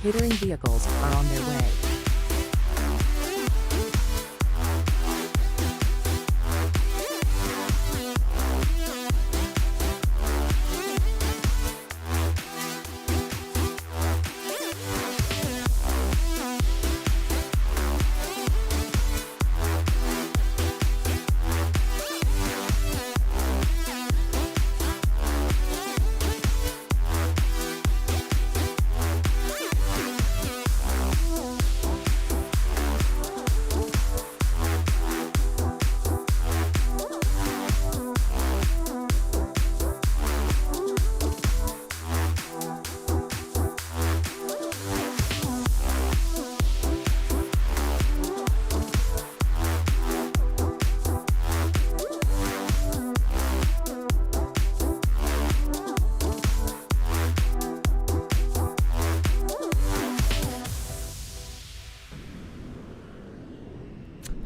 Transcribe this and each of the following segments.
Catering vehicles are on their way.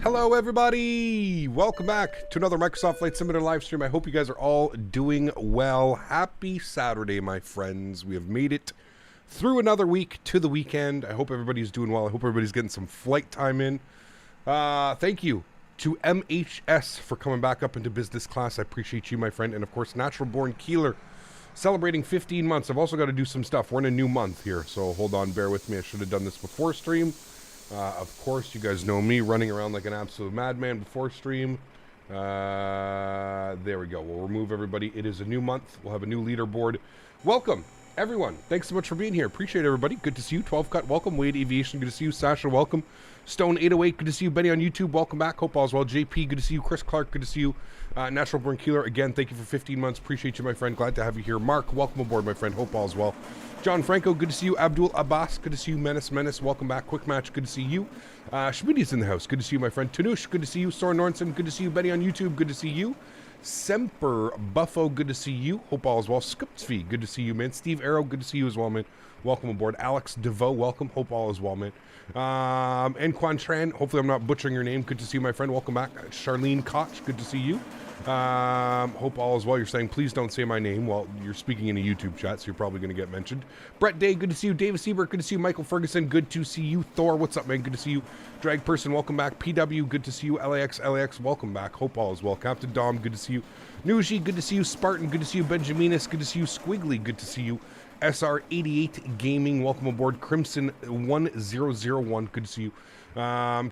Hello everybody! Welcome back to another Microsoft Flight Simulator live stream. I hope you guys are all doing well. Happy Saturday, my friends. We have made it through another week to the weekend. I hope everybody's doing well. I hope everybody's getting some flight time in. Thank you to MHS for coming back up into business class. I appreciate you, my friend. And of course, Natural Born Keeler celebrating 15 months. I've also got to do some stuff. We're in a new month here, so hold on, bear with me. I should have done this before stream. Of course, you guys know me running around like an absolute madman before stream. There we go. We'll remove everybody. It is a new month. We'll have a new leaderboard. Welcome, everyone. Thanks so much for being here. Appreciate everybody. Good to see you. 12 Cut, welcome. Wade Aviation, good to see you. Sasha, welcome. Stone 808, good to see you. Benny on YouTube, welcome back. Hope all is well. JP, good to see you. Chris Clark, good to see you. Natural Born Keeler, again, thank you for 15 months. Appreciate you, my friend. Glad to have you here. Mark, welcome aboard, my friend. Hope all is well. John Franco, good to see you. Abdul Abbas, good to see you. Menace, welcome back. Quick Match, good to see you. Smitty's in the house, good to see you, my friend. Tanush, good to see you. Soren Nornson, good to see you. Benny on YouTube, good to see you. Semper Buffo, good to see you. Hope all is well. Skupsvi, good to see you, man. Steve Arrow, good to see you as well, man. Welcome aboard. Alex DeVoe, welcome. Hope all is well, man. And Quan Tran, hopefully I'm not butchering your name. Good to see you, my friend. Welcome back. Charlene Koch, good to see you. Hope all is well. You're saying, please don't say my name. Well, you're speaking in a YouTube chat, so you're probably going to get mentioned. Brett Day, good to see you. Davis Ebert, good to see you. Michael Ferguson, good to see you. Thor, what's up, man? Good to see you. Drag Person, welcome back. PW, good to see you. LAX, welcome back. Hope all is well. Captain Dom, good to see you. Nuji, good to see you. Spartan, good to see you. Benjaminus, good to see you. Squiggly, good to see you. SR88 Gaming, welcome aboard. Crimson 1001, good to see you.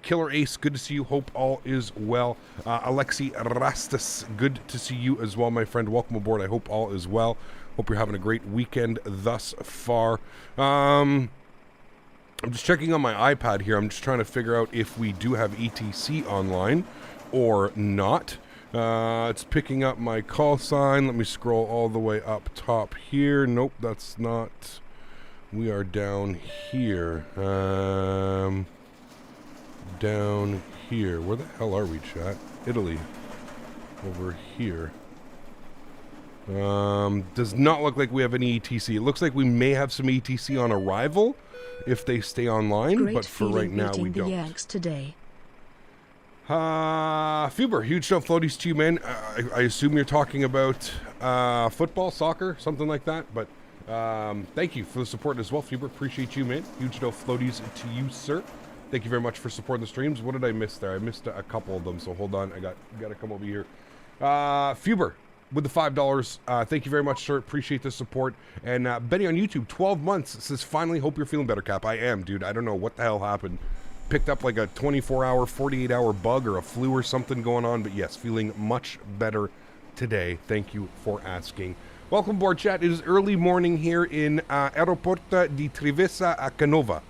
Killer Ace, good to see you. Hope all is well. Alexi Rastas, good to see you as well, my friend. Welcome aboard. I hope all is well. Hope you're having a great weekend thus far. I'm just checking on my iPad here. I'm just trying to figure out if we do have ETC online or not. It's picking up my call sign. Let me scroll all the way up top here. Nope, that's not. We are down here. Down here. Where the hell are we, chat? Italy. Over here. Does not look like we have any ETC. It looks like we may have some ETC on arrival if they stay online, Great, but for right now we don't. Yanks today. Fuber, huge no floaties to you, man. I assume you're talking about football, soccer, something like that. But thank you for the support as well, Fuber. Appreciate you, man. Huge no floaties to you, sir. Thank you very much for supporting the streams. What did I miss there? I missed a couple of them, so hold on. I got to come over here. Fuber with the $5. Thank you very much, sir. Appreciate the support. And Benny on YouTube, 12 months, says, finally, hope you're feeling better, Cap. I am, dude. I don't know what the hell happened. Picked up like a 24-hour, 48-hour bug or a flu or something going on. But yes, feeling much better today. Thank you for asking. Welcome aboard, chat. It is early morning here in Aeroporto di Trivesa a Canova.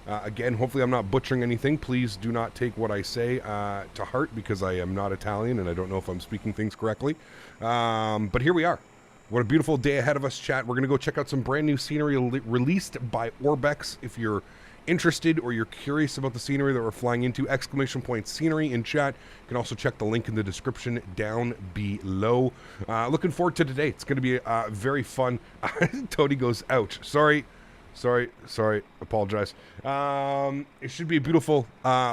Again, hopefully I'm not butchering anything. Please do not take what I say to heart because I am not Italian and I don't know if I'm speaking things correctly. But here we are. What a beautiful day ahead of us, chat. We're going to go check out some brand new scenery released by Orbx. If you're interested or you're curious about the scenery that we're flying into, ! scenery in chat. You can also check the link in the description down below. Looking forward to today. It's going to be very fun. Tony goes, ouch. Sorry, apologize. It should be a beautiful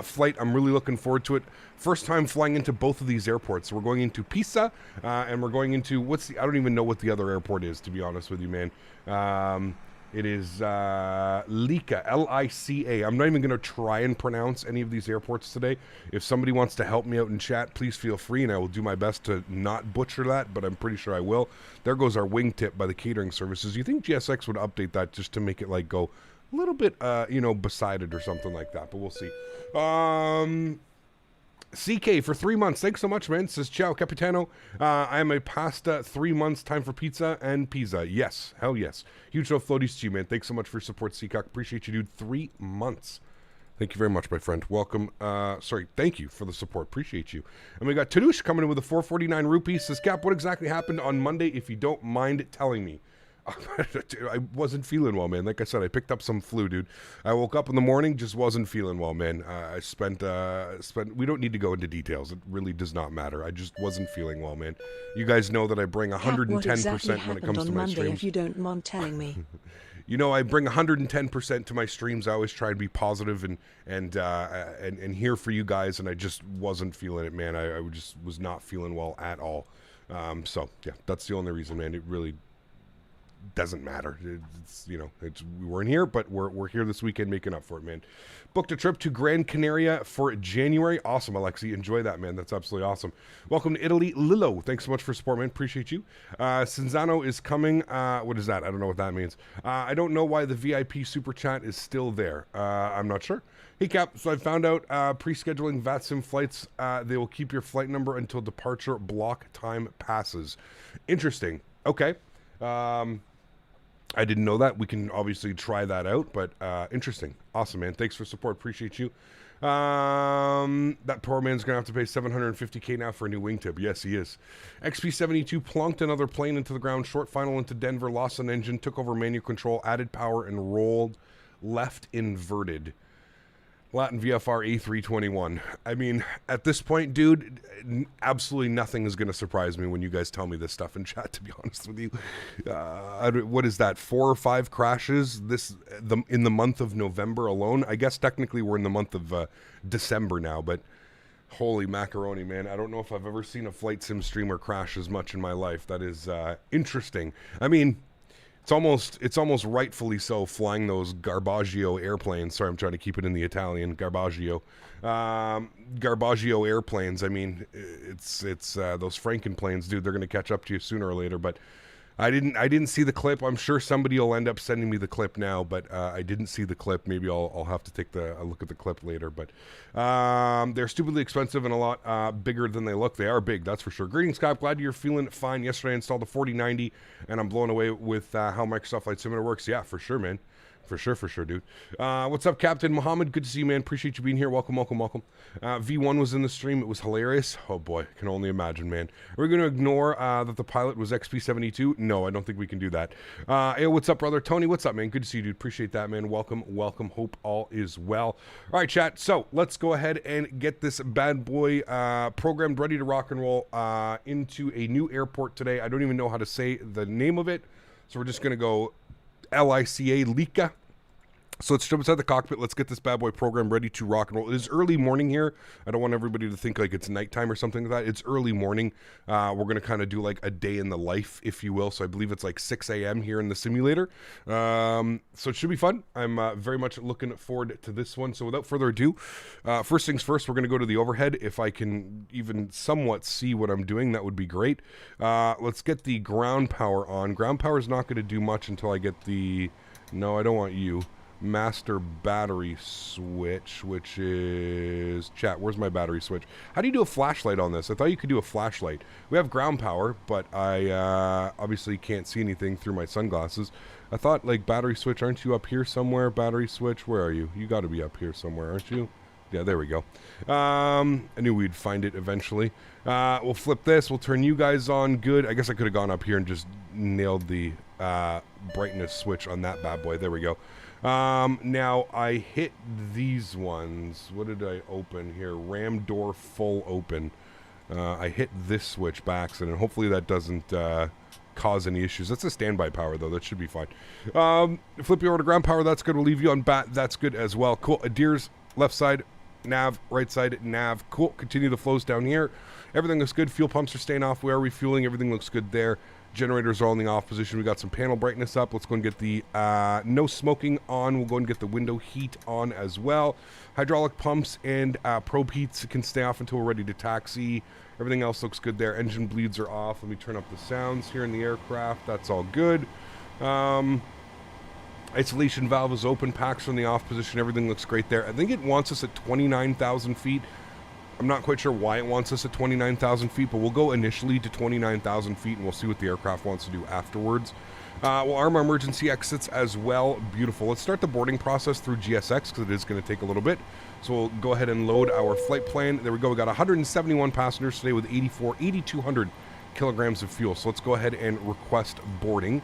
flight. I'm really looking forward to it. First time flying into both of these airports. We're going into Pisa, and we're going into, I don't even know what the other airport is, to be honest with you, man. It is LICA, L-I-C-A. I'm not even going to try and pronounce any of these airports today. If somebody wants to help me out in chat, please feel free, and I will do my best to not butcher that, but I'm pretty sure I will. There goes our wingtip by the catering services. You think GSX would update that just to make it like go a little bit, beside it or something like that, but we'll see. CK for 3 months. Thanks so much, man. Says, ciao, capitano. I am a pasta. 3 months. Time for pizza and pizza. Yes. Hell yes. Huge no floaties to you, man. Thanks so much for your support, Seacock. Appreciate you, dude. 3 months. Thank you very much, my friend. Welcome. Thank you for the support. Appreciate you. And we got Tanush coming in with a 449 rupee. Says, Cap, what exactly happened on Monday, if you don't mind telling me? I wasn't feeling well, man. Like I said, I picked up some flu, dude. I woke up in the morning, just wasn't feeling well, man. I spent. We don't need to go into details. It really does not matter. I just wasn't feeling well, man. You guys know that I bring 110% when it comes to my streams. If you don't mind telling me. You know, I bring 110% to my streams. I always try and be positive and here for you guys, and I just wasn't feeling it, man. I just was not feeling well at all. So yeah, that's the only reason, man. It really doesn't matter. We weren't here, but we're here this weekend making up for it, man. Booked a trip to Gran Canaria for January. Awesome, AlexSiu. Enjoy that, man. That's absolutely awesome. Welcome to Italy, Lilo. Thanks so much for support, man. Appreciate you. Cinzano is coming. What is that? I don't know what that means. I don't know why the VIP super chat is still there. I'm not sure. Hey, Cap. So I found out pre-scheduling VATSIM flights, they will keep your flight number until departure block time passes. Interesting. Okay. I didn't know that. We can obviously try that out, but interesting. Awesome, man. Thanks for support. Appreciate you. That poor man's going to have to pay $750K now for a new wingtip. Yes, he is. XP72 plunked another plane into the ground. Short final into Denver. Lost an engine. Took over manual control. Added power and rolled left inverted. Latin VFR A321. I mean, at this point, dude, absolutely nothing is going to surprise me when you guys tell me this stuff in chat, to be honest with you. What is that, 4 or 5 crashes in the month of November alone? I guess technically we're in the month of December now, but holy macaroni, man. I don't know if I've ever seen a flight sim streamer crash as much in my life. That is interesting. I mean, It's almost rightfully so, flying those Garbaggio airplanes. Sorry, I'm trying to keep it in the Italian. Garbaggio airplanes. I mean, it's those Frankenplanes, dude. They're gonna catch up to you sooner or later. But I didn't see the clip. I'm sure somebody will end up sending me the clip now, but I didn't see the clip. Maybe I'll have to take a look at the clip later. But they're stupidly expensive and a lot bigger than they look. They are big, that's for sure. Greetings, Scott. Glad you're feeling fine. Yesterday I installed the 4090, and I'm blown away with how Microsoft Flight Simulator works. Yeah, for sure, man. For sure, dude. What's up, Captain Mohammed? Good to see you, man. Appreciate you being here. Welcome. V1 was in the stream. It was hilarious. Oh, boy. I can only imagine, man. Are we going to ignore that the pilot was XP72? No, I don't think we can do that. Hey, what's up, brother? Tony, what's up, man? Good to see you, dude. Appreciate that, man. Welcome. Hope all is well. All right, chat. So let's go ahead and get this bad boy programmed, ready to rock and roll into a new airport today. I don't even know how to say the name of it, so we're just going to go LICA. So let's jump inside the cockpit. Let's get this bad boy program ready to rock and roll. It is early morning here. I don't want everybody to think like it's nighttime or something like that. It's early morning. We're going to kind of do like a day in the life, if you will. So I believe it's like 6 a.m. here in the simulator. So it should be fun. I'm very much looking forward to this one. So without further ado, first things first, we're going to go to the overhead. If I can even somewhat see what I'm doing, that would be great. Let's get the ground power on. Ground power is not going to do much until I get the... No, I don't want you. Master battery switch, which is... Chat, where's my battery switch? How do you do a flashlight on this? I thought you could do a flashlight. We have ground power, but I obviously can't see anything through my sunglasses. I thought, like, battery switch, aren't you up here somewhere? Battery switch, where are you? You got to be up here somewhere, aren't you? Yeah, there we go. I knew we'd find it eventually. We'll flip this. We'll turn you guys on. Good. I guess I could have gone up here and just nailed the brightness switch on that bad boy. There we go. Now I hit these ones. What did I open here? Ram door full open. I hit this switch by accident. Hopefully that doesn't cause any issues. That's a standby power though. That should be fine. Flip you over to ground power. That's good. We'll leave you on bat. That's good as well. Cool. Adheres left side. Nav, right side, nav. Cool. Continue the flows down here. Everything looks good. Fuel pumps are staying off. We are refueling. Everything looks good there. Generators are all in the off position. We got some panel brightness up. Let's go and get the no smoking on. We'll go and get the window heat on as well. Hydraulic pumps and probe heats can stay off until we're ready to taxi. Everything else looks good there. Engine bleeds are off. Let me turn up the sounds here in the aircraft. That's all good. Isolation valve is open. Packs are in the off position. Everything looks great there. I think it wants us at 29,000 feet. I'm not quite sure why it wants us at 29,000 feet, but we'll go initially to 29,000 feet, and we'll see what the aircraft wants to do afterwards. We'll arm our emergency exits as well. Beautiful. Let's start the boarding process through GSX, because it is going to take a little bit. So we'll go ahead and load our flight plan. There we go. We got 171 passengers today with 8,200 kilograms of fuel. So let's go ahead and request boarding.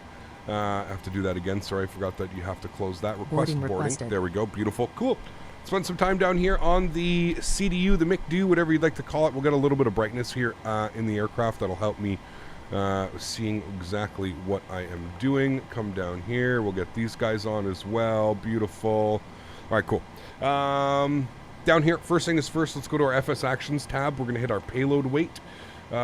I have to do that again. Sorry, I forgot that you have to close that. Request boarding. There we go. Beautiful. Cool. Spend some time down here on the CDU, the McDo, whatever you'd like to call it. We'll get a little bit of brightness here in the aircraft. That'll help me seeing exactly what I am doing. Come down here. We'll get these guys on as well. Beautiful. All right, cool. Down here, first thing is first, let's go to our FS Actions tab. We're going to hit our payload weight. Okay,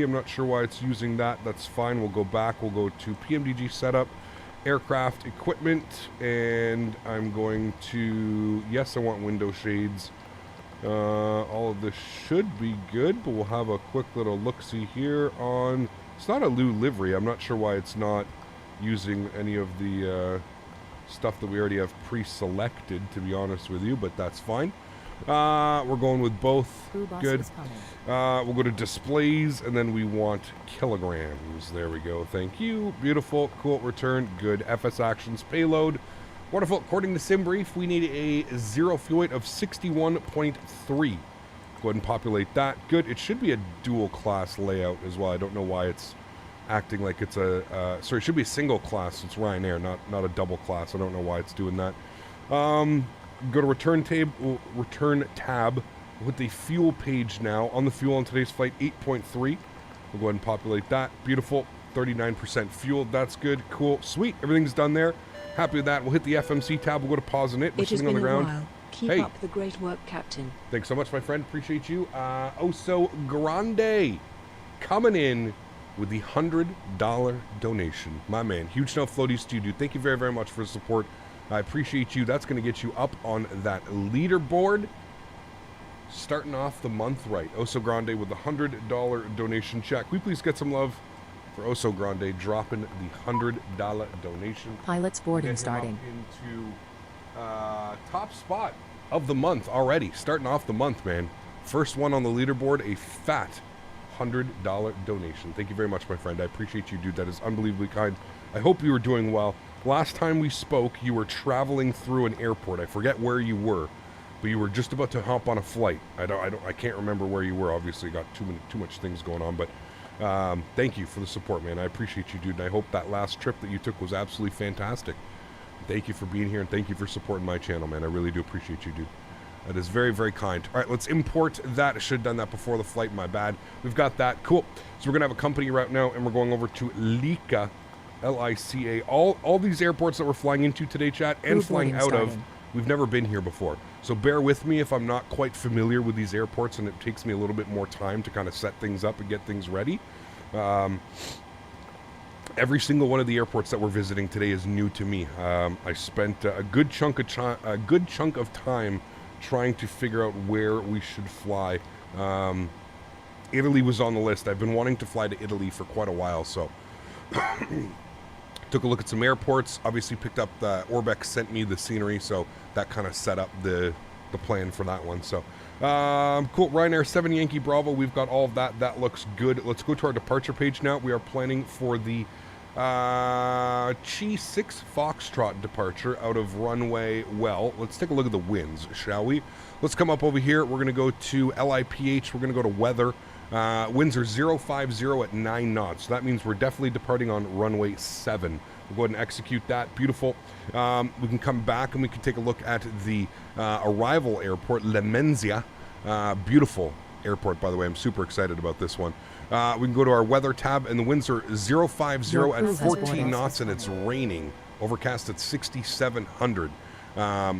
I'm not sure why it's using that. That's fine. We'll go back. We'll go to PMDG setup. Aircraft equipment, and I'm going to, yes, I want window shades. All of this should be good, but we'll have a quick little look-see here on, it's not a Lou livery. I'm not sure why it's not using any of the stuff that we already have pre-selected, to be honest with you, but that's fine. We're going with both. Good. We'll go to displays, and then we want kilograms. There we go. Thank you. Beautiful. Cool. Return. Good. FS Actions payload. Wonderful. According to SimBrief, we need a zero fuel weight of 61.3. Go ahead and populate that. Good. It should be a dual class layout as well. I don't know why it's acting like it's a sorry, it should be a single class. It's Ryanair, not a double class. I don't know why it's doing that. Go to return tab with the fuel page now. On the fuel on today's flight, 8.3. We'll go ahead and populate that. Beautiful. 39% fuel. That's good. Cool. Sweet. Everything's done there. Happy with that. We'll hit the FMC tab. We'll go to pause on it. We're sitting on the ground. While. Keep hey. up the great work, Captain. Thanks so much, my friend. Appreciate you. Oso Grande coming in with the $100 donation. My man. Huge snow floaties to you, dude. Thank you very, very much for the support. I appreciate you. That's going to get you up on that leaderboard. Starting off the month right. Oso Grande with the $100 donation check. Will you please get some love for Oso Grande dropping the $100 donation. Pilots boarding starting. Into top spot of the month already. Starting off the month, man. First one on the leaderboard, a fat $100 donation. Thank you very much, my friend. I appreciate you, dude. That is unbelievably kind. I hope you were doing well. Last time we spoke, you were traveling through an airport. I forget where you were, but you were just about to hop on a flight. I can't remember where you were. Obviously, got too much things going on. But thank you for the support, man. I appreciate you, dude. And I hope that last trip that you took was absolutely fantastic. Thank you for being here, and thank you for supporting my channel, man. I really do appreciate you, dude. That is very, very kind. All right, let's import that. I should have done that before the flight. My bad. We've got that. Cool. So we're gonna have a company route now, and we're going over to LICA. LICA. All these airports that we're flying into today, chat, and flying out of, we've never been here before. So bear with me if I'm not quite familiar with these airports and it takes me a little bit more time to kind of set things up and get things ready. Every single one of the airports that we're visiting today is new to me. I spent a good chunk of time trying to figure out where we should fly. Italy was on the list. I've been wanting to fly to Italy for quite a while, so took a look at some airports. Obviously picked up the Orbx, sent me the scenery, so that kind of set up the plan for that one. So cool. Ryanair 7 Yankee Bravo, we've got all of that. That looks good. Let's go to our departure page now. We are planning for the Chi 6 Foxtrot departure out of runway. Well, let's take a look at the winds, shall we? Let's come up over here. We're going to go to LIPH. We're going to go to weather. Winds are 050 at 9 knots. So that means we're definitely departing on runway 7. We'll go ahead and execute that. Beautiful. We can come back and we can take a look at the arrival airport, Lemenzia. Beautiful airport, by the way. I'm super excited about this one. We can go to our weather tab, and the winds are 050 at 14 knots, and it's raining. Overcast at 6,700.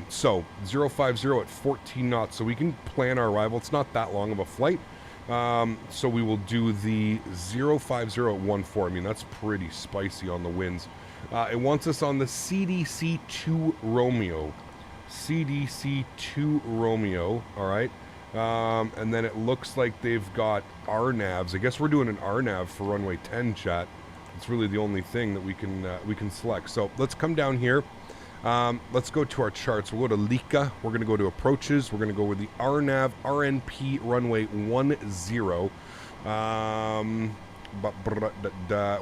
So 050 at 14 knots. So we can plan our arrival. It's not that long of a flight. So we will do the 05014. I mean, that's pretty spicy on the winds. It wants us on the CDC-2 Romeo. CDC-2 Romeo, all right. And then it looks like they've got RNAVs. I guess we're doing an RNAV for runway 10, chat. It's really the only thing that we can select. So let's come down here. Let's go to our charts. We'll go to LICA. We're going to go to approaches. We're going to go with the RNAV RNP runway 10.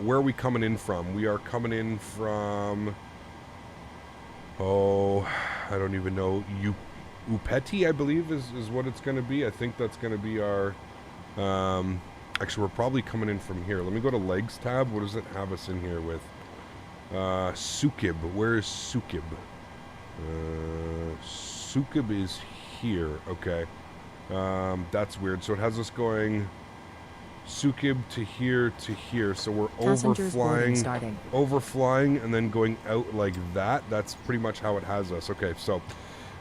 Where are we coming in from? We are coming in from, oh, I don't even know. Peteni, I believe, is what it's going to be. I think that's going to be our, actually, we're probably coming in from here. Let me go to legs tab. What does it have us in here with? Sukib. Where is Sukib? Sukib is here. Okay. That's weird. So it has us going Sukib to here to here. So we're overflying and then going out like that. That's pretty much how it has us. Okay. So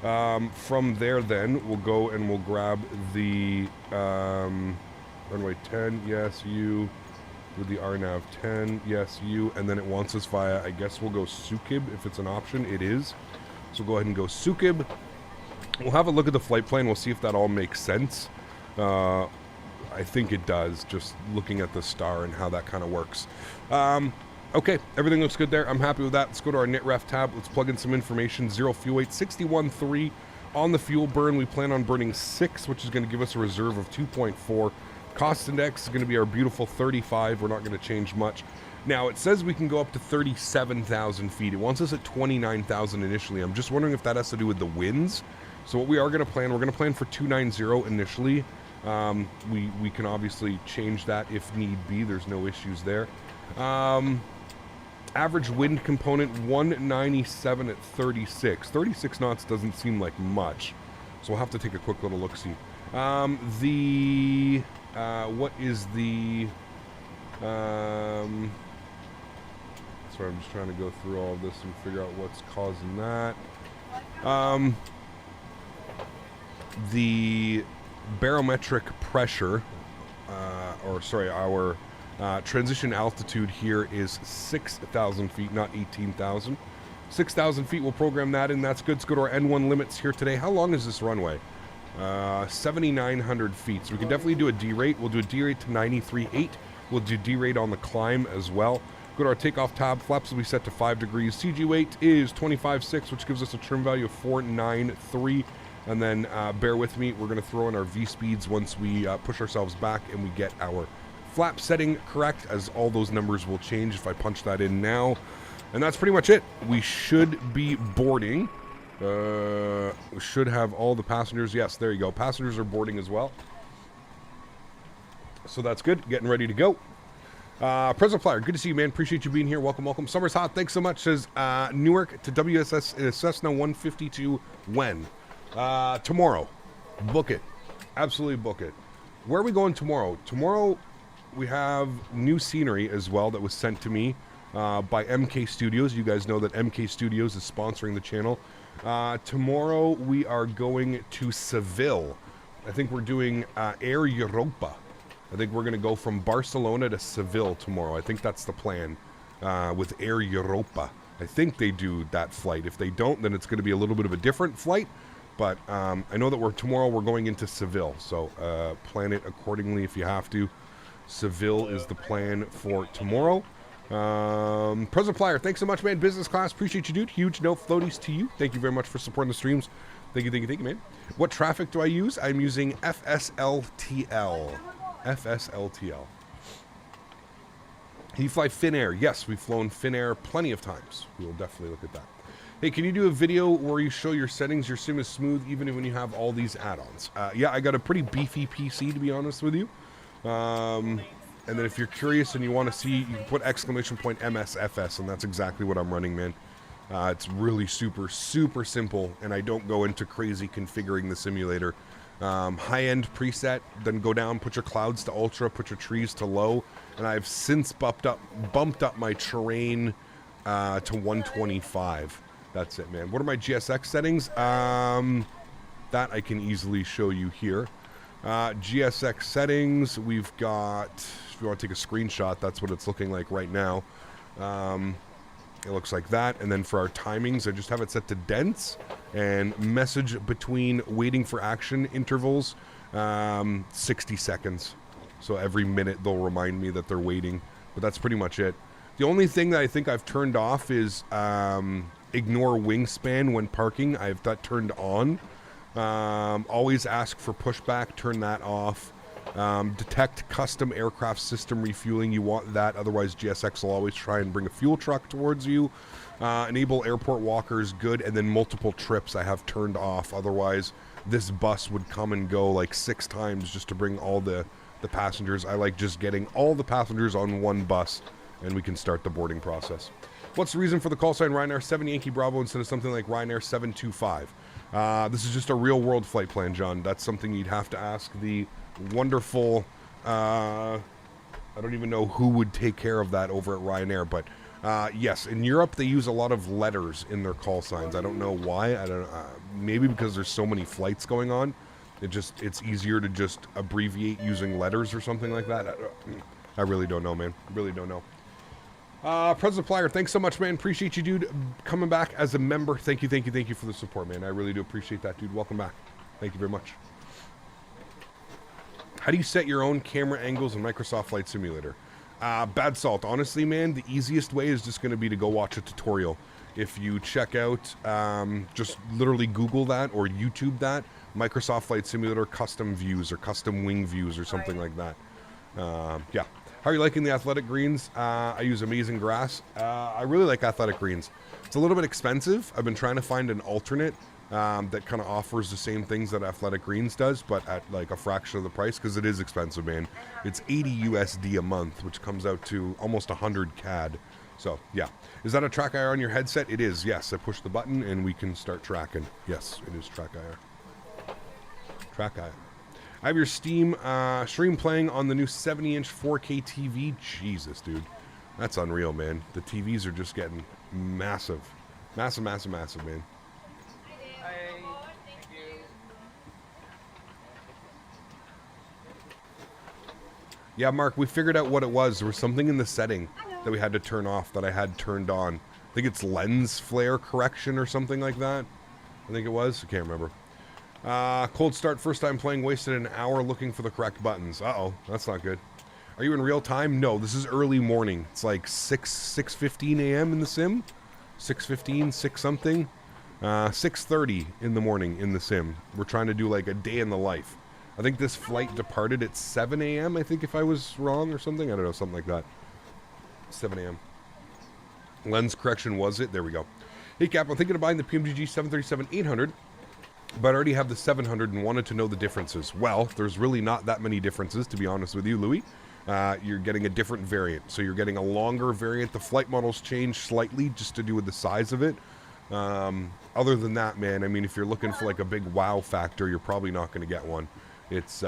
from there then we'll go and we'll grab the runway 10. Yes, you. With the RNAV 10, yes, you, and then it wants us via, I guess we'll go Sukib if it's an option. It is. So go ahead and go Sukib. We'll have a look at the flight plan. We'll see if that all makes sense. I think it does, just looking at the star and how that kind of works. Okay, everything looks good there. I'm happy with that. Let's go to our NitRef tab. Let's plug in some information. 0 fuel weight, 61.3 on the fuel burn. We plan on burning 6, which is going to give us a reserve of 2.4. Cost index is going to be our beautiful 35. We're not going to change much. Now, it says we can go up to 37,000 feet. It wants us at 29,000 initially. I'm just wondering if that has to do with the winds. So what we are going to plan, we're going to plan for 290 initially. We can obviously change that if need be. There's no issues there. Average wind component, 197 at 36. 36 knots doesn't seem like much. So we'll have to take a quick little look-see. What is the, sorry, I'm just trying to go through all of this and figure out what's causing that. The barometric pressure, our transition altitude here is 6,000 feet, not 18,000. 6,000 feet, we'll program that in. That's good. Let's go to our N1 limits here today. How long is this runway? 7,900 feet. So we can definitely do a D-rate. We'll do a D-rate to 93.8. We'll do D-rate on the climb as well. Go to our takeoff tab. Flaps will be set to 5 degrees. CG weight is 25.6, which gives us a trim value of 493. And then bear with me. We're going to throw in our V-speeds once we push ourselves back and we get our flap setting correct, as all those numbers will change if I punch that in now. And that's pretty much it. We should be boarding. We should have all the passengers. Yes, there you go. Passengers are boarding as well. So that's good. Getting ready to go. President Flyer, good to see you, man. Appreciate you being here. Welcome, welcome. Summer's hot. Thanks so much. Says Newark to WSS Cessna 152 when? Tomorrow. Book it. Absolutely book it. Where are we going tomorrow? Tomorrow we have new scenery as well that was sent to me by MK Studios. You guys know that MK Studios is sponsoring the channel. Tomorrow we are going to Seville. I think we're doing Air Europa. I think we're going to go from Barcelona to Seville tomorrow. I think that's the plan with Air Europa. I think they do that flight. If they don't, then it's going to be a little bit of a different flight. But I know that tomorrow we're going into Seville. So plan it accordingly if you have to. Seville is the plan for tomorrow. President Flyer, thanks so much, man. Business class, appreciate you, dude. Huge no floaties to you. Thank you very much for supporting the streams. Thank you, man. What traffic do I use? I'm using FSLTL. FSLTL. Can you fly Finnair? Yes, we've flown Finnair plenty of times. We will definitely look at that. Hey, can you do a video where you show your settings? Your sim is smooth even when you have all these add-ons. Yeah, I got a pretty beefy PC, to be honest with you. And then if you're curious and you want to see, you can put exclamation point MSFS, and that's exactly what I'm running, man. It's really super simple, and I don't go into crazy configuring the simulator. High-end preset, then go down, put your clouds to ultra, put your trees to low, and I've since bumped up my terrain to 125. That's it, man. What are my GSX settings? That I can easily show you here. GSX settings, we've got, if you want to take a screenshot, that's what it's looking like right now. It looks like that. And then for our timings, I just have it set to dense and message between waiting for action intervals, 60 seconds. So every minute they'll remind me that they're waiting, but that's pretty much it. The only thing that I think I've turned off is ignore wingspan when parking. I have that turned on. Always ask for pushback, turn that off. Detect custom aircraft system refueling, you want that, otherwise GSX will always try and bring a fuel truck towards you. Enable airport walkers, good, and then multiple trips I have turned off, otherwise this bus would come and go like 6 times just to bring all the passengers. I like just getting all the passengers on one bus and we can start the boarding process. What's the reason for the call sign Ryanair 7 Yankee Bravo instead of something like Ryanair 725? This is just a real world flight plan, John. That's something you'd have to ask the wonderful, I don't even know who would take care of that over at Ryanair, but yes, in Europe they use a lot of letters in their call signs. I don't know why. I don't maybe because there's so many flights going on. It's easier to just abbreviate using letters or something like that. I really don't know, man. Really don't know. President Plier, thanks so much, man. Appreciate you, dude, coming back as a member. Thank you for the support, man. I really do appreciate that, dude. Welcome back. Thank you very much. How do you set your own camera angles in Microsoft Flight Simulator? Bad salt. Honestly, man, the easiest way is just going to be to go watch a tutorial. If you check out, just literally Google that or YouTube that, Microsoft Flight Simulator custom views or custom wing views or something like that. Yeah. How are you liking the athletic greens? I use Amazing Grass. I really like athletic greens. It's a little bit expensive. I've been trying to find an alternate that kind of offers the same things that Athletic Greens does, but at like a fraction of the price, because it is expensive, man. It's 80 USD a month, which comes out to almost 100 CAD. So, yeah. Is that a track IR on your headset? It is, yes. I push the button and we can start tracking. Yes, it is track IR. Track IR. I have your Steam stream playing on the new 70-inch 4K TV. Jesus, dude. That's unreal, man. The TVs are just getting massive. Massive, man. Yeah, Mark, we figured out what it was. There was something in the setting that we had to turn off that I had turned on. I think it's lens flare correction or something like that. I think it was. I can't remember. Cold start, first time playing, wasted an hour looking for the correct buttons. Uh-oh, that's not good. Are you in real time? No, this is early morning. It's like 6:15 a.m. in the sim. 6:15, 6 something. 6:30 in the morning in the sim. We're trying to do like a day in the life. I think this flight departed at 7 a.m., I think, if I was wrong or something. I don't know, something like that. 7 a.m. Lens correction was it? There we go. Hey, Cap, I'm thinking of buying the PMDG 737-800, but I already have the 700 and wanted to know the differences. Well, there's really not that many differences, to be honest with you, Louis. You're getting a different variant. So you're getting a longer variant. The flight models change slightly just to do with the size of it. Other than that, man, I mean, if you're looking for like a big wow factor, you're probably not going to get one. It's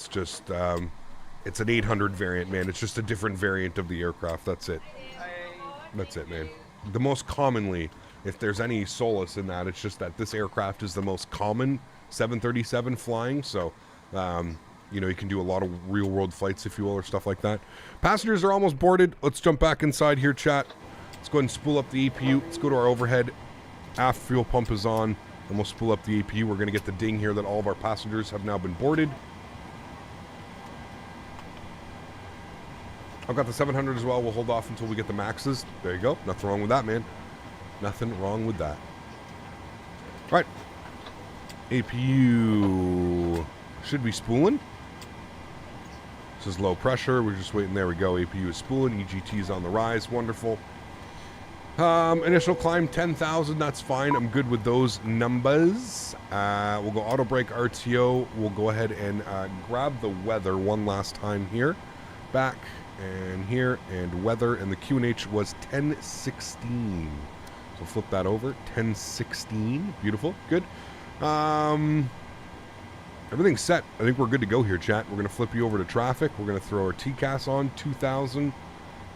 just, it's an 800 variant, man. It's just a different variant of the aircraft. That's it. That's it, man. The most commonly, if there's any solace in that, it's just that this aircraft is the most common 737 flying. So, you know, you can do a lot of real world flights, if you will, or stuff like that. Passengers are almost boarded. Let's jump back inside here, chat. Let's go ahead and spool up the APU. Let's go to our overhead. Aft fuel pump is on. And we'll spool up the APU. We're going to get the ding here that all of our passengers have now been boarded. I've got the 700 as well. We'll hold off until we get the maxes. There you go. Nothing wrong with that, man. Nothing wrong with that. All right. APU should be spooling. This is low pressure. We're just waiting. There we go. APU is spooling. EGT is on the rise. Wonderful. Initial climb 10,000, that's fine. I'm good with those numbers. We'll go auto brake RTO. We'll go ahead and grab the weather one last time here. Back and here and weather, and the QNH was 1016. So flip that over. 1016. Beautiful. Good. Everything's set. I think we're good to go here, chat. We're going to flip you over to traffic. We're going to throw our TCAS on 2000,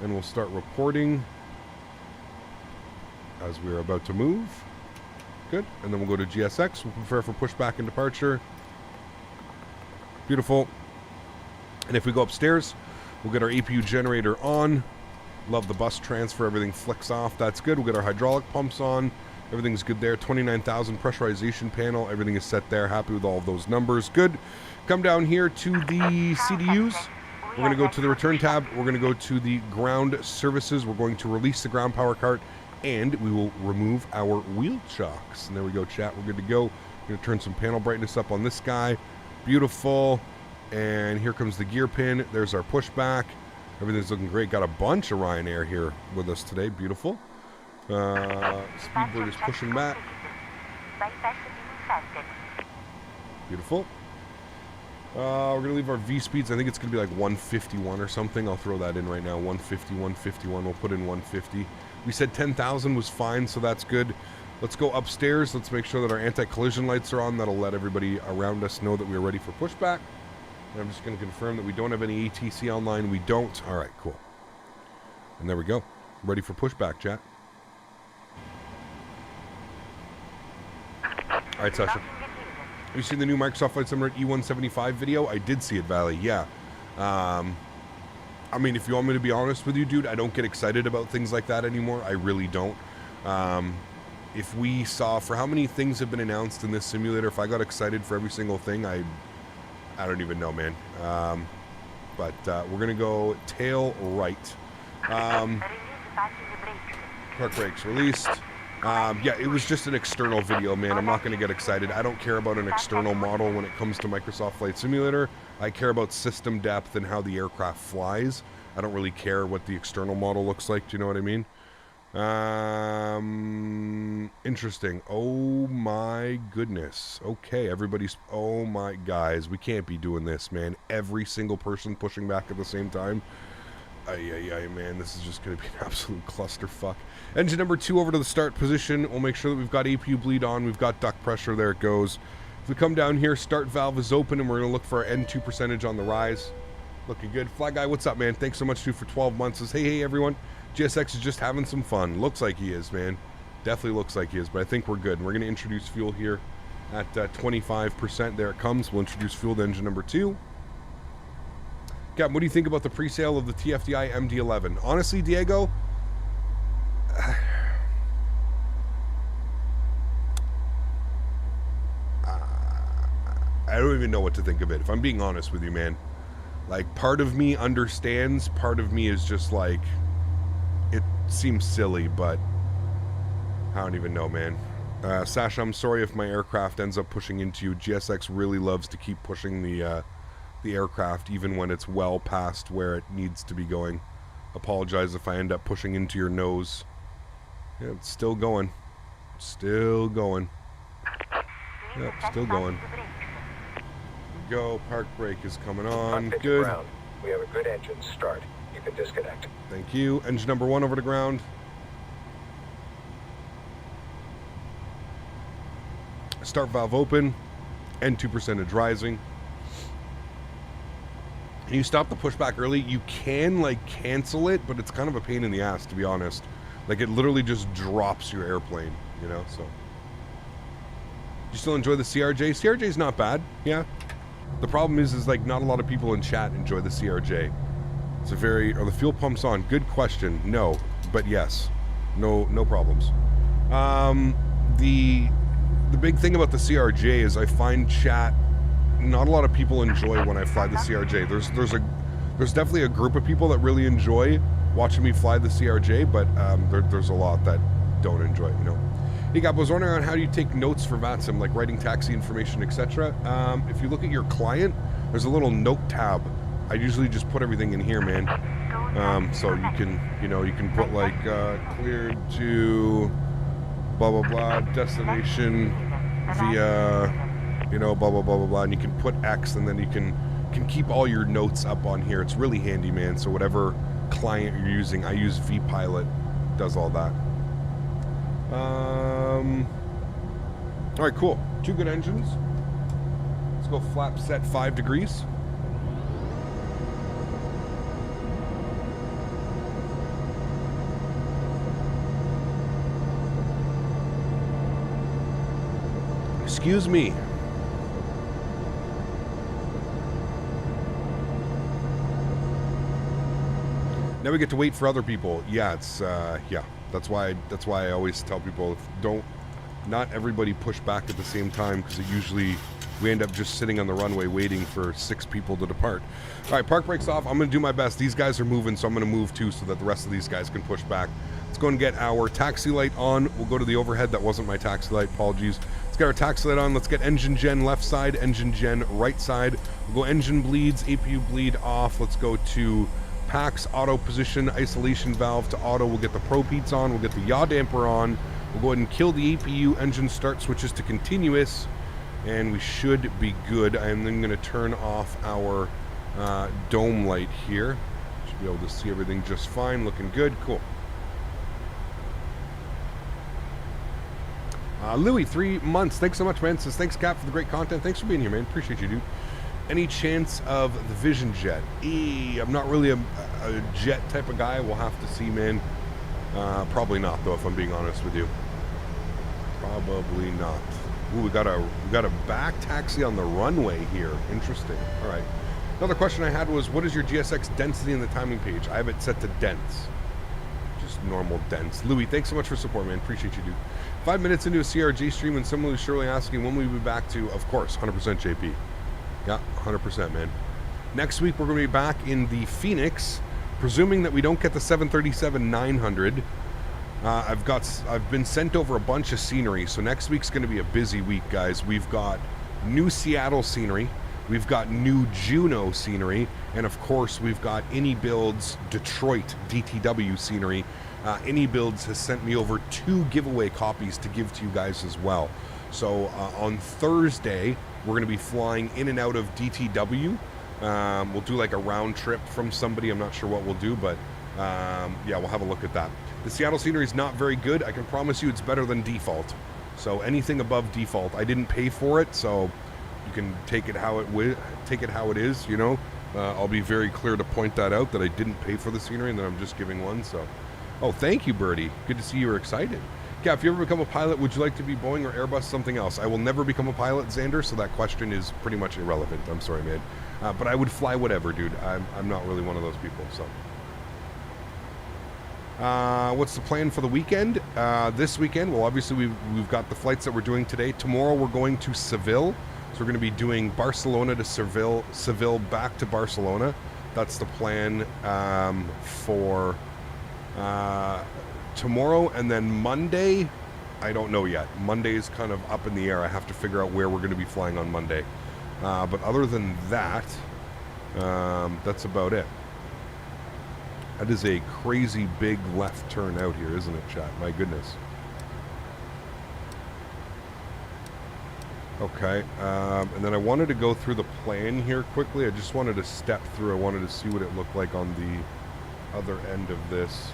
and we'll start reporting as we're about to move. Good. And then we'll go to GSX. We'll prepare for pushback and departure. Beautiful. And if we go upstairs, we'll get our APU generator on. Love the bus transfer. Everything flicks off. That's good. We'll get our hydraulic pumps on. Everything's good there. 29,000 pressurization panel. Everything is set there. Happy with all of those numbers. Good. Come down here to the CDUs. We're going to go to the return tab. We're going to go to the ground services. We're going to release the ground power cart. And we will remove our wheel chocks. And there we go, chat. We're good to go. We're going to turn some panel brightness up on this guy. Beautiful. And here comes the gear pin. There's our pushback. Everything's looking great. Got a bunch of Ryanair here with us today. Beautiful. Speedbird is pushing back. Beautiful. We're going to leave our V speeds. I think it's going to be like 151 or something. I'll throw that in right now. 150, 151. We'll put in 150. We said 10,000 was fine, so that's good. Let's go upstairs. Let's make sure that our anti-collision lights are on. That'll let everybody around us know that we're ready for pushback. And I'm just going to confirm that we don't have any ATC online. We don't. All right, cool. And there we go. Ready for pushback, chat. All right, Sasha. Have you seen the new Microsoft Flight Simulator E175 video? I did see it, Valley. Yeah. I mean, if you want me to be honest with you, dude, I don't get excited about things like that anymore. I really don't. If we saw for how many things have been announced in this simulator, if I got excited for every single thing, I don't even know, man. But we're going to go tail right. Park brakes released. Yeah, it was just an external video, man. I'm not going to get excited. I don't care about an external model when it comes to Microsoft Flight Simulator. I care about system depth and how the aircraft flies. I don't really care what the external model looks like. Do you know what I mean? Interesting. Oh my goodness. Okay, everybody's... Oh my... Guys, we can't be doing this, man. Every single person pushing back at the same time. Ay, man, this is just going to be an absolute clusterfuck. Engine number 2 over to the start position. We'll make sure that we've got APU bleed on. We've got duct pressure. There it goes. If we come down here, start valve is open, and we're going to look for our N2 percentage on the rise. Looking good. Flag Guy, what's up, man? Thanks so much, dude, for 12 months. Says, hey, everyone. GSX is just having some fun. Looks like he is, man. Definitely looks like he is, but I think we're good. And we're going to introduce fuel here at 25%. There it comes. We'll introduce fuel to engine number 2. Captain, what do you think about the pre-sale of the TFDI MD-11? Honestly, Diego, I don't even know what to think of it. If I'm being honest with you, man. Like, part of me understands, part of me is just like, it seems silly, but I don't even know, man. Sasha, I'm sorry if my aircraft ends up pushing into you. GSX really loves to keep pushing the aircraft even when it's well past where it needs to be going. Apologize if I end up pushing into your nose. Yeah, it's still going. Still going. Yep, still going. Go. Park brake is coming on. Good. Ground. We have a good engine start. You can disconnect. Thank you. Engine number 1 over to ground. Start valve open. N2 percentage rising. And you stop the pushback early. You can, like, cancel it, but it's kind of a pain in the ass, to be honest. Like, it literally just drops your airplane, you know, so. You still enjoy the CRJ? CRJ's not bad, yeah. The problem is like, not a lot of people in chat enjoy the CRJ. It's a very... Are the fuel pumps on? Good question. No, but yes. No problems. The big thing about the CRJ is I find chat... Not a lot of people enjoy when I fly the CRJ. There's definitely a group of people that really enjoy watching me fly the CRJ, but there's a lot that don't enjoy it, you know. Hey, Gab, I was wondering on how do you take notes for VATSIM, like writing taxi information, etc. If you look at your client, there's a little note tab. I usually just put everything in here, man. So you can put like cleared to blah blah blah destination via. You know, blah, blah, blah, blah, blah, and you can put X, and then you can keep all your notes up on here. It's really handy, man. So whatever client you're using, I use vPilot, does all that. All right, cool. 2 good engines. Let's go flap set 5 degrees. Excuse me. Now we get to wait for other people. Yeah, it's yeah. That's why I always tell people, not everybody push back at the same time, because we end up just sitting on the runway waiting for 6 people to depart. All right, park brakes off. I'm going to do my best. These guys are moving, so I'm going to move too, so that the rest of these guys can push back. Let's go and get our taxi light on. We'll go to the overhead. That wasn't my taxi light. Apologies. Let's get our taxi light on. Let's get engine gen left side, engine gen right side. We'll go engine bleeds, APU bleed off. Let's go to PAX auto position, isolation valve to auto. We'll get the probe heats on. We'll get the yaw damper on. We'll go ahead and kill the APU, engine start switches to continuous, and we should be good. I am then going to turn off our dome light here. Should be able to see everything just fine. Looking good. Cool. Louis, 3 months. Thanks so much, man. Says, thanks, Cap, for the great content. Thanks for being here, man. Appreciate you, dude. Any chance of the Vision Jet? I'm not really a jet type of guy. We'll have to see, man. Probably not, though, if I'm being honest with you. Probably not. Ooh, we got a back taxi on the runway here. Interesting. All right. Another question I had was, what is your GSX density in the timing page? I have it set to dense. Just normal dense. Louis, thanks so much for support, man. Appreciate you, dude. 5 minutes into a CRG stream and someone was surely asking when we'll be back to, of course, 100% JP. Yeah, 100%, man. Next week, we're going to be back in the Phoenix, presuming that we don't get the 737-900. I've been sent over a bunch of scenery, so next week's going to be a busy week, guys. We've got new Seattle scenery, we've got new Juneau scenery, and of course, we've got AnyBuilds Detroit DTW scenery. AnyBuilds has sent me over 2 giveaway copies to give to you guys as well. So on Thursday, we're going to be flying in and out of DTW. We'll do like a round trip from somebody. I'm not sure what we'll do, but yeah, we'll have a look at that. The Seattle scenery is not very good. I can promise you it's better than default. So anything above default, I didn't pay for it, so you can take it how it is, you know. I'll be very clear to point that out, that I didn't pay for the scenery and that I'm just giving one. So, oh, thank you, Birdie. Good to see you were excited. Yeah, if you ever become a pilot, would you like to be Boeing or Airbus, something else? I will never become a pilot, Xander, so that question is pretty much irrelevant. I'm sorry, man. But I would fly whatever, dude. I'm not really one of those people, so. What's the plan for the weekend? This weekend, well, obviously we've got the flights that we're doing today. Tomorrow we're going to Seville. So we're going to be doing Barcelona to Seville back to Barcelona. That's the plan for tomorrow. And then Monday, I don't know yet. Monday is kind of up in the air. I have to figure out where we're going to be flying on Monday. But other than that, that's about it. That is a crazy big left turn out here, isn't it, chat? My goodness. Okay, and then I wanted to go through the plan here quickly. I just wanted to step through. I wanted to see what it looked like on the other end of this.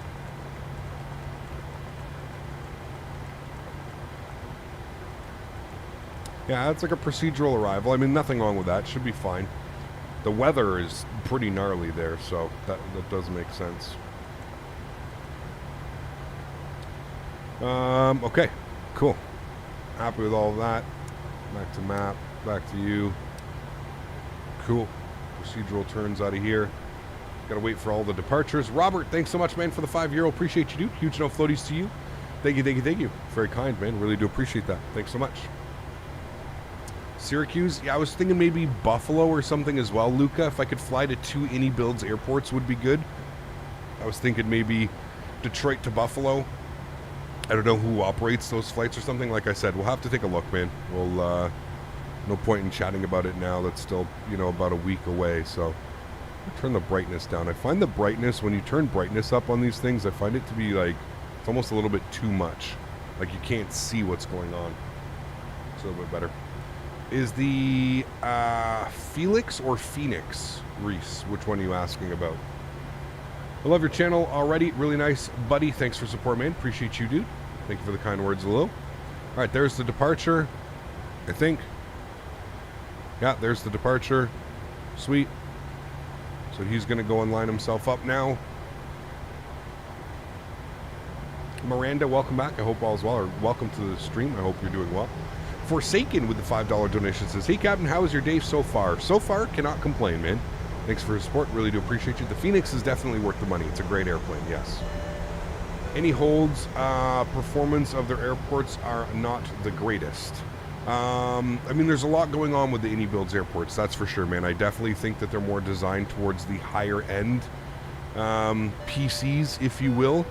Yeah, it's like a procedural arrival. I mean, nothing wrong with that. Should be fine. The weather is pretty gnarly there, so that does make sense. Okay, cool. Happy with all of that. Back to map, back to you. Cool. Procedural turns out of here. Gotta wait for all the departures. Robert, thanks so much, man, for the €5. Appreciate you, dude. Huge no floaties to you. Thank you, thank you, thank you. Very kind, man. Really do appreciate that. Thanks so much. Syracuse, yeah, I was thinking maybe Buffalo or something as well, Luca. If I could fly to 2 AnyBuilds airports would be good. I was thinking maybe Detroit to Buffalo. I don't know who operates those flights or something. Like I said, we'll have to take a look, man. We'll, no point in chatting about it now. That's still, you know, about a week away. So I'll turn the brightness down. I find the brightness, when you turn brightness up on these things, I find it to be like, it's almost a little bit too much. Like you can't see what's going on. It's a little bit better. Is the Felix or Phoenix, Reese? Which one are you asking about? I love your channel already. Really nice, buddy. Thanks for support, man. Appreciate you, dude. Thank you for the kind words, hello. All right, there's the departure, I think. Yeah, there's the departure. Sweet. So he's going to go and line himself up now. Miranda, welcome back. I hope all is well, or welcome to the stream. I hope you're doing well. Forsaken with the $5 donation says, hey, Captain, how is your day so far? So far, cannot complain, man. Thanks for your support. Really do appreciate you. The Phoenix is definitely worth the money. It's a great airplane, yes. Any holds, performance of their airports are not the greatest. I mean, there's a lot going on with the Indy Builds airports, that's for sure, man. I definitely think that they're more designed towards the higher end PCs, if you will.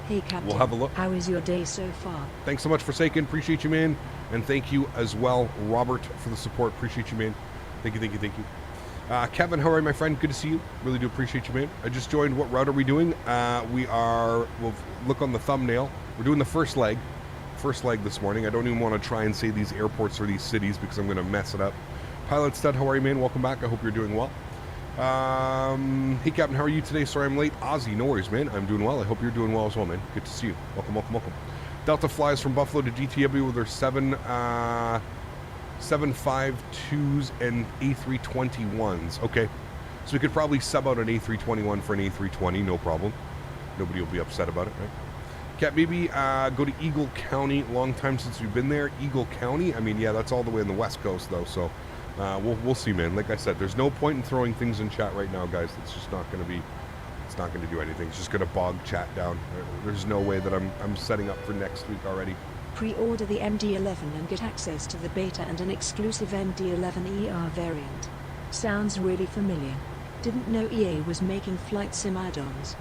Hey, Captain. We'll have a look. How is your day so far? Thanks so much, Forsaken. Appreciate you, man. And thank you as well, Robert, for the support. Appreciate you, man. Thank you, thank you, thank you. Kevin, how are you, my friend? Good to see you. Really do appreciate you, man. I just joined. What route are we doing? We'll look on the thumbnail. We're doing the first leg. First leg this morning. I don't even want to try and say these airports or these cities because I'm going to mess it up. Pilot Stud, how are you, man? Welcome back. I hope you're doing well. Hey, Captain, how are you today? Sorry I'm late. Ozzy, no worries, man. I'm doing well. I hope you're doing well as well, man. Good to see you. Welcome, welcome, welcome. Delta flies from Buffalo to GTW with their 752s and A321s. Okay. So we could probably sub out an A321 for an A320. No problem. Nobody will be upset about it, right? Cap, maybe go to Eagle County. Long time since we've been there. Eagle County. I mean, yeah, that's all the way on the West Coast, though. So we'll see, man. Like I said, there's no point in throwing things in chat right now, guys. It's just not going to be. It's not going to do anything. It's just going to bog chat down. There's no way that I'm setting up for next week already. Pre-order the MD-11 and get access to the beta and an exclusive MD-11ER variant. Sounds really familiar. Didn't know EA was making flight sim add-ons.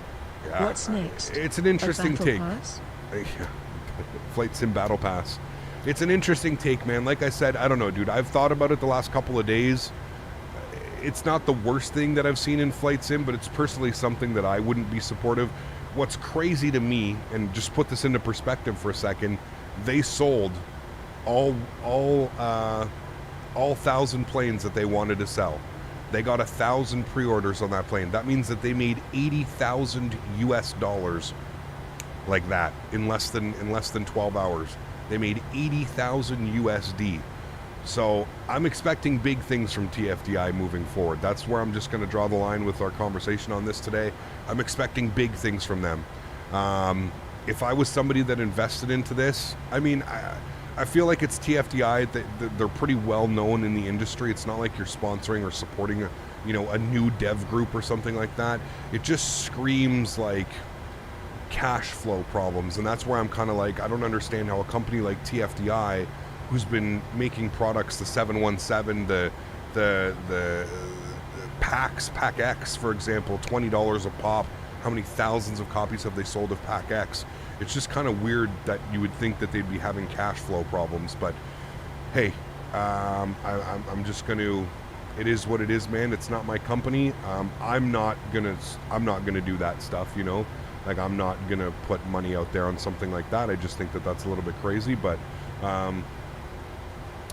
Yeah, What's next? It's an interesting take. Pass? Flight sim battle pass. It's an interesting take, man. Like I said, I don't know, dude. I've thought about it the last couple of days. It's not the worst thing that I've seen in flight sim, but it's personally something that I wouldn't be supportive. What's crazy to me, and just put this into perspective for a second, they sold all 1,000 planes that they wanted to sell. They got 1,000 pre-orders on that plane. That means that they made $80,000 US like that in less than 12 hours. They made 80,000 USD. So I'm expecting big things from TFDI moving forward. That's where I'm just going to draw the line with our conversation on this today. I'm expecting big things from them. If I was somebody that invested into this, I mean, I feel like it's TFDI. They're pretty well known in the industry. It's not like you're sponsoring or supporting a new dev group or something like that. It just screams like cash flow problems, and that's where I'm kind of like, I don't understand how a company like TFDI, who's been making products, the 717, the Pack X, for example, $20 a pop. How many thousands of copies have they sold of Pack X? It's just kind of weird that you would think that they'd be having cash flow problems, but hey, I'm just going to. It is what it is, man. It's not my company. I'm not gonna do that stuff, Like, I'm not gonna put money out there on something like that. I just think that that's a little bit crazy, but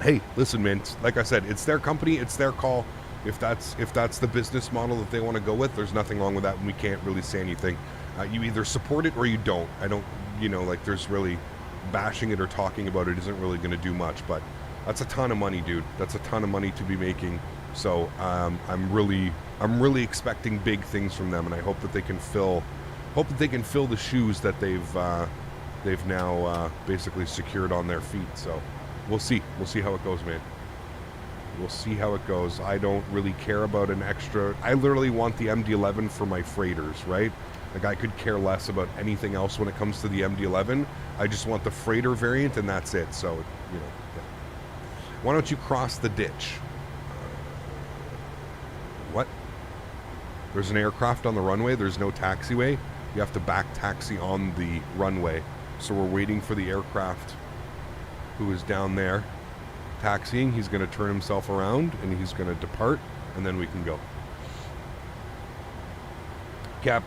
hey, listen, man. Like I said, it's their company. It's their call. If that's the business model that they want to go with, there's nothing wrong with that, and we can't really say anything. You either support it or you don't. I don't, like, there's really bashing it or talking about it isn't really going to do much. But that's a ton of money, dude. That's a ton of money to be making. So I'm really expecting big things from them, and I hope that they can fill the shoes that they've now basically secured on their feet. So we'll see how it goes, man. We'll see how it goes. I don't really care about an extra. I literally want the MD-11 for my freighters, right? Like, I could care less about anything else when it comes to the MD-11. I just want the freighter variant, and that's it. So, yeah. Why don't you cross the ditch? What? There's an aircraft on the runway. There's no taxiway. You have to back taxi on the runway. So we're waiting for the aircraft who is down there taxiing. He's going to turn himself around and he's going to depart, and then we can go. Cap,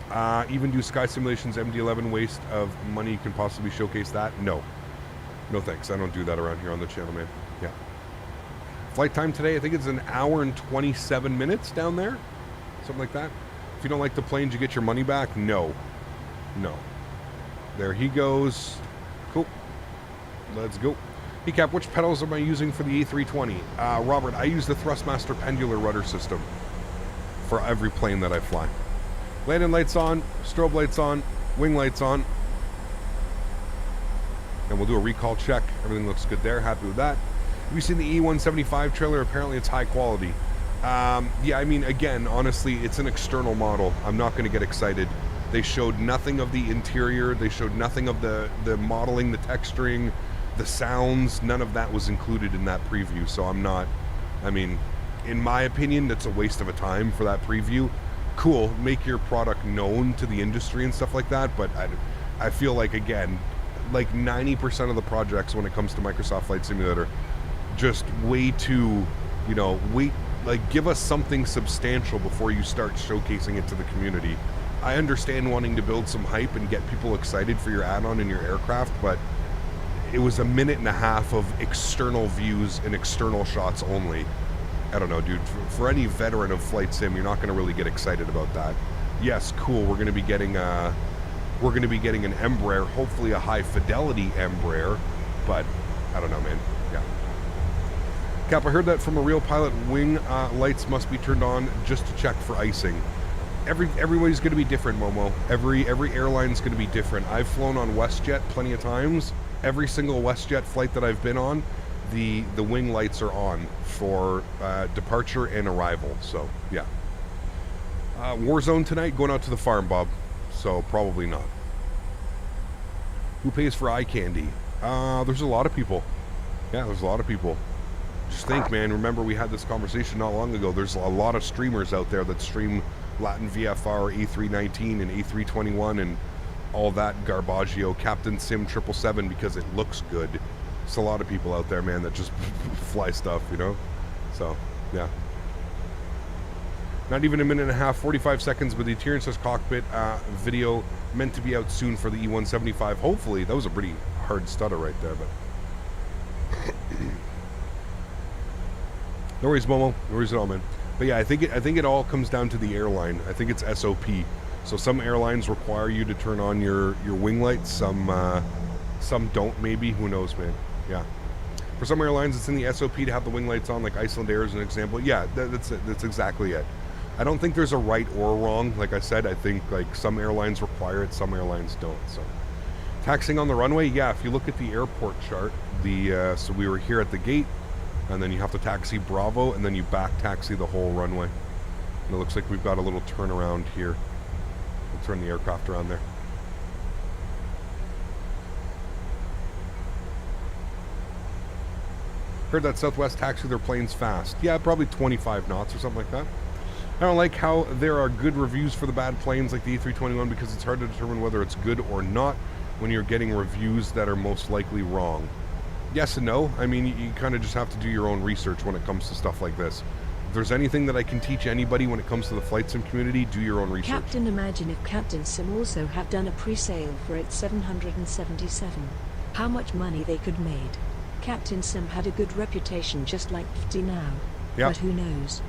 even do Sky Simulations MD-11 waste of money? You can possibly showcase that? No thanks. I don't do that around here on the channel, man. Yeah. Flight time today, I think it's 1 hour and 27 minutes down there, something like that. If you don't like the planes, you get your money back. No. There he goes. Cool. Let's go. Hey, Cap, which pedals am I using for the A320? Robert, I use the Thrustmaster pendular rudder system for every plane that I fly. Landing lights on, strobe lights on, wing lights on. And we'll do a recall check. Everything looks good there. Happy with that. Have you seen the E175 trailer? Apparently it's high quality. Yeah, I mean, again, honestly, it's an external model. I'm not going to get excited. They showed nothing of the interior. They showed nothing of the modeling, the texturing, the sounds. None of that was included in that preview. So I'm not, I mean, in my opinion, that's a waste of a time for that preview. Cool, make your product known to the industry and stuff like that. But I feel like, again, like 90% of the projects when it comes to Microsoft Flight Simulator, just way too, you know, like give us something substantial before you start showcasing it to the community. I understand wanting to build some hype and get people excited for your add-on in your aircraft, but it was a minute and a half of external views and external shots only. I don't know, dude. For any veteran of flight sim, you're not going to really get excited about that. Yes, cool. We're going to be getting an Embraer, hopefully a high fidelity Embraer, but I don't know, man. Yeah. Cap, I heard that from a real pilot, wing lights must be turned on just to check for icing. Everybody's going to be different, Momo. Every airline's going to be different. I've flown on WestJet plenty of times. Every single WestJet flight that I've been on, the wing lights are on for departure and arrival. So yeah. Warzone tonight, going out to the farm, Bob. So probably not. Who pays for eye candy? There's a lot of people. Yeah, there's a lot of people. Just think, man. Remember, we had this conversation not long ago. There's a lot of streamers out there that stream Latin VFR, A319 and A321 and all that garbaggio, Captain Sim 777 because it looks good. It's a lot of people out there, man, that just fly stuff, you know? So, yeah. Not even a minute and a half, 45 seconds, but the interior says cockpit video meant to be out soon for the E175. Hopefully. That was a pretty hard stutter right there, but... No worries, Momo. No worries at all, man. But yeah, I think it all comes down to the airline. I think it's SOP. So some airlines require you to turn on your wing lights. Some don't, maybe. Who knows, man? Yeah. For some airlines, it's in the SOP to have the wing lights on, like Iceland Air is an example. Yeah, that's it. That's exactly it. I don't think there's a right or a wrong. Like I said, I think like some airlines require it, some airlines don't. So taxiing on the runway, yeah. If you look at the airport chart, so we were here at the gate. And then you have to taxi Bravo, and then you back taxi the whole runway. And it looks like we've got a little turnaround here. We'll turn the aircraft around there. Heard that Southwest taxi their planes fast. Yeah, probably 25 knots or something like that. I don't like how there are good reviews for the bad planes like the A321 because it's hard to determine whether it's good or not when you're getting reviews that are most likely wrong. Yes and no. I mean, you kind of just have to do your own research when it comes to stuff like this. If there's anything that I can teach anybody when it comes to the flight sim community, do your own research. Captain, imagine if Captain Sim also have done a pre-sale for its 777. How much money they could made. Captain Sim had a good reputation just like 50 now. Yep. But who knows?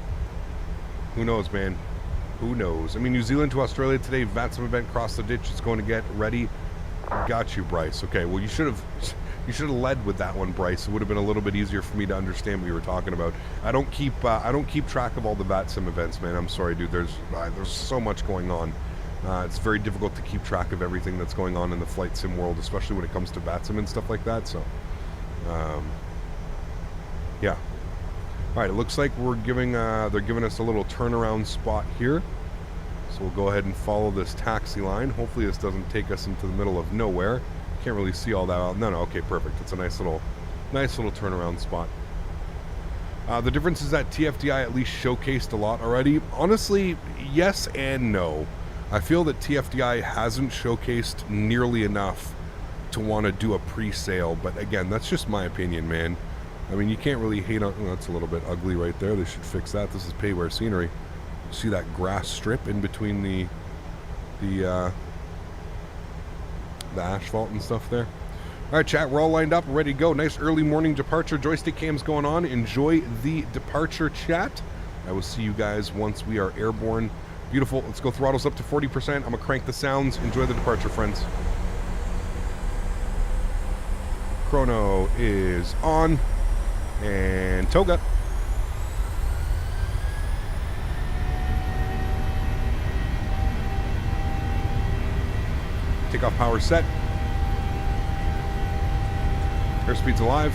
Who knows, man? Who knows? I mean, New Zealand to Australia today, VATSIM event, cross the ditch. It's going to get ready. Got you, Bryce. Okay, well, you should have led with that one, Bryce. It would have been a little bit easier for me to understand what you were talking about. I don't keep track of all the VATSIM events, man. I'm sorry, dude. There's so much going on. It's very difficult to keep track of everything that's going on in the flight sim world, especially when it comes to VATSIM and stuff like that. So, yeah. All right. It looks like they're giving us a little turnaround spot here. So we'll go ahead and follow this taxi line. Hopefully this doesn't take us into the middle of nowhere. Can't really see all that. No, okay, perfect. It's a nice little turnaround spot. The difference is that TFDI at least showcased a lot already. Honestly, yes and no. I feel that TFDI hasn't showcased nearly enough to want to do a pre-sale, but again, that's just my opinion, man. I mean, you can't really hate on... Oh, that's a little bit ugly right there. They should fix that. This is pay-where scenery. See that grass strip in between the asphalt and stuff there. All right, chat, we're all lined up, ready to go. Nice early morning departure. Joystick cams going on. Enjoy the departure, chat. I will see you guys once we are airborne. Beautiful. Let's go throttles up to 40%. I'm going to crank the sounds. Enjoy the departure, friends. Chrono is on. And Toga. Takeoff power set. Airspeed's alive.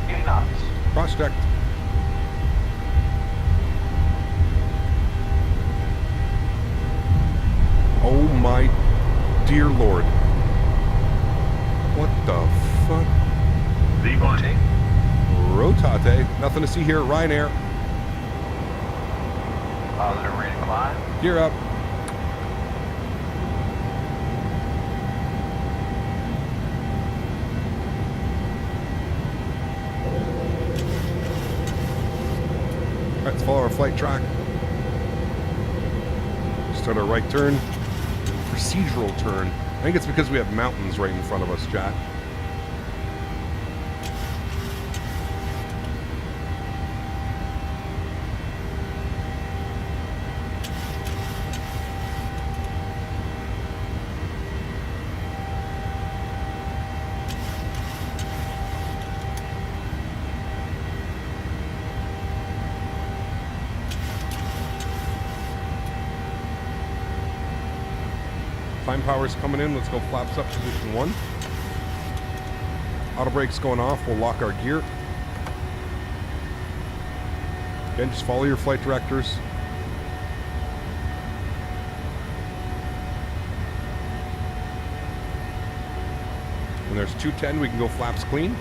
80 knots. Cross-checked. Oh my dear Lord. What the fuck? Rotate. Rotate. Nothing to see here at Ryanair. Positive ready to climb. Gear up. Let's follow our flight track. Start our right turn. Procedural turn. I think it's because we have mountains right in front of us, chat. Climb power's coming in. Let's go flaps up, position 1. Auto brake's going off. We'll lock our gear. Again, just follow your flight directors. When there's 210, we can go flaps clean.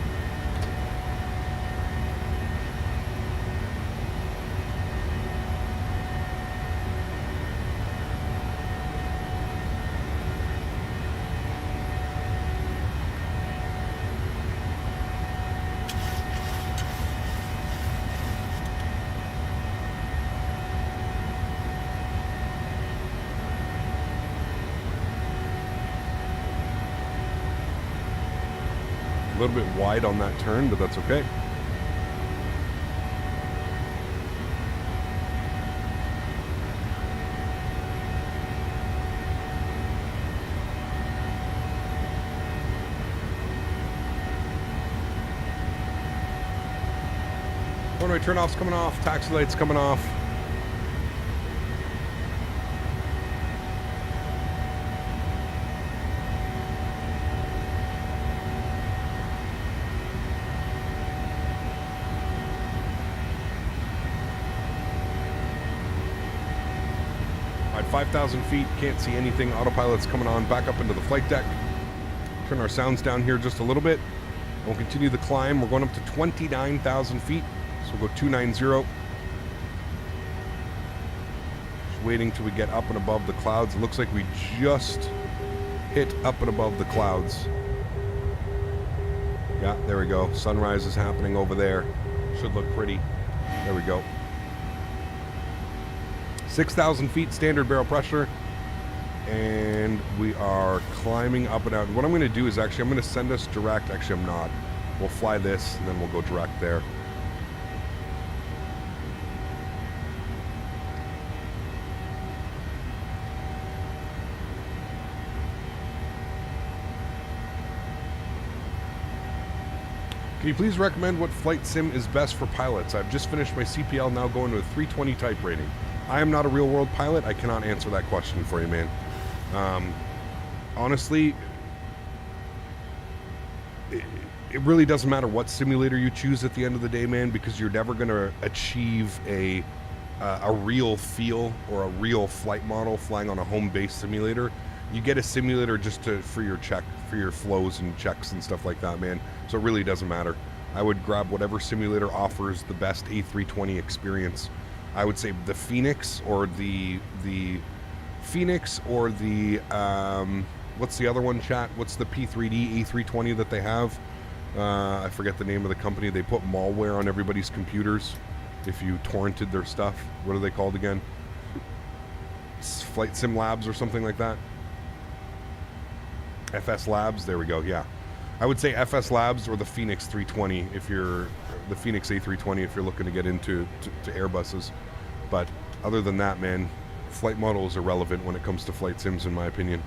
A little bit wide on that turn, but that's okay. One-way turn-off's coming off, taxi light's coming off. At 5,000 feet, can't see anything. Autopilot's coming on, back up into the flight deck. Turn our sounds down here just a little bit. We'll continue the climb. We're going up to 29,000 feet. So we'll go 290. Just waiting till we get up and above the clouds. It looks like we just hit up and above the clouds. Yeah, there we go. Sunrise is happening over there. Should look pretty. There we go. 6,000 feet standard barrel pressure, and we are climbing up and out. What I'm going to do is actually, I'm going to send us direct. Actually, I'm not. We'll fly this, and then we'll go direct there. Can you please recommend what flight sim is best for pilots? I've just finished my CPL, now going to a 320 type rating. I am not a real-world pilot. I cannot answer that question for you, man. Honestly, it really doesn't matter what simulator you choose at the end of the day, man, because you're never going to achieve a real feel or a real flight model flying on a home-based simulator. You get a simulator just for your flows and checks and stuff like that, man. So it really doesn't matter. I would grab whatever simulator offers the best A320 experience. I would say the Phoenix or the what's the other one, chat? What's the P3D A320 that they have? I forget the name of the company. They put malware on everybody's computers if you torrented their stuff. What are they called again? Flight Sim Labs or something like that. FS Labs. There we go. Yeah, I would say FS Labs or the Phoenix 320 if you're the Phoenix A320 if you're looking to get into Airbuses. But other than that, man, flight model is irrelevant when it comes to flight sims, in my opinion.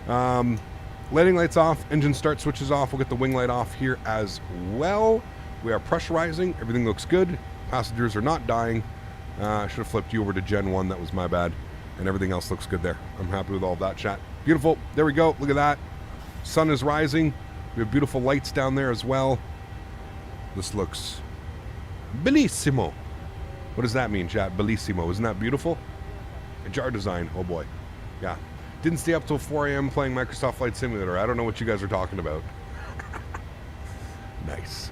Landing lights off, engine start switches off. We'll get the wing light off here as well. We are pressurizing. Everything looks good. Passengers are not dying. I should have flipped you over to Gen 1. That was my bad. And everything else looks good there. I'm happy with all of that, chat. Beautiful. There we go. Look at that. Sun is rising. We have beautiful lights down there as well. This looks bellissimo. What does that mean, chat? Bellissimo. Isn't that beautiful? A jar design. Oh boy. Yeah. Didn't stay up till 4 a.m. playing Microsoft Flight Simulator. I don't know what you guys are talking about. Nice.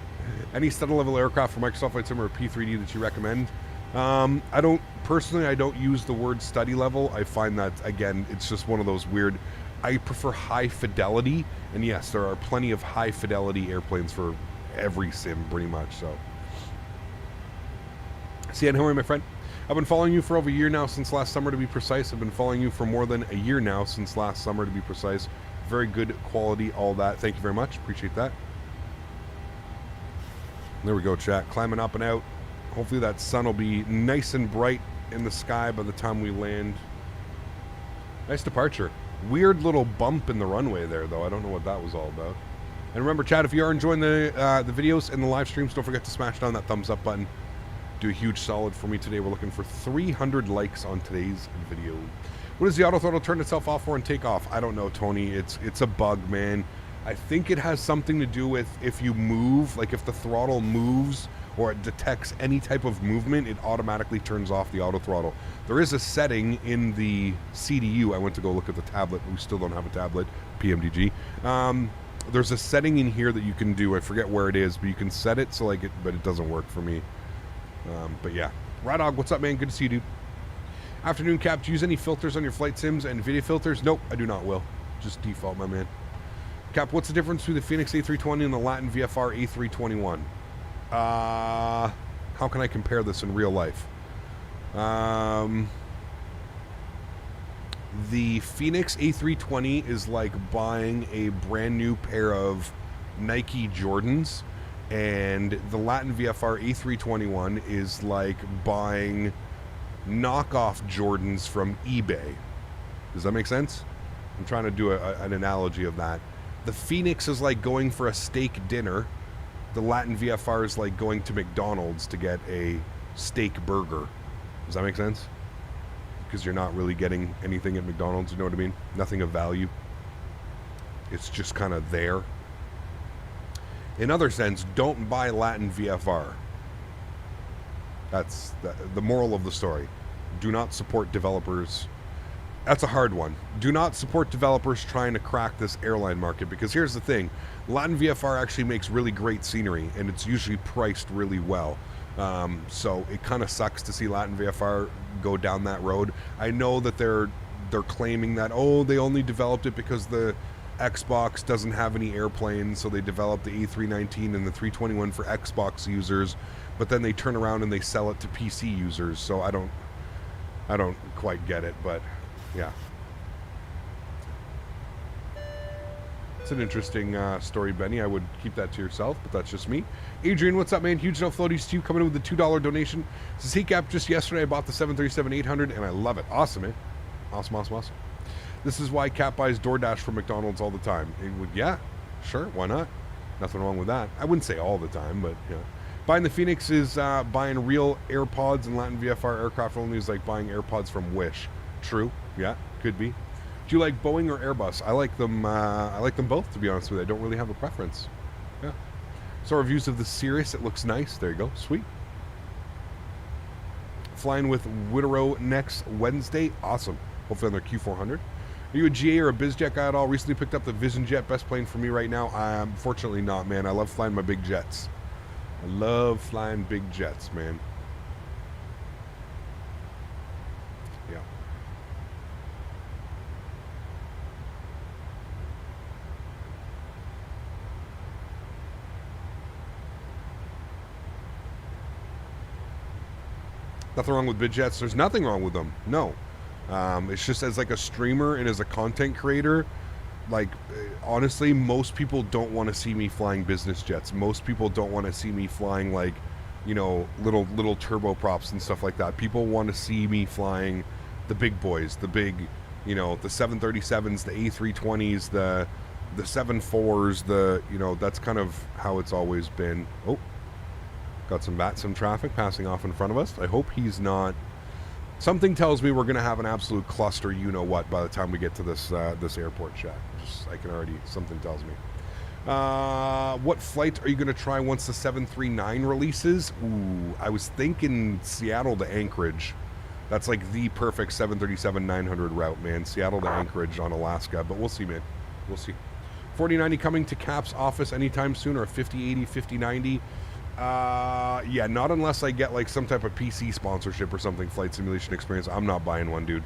Any study level aircraft for Microsoft Flight Simulator P3D that you recommend? I don't use the word study level. I find that, again, it's just one of those weird. I prefer high fidelity, and yes, there are plenty of high fidelity airplanes for every sim, pretty much. So, see, how are you, my friend? I've been following you for over a year now, since last summer to be precise. I've been following you for more than a year now, since last summer to be precise. Very good quality, all that. Thank you very much. Appreciate that. There we go, chat. Climbing up and out. Hopefully that sun will be nice and bright in the sky by the time we land. Nice departure. Weird little bump in the runway there, though. I don't know what that was all about. And remember, chat, if you are enjoying the videos and the live streams, don't forget to smash down that thumbs up button. Do a huge solid for me today. We're looking for 300 likes on today's video. What does the auto throttle turn itself off for and take off? I don't know, Tony. It's a bug, man. I think it has something to do with if you move, like if the throttle moves or it detects any type of movement, it automatically turns off the auto throttle. There is a setting in the CDU. I went to go look at the tablet. We still don't have a tablet, PMDG. There's a setting in here that you can do. I forget where it is, but you can set it so like it, but it doesn't work for me. But yeah. Radog, what's up, man? Good to see you, dude. Afternoon, Cap. Do you use any filters on your flight sims and video filters? Nope, I do not, Will. Just default, my man. Cap, what's the difference between the Phoenix A320 and the Latin VFR A321? How can I compare this in real life? The Phoenix A320 is like buying a brand new pair of Nike Jordans, and the Latin VFR A321 is like buying knockoff Jordans from eBay. Does that make sense? I'm trying to do an analogy of that. The Phoenix is like going for a steak dinner. The Latin VFR is like going to McDonald's to get a steak burger. Does that make sense? Because you're not really getting anything at McDonald's, you know what I mean? Nothing of value. It's just kind of there. In other sense, don't buy Latin VFR. That's the moral of the story. Do not support developers. That's a hard one. Do not support developers trying to crack this airline market, because here's the thing. Latin VFR actually makes really great scenery, and it's usually priced really well. So it kind of sucks to see Latin VFR go down that road. I know that they're claiming that, oh, they only developed it because the Xbox doesn't have any airplanes, so they developed the A319 and the 321 for Xbox users, but then they turn around and they sell it to PC users. So I don't quite get it, but yeah. It's an interesting story, Benny. I would keep that to yourself, but that's just me. Adrian, what's up, man? Huge no floaties to you, coming in with the $2 donation. Says, hey, Cap, just yesterday I bought the 737-800 and I love it. Awesome, man. Awesome. This is why Cap buys DoorDash from McDonald's all the time. Yeah, sure, why not? Nothing wrong with that. I wouldn't say all the time, but yeah. Buying the Phoenix is buying real AirPods, and Latin VFR aircraft only is like buying AirPods from Wish. True, yeah, could be. Do you like Boeing or Airbus? I like them. I like them both, to be honest with you. I don't really have a preference. Yeah. So reviews of the Cirrus. It looks nice. There you go. Sweet. Flying with Wittero next Wednesday. Awesome. Hopefully on their Q400. Are you a GA or a BizJet guy at all? Recently picked up the VisionJet. Best plane for me right now. Fortunately not, man. I love flying my big jets. I love flying big jets, man. Yeah. Nothing wrong with BizJets. There's nothing wrong with them. No. It's just as like a streamer and as a content creator, like honestly, most people don't want to see me flying business jets. Most people don't want to see me flying like, you know, little turboprops and stuff like that. People want to see me flying the big boys, the big, you know, the 737s, the A320s, the 74s, the, you know, that's kind of how it's always been. Oh, got some traffic passing off in front of us. I hope he's not. Something tells me we're going to have an absolute cluster, you know what, by the time we get to this this airport chat. I can already, something tells me. What flight are you going to try once the 739 releases? Ooh, I was thinking Seattle to Anchorage. That's like the perfect 737-900 route, man. Seattle to Anchorage on Alaska, but we'll see, man. We'll see. 4090 coming to Cap's office anytime soon, or 5080, 5090. Yeah, not unless I get like some type of PC sponsorship or something, flight simulation experience. I'm not buying one, dude.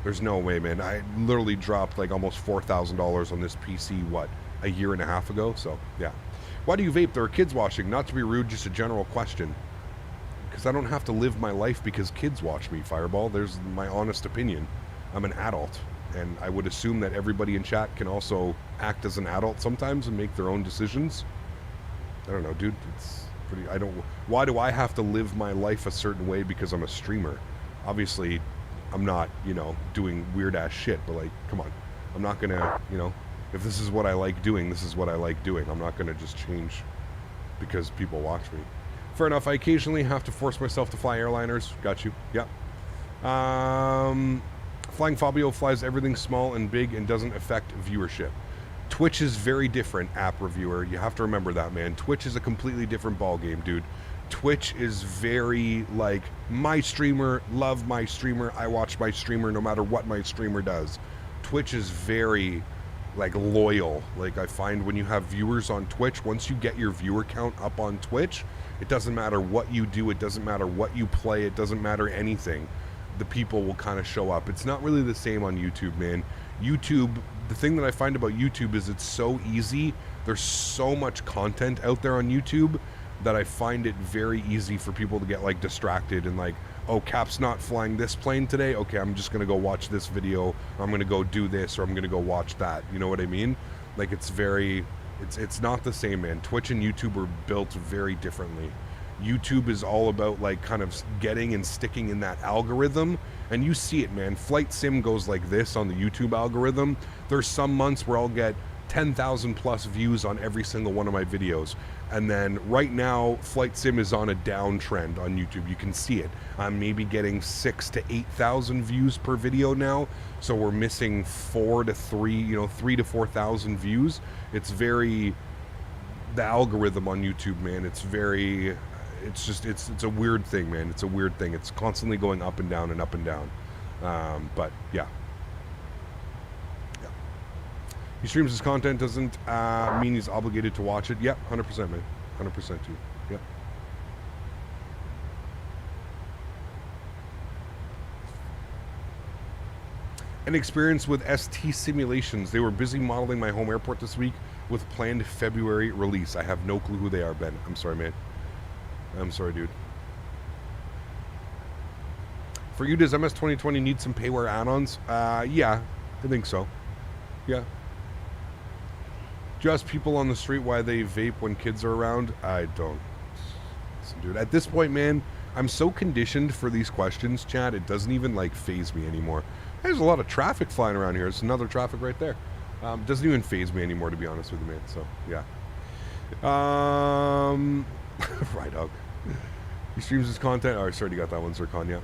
There's no way, man. I literally dropped like almost $4,000 on this PC, what, a year and a half ago? So, yeah. Why do you vape? There are kids watching. Not to be rude, just a general question. Because I don't have to live my life because kids watch me, Fireball. There's my honest opinion. I'm an adult. And I would assume that everybody in chat can also act as an adult sometimes and make their own decisions. I don't know, dude. It's pretty... Why do I have to live my life a certain way because I'm a streamer? Obviously, I'm not, you know, doing weird-ass shit. But, like, come on. I'm not going to, you know... If this is what I like doing, this is what I like doing. I'm not going to just change because people watch me. Fair enough. I occasionally have to force myself to fly airliners. Got you. Yep. Flying Fabio flies everything small and big and doesn't affect viewership. Twitch is very different, app reviewer. You have to remember that, man. Twitch is a completely different ballgame, dude. Twitch is very, like, my streamer, love my streamer, I watch my streamer no matter what my streamer does. Twitch is very... like loyal. Like I find when you have viewers on Twitch, once you get your viewer count up on Twitch, it doesn't matter what you do, it doesn't matter what you play, it doesn't matter anything. The people will kind of show up. It's not really the same on YouTube, man. YouTube, the thing that I find about YouTube is it's so easy. There's so much content out there on YouTube that I find it very easy for people to get like distracted and like, oh, Cap's not flying this plane today. Okay, I'm just going to go watch this video. Or I'm going to go do this, or I'm going to go watch that. You know what I mean? Like, it's very... It's not the same, man. Twitch and YouTube are built very differently. YouTube is all about, like, kind of getting and sticking in that algorithm. And you see it, man. Flight Sim goes like this on the YouTube algorithm. There's some months where I'll get 10,000 plus views on every single one of my videos. And then right now, Flight Sim is on a downtrend on YouTube. You can see it. I'm maybe getting 6,000 to 8,000 views per video now. So we're missing 3 to 4,000 views. It's very, the algorithm on YouTube, man. It's very, it's just, it's a weird thing, man. It's a weird thing. It's constantly going up and down and up and down. But yeah. He streams his content doesn't mean he's obligated to watch it. Yep, 100%, man. 100% too. Yep. An experience with ST simulations. They were busy modeling my home airport this week with planned February release. I have no clue who they are, Ben. I'm sorry, man. I'm sorry, dude. For you, does MS 2020 need some payware add-ons? Yeah, I think so. Yeah. Do you ask people on the street why they vape when kids are around? I don't. Listen, dude, at this point, man, I'm so conditioned for these questions, Chad, it doesn't even, like, faze me anymore. There's a lot of traffic flying around here. There's another traffic right there. Doesn't even faze me anymore, to be honest with you, man. So, yeah. Right, Doug. He streams his content. Oh, I already got that one, Zircon, yeah.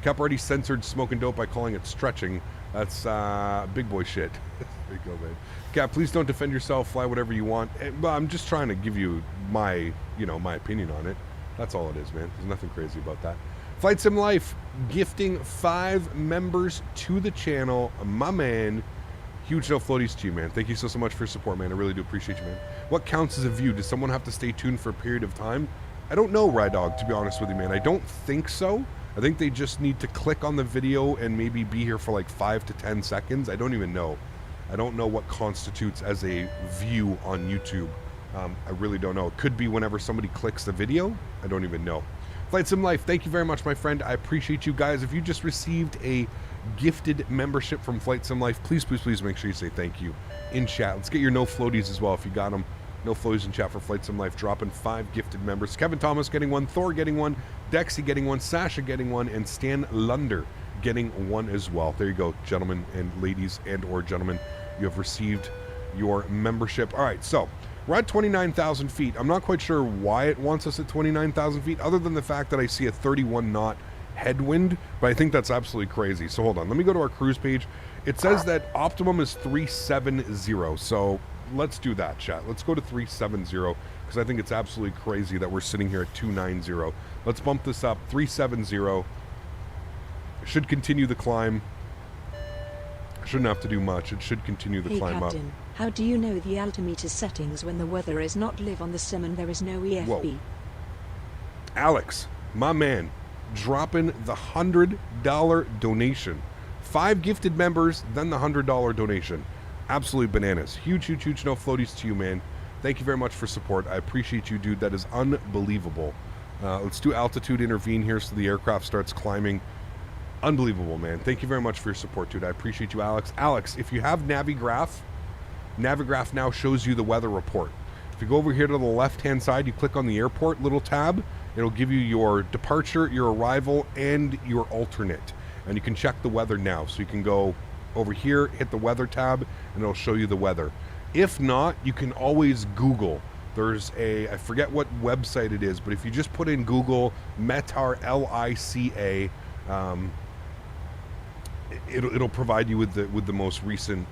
Cap already censored smoking dope by calling it stretching. That's big boy shit. There you go, man. Cap, please don't defend yourself. Fly whatever you want. But I'm just trying to give you my, my opinion on it. That's all it is, man. There's nothing crazy about that. Flight Sim Life gifting 5 members to the channel. My man. Huge no floaties to you, man. Thank you so much for your support, man. I really do appreciate you, man. What counts as a view? Does someone have to stay tuned for a period of time? I don't know, Rydog, to be honest with you, man. I don't think so. I think they just need to click on the video and maybe be here for like 5 to 10 seconds. I don't even know. I don't know what constitutes as a view on YouTube. I really don't know. It could be whenever somebody clicks the video. I don't even know. Flight Sim Life, thank you very much, my friend. I appreciate you guys. If you just received a gifted membership from Flight Sim Life, please, please, please make sure you say thank you in chat. Let's get your no floaties as well if you got them. No floaties in chat for Flight Sim Life. Dropping 5 gifted members. Kevin Thomas getting 1, Thor getting 1, Dexy getting 1, Sasha getting 1, and Stan Lunder getting 1 as well. There you go, gentlemen and ladies and or gentlemen. You have received your membership. All right, so we're at 29,000 feet. I'm not quite sure why it wants us at 29,000 feet, other than the fact that I see a 31 knot headwind, but I think that's absolutely crazy. So hold on, let me go to our cruise page. It says that optimum is 370, so let's do that, chat. Let's go to 370 because I think it's absolutely crazy that we're sitting here at 290. Let's bump this up. 370. Should continue the climb. Shouldn't have to do much. It should continue the climb Captain, how do you know the altimeter settings when the weather is not live on the sim and there is no EFB? Whoa. Alex, my man, dropping the $100 donation. 5 gifted members, then the $100 donation. Absolute bananas. Huge, huge, huge no floaties to you, man. Thank you very much for support. I appreciate you, dude. That is unbelievable. Let's do altitude intervene here so the aircraft starts climbing. Unbelievable, man. Thank you very much for your support, dude. I appreciate you, Alex. Alex, if you have Navigraph now shows you the weather report. If you go over here to the left-hand side, you click on the airport little tab. It'll give you your departure, your arrival, and your alternate. And you can check the weather now. So you can go over here, hit the weather tab, and it'll show you the weather. If not, you can always Google. There's I forget what website it is, but if you just put in Google METAR, LICA, it'll provide you with the most recent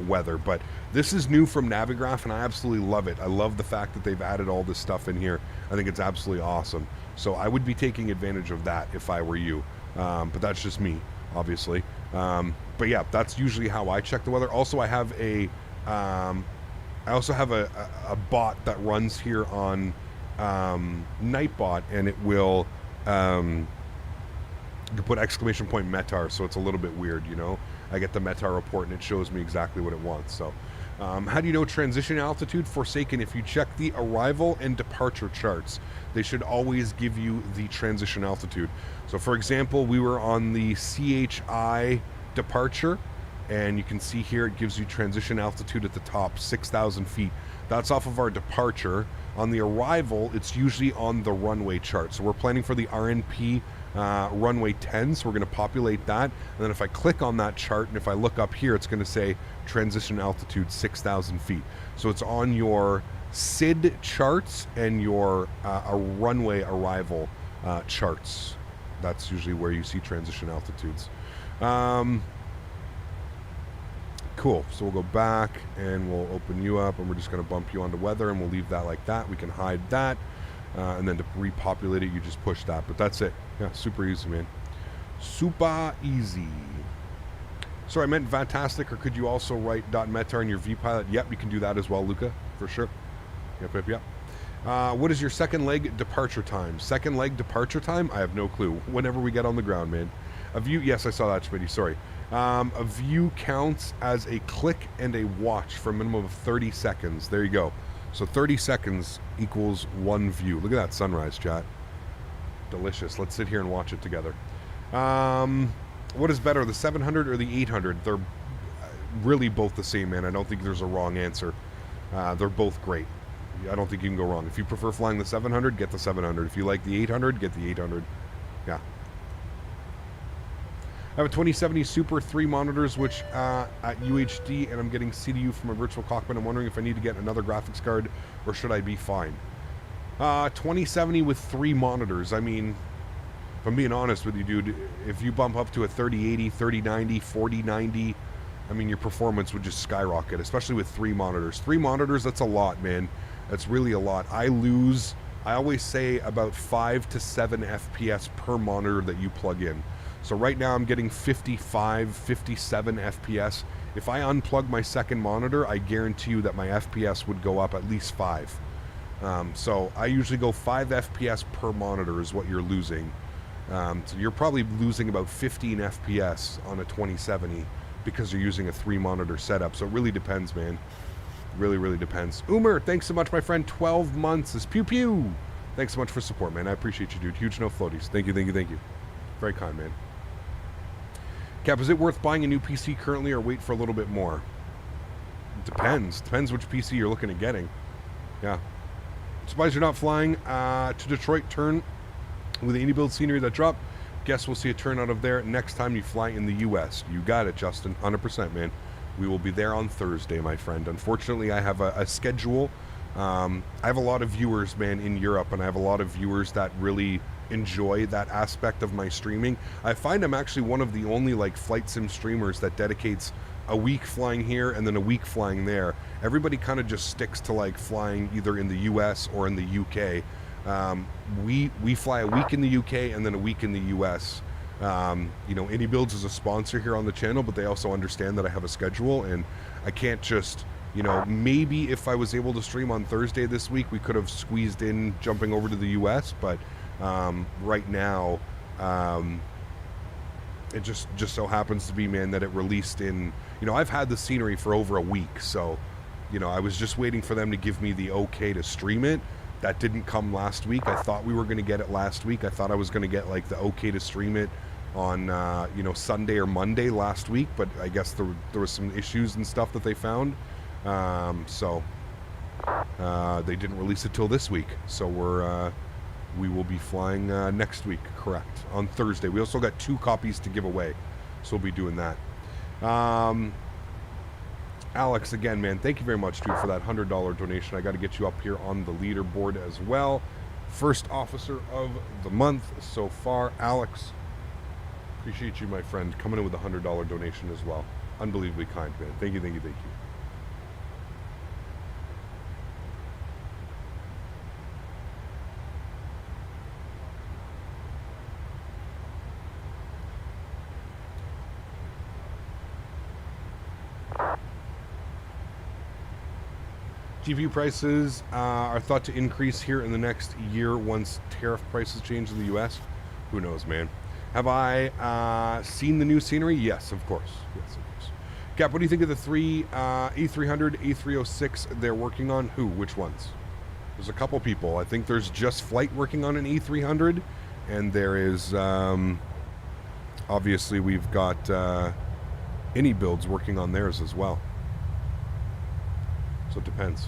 weather. But this is new from Navigraph, and I absolutely love it. I love the fact that they've added all this stuff in here. I think it's absolutely awesome. So I would be taking advantage of that if I were you. But that's just me, obviously. But yeah, that's usually how I check the weather. Also, I have a bot that runs here on Nightbot, and it will you can put exclamation point METAR, so it's a little bit weird, you know. I get the METAR report and it shows me exactly what it wants. So how do you know transition altitude? Forsaken, if you check the arrival and departure charts, they should always give you the transition altitude. So for example, we were on the CHI departure, and you can see here it gives you transition altitude at the top, 6,000 feet. That's off of our departure. On the arrival, it's usually on the runway chart. So we're planning for the RNP runway 10, so we're going to populate that. And then if I click on that chart and if I look up here, it's going to say transition altitude 6,000 feet. So it's on your SID charts and your runway arrival charts. That's usually where you see transition altitudes. Cool. So we'll go back and we'll open you up, and we're just going to bump you onto weather, and we'll leave that like that. We can hide that. And then to repopulate it, you just push that. But that's it. Yeah, super easy, man. Super easy. Sorry, I meant fantastic, or could you also write .metar in your vPilot? Yep, you can do that as well, Luca, for sure. Yep. What is your second leg departure time? Second leg departure time? I have no clue. Whenever we get on the ground, man. A view, yes, I saw that, Smitty, sorry. A view counts as a click and a watch for a minimum of 30 seconds. There you go. So 30 seconds equals one view. Look at that sunrise, chat. Delicious. Let's sit here and watch it together. What is better, the 700 or the 800? They're really both the same, man. I don't think there's a wrong answer. They're both great. I don't think you can go wrong. If you prefer flying the 700, get the 700. If you like the 800, get the 800. Yeah. I have a 2070 Super 3 monitors, which at UHD, and I'm getting CDU from a virtual cockpit. I'm wondering if I need to get another graphics card, or should I be fine? 2070 with 3 monitors. I mean, if I'm being honest with you, dude, if you bump up to a 3080, 3090, 4090, I mean, your performance would just skyrocket, especially with 3 monitors. 3 monitors, that's a lot, man. That's really a lot. I always say about 5 to 7 FPS per monitor that you plug in. So right now I'm getting 55, 57 FPS. If I unplug my second monitor, I guarantee you that my FPS would go up at least 5. So I usually go 5 FPS per monitor is what you're losing. So you're probably losing about 15 FPS on a 2070 because you're using a 3 monitor setup. So it really depends, man. Really, really depends. Umer, thanks so much, my friend. 12 months is pew pew. Thanks so much for support, man. I appreciate you, dude. Huge no floaties. Thank you. Very kind, man. Cap, is it worth buying a new PC currently or wait for a little bit more? It depends. Depends which PC you're looking at getting. Yeah. Surprised you're not flying to Detroit. Turn with the indie build scenery that dropped. Guess we'll see a turn out of there next time you fly in the U.S. You got it, Justin. 100%, man. We will be there on Thursday, my friend. Unfortunately, I have a schedule. I have a lot of viewers, man, in Europe, and I have a lot of viewers that really enjoy that aspect of my streaming. I find I'm actually one of the only like flight sim streamers that dedicates a week flying here and then a week flying there. Everybody kind of just sticks to like flying either in the US or in the UK. We fly a week in the UK and then a week in the US. You know, AnyBuilds is a sponsor here on the channel, but they also understand that I have a schedule and I can't just, you know, maybe if I was able to stream on Thursday this week, we could have squeezed in jumping over to the US, but right now, it just so happens to be, man, that it released in, you know, I've had the scenery for over a week, so, you know, I was just waiting for them to give me the okay to stream it. That didn't come last week. I thought we were going to get it last week. I thought I was going to get like the okay to stream it on, you know, Sunday or Monday last week, but I guess there was some issues and stuff that they found. So they didn't release it till this week. So we will be flying next week, correct, on Thursday. We also got 2 copies to give away, so we'll be doing that. Alex, again, man, thank you very much, dude, for that $100 donation. I got to get you up here on the leaderboard as well. First officer of the month so far, Alex. Appreciate you, my friend, coming in with a $100 donation as well. Unbelievably kind, man. Thank you, thank you, thank you. GPU prices are thought to increase here in the next year once tariff prices change in the U.S. Who knows, man? Have I seen the new scenery? Yes, of course. Yes, of course. Cap, what do you think of the 3 A300, A306 they're working on? Who? Which ones? There's a couple people. I think there's just Flite working on an E300, and there is, obviously, we've got AnyBuilds working on theirs as well. So it depends.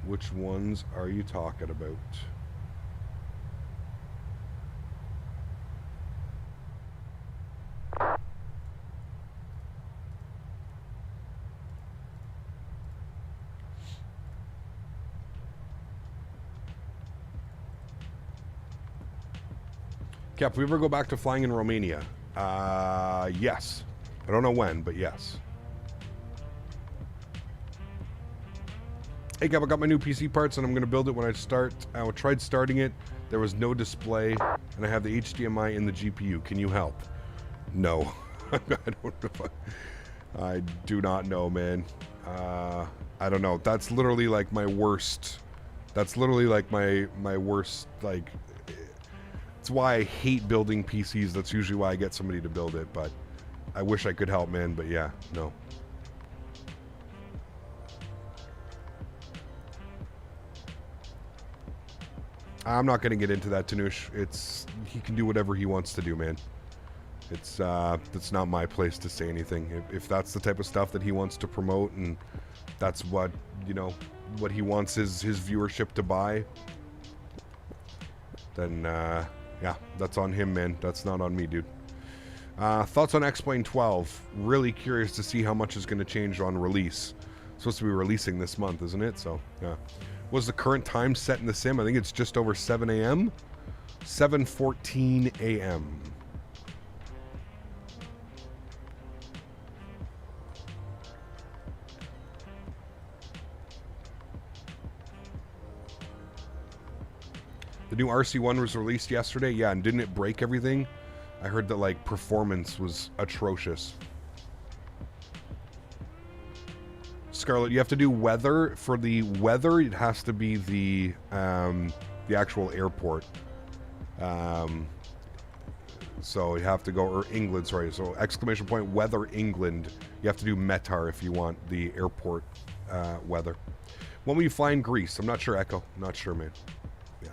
Which ones are you talking about? Cap, we ever go back to flying in Romania? Yes. I don't know when, but yes. Hey, Cap, I got my new PC parts and I'm going to build it when I start. I tried starting it. There was no display and I have the HDMI in the GPU. Can you help? No. I don't know. I do not know, man. I don't know. That's literally like my worst. That's literally like my worst, like, it's why I hate building PCs. That's usually why I get somebody to build it, but I wish I could help, man, but yeah, no. I'm not going to get into that, Tanush. He can do whatever he wants to do, man. It's not my place to say anything. If that's the type of stuff that he wants to promote and that's what, you know, what he wants his viewership to buy, then, yeah, that's on him, man. That's not on me, dude. Thoughts on X-Plane 12? Really curious to see how much is going to change on release. It's supposed to be releasing this month, isn't it? So, yeah. What's the current time set in the sim? I think it's just over 7 a.m. 7:14 a.m. The new RC1 was released yesterday. Yeah, and didn't it break everything? I heard that, like, performance was atrocious. Scarlett, you have to do weather. For the weather, it has to be the actual airport. So you have to go, or England, sorry. So exclamation point, weather England. You have to do METAR if you want the airport weather. When will you fly in Greece? I'm not sure, Echo. Not sure, man. Yeah.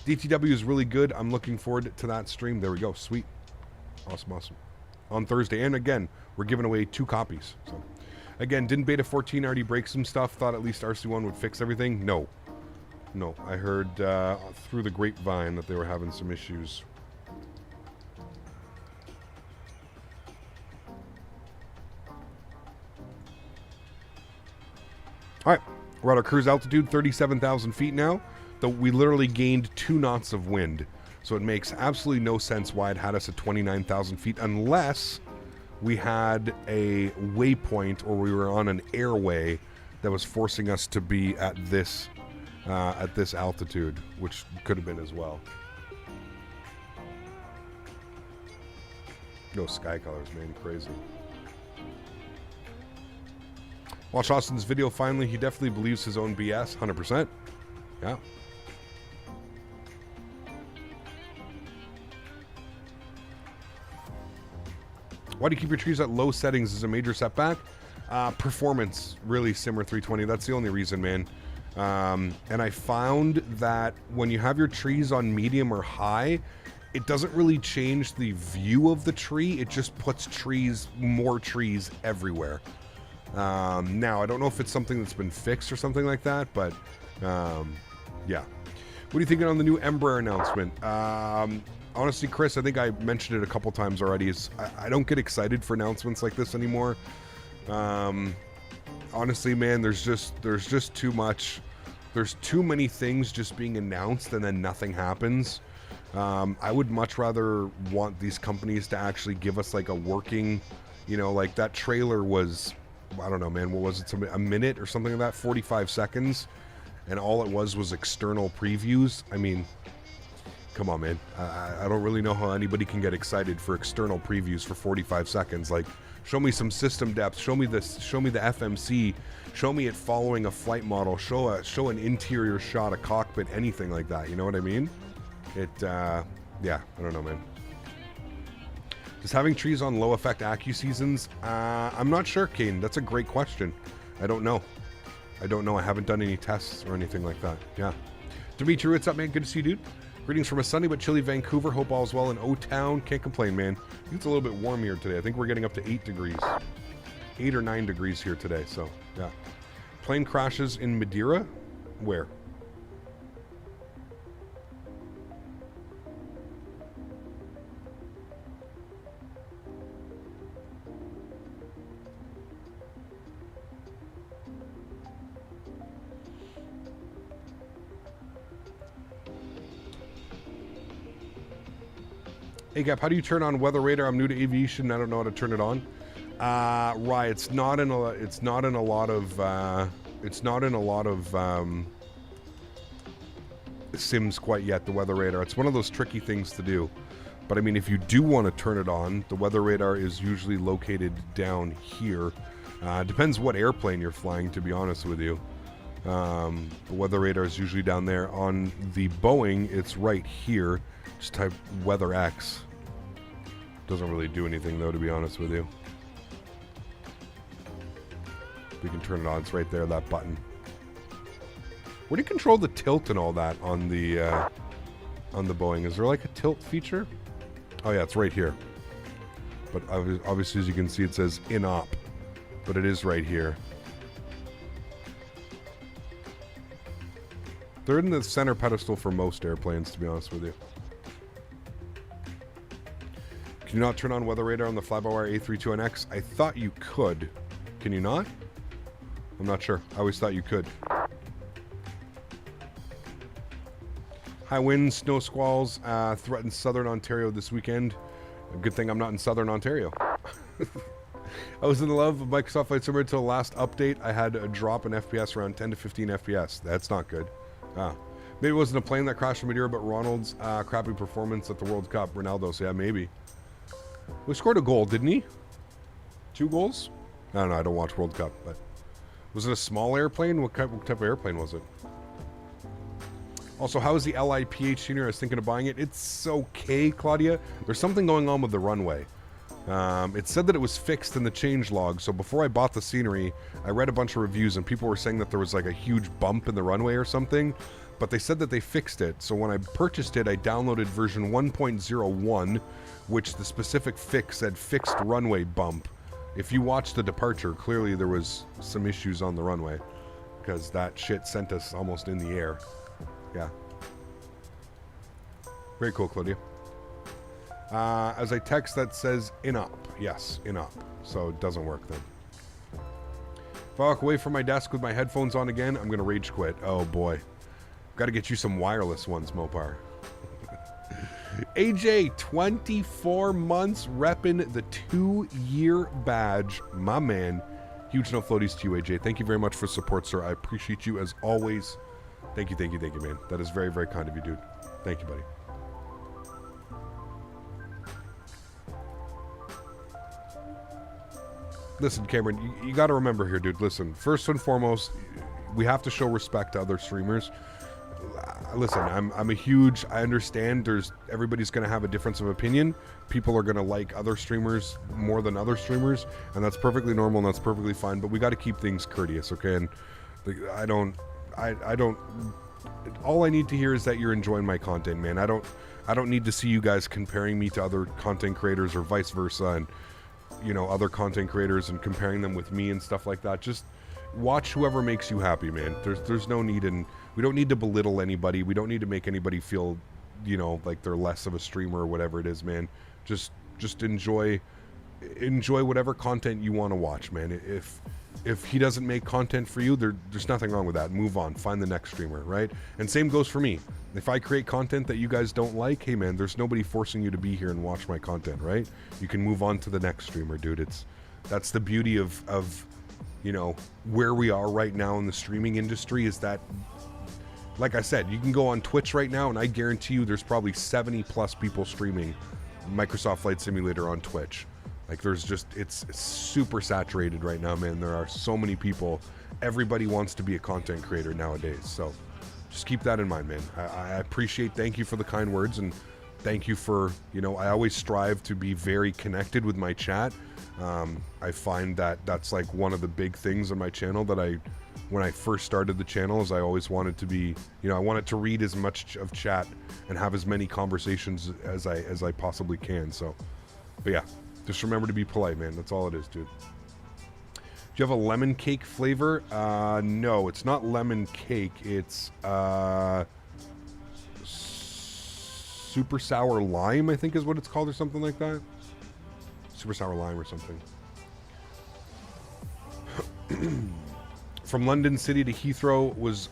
DTW is really good. I'm looking forward to that stream. There we go. Sweet. Awesome, awesome. On Thursday. And again, we're giving away 2 copies. So. Again, didn't Beta 14 already break some stuff? Thought at least RC1 would fix everything? No. No. I heard through the grapevine that they were having some issues. Alright. We're at our cruise altitude, 37,000 feet now. Though we literally gained 2 knots of wind. So it makes absolutely no sense why it had us at 29,000 feet unless we had a waypoint, or we were on an airway that was forcing us to be at this altitude, which could have been as well. No sky colors, man, crazy. Watch Austin's video finally. He definitely believes his own BS, 100%. Yeah. Why do you keep your trees at low settings is a major setback? Performance, really, Simmer 320. That's the only reason, man. And I found that when you have your trees on medium or high, it doesn't really change the view of the tree. It just puts more trees everywhere. Now, I don't know if it's something that's been fixed or something like that, but yeah. What are you thinking on the new Embraer announcement? Honestly, Chris, I think I mentioned it a couple times already. I don't get excited for announcements like this anymore. Honestly, man, there's just too much. There's too many things just being announced and then nothing happens. I would much rather want these companies to actually give us like a working, like that trailer was, I don't know, man, what was it? A minute or something like that, 45 seconds. And all it was external previews. I mean, come on, man. I don't really know how anybody can get excited for external previews for 45 seconds. Like, show me some system depth. Show me the FMC. Show me it following a flight model. Show an interior shot, a cockpit, anything like that. You know what I mean? Yeah, I don't know, man. Does having trees on low effect accu seasons? I'm not sure, Kane. That's a great question. I don't know. I haven't done any tests or anything like that. Yeah. Dimitri, what's up, man? Good to see you, dude. Greetings from a sunny but chilly Vancouver. Hope all's well in O-Town. Can't complain, man. It's a little bit warm here today. I think we're getting up to 8 degrees. 8 or 9 degrees here today, so, yeah. Plane crashes in Madeira? Where? Hey Gap, how do you turn on weather radar? I'm new to aviation. I don't know how to turn it on. Right, it's not in a lot of sims quite yet. The weather radar. It's one of those tricky things to do. But I mean, if you do want to turn it on, the weather radar is usually located down here. Depends what airplane you're flying, to be honest with you. The weather radar is usually down there. On the Boeing, it's right here. Just type weather X. Doesn't really do anything though, to be honest with you. We can turn it on. It's right there, that button. Where do you control the tilt and all that on the Boeing? Is there like a tilt feature? Oh yeah, it's right here. But obviously, as you can see, it says in-op. But it is right here. They're in the center pedestal for most airplanes, to be honest with you. Can you not turn on weather radar on the fly-by-wire A32NX? I thought you could. Can you not? I'm not sure. I always thought you could. High winds, snow squalls threaten southern Ontario this weekend. A good thing I'm not in southern Ontario. I was in the love of Microsoft Flight Simulator until the last update. I had a drop in FPS around 10 to 15 FPS. That's not good. Maybe it wasn't a plane that crashed in Madeira, but Ronald's crappy performance at the World Cup. Ronaldo, so yeah, maybe. We scored a goal, didn't he? 2 goals? I don't know, I don't watch World Cup, but... Was it a small airplane? What type of airplane was it? Also, how is the LIPH scenery? I was thinking of buying it. It's okay, Claudia. There's something going on with the runway. It said that it was fixed in the changelog, so before I bought the scenery, I read a bunch of reviews and people were saying that there was like a huge bump in the runway or something, but they said that they fixed it. So when I purchased it, I downloaded version 1.01, which the specific fix said fixed runway bump. If you watch the departure, clearly there was some issues on the runway because that shit sent us almost in the air. Yeah. Very cool, Claudia. As I text, that says in-op. Yes, in-op. So it doesn't work then. If I walk away from my desk with my headphones on again, I'm going to rage quit. Oh boy. Got to get you some wireless ones, Mopar. AJ, 24 months repping the 2-year badge. My man. Huge no floaties to you, AJ. Thank you very much for support, sir. I appreciate you as always. Thank you, man. That is very, very kind of you, dude. Thank you, buddy. Listen, Cameron, you got to remember here, dude. Listen, first and foremost, we have to show respect to other streamers. Listen, I'm a huge, I understand everybody's going to have a difference of opinion. People are going to like other streamers more than other streamers, and that's perfectly normal and that's perfectly fine, but we got to keep things courteous, okay? And I don't, all I need to hear is that you're enjoying my content, man. I don't need to see you guys comparing me to other content creators or vice versa, and, you know, other content creators and comparing them with me and stuff like that. Just watch whoever makes you happy, man. There's no need, and we don't need to belittle anybody. We don't need to make anybody feel, you know, like they're less of a streamer or whatever it is, man. Just enjoy whatever content you want to watch, man. If he doesn't make content for you, there's nothing wrong with that. Move on. Find the next streamer, right? And same goes for me. If I create content that you guys don't like, hey, man, there's nobody forcing you to be here and watch my content, right? You can move on to the next streamer, dude. That's the beauty of you know, where we are right now in the streaming industry, is that, like I said, you can go on Twitch right now, and I guarantee you there's probably 70 plus people streaming Microsoft Flight Simulator on Twitch. Like, it's super saturated right now, man. There are so many people. Everybody wants to be a content creator nowadays. So just keep that in mind, man. I appreciate, thank you for the kind words, and thank you for, you know, I always strive to be very connected with my chat. I find that that's like one of the big things on my channel that when I first started the channel, is I always wanted to be, you know, I wanted to read as much of chat and have as many conversations as I possibly can. So, but yeah, just remember to be polite, man. That's all it is, dude. Do you have a lemon cake flavor? No, it's not lemon cake. It's, super sour lime, I think is what it's called, or something like that. Super sour lime or something. From London City to Heathrow was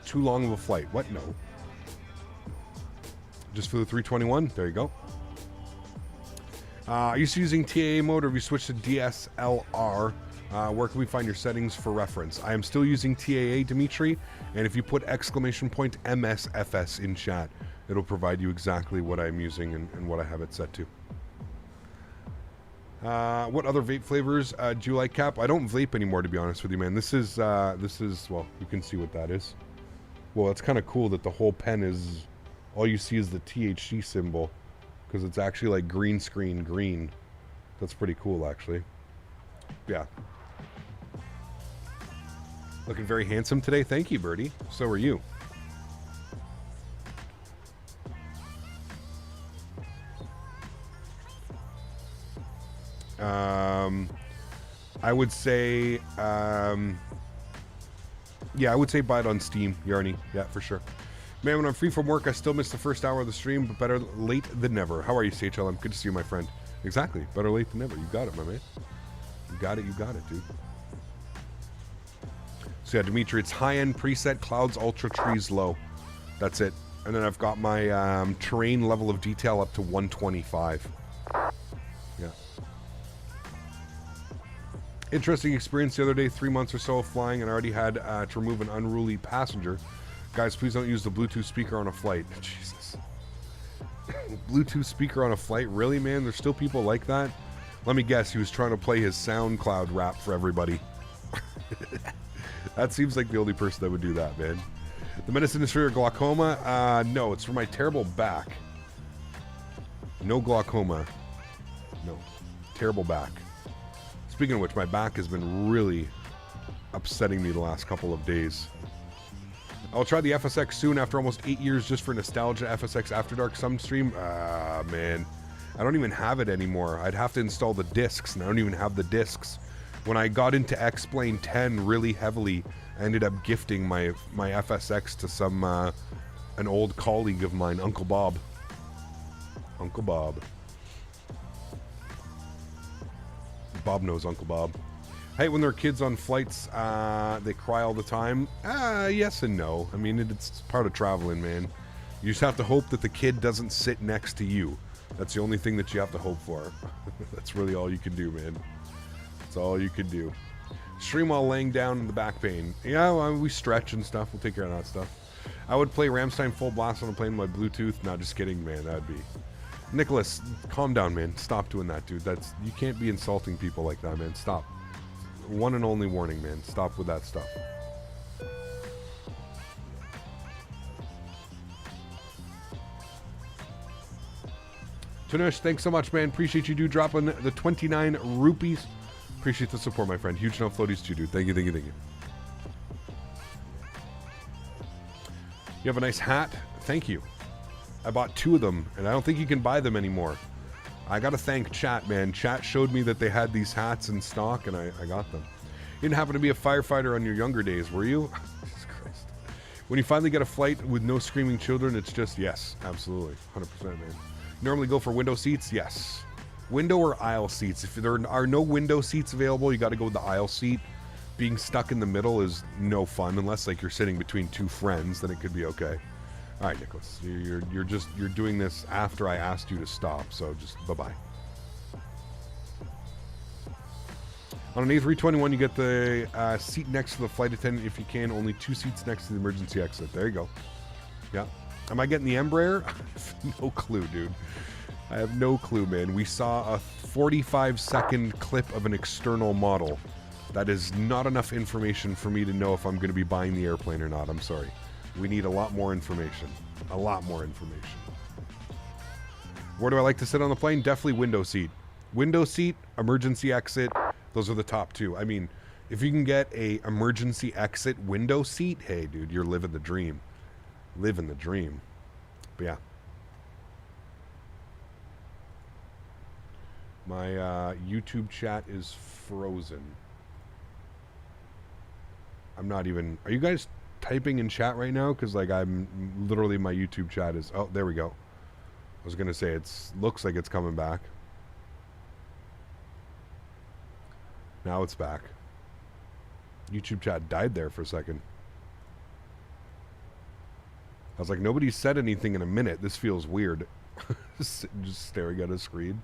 too long of a flight. What? No. Just for the 321? There you go. Are you still using TAA mode, or have you switched to DSLR? Where can we find your settings for reference? I am still using TAA, Dimitri, and if you put !MSFS in chat, it'll provide you exactly what I'm using and what I have it set to. What other vape flavors do you like, Cap? I don't vape anymore, to be honest with you, man. This is, well, you can see what that is. Well, it's kind of cool that the whole pen is, all you see is the THC symbol, because it's actually like green screen green. That's pretty cool, actually. Yeah. Looking very handsome today. Thank you, Birdie. So are you. I would say, yeah, I would say buy it on Steam, Yarny. Yeah, for sure. Man, when I'm free from work, I still miss the first hour of the stream, but better late than never. How are you, CHLM? Good to see you, my friend. Exactly. Better late than never. You got it, my man. You got it, dude. So yeah, Dimitri, it's high-end preset, clouds, ultra, trees, low. That's it. And then I've got my terrain level of detail up to 125. Yeah. Interesting experience the other day, 3 months or so of flying, and I already had to remove an unruly passenger. Guys, please don't use the Bluetooth speaker on a flight. Jesus. Bluetooth speaker on a flight? Really, man? There's still people like that? Let me guess, he was trying to play his SoundCloud rap for everybody. That seems like the only person that would do that, man. The medicine is for your glaucoma? No, it's for my terrible back. No glaucoma. No. Terrible back. Speaking of which, my back has been really upsetting me the last couple of days. I'll try the FSX soon after almost 8 years just for nostalgia. FSX After Dark some stream. Man. I don't even have it anymore. I'd have to install the discs, and I don't even have the discs. When I got into X-Plane 10 really heavily, I ended up gifting my FSX to some an old colleague of mine, Uncle Bob. Uncle Bob. Bob knows Uncle Bob. I hate when there are kids on flights, they cry all the time. Yes and no. I mean, it's part of traveling, man. You just have to hope that the kid doesn't sit next to you. That's the only thing that you have to hope for. That's really all you can do, man. That's all you can do. Stream while laying down in the back pain. Yeah, well, we stretch and stuff. We'll take care of that stuff. I would play Rammstein full blast on a plane with my Bluetooth. No, just kidding, man. That'd be... Nicholas, calm down, man. Stop doing that, dude. That's... You can't be insulting people like that, man. Stop. One and only warning, man. Stop with that stuff. Tanush, thanks so much, man. Appreciate you, dude, dropping the 29 rupees. Appreciate the support, my friend. Huge enough floaties too, dude. Thank you, thank you, thank you. You have a nice hat. Thank you. I bought 2 of them, and I don't think you can buy them anymore. I gotta thank Chat, man. Chat showed me that they had these hats in stock, and I got them. You didn't happen to be a firefighter on your younger days, were you? Jesus Christ. When you finally get a flight with no screaming children, it's just, yes, absolutely. 100%, man. Normally go for window seats? Yes. Window or aisle seats. If there are no window seats available, you got to go with the aisle seat. Being stuck in the middle is no fun unless like you're sitting between 2 friends, then it could be okay. All right, Nicholas, you're doing this after I asked you to stop, so just bye-bye. On an A321, you get the seat next to the flight attendant if you can. Only 2 seats next to the emergency exit. There you go. Yeah. Am I getting the Embraer? No clue, dude. I have no clue, man. We saw a 45-second clip of an external model. That is not enough information for me to know if I'm going to be buying the airplane or not. I'm sorry. We need a lot more information. A lot more information. Where do I like to sit on the plane? Definitely window seat. Window seat, emergency exit. Those are the top 2. I mean, if you can get a emergency exit window seat, hey, dude, you're living the dream. Living the dream. But yeah. My YouTube chat is frozen. I'm not even... Are you guys typing in chat right now? Because, like, I'm... Literally, my YouTube chat is... Oh, there we go. I was going to say, it's looks like it's coming back. Now it's back. YouTube chat died there for a second. I was like, nobody said anything in a minute. This feels weird. Just staring at a screen.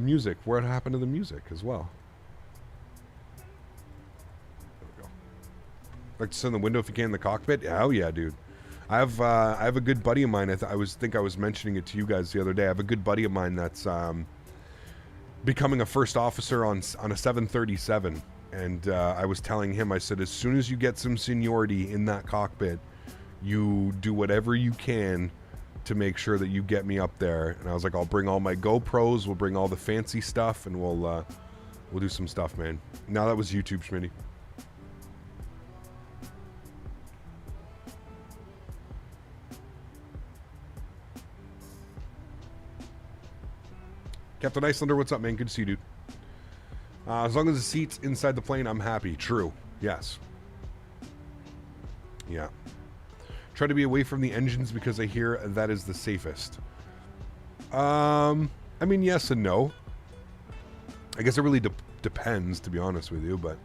Music. What happened to the music as well? There we go. Like to sit in the window if you can in the cockpit? Oh yeah, dude. I have a good buddy of mine. I was mentioning it to you guys the other day. I have a good buddy of mine that's becoming a first officer on a 737, and I was telling him, I said, as soon as you get some seniority in that cockpit, you do whatever you can to make sure that you get me up there. And I was like, I'll bring all my GoPros, we'll bring all the fancy stuff, and we'll do some stuff, man. Now that was YouTube, Smitty. Captain Icelander, what's up, man? Good to see you, dude. As long as the seat's inside the plane, I'm happy. True. Yes. Yeah. Try to be away from the engines because I hear that is the safest. I mean, yes and no. I guess it really depends, to be honest with you, but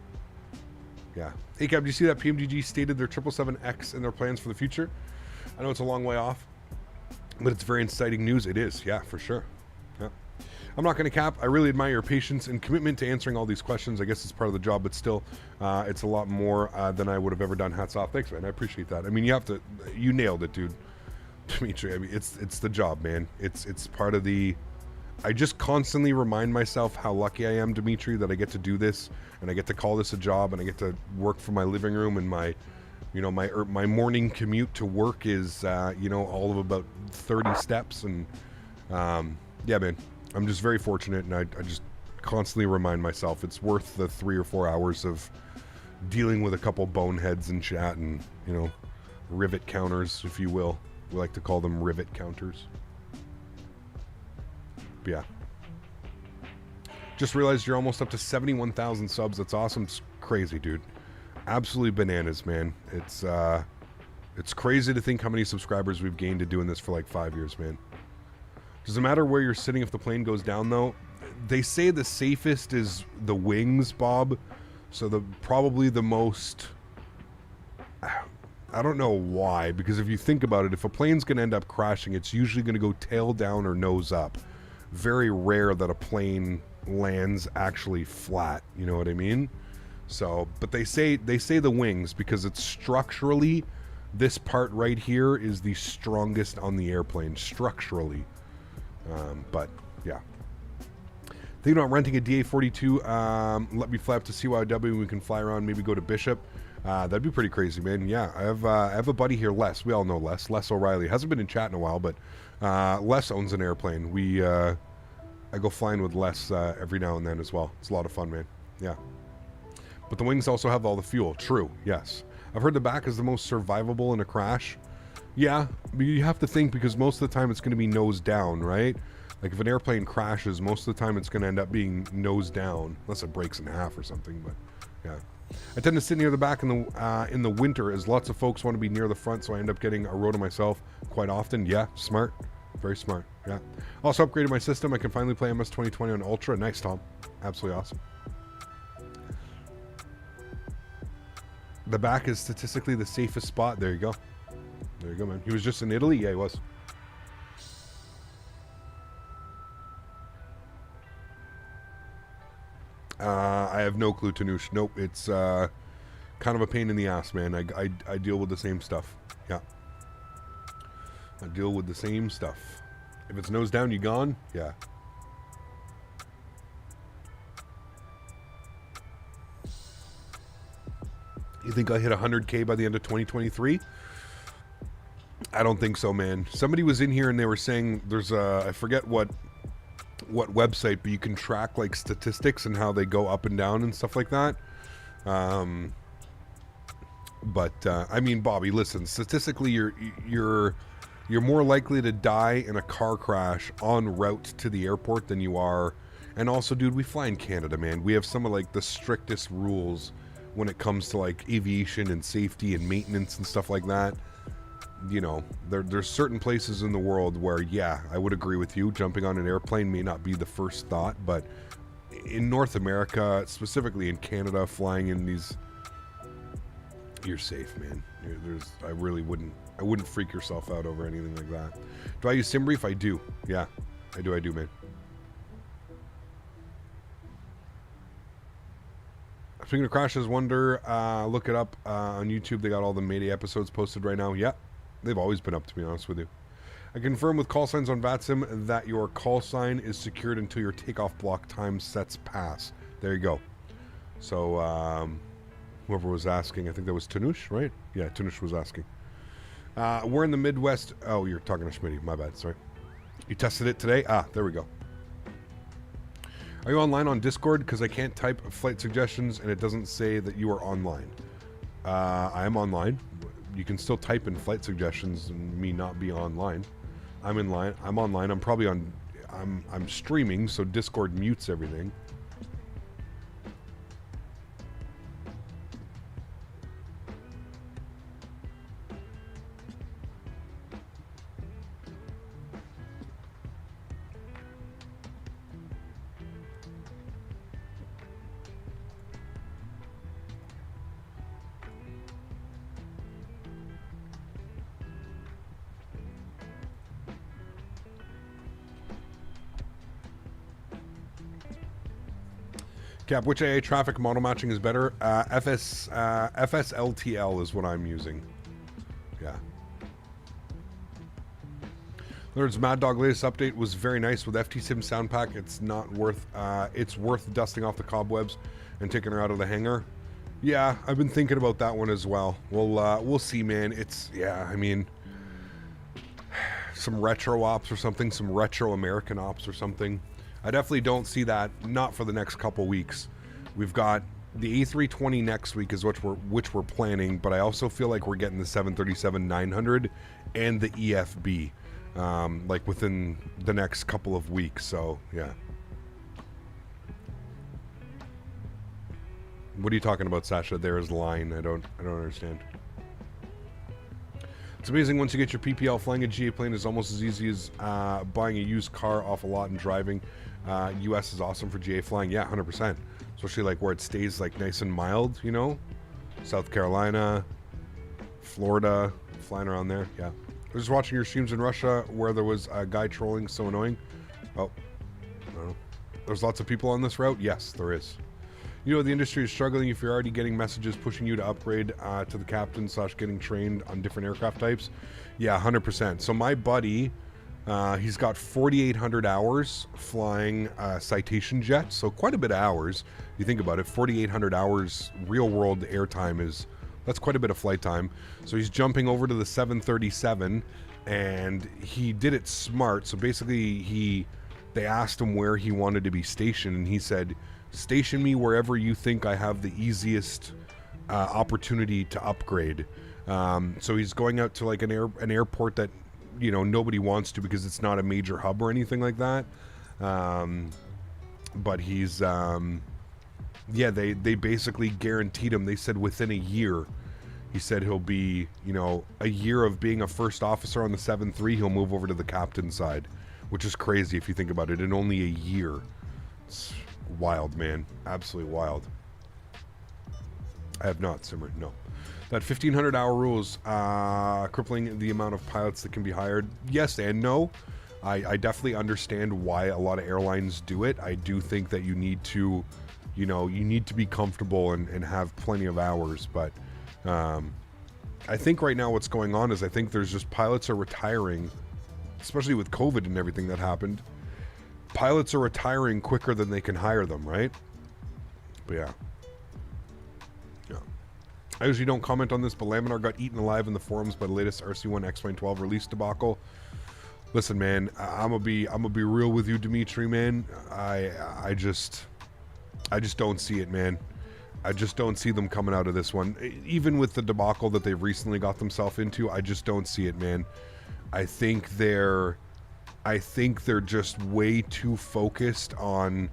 yeah. Hey, Cap, do you see that PMDG stated their 777X in their plans for the future? I know it's a long way off, but it's very exciting news. It is, yeah, for sure. Yeah. I'm not going to cap. I really admire your patience and commitment to answering all these questions. I guess it's part of the job, but still, it's a lot more than I would have ever done. Hats off. Thanks, man. I appreciate that. I mean, you nailed it, dude. Dimitri, I mean, it's the job, man. It's part of the... I just constantly remind myself how lucky I am, Dimitri, that I get to do this, and I get to call this a job, and I get to work from my living room, and my morning commute to work is, all of about 30 steps, and yeah, man. I'm just very fortunate, and I just constantly remind myself it's worth the 3 or 4 hours of dealing with a couple boneheads in chat and, rivet counters, if you will. We like to call them rivet counters. But yeah. Just realized you're almost up to 71,000 subs. That's awesome. It's crazy, dude. Absolutely bananas, man. It's crazy to think how many subscribers we've gained to doing this for like 5 years, man. Doesn't matter where you're sitting if the plane goes down, though. They say the safest is the wings, Bob. So probably the most... I don't know why, because if you think about it, if a plane's going to end up crashing, it's usually going to go tail down or nose up. Very rare that a plane lands actually flat, you know what I mean? So, but they say the wings, because it's structurally, this part right here is the strongest on the airplane, structurally. But, yeah. Thinking about renting a DA-42, let me fly up to CYW and we can fly around, maybe go to Bishop. That'd be pretty crazy, man. Yeah, I have a buddy here, Les. We all know Les O'Reilly. Hasn't been in chat in a while, but Les owns an airplane. I go flying with Les every now and then as well. It's a lot of fun, man. Yeah. But the wings also have all the fuel. True, yes. I've heard the back is the most survivable in a crash. Yeah, but you have to think, because most of the time it's going to be nose down, right? Like if an airplane crashes, most of the time it's going to end up being nose down, unless it breaks in half or something, but yeah. I tend to sit near the back in the winter, as lots of folks want to be near the front, so I end up getting a row to myself quite often. Yeah, smart. Very smart. Yeah. Also upgraded my system. I can finally play MS 2020 on Ultra. Nice, Tom. Absolutely awesome. The back is statistically the safest spot. There you go. There you go, man. He was just in Italy? Yeah, he was. I have no clue, Tanush. Nope, it's kind of a pain in the ass, man. I deal with the same stuff. Yeah. I deal with the same stuff. If it's nose down, you gone? Yeah. You think I hit 100K by the end of 2023? I don't think so, man. Somebody was in here and they were saying there's a, I forget what website, but you can track like statistics and how they go up and down and stuff like that. I mean, Bobby, listen, statistically you're more likely to die in a car crash en route to the airport than you are. And also, dude, we fly in Canada, man. We have some of like the strictest rules when it comes to like aviation and safety and maintenance and stuff like that. You know, there's certain places in the world where, yeah, I would agree with you. Jumping on an airplane may not be the first thought, but in North America, specifically in Canada, flying in these, you're safe, man. I wouldn't freak yourself out over anything like that. Do I use SimBrief? I do. Yeah, I do, man. Speaking of crashes, wonder, look it up on YouTube. They got all the Mayday episodes posted right now. Yeah. They've always been up, to be honest with you. I confirm with call signs on VATSIM that your call sign is secured until your takeoff block time sets pass. There you go. So, whoever was asking, I think that was Tanush, right? Yeah, Tanush was asking. We're in the Midwest. Oh, you're talking to Smitty. My bad, sorry. You tested it today? Ah, there we go. Are you online on Discord? Because I can't type flight suggestions and it doesn't say that you are online. I am online. You can still type in flight suggestions and me not be online. I'm in line. I'm online. I'm probably on. I'm streaming, so Discord mutes everything. Cap, which AA traffic model matching is better? FSLTL is what I'm using. Yeah. Lord's Mad Dog latest update was very nice with FT-Sim sound pack. It's not worth. It's worth dusting off the cobwebs and taking her out of the hangar. Yeah, I've been thinking about that one as well. We'll see, man. It's, yeah, I mean, some retro ops or something, some retro American ops or something. I definitely don't see that, not for the next couple weeks. We've got the A320 next week is which we're planning, but I also feel like we're getting the 737-900 and the EFB like within the next couple of weeks. So yeah. What are you talking about, Sasha? There is line. I don't understand. It's amazing once you get your PPL. Flying a GA plane is almost as easy as buying a used car off a lot and driving. US is awesome for GA flying. Yeah, 100%. Especially like where it stays like nice and mild, you know? South Carolina, Florida, flying around there. Yeah. I was watching your streams in Russia where there was a guy trolling, so annoying. Oh, I don't know. There's lots of people on this route? Yes, there is. You know, the industry is struggling if you're already getting messages pushing you to upgrade to the captain / getting trained on different aircraft types. Yeah, 100%. So my buddy, he's got 4,800 hours flying Citation jet, so quite a bit of hours. You think about it, 4,800 hours real world airtime that's quite a bit of flight time. So he's jumping over to the 737, and he did it smart. So basically, they asked him where he wanted to be stationed, and he said, "Station me wherever you think I have the easiest opportunity to upgrade." So he's going out to like an airport that, you know, nobody wants to because it's not a major hub or anything like that. But he's, yeah, they basically guaranteed him. They said within a year, he said he'll be, you know, a year of being a first officer on the 7-3, he'll move over to the captain side, which is crazy if you think about it. In only a year, it's wild, man. Absolutely wild. I have not, Simmer. No. That 1,500-hour rule is crippling the amount of pilots that can be hired. Yes and no. I definitely understand why a lot of airlines do it. I do think that you need to, you know, you need to be comfortable and have plenty of hours. But I think right now what's going on is I think there's just pilots are retiring, especially with COVID and everything that happened. Pilots are retiring quicker than they can hire them, right? But yeah. I usually don't comment on this, but Laminar got eaten alive in the forums by the latest RC1 X-Plane 12 release debacle. Listen, man, I'm gonna be real with you, Dimitri, man. I just don't see it, man. I just don't see them coming out of this one. Even with the debacle that they've recently got themselves into, I just don't see it, man. I think they're just way too focused on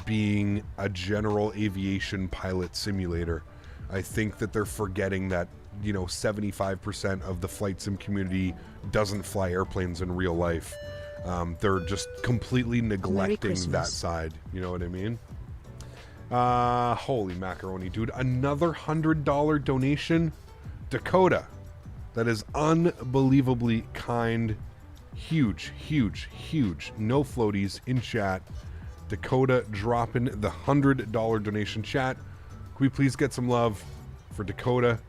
being a general aviation pilot simulator. I think that they're forgetting that, you know, 75% of the flight sim community doesn't fly airplanes in real life. They're just completely neglecting that side. You know what I mean? Holy macaroni, dude. Another $100 donation. Dakota. That is unbelievably kind. Huge, huge, huge. No floaties in chat. Dakota dropping the $100 donation. Chat, can we please get some love for Dakota?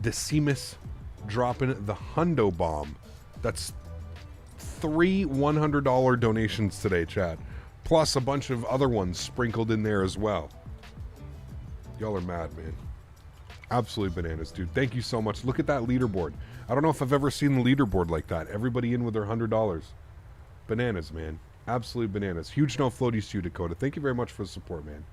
Decimus dropping the Hundo Bomb. That's 3 $100 donations today, chat. Plus a bunch of other ones sprinkled in there as well. Y'all are mad, man. Absolutely bananas, dude. Thank you so much. Look at that leaderboard. I don't know if I've ever seen the leaderboard like that. Everybody in with their $100. Bananas, man. Absolute bananas. Huge no floaties to you, Dakota. Thank you very much for the support, man.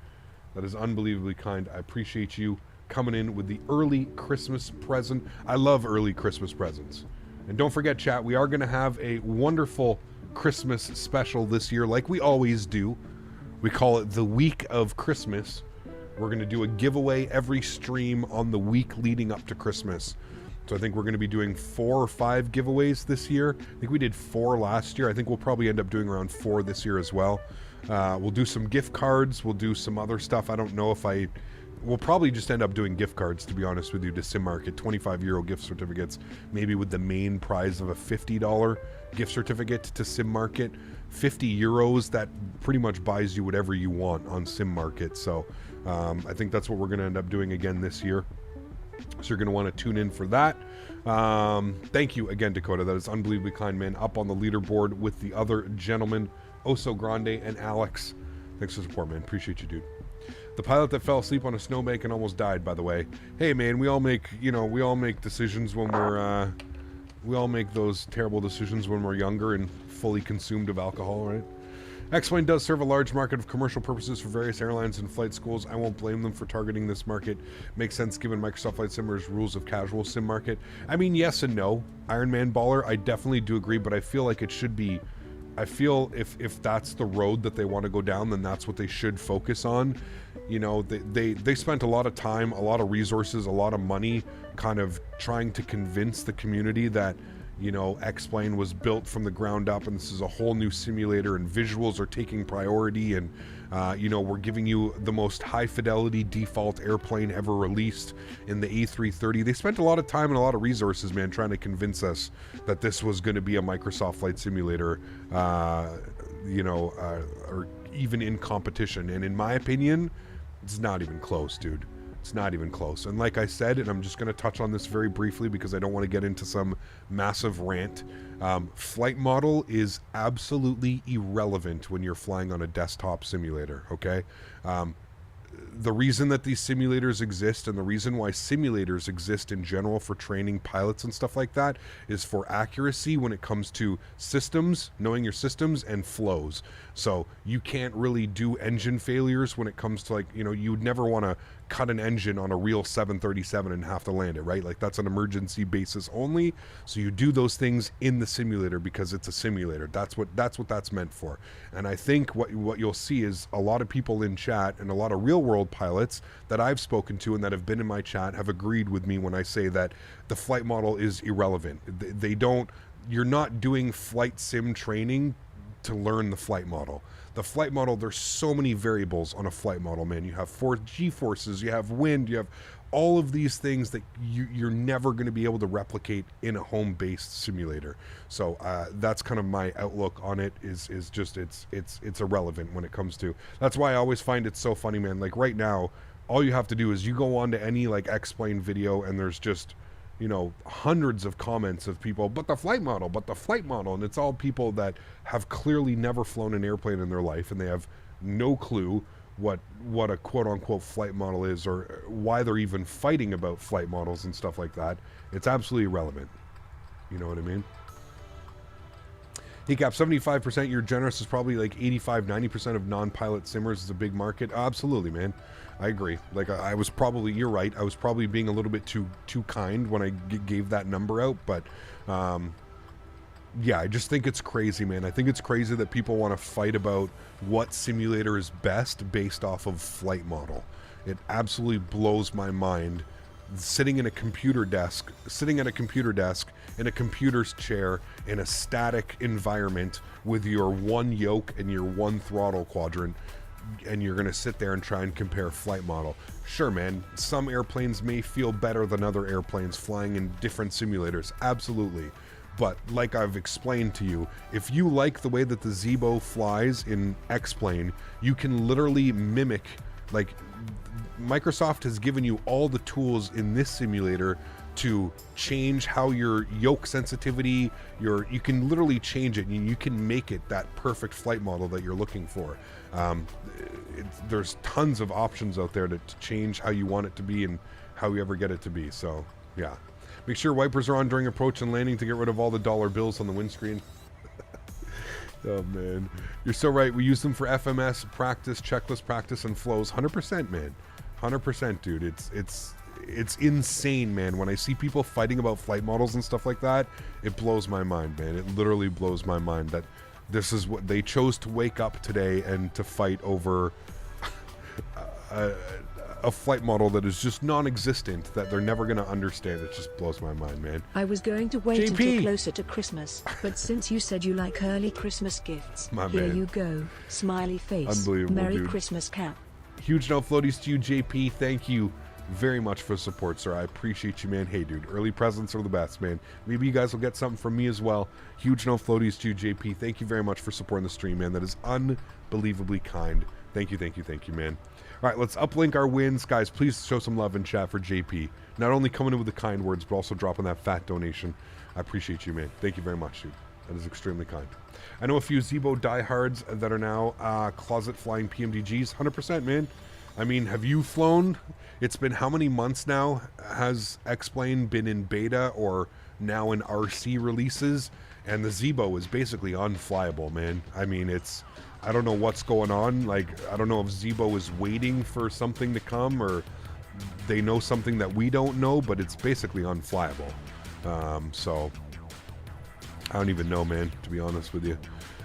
That is unbelievably kind. I appreciate you coming in with the early Christmas present. I love early Christmas presents. And don't forget, chat, we are going to have a wonderful Christmas special this year, like we always do. We call it the week of Christmas. We're going to do a giveaway every stream on the week leading up to Christmas. So I think we're going to be doing 4 or 5 giveaways this year. I think we did 4 last year. I think we'll probably end up doing around 4 this year as well. We'll do some gift cards. We'll do some other stuff. I don't know if we'll probably just end up doing gift cards, to be honest with you, to Sim Market. 25 euro gift certificates, maybe with the main prize of a $50 gift certificate to Sim Market. 50 euros, that pretty much buys you whatever you want on Sim Market. So I think that's what we're going to end up doing again this year. So you're going to want to tune in for that. Thank you again, Dakota. That is unbelievably kind, man. Up on the leaderboard with the other gentlemen, Oso Grande and Alex. Thanks for the support, man. Appreciate you, dude. The pilot that fell asleep on a snowbank and almost died, by the way. Hey, man, we all make decisions when we're, we all make those terrible decisions when we're younger and fully consumed of alcohol, right? X-Plane does serve a large market of commercial purposes for various airlines and flight schools. I won't blame them for targeting this market. Makes sense given Microsoft Flight Simulator's rules of casual sim market. I mean, yes and no. Iron Man Baller, I definitely do agree, but I feel like it should be... I feel if that's the road that they want to go down, then that's what they should focus on. You know, they spent a lot of time, a lot of resources, a lot of money kind of trying to convince the community that, you know, X-Plane was built from the ground up, and this is a whole new simulator, and visuals are taking priority, and you know, we're giving you the most high fidelity default airplane ever released in the A330. They spent a lot of time and a lot of resources, man, trying to convince us that this was going to be a Microsoft Flight Simulator, you know, or even in competition. And in my opinion, it's not even close, dude. It's not even close. And like I said, and I'm just going to touch on this very briefly because I don't want to get into some massive rant, flight model is absolutely irrelevant when you're flying on a desktop simulator, okay? The reason that these simulators exist, and the reason why simulators exist in general for training pilots and stuff like that, is for accuracy when it comes to systems, knowing your systems, and flows. So you can't really do engine failures when it comes to, like, you know, you would never want to cut an engine on a real 737 and have to land it, right? Like, that's an emergency basis only. So you do those things in the simulator because it's a simulator. That's what that's meant for. And I think what you'll see is a lot of people in chat and a lot of real world pilots that I've spoken to and that have been in my chat have agreed with me when I say that the flight model is irrelevant. You're not doing flight sim training to learn the flight model. The flight model, there's so many variables on a flight model, man. You have G-forces, you have wind, you have all of these things that you're never going to be able to replicate in a home-based simulator. So that's kind of my outlook on it. Is just it's irrelevant when it comes to. That's why I always find it so funny, man. Like right now, all you have to do is you go on to any like X-Plane video, and there's just, you know, hundreds of comments of people, but the flight model, and it's all people that have clearly never flown an airplane in their life, and they have no clue what a quote-unquote flight model is, or why they're even fighting about flight models and stuff like that. It's absolutely irrelevant. You know what I mean? He capped 75%. You're generous is probably like 85-90% of non-pilot simmers is a big market. Absolutely, man. I agree. Like I was probably, you're right. I was probably being a little bit too kind when I gave that number out, but yeah, I just think it's crazy, man. I think it's crazy that people want to fight about what simulator is best based off of flight model. It absolutely blows my mind. Sitting at a computer desk in a computer's chair in a static environment with your one yoke and your one throttle quadrant, and you're going to sit there and try and compare flight model. Sure, man, some airplanes may feel better than other airplanes flying in different simulators, absolutely. But like I've explained to you, if you like the way that the Zibo flies in X-Plane, you can literally mimic, like, Microsoft has given you all the tools in this simulator to change how your yoke sensitivity, you can literally change it, and you can make it that perfect flight model that you're looking for. There's tons of options out there to change how you want it to be and how you ever get it to be. So yeah, make sure wipers are on during approach and landing to get rid of all the dollar bills on the windscreen. Oh man, you're so right. We use them for FMS practice, checklist practice, and flows. 100%, man. 100%, dude. It's insane, man. When I see people fighting about flight models and stuff like that, it blows my mind, man. It literally blows my mind that this is what they chose to wake up today and to fight over a flight model that is just non-existent, that they're never going to understand. It just blows my mind, man. I was going to wait until closer to Christmas, but since you said you like early Christmas gifts, here you go. Smiley face. Unbelievable, Merry dude. Christmas, Cap. Huge no floaties to you, JP. Thank you very much for support, sir. I appreciate you, man. Hey, dude, early presents are the best, man. Maybe you guys will get something from me as well. Huge no floaties to you, JP. Thank you very much for supporting the stream, man. That is unbelievably kind. Thank you, man. All right, let's uplink our wins. Guys, please show some love in chat for JP. Not only coming in with the kind words, but also dropping that fat donation. I appreciate you, man. Thank you very much, dude. That is extremely kind. I know a few Zibo diehards that are now closet flying PMDGs. 100%, man. I mean, have you flown? It's been how many months now? Has X-Plane been in beta or now in RC releases? And the Zibo is basically unflyable, man. I mean, I don't know what's going on. Like, I don't know if Zibo is waiting for something to come or they know something that we don't know, but it's basically unflyable. So I don't even know, man, to be honest with you.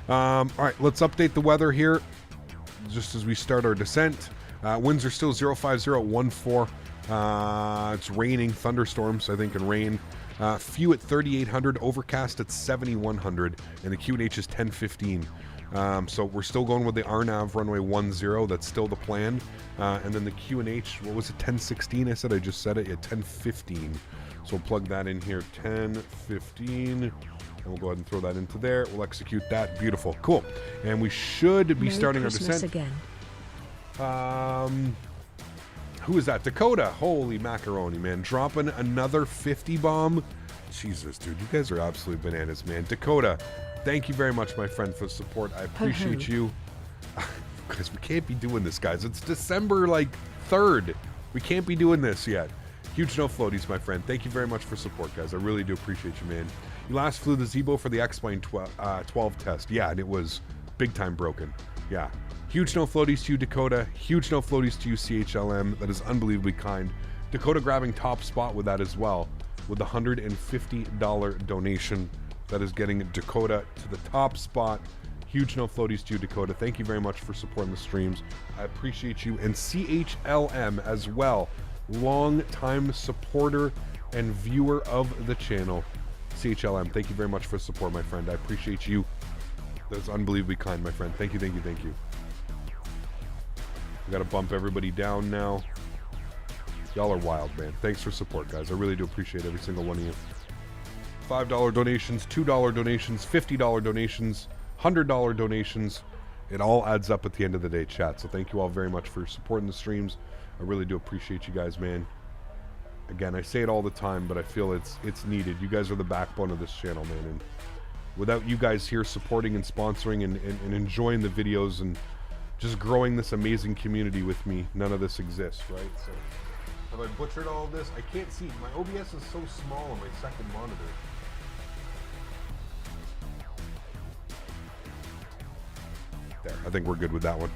All right, let's update the weather here just as we start our descent. Winds are still 050 at 14. It's raining, thunderstorms, I think, and rain. Few at 3,800, Overcast at 7,100, and the QNH is 1015. So we're still going with the RNAV runway 10. That's still the plan. And then the QNH, what was it, 1016? I just said it. Yeah, 1015. So we'll plug that in here, 1015. And we'll go ahead and throw that into there. We'll execute that. Beautiful. Cool. And we should be Merry starting Christmas our descent. Again. Who is that? Dakota. Holy macaroni, man. Dropping another 50 bomb. Jesus, dude. You guys are absolutely bananas, man. Dakota, thank you very much, my friend, for the support. I appreciate you. Guys, we can't be doing this, guys. It's December, 3rd. We can't be doing this yet. Huge no floaties, my friend. Thank you very much for support, guys. I really do appreciate you, man. You last flew the Zebo for the X-Plane 12 test. Yeah, and it was big time broken. Yeah. Huge no floaties to you, Dakota. Huge no floaties to you, CHLM. That is unbelievably kind. Dakota grabbing top spot with that as well, with the $150 donation. That is getting Dakota to the top spot. Huge no floaties to you, Dakota. Thank you very much for supporting the streams. I appreciate you. And CHLM as well. Long-time supporter and viewer of the channel. CHLM, thank you very much for support, my friend. I appreciate you. That's unbelievably kind, my friend. Thank you, thank you, thank you. We got to bump everybody down now. Y'all are wild, man. Thanks for support, guys. I really do appreciate every single one of you. $5 donations, $2 donations, $50 donations, $100 donations. It all adds up at the end of the day, chat. So thank you all very much for supporting the streams. I really do appreciate you guys, man. Again, I say it all the time, but I feel it's needed. You guys are the backbone of this channel, man. And without you guys here supporting and sponsoring and enjoying the videos and just growing this amazing community with me, none of this exists, right? So have I butchered all of this? I can't see. My OBS is so small on my second monitor. There, I think we're good with that one.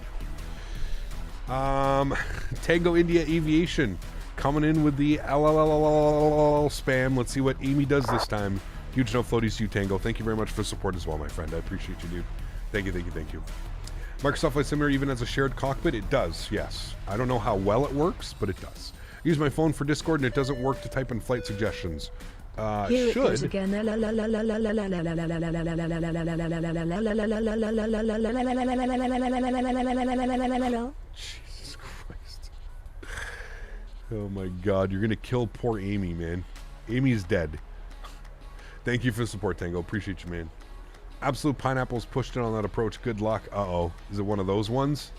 Tango India Aviation coming in with the LLLLL spam. Let's see what Amy does this time. Huge no floaties to you, Tango. Thank you very much for support as well, my friend. I appreciate you, dude. Thank you, thank you, thank you. Microsoft Flight Simulator even has a shared cockpit? It does, yes. I don't know how well it works, but it does. I use my phone for Discord and it doesn't work to type in flight suggestions. Here it goes Should. again. Jesus Christ. Oh my God, you're gonna kill poor Amy, man. Amy's dead. Thank you for the support, Tango. Appreciate you, man. Absolute Pineapples pushed in on that approach. Good luck. Uh-oh. Is it one of those ones?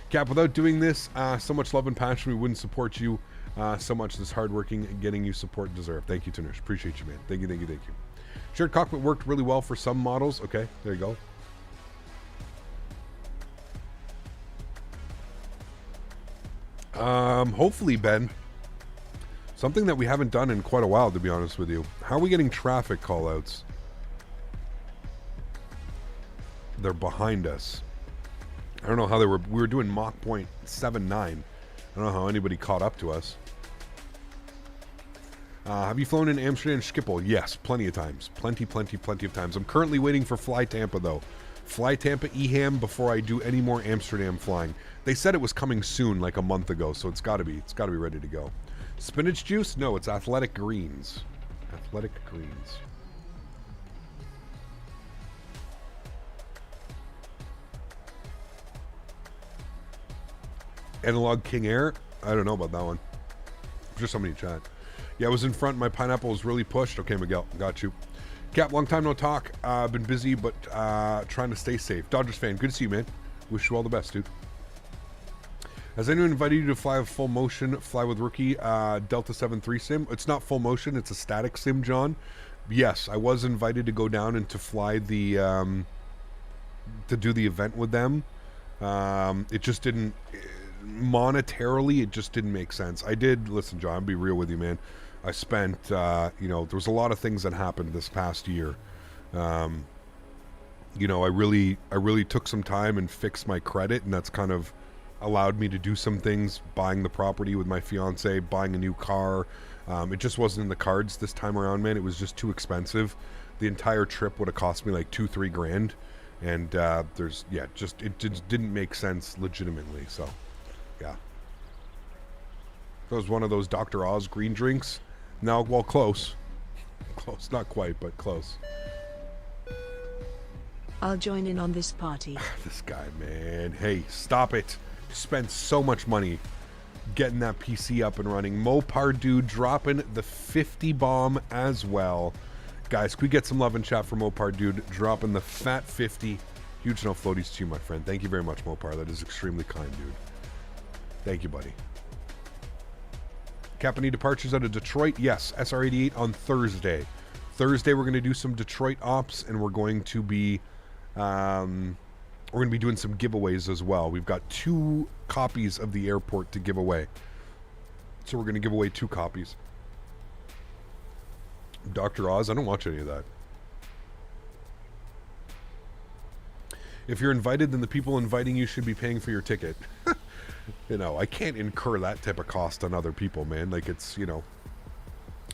Cap, without doing this, so much love and passion, we wouldn't support you so much. This hardworking and getting you support deserved. Thank you, Tunish. Appreciate you, man. Thank you, thank you, thank you. Shared cockpit worked really well for some models. Okay, there you go. Hopefully, Ben. Something that we haven't done in quite a while, to be honest with you. How are we getting traffic callouts? They're behind us. I don't know how they were. We were doing Mach 0.79. I don't know how anybody caught up to us. Have you flown in Amsterdam Schiphol? Yes, plenty of times. Plenty of times. I'm currently waiting for Fly Tampa, though. Fly Tampa EHAM before I do any more Amsterdam flying. They said it was coming soon, like a month ago, so it's got to be. It's got to be ready to go. Spinach juice? No, it's Athletic Greens. Athletic Greens. Analog King Air? I don't know about that one. Just somebody in chat. Yeah, I was in front. My pineapple was really pushed. Okay, Miguel, got you. Cap, long time no talk. Been busy, but trying to stay safe. Dodgers fan, good to see you, man. Wish you all the best, dude. Has anyone invited you to fly a full motion, fly with rookie Delta 73 sim? It's not full motion, it's a static sim, John. Yes, I was invited to go down and to fly the, to do the event with them. It just didn't, monetarily, it just didn't make sense. I did, listen, John, I'll be real with you, man. I spent, you know, there was a lot of things that happened this past year. You know, I really took some time and fixed my credit, and that's kind of allowed me to do some things, buying the property with my fiance, buying a new car. It just wasn't in the cards this time around, man. It was just too expensive. The entire trip would have cost me like $2-3 grand, and there's, yeah, just it just didn't make sense legitimately. So yeah, it was one of those Dr. Oz green drinks. Now, well, close. Close. Not quite, but close. I'll join in on this party. This guy, man. Hey, stop it. Spent so much money getting that PC up and running. Mopar dude dropping the 50 bomb as well. Guys, can we get some love in chat for Mopar dude dropping the fat 50? Huge no floaties to you, my friend. Thank you very much, Mopar. That is extremely kind, dude. Thank you, buddy. Capani departures out of Detroit. Yes, SR88 on Thursday. Thursday, we're going to do some Detroit ops, and we're going to be doing some giveaways as well. We've got 2 copies of the airport to give away. So we're going to give away 2 copies. Dr. Oz, I don't watch any of that. If you're invited, then the people inviting you should be paying for your ticket. You know, I can't incur that type of cost on other people, man. Like, it's, you know,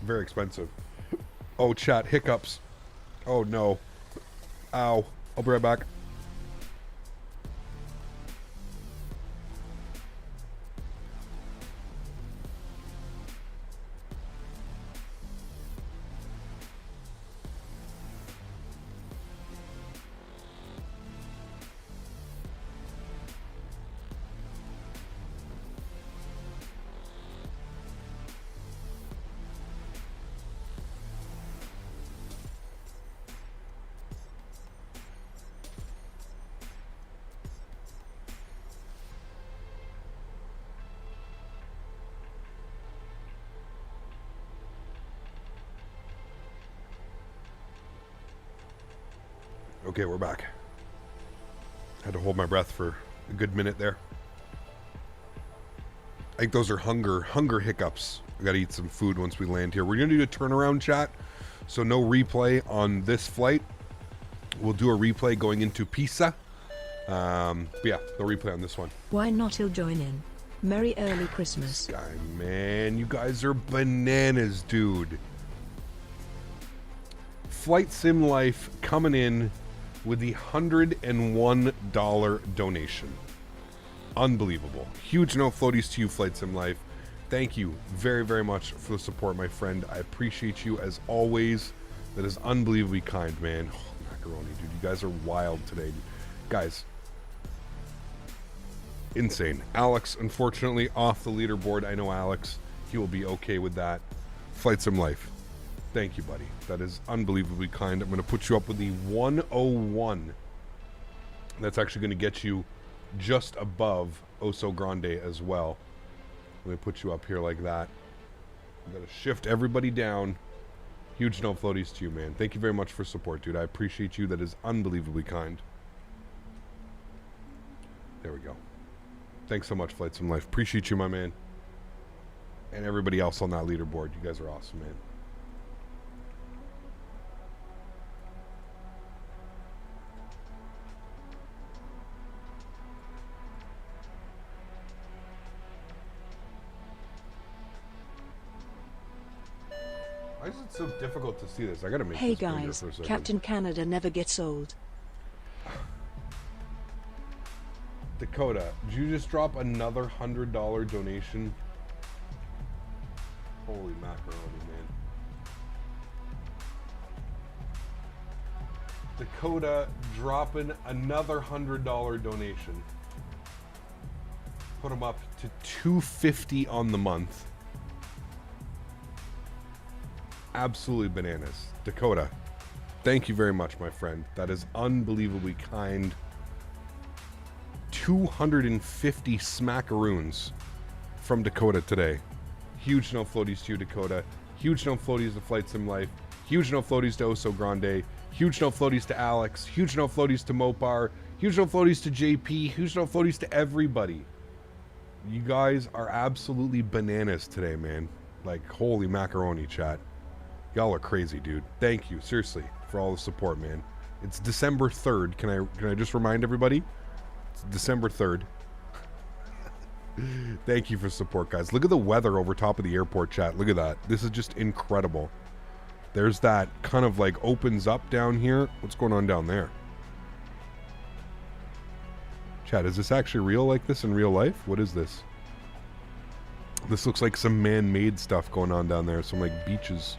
very expensive. Oh, chat, hiccups. Oh, no. Ow. I'll be right back. Okay, we're back. Had to hold my breath for a good minute there. I think those are hunger hiccups. We gotta eat some food once we land here. We're gonna do a turnaround chat, so no replay on this flight. We'll do a replay going into Pisa. But yeah, no replay on this one. Why not? He'll join in. Merry early Christmas. This guy, man, you guys are bananas, dude. Flight Sim Life coming in with the $101 donation. Unbelievable. Huge no floaties to you, Flight Sim Life. Thank you very, very much for the support, my friend. I appreciate you as always. That is unbelievably kind, man. Oh, macaroni, dude. You guys are wild today. Guys, insane. Alex, unfortunately, off the leaderboard. I know Alex. He will be okay with that. Flight Sim Life. Thank you, buddy. That is unbelievably kind. I'm going to put you up with the 101. That's actually going to get you just above Oso Grande as well. Let me put you up here like that. I'm going to shift everybody down. Huge no floaties to you, man. Thank you very much for support, dude. I appreciate you. That is unbelievably kind. There we go. Thanks so much, Flight Sim Life. Appreciate you, my man. And everybody else on that leaderboard. You guys are awesome, man. Why is it so difficult to see this? I gotta make Hey this bigger guys, for a second. Captain Canada never gets old. Dakota, did you just drop another $100 donation? Holy macaroni, man. Dakota dropping another $100 donation. Put them up to $250 on the month. Absolutely bananas. Dakota, thank you very much, my friend. That is unbelievably kind. 250 smackaroons from Dakota today. Huge no floaties to you, Dakota. Huge no floaties to Flight Sim Life. Huge no floaties to Oso Grande. Huge no floaties to Alex. Huge no floaties to Mopar. Huge no floaties to JP. Huge no floaties to everybody. You guys are absolutely bananas today, man. Like, holy macaroni, chat. Y'all are crazy, dude. Thank you, seriously, for all the support, man. It's December 3rd. Can I just remind everybody? It's December 3rd. Thank you for support, guys. Look at the weather over top of the airport, chat. Look at that. This is just incredible. There's that kind of like opens up down here. What's going on down there? Chat, is this actually real like this in real life? What is this? This looks like some man-made stuff going on down there. Some like beaches.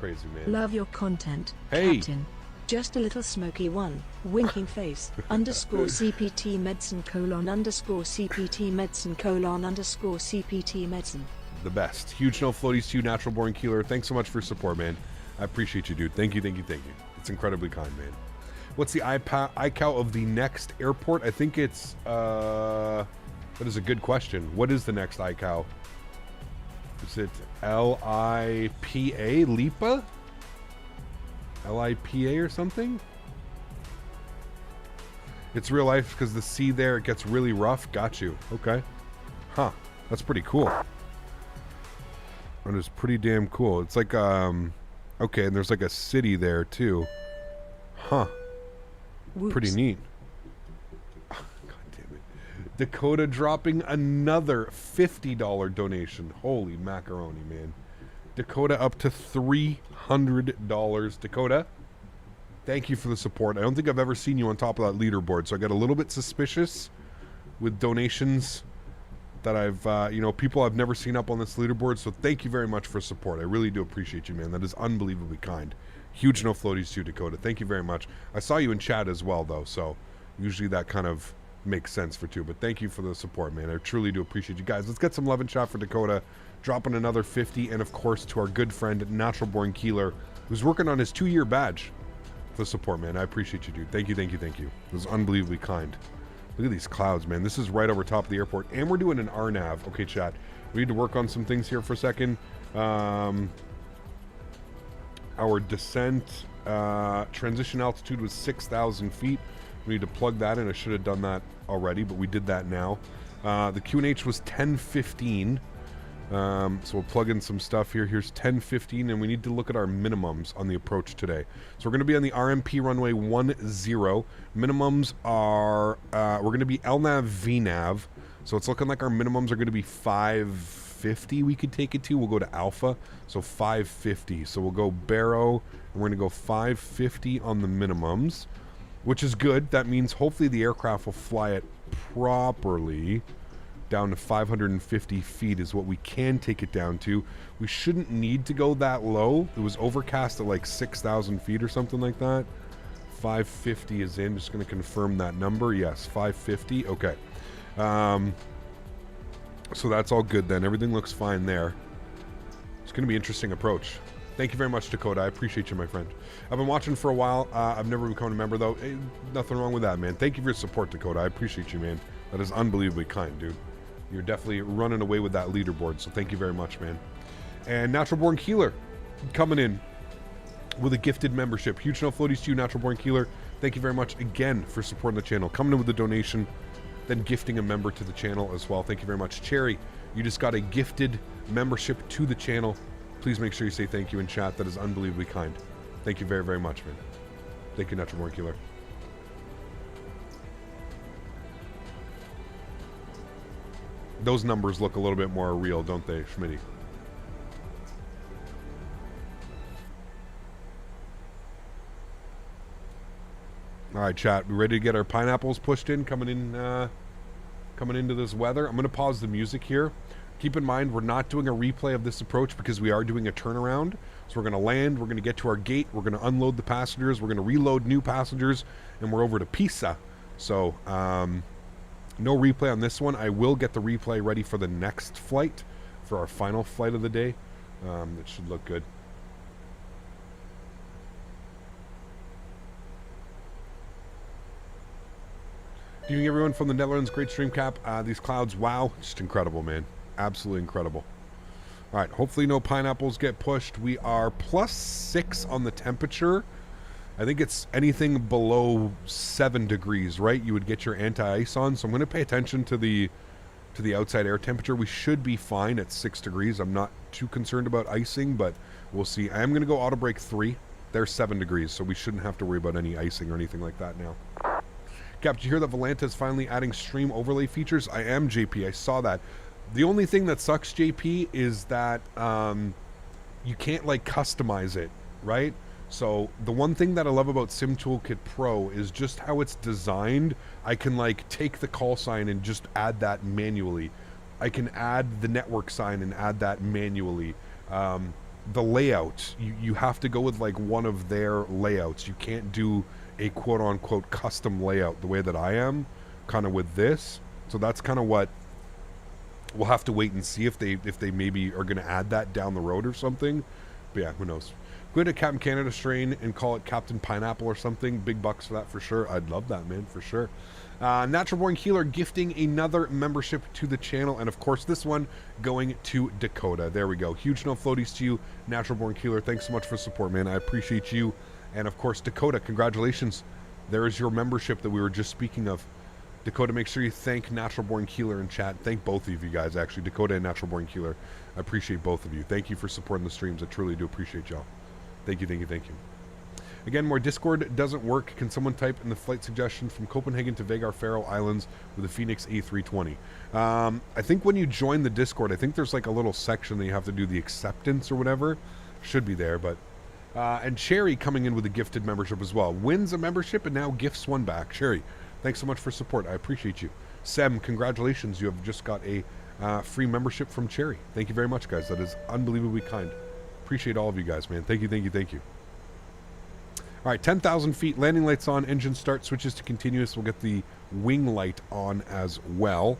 crazy, man. Love your content, Hey. Captain. Just a little smoky one, winking face, underscore CPT medicine colon underscore CPT medicine colon underscore CPT medicine. The best. Huge no floaties to you, Natural Born Keeler. Thanks so much for support, man. I appreciate you, dude. Thank you, thank you, thank you. It's incredibly kind, man. What's the ICAO of the next airport? I think it's, that is a good question. What is the next ICAO? Is it LIPA? LIPA? LIPA or something? It's real life because the sea there, it gets really rough. Got you. Okay. Huh. That's pretty cool. That is pretty damn cool. It's like, okay, and there's like a city there too. Huh. Whoops. Pretty neat. God damn it. Dakota dropping another $50 donation. Holy macaroni, man. Dakota up to $300. Dakota, thank you for the support. I don't think I've ever seen you on top of that leaderboard, so I got a little bit suspicious with donations that I've, people I've never seen up on this leaderboard, so thank you very much for support. I really do appreciate you, man. That is unbelievably kind. Huge no floaties to you, Dakota. Thank you very much. I saw you in chat as well, though, so usually that kind of makes sense for two, but thank you for the support, man. I truly do appreciate you guys. Let's get some love and chat for Dakota, dropping another 50, and of course to our good friend Natural Born Keeler, who's working on his 2-year badge for the support, man. I appreciate you, dude. Thank you, thank you, thank you. It was unbelievably kind. Look at these clouds, man. This is right over top of the airport, and we're doing an RNAV. Okay, chat. We need to work on some things here for a second. Our descent transition altitude was 6,000 feet. We need to plug that in. I should have done that already, but we did that now. The QNH was 1015. So we'll plug in some stuff here. Here's 1015, and we need to look at our minimums on the approach today. So we're going to be on the RMP runway 10. Minimums are, we're going to be LNAV, VNAV. So it's looking like our minimums are going to be 550 we could take it to. We'll go to Alpha, so 550. So we'll go Barrow, and we're going to go 550 on the minimums, which is good. That means hopefully the aircraft will fly it properly. Down to 550 feet is what we can take it down to. We shouldn't need to go that low. It was overcast at like 6,000 feet or something like that. 550 is in. Just going to confirm that number. Yes, 550. Okay. So that's all good then. Everything looks fine there. It's going to be an interesting approach. Thank you very much, Dakota. I appreciate you, my friend. I've been watching for a while. I've never become a member, though. Hey, nothing wrong with that, man. Thank you for your support, Dakota. I appreciate you, man. That is unbelievably kind, dude. You're definitely running away with that leaderboard, so thank you very much, man. And Natural Born Keeler coming in with a gifted membership. Huge no floaties to you, Natural Born Keeler. Thank you very much again for supporting the channel. Coming in with a donation, then gifting a member to the channel as well. Thank you very much. Cherry, you just got a gifted membership to the channel. Please make sure you say thank you in chat. That is unbelievably kind. Thank you very, very much, man. Thank you, Natural Born Keeler. Those numbers look a little bit more real, don't they, Smitty? All right, chat. We ready to get our pineapples pushed in, coming into this weather? I'm going to pause the music here. Keep in mind, we're not doing a replay of this approach because we are doing a turnaround. So we're going to land, we're going to get to our gate, we're going to unload the passengers, we're going to reload new passengers, and we're over to Pisa. So, no replay on this one. I will get the replay ready for the next flight, for our final flight of the day. It should look good. Good evening, everyone from the Netherlands. Great stream cap. These clouds, wow, just incredible, man. Absolutely incredible. All right, hopefully no pineapples get pushed. We are +6 on the temperature. I think it's anything below 7 degrees, right? You would get your anti-ice on. So I'm going to pay attention to the outside air temperature. We should be fine at 6 degrees. I'm not too concerned about icing, but we'll see. I am going to go auto brake 3. They're 7 degrees, so we shouldn't have to worry about any icing or anything like that now. Cap, did you hear that Volanta is finally adding stream overlay features? I am, JP. I saw that. The only thing that sucks, JP, is that you can't, like, customize it, right? So the one thing that I love about Sim Toolkit Pro is just how it's designed. I can, like, take the call sign and just add that manually. I can add the network sign and add that manually. the layout, you have to go with like one of their layouts. You can't do a quote-unquote custom layout the way that I am, kind of with this. So that's kind of what we'll have to wait and see if they maybe are going to add that down the road or something. But yeah, who knows. Go into Captain Canada strain and call it Captain Pineapple or something. Big bucks for that for sure. I'd love that, man, for sure. Natural Born Healer gifting another membership to the channel. And of course, this one going to Dakota. There we go. Huge no floaties to you, Natural Born Healer. Thanks so much for support, man. I appreciate you. And of course, Dakota, congratulations. There is your membership that we were just speaking of. Dakota, make sure you thank Natural Born Healer in chat. Thank both of you guys, actually. Dakota and Natural Born Healer. I appreciate both of you. Thank you for supporting the streams. I truly do appreciate y'all. Thank you, thank you, thank you. Again, more Discord doesn't work. Can someone type in the flight suggestion from Copenhagen to Vegar Faroe Islands with a Phoenix A320? I think when you join the Discord, I think there's like a little section that you have to do the acceptance or whatever. Should be there, but... and Cherry coming in with a gifted membership as well. Wins a membership and now gifts one back. Cherry, thanks so much for support. I appreciate you. Sem, congratulations. You have just got a free membership from Cherry. Thank you very much, guys. That is unbelievably kind. Appreciate all of you guys, man. Thank you, thank you, thank you. All right, 10,000 feet. Landing lights on. Engine start. Switches to continuous. We'll get the wing light on as well.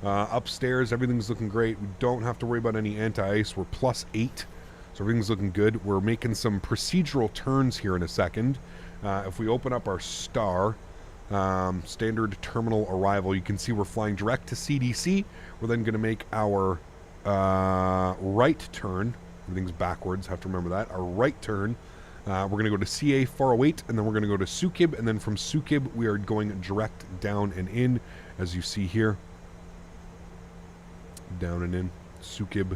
Upstairs, everything's looking great. We don't have to worry about any anti-ice. We're +8. So everything's looking good. We're making some procedural turns here in a second. If we open up our star, standard terminal arrival, you can see we're flying direct to CDC. We're then going to make our right turn. Everything's backwards. Have to remember that. Our right turn. We're going to go to CA 408, and then we're going to go to Sukib, and then from Sukib, we are going direct down and in, as you see here. Down and in. Sukib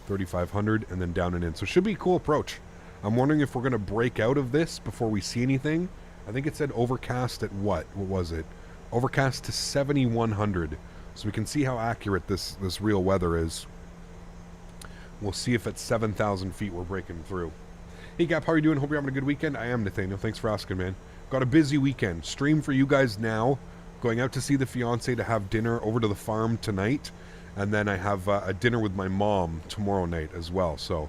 3500, and then down and in. So it should be a cool approach. I'm wondering if we're going to break out of this before we see anything. I think it said overcast at what? What was it? Overcast to 7100. So we can see how accurate this real weather is. We'll see if at 7,000 feet we're breaking through. Hey Gap, how are you doing? Hope you're having a good weekend. I am, Nathaniel. Thanks for asking, man. Got a busy weekend. Stream for you guys now. Going out to see the fiance to have dinner over to the farm tonight. And then I have a dinner with my mom tomorrow night as well. So,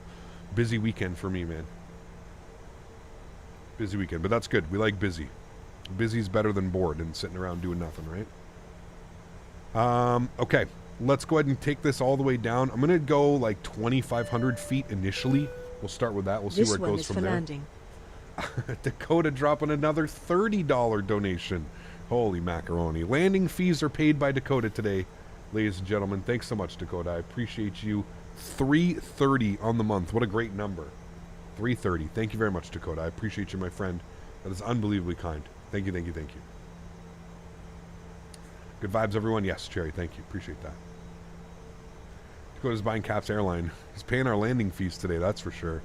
busy weekend for me, man. Busy weekend. But that's good. We like busy. Busy's better than bored and sitting around doing nothing, right? Okay. Let's go ahead and take this all the way down. I'm going to go like 2,500 feet initially. We'll start with that. We'll see where it goes from there. Landing. Dakota dropping another $30 donation. Holy macaroni. Landing fees are paid by Dakota today, ladies and gentlemen. Thanks so much, Dakota. I appreciate you. $330 on the month. What a great number. $330. Thank you very much, Dakota. I appreciate you, my friend. That is unbelievably kind. Thank you, thank you, thank you. Good vibes, everyone. Yes, Cherry. Thank you. Appreciate that. Dakota's buying Cap's airline. He's paying our landing fees today, that's for sure.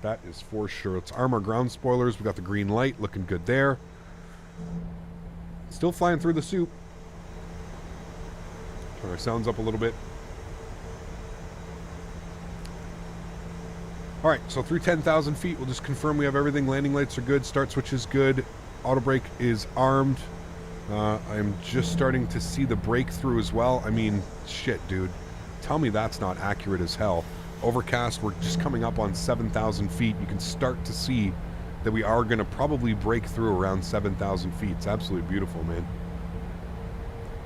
That is for sure. Let's arm our ground spoilers. We got the green light. Looking good there. Still flying through the soup. Turn our sounds up a little bit. Alright, so through 10,000 feet, we'll just confirm we have everything. Landing lights are good. Start switch is good. Auto brake is armed. I'm just starting to see the breakthrough as well. I mean, shit, dude. Tell me that's not accurate as hell. Overcast, we're just coming up on 7,000 feet. You can start to see that we are going to probably break through around 7,000 feet. It's absolutely beautiful, man.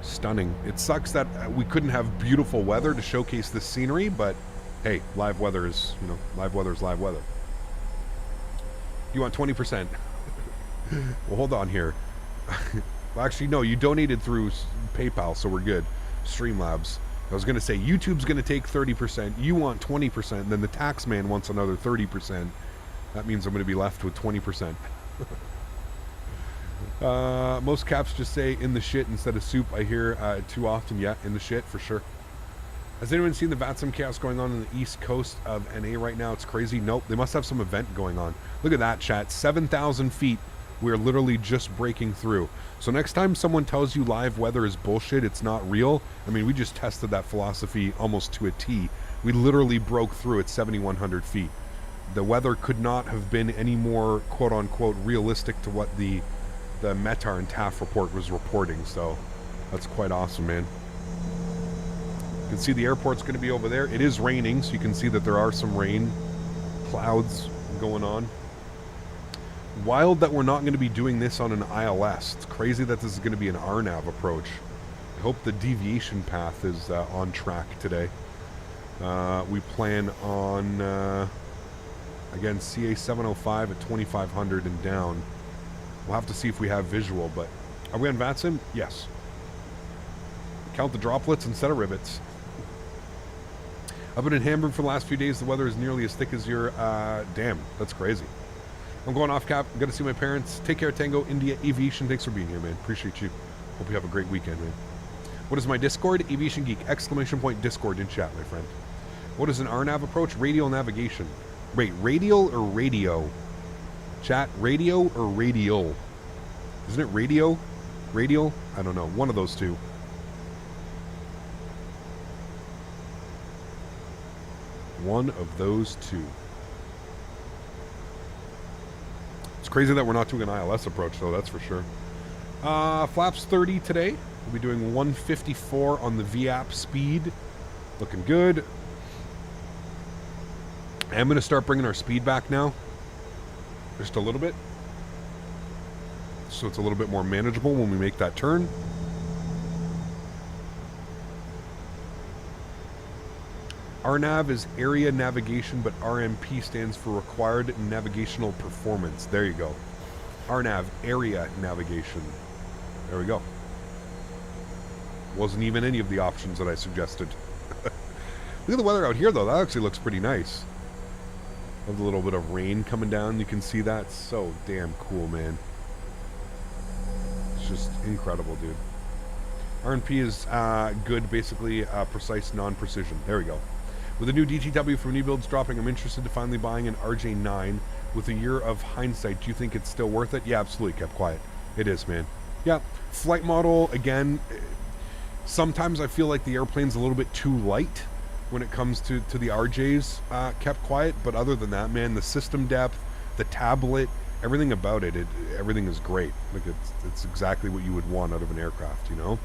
Stunning. It sucks that we couldn't have beautiful weather to showcase this scenery, but hey, live weather is, you know, live weather is live weather. You want 20%? Well, hold on here. Well, actually, no, you donated through PayPal, so we're good. Streamlabs. I was going to say, YouTube's going to take 30%, you want 20%, and then the tax man wants another 30%. That means I'm going to be left with 20%. Most caps just say in the shit instead of soup. I hear too often, yeah, in the shit, for sure. Has anyone seen the VATSIM chaos going on the east coast of NA right now? It's crazy. Nope, they must have some event going on. Look at that, chat. 7,000 feet. We're literally just breaking through. So next time someone tells you live weather is bullshit, it's not real. I mean, we just tested that philosophy almost to a T. We literally broke through at 7,100 feet. The weather could not have been any more quote-unquote realistic to what the METAR and TAF report was reporting. So that's quite awesome, man. You can see the airport's going to be over there. It is raining, so you can see that there are some rain clouds going on. Wild that we're not going to be doing this on an ILS. It's crazy that this is going to be an RNAV approach. I hope the deviation path is on track today. We plan on, again, CA 705 at 2500 and down. We'll have to see if we have visual, but are we on VATSIM? Yes. Count the droplets instead of rivets. I've been in Hamburg for the last few days. The weather is nearly as thick as your... damn, that's crazy. I'm going off, Cap. I'm going to see my parents. Take care, Tango, India, Aviation. Thanks for being here, man. Appreciate you. Hope you have a great weekend, man. What is my Discord? Aviation Geek! Discord in chat, my friend. What is an RNAV approach? Radial navigation. Wait, radial or radio? Chat, radio or radial? Isn't it radio? Radial? I don't know. One of those two. One of those two. It's crazy that we're not doing an ILS approach, though, that's for sure. Flaps 30 today. We'll be doing 154 on the VAP speed. Looking good. I'm going to start bringing our speed back now. Just a little bit. So it's a little bit more manageable when we make that turn. RNAV is area navigation, but RMP stands for required navigational performance. There you go. RNAV, area navigation. There we go. Wasn't even any of the options that I suggested. Look at the weather out here, though. That actually looks pretty nice. Love the little bit of rain coming down. You can see that. So damn cool, man. It's just incredible, dude. RNP is good, basically precise non-precision. There we go. With the new DTW from new builds dropping, I'm interested to finally buying an RJ9 with a year of hindsight. Do you think it's still worth it? Yeah, absolutely. Kept quiet. It is, man. Yeah, flight model, again, sometimes I feel like the airplane's a little bit too light when it comes to the RJs. Kept quiet, but other than that, man, the system depth, the tablet, everything about it, everything is great. Like it's exactly what you would want out of an aircraft, you know? All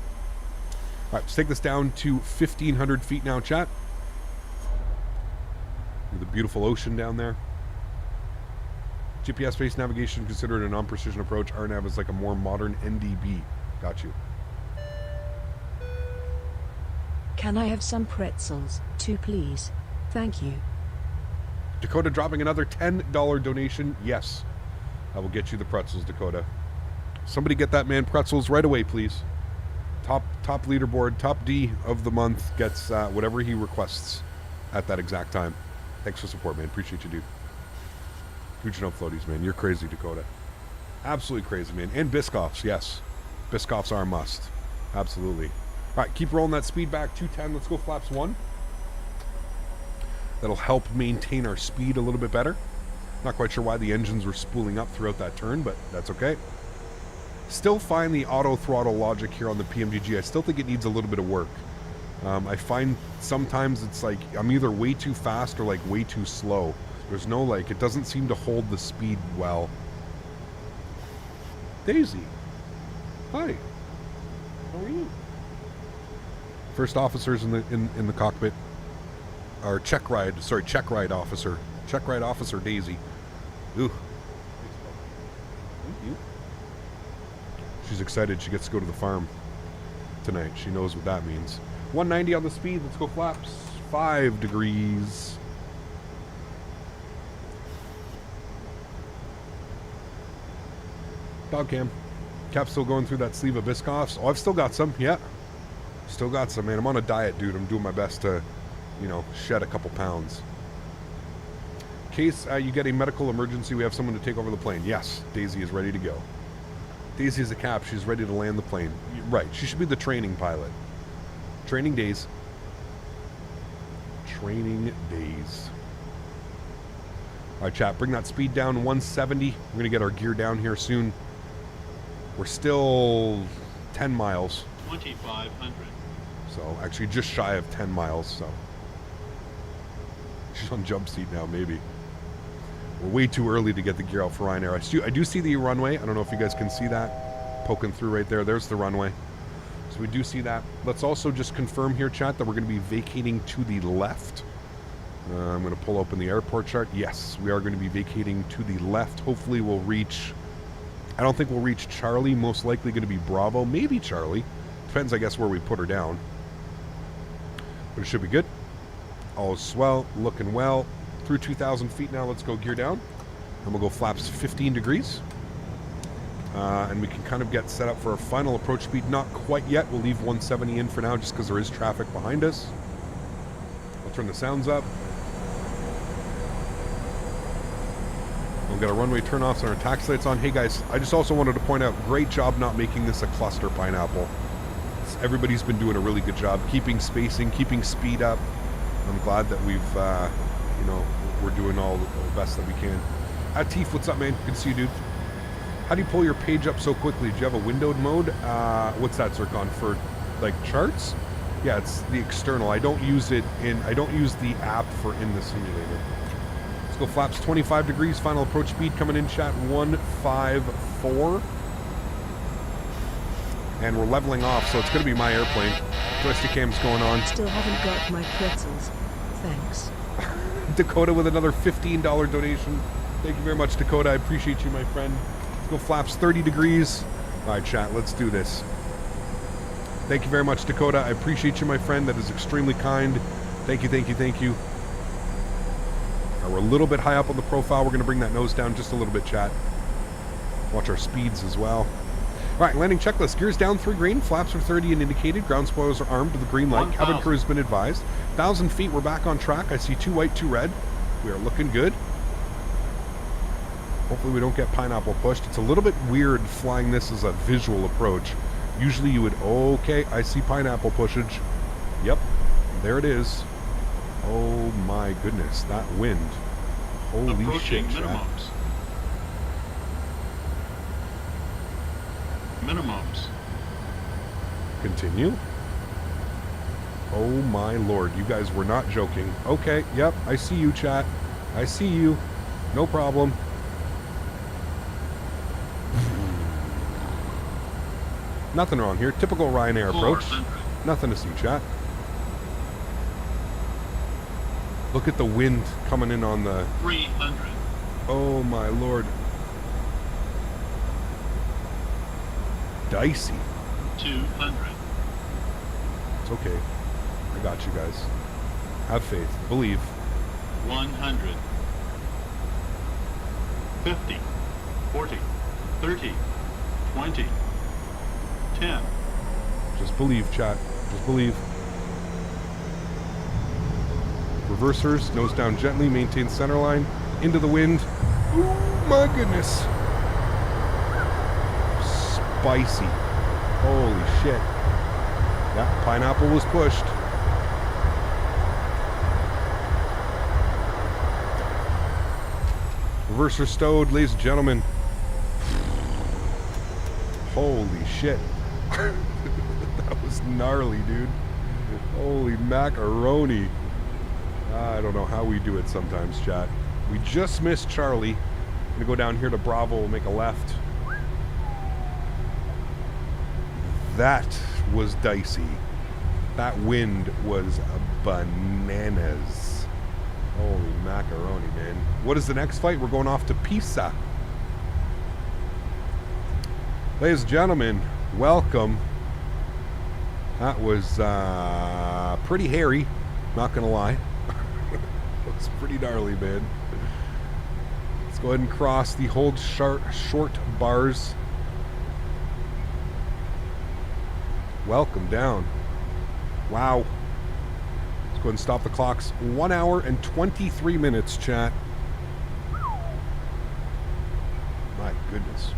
right, let's take this down to 1,500 feet now, chat. The beautiful ocean down there. GPS-based navigation considered a non-precision approach. RNAV is like a more modern NDB. Got you. Can I have some pretzels, too, please? Thank you. Dakota dropping another $10 donation. Yes, I will get you the pretzels, Dakota. Somebody get that man pretzels right away, please. Top leaderboard, top D of the month gets whatever he requests at that exact time. Thanks for support, man. Appreciate you, dude. Huge no floaties, man. You're crazy, Dakota. Absolutely crazy, man. And Biscoffs, yes. Biscoffs are a must. Absolutely. All right, keep rolling that speed back. 210. Let's go flaps 1. That'll help maintain our speed a little bit better. Not quite sure why the engines were spooling up throughout that turn, but that's okay. Still find the auto throttle logic here on the PMDG. I still think it needs a little bit of work. I find sometimes it's like I'm either way too fast or like way too slow. There's no like, it doesn't seem to hold the speed well. Daisy. Hi. How are you? First officers in the cockpit are check ride officer. Check ride officer Daisy. Ooh. Thank you. She's excited she gets to go to the farm tonight. She knows what that means. 190 on the speed. Let's go flaps. 5 degrees. Dog cam. Cap's still going through that sleeve of Biscoffs. Oh, I've still got some. Yeah. Still got some, man. I'm on a diet, dude. I'm doing my best to, you know, shed a couple pounds. In case you get a medical emergency, we have someone to take over the plane. Yes. Daisy is ready to go. Daisy is a cap. She's ready to land the plane. Right. She should be the training pilot. Training days. Training days. All right, chat. Bring that speed down 170. We're going to get our gear down here soon. We're still 10 miles. 2,500. So, actually just shy of 10 miles, so. She's on jump seat now, maybe. We're way too early to get the gear out for Ryanair. I do see the runway. I don't know if you guys can see that. Poking through right there. There's the runway. So we do see that. Let's also just confirm here, chat, that we're going to be vacating to the left I'm going to pull open the airport chart. Yes, we are going to be vacating to the left. Hopefully we'll reach... I don't think we'll reach Charlie. Most likely going to be Bravo. Maybe Charlie. Depends, I guess, where we put her down. But it should be good. All is swell. Looking well. Through 2,000 feet now. Let's go gear down. And we'll go flaps 15 degrees. And we can kind of get set up for our final approach speed. Not quite yet. We'll leave 170 in for now just because there is traffic behind us. I'll turn the sounds up. We'll get our runway turn-offs and our taxi lights on. Hey guys, I just also wanted to point out, great job not making this a cluster pineapple. Everybody's been doing a really good job keeping spacing, keeping speed up. I'm glad that we've, you know, we're doing all the best that we can. Atif, what's up, man? Good to see you, dude. How do you pull your page up so quickly? Do you have a windowed mode? What's that, Zircon? For like charts? Yeah, it's the external. I don't use it in. I don't use the app for in the simulator. Let's go flaps 25 degrees. Final approach speed coming in, chat 154. And we're leveling off, so it's going to be my airplane. Joystick cam's going on. Still haven't got my pretzels. Thanks. Dakota with another $15 donation. Thank you very much, Dakota. I appreciate you, my friend. Let's go flaps 30 degrees. All right, chat, let's do this. Thank you very much, Dakota. I appreciate you, my friend. That is extremely kind. Thank you, thank you, thank you. Right, we're a little bit high up on the profile. We're going to bring that nose down just a little bit, chat. Watch our speeds as well. All right, landing checklist. Gears down 3 green. Flaps are 30 and indicated. Ground spoilers are armed with the green light. Cabin crew has been advised. 1,000 feet, we're back on track. I see 2 white, 2 red. We are looking good. Hopefully we don't get pineapple pushed. It's a little bit weird flying this as a visual approach. Usually you would, okay, I see pineapple pushage. Yep, there it is. Oh my goodness, that wind. Holy shit, chat. Minimums. Continue. Oh my lord, you guys were not joking. Okay, yep, I see you, chat. I see you. No problem. Nothing wrong here. Typical Ryanair approach. Nothing to see, chat. Look at the wind coming in on the... 300. Oh my lord. Dicey. 200. It's okay. I got you guys. Have faith. Believe. 100. 50. 40. 30. 20. 10. Just believe, chat. Just believe. Reversers, nose down gently, maintain center line. Into the wind. Oh my goodness. Spicy. Holy shit. Yeah, pineapple was pushed. Reverser stowed, ladies and gentlemen. Holy shit. That was gnarly, dude. Holy macaroni. I don't know how we do it sometimes, chat. We just missed Charlie. I'm gonna go down here to Bravo. We'll make a left. That was dicey. That wind was bananas. Holy macaroni, man. What is the next flight? We're going off to Pisa. Ladies and gentlemen, welcome. That was pretty hairy, not gonna lie. It was pretty gnarly, man. Let's go ahead and cross the hold short bars. Welcome down. Wow. Let's go ahead and stop the clocks. 1 hour and 23 minutes, chat. My goodness.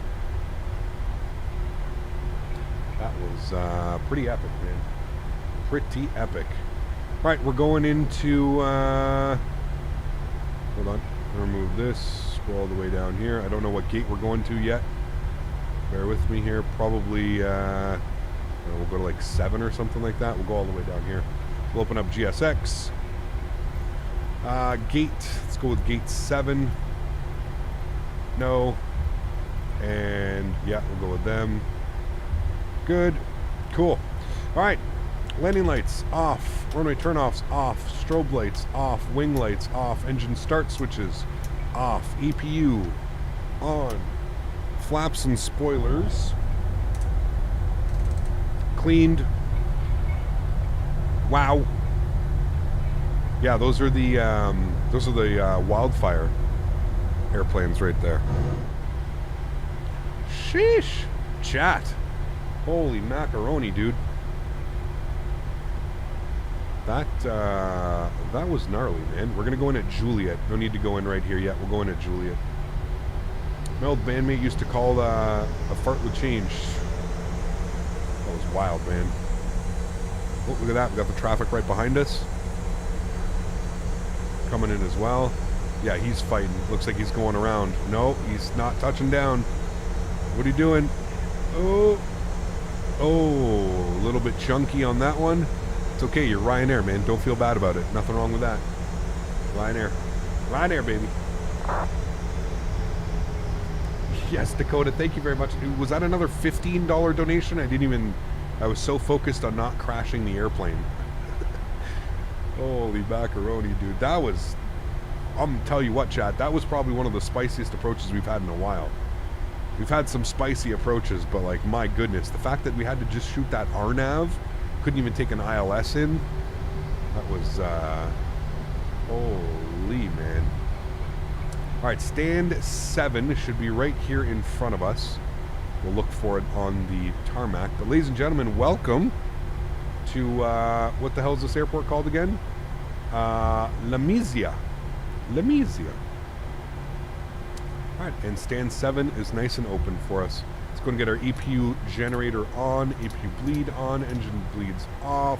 That was pretty epic, man. Pretty epic. All right, we're going into... hold on. Remove this. Go all the way down here. I don't know what gate we're going to yet. Bear with me here. Probably... we'll go to like 7 or something like that. We'll go all the way down here. We'll open up GSX. Gate. Let's go with gate 7. No. And yeah, we'll go with them. Good. Cool. All right. Landing lights off. Runway turnoffs off. Strobe lights off. Wing lights off. Engine start switches off. EPU on. Flaps and spoilers cleaned. Wow. Yeah, those are the wildfire airplanes right there. Sheesh. Chat. Holy macaroni, dude. That was gnarly, man. We're gonna go in at Juliet. No need to go in right here yet. We'll go in at Juliet. My old bandmate used to call a fart with change. That was wild, man. Oh, look at that. We got the traffic right behind us. Coming in as well. Yeah, he's fighting. Looks like he's going around. No, he's not touching down. What are you doing? Oh, a little bit chunky on that one. It's okay, you're Ryanair, man. Don't feel bad about it. Nothing wrong with that. Ryanair. Ryanair, baby. Yes, Dakota, thank you very much. Was that another $15 donation? I was so focused on not crashing the airplane. Holy macaroni, dude. That was, I'm gonna tell you what, chat, that was probably one of the spiciest approaches we've had in a while. We've had some spicy approaches, but like, my goodness, the fact that we had to just shoot that RNAV, couldn't even take an ILS in, that was, holy man. All right, stand 7 should be right here in front of us. We'll look for it on the tarmac. But ladies and gentlemen, welcome to, what the hell is this airport called again? Lamezia. Lamezia. All right, and stand 7 is nice and open for us. Let's go and get our EPU generator on, EPU bleed on, engine bleeds off.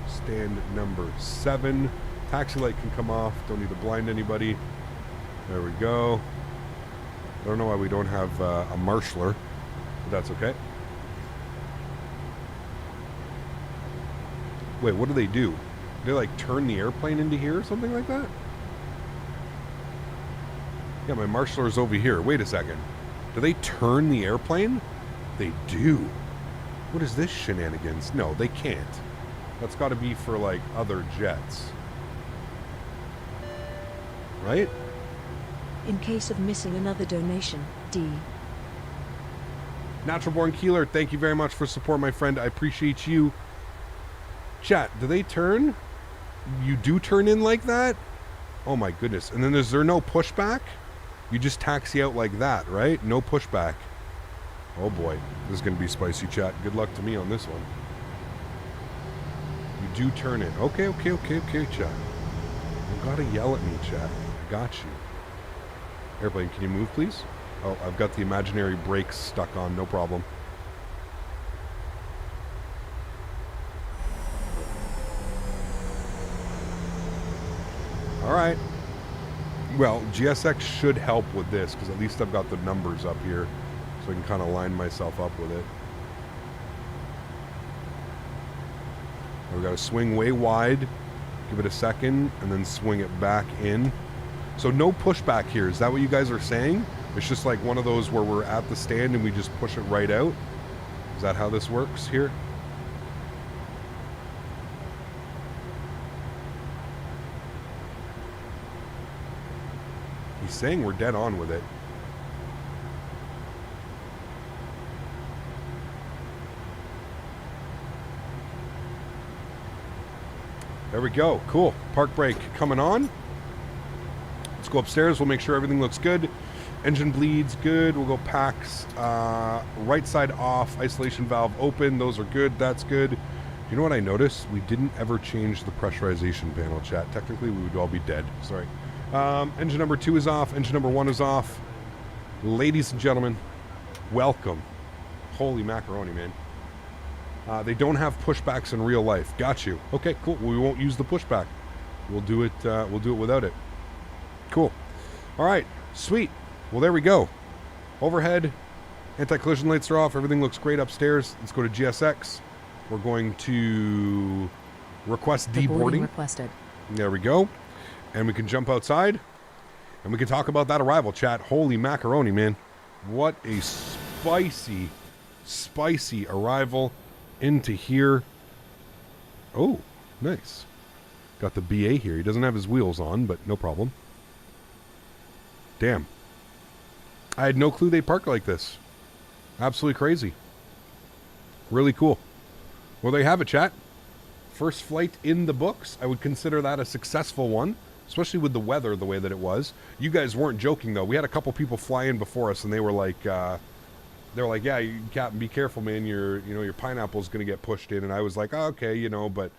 Stand number 7. Taxi light can come off. Don't need to blind anybody. There we go. I don't know why we don't have a marshaller, but that's okay. Wait, what do? They like turn the airplane into here or something like that? Yeah, my marshaller's over here. Wait a second. Do they turn the airplane? They do. What is this shenanigans? No, they can't. That's got to be for like other jets. Right? In case of missing another donation, D. Natural Born Keeler, thank you very much for support, my friend. I appreciate you. Chat, do they turn? You do turn in like that? Oh my goodness. And then is there no pushback? You just taxi out like that, right? No pushback. Oh boy, this is going to be spicy, chat. Good luck to me on this one. You do turn in. Okay, chat. You gotta yell at me, chat. I got you. Airplane, can you move, please? Oh, I've got the imaginary brakes stuck on. No problem. All right. Well, GSX should help with this because at least I've got the numbers up here so I can kind of line myself up with it. We've got to swing way wide, give it a second, and then swing it back in. So no pushback here. Is that what you guys are saying? It's just like one of those where we're at the stand and we just push it right out? Is that how this works here? He's saying we're dead on with it. There we go. Cool. Park brake coming on. Let's go upstairs. We'll make sure everything looks good. Engine bleeds good. We'll go packs. Right side off. Isolation valve open. Those are good. That's good. You know what I noticed? We didn't ever change the pressurization panel, chat. Technically, we would all be dead. Sorry. Engine number 2 is off. Engine number 1 is off. Ladies and gentlemen, welcome. Holy macaroni, man. They don't have pushbacks in real life. Got you. Okay, cool. We won't use the pushback. We'll do it. We'll do it without it. Cool. All right. Sweet. Well, there we go. Overhead. Anti-collision lights are off. Everything looks great upstairs. Let's go to GSX. We're going to request deboarding. Requested. There we go. And we can jump outside. And we can talk about that arrival, chat. Holy macaroni, man. What a spicy, spicy arrival. into here. Oh, nice. Got the BA here. He doesn't have his wheels on, but no problem. Damn. I had no clue they park like this. Absolutely crazy. Really cool. Well, there you have it, chat. First flight in the books. I would consider that a successful one, especially with the weather the way that it was. You guys weren't joking, though. We had a couple people fly in before us, and they were like, yeah, Captain, be careful, man. Your pineapple's going to get pushed in. And I was like, oh, okay, but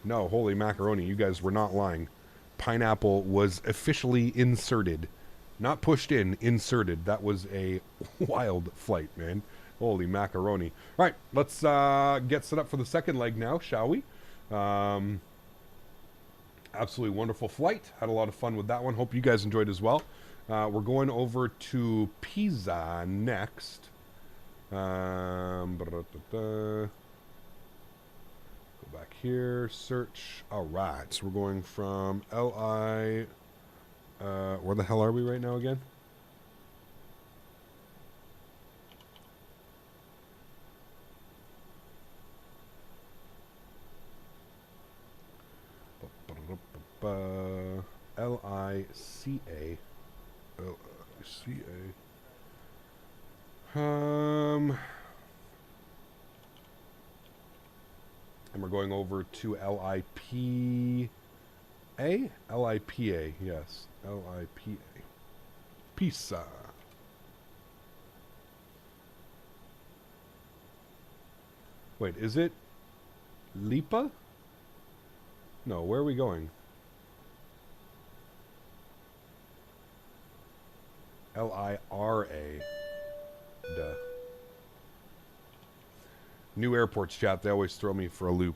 no, holy macaroni. You guys were not lying. Pineapple was officially inserted. Not pushed in, inserted. That was a wild flight, man. Holy macaroni. All right, let's get set up for the second leg now, shall we? Absolutely wonderful flight. Had a lot of fun with that one. Hope you guys enjoyed as well. We're going over to Pisa next. Go back here. Search. All right, so we're going from LI... where the hell are we right now again? LICA. LICA. And we're going over to LIPA. LIPA, yes. LIPA. Pisa. Wait, is it Lipa? No, where are we going? LIRA. Duh. New airports, chat. They always throw me for a loop.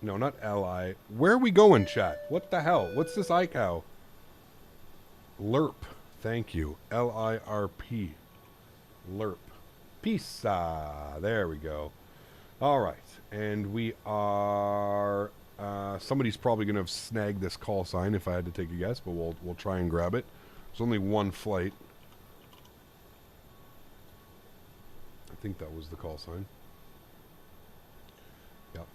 No, not LI. Where are we going, chat? What the hell? What's this iCow? LIRP. Thank you. LIRP. LIRP. Pisa. There we go. All right. And we are... somebody's probably going to have snagged this call sign if I had to take a guess, but we'll try and grab it. There's only one flight. I think that was the call sign. Yep.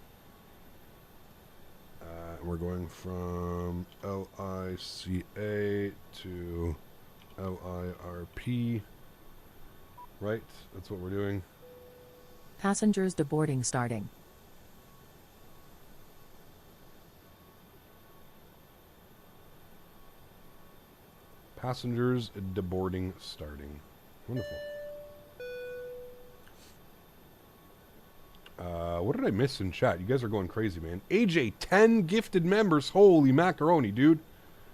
We're going from LICA to LIRP. Right? That's what we're doing. Passengers deboarding starting. Passengers deboarding starting. Wonderful. What did I miss in chat? You guys are going crazy, man. AJ, 10 gifted members. Holy macaroni, dude.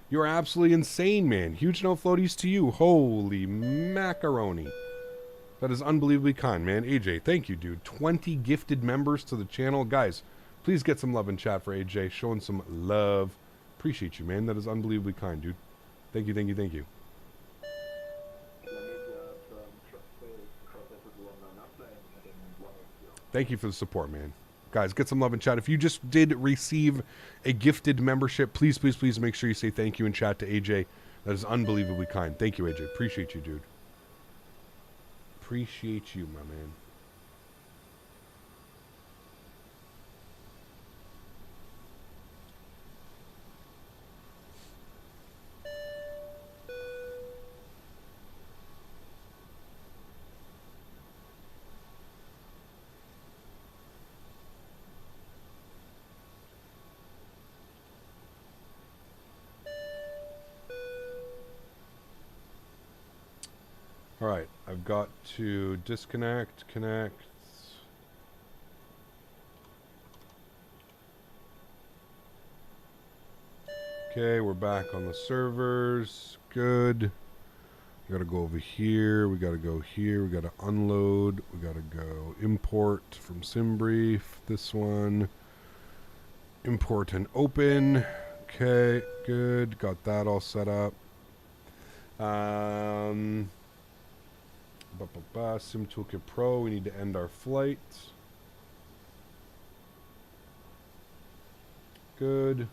You are absolutely insane, man. Huge no floaties to you. Holy macaroni. That is unbelievably kind, man. AJ, thank you, dude. 20 gifted members to the channel. Guys, please get some love in chat for AJ. Showing some love. Appreciate you, man. That is unbelievably kind, dude. Thank you, thank you, thank you. Thank you for the support, man. Guys, get some love in chat. If you just did receive a gifted membership, please, please, please make sure you say thank you in chat to AJ. That is unbelievably kind. Thank you, AJ. Appreciate you, dude. Appreciate you, my man. All right, I've got to disconnect, connect. Okay, we're back on the servers. Good. We gotta go over here. We gotta go here. We gotta unload. We gotta go import from SimBrief. This one. Import and open. Okay, good. Got that all set up. Sim Toolkit Pro, we need to end our flight. Good.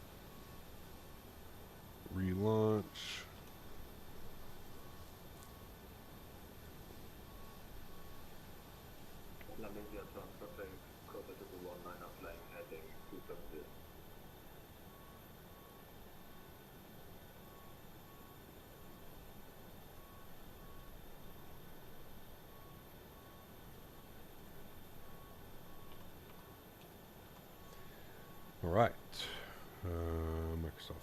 Relaunch.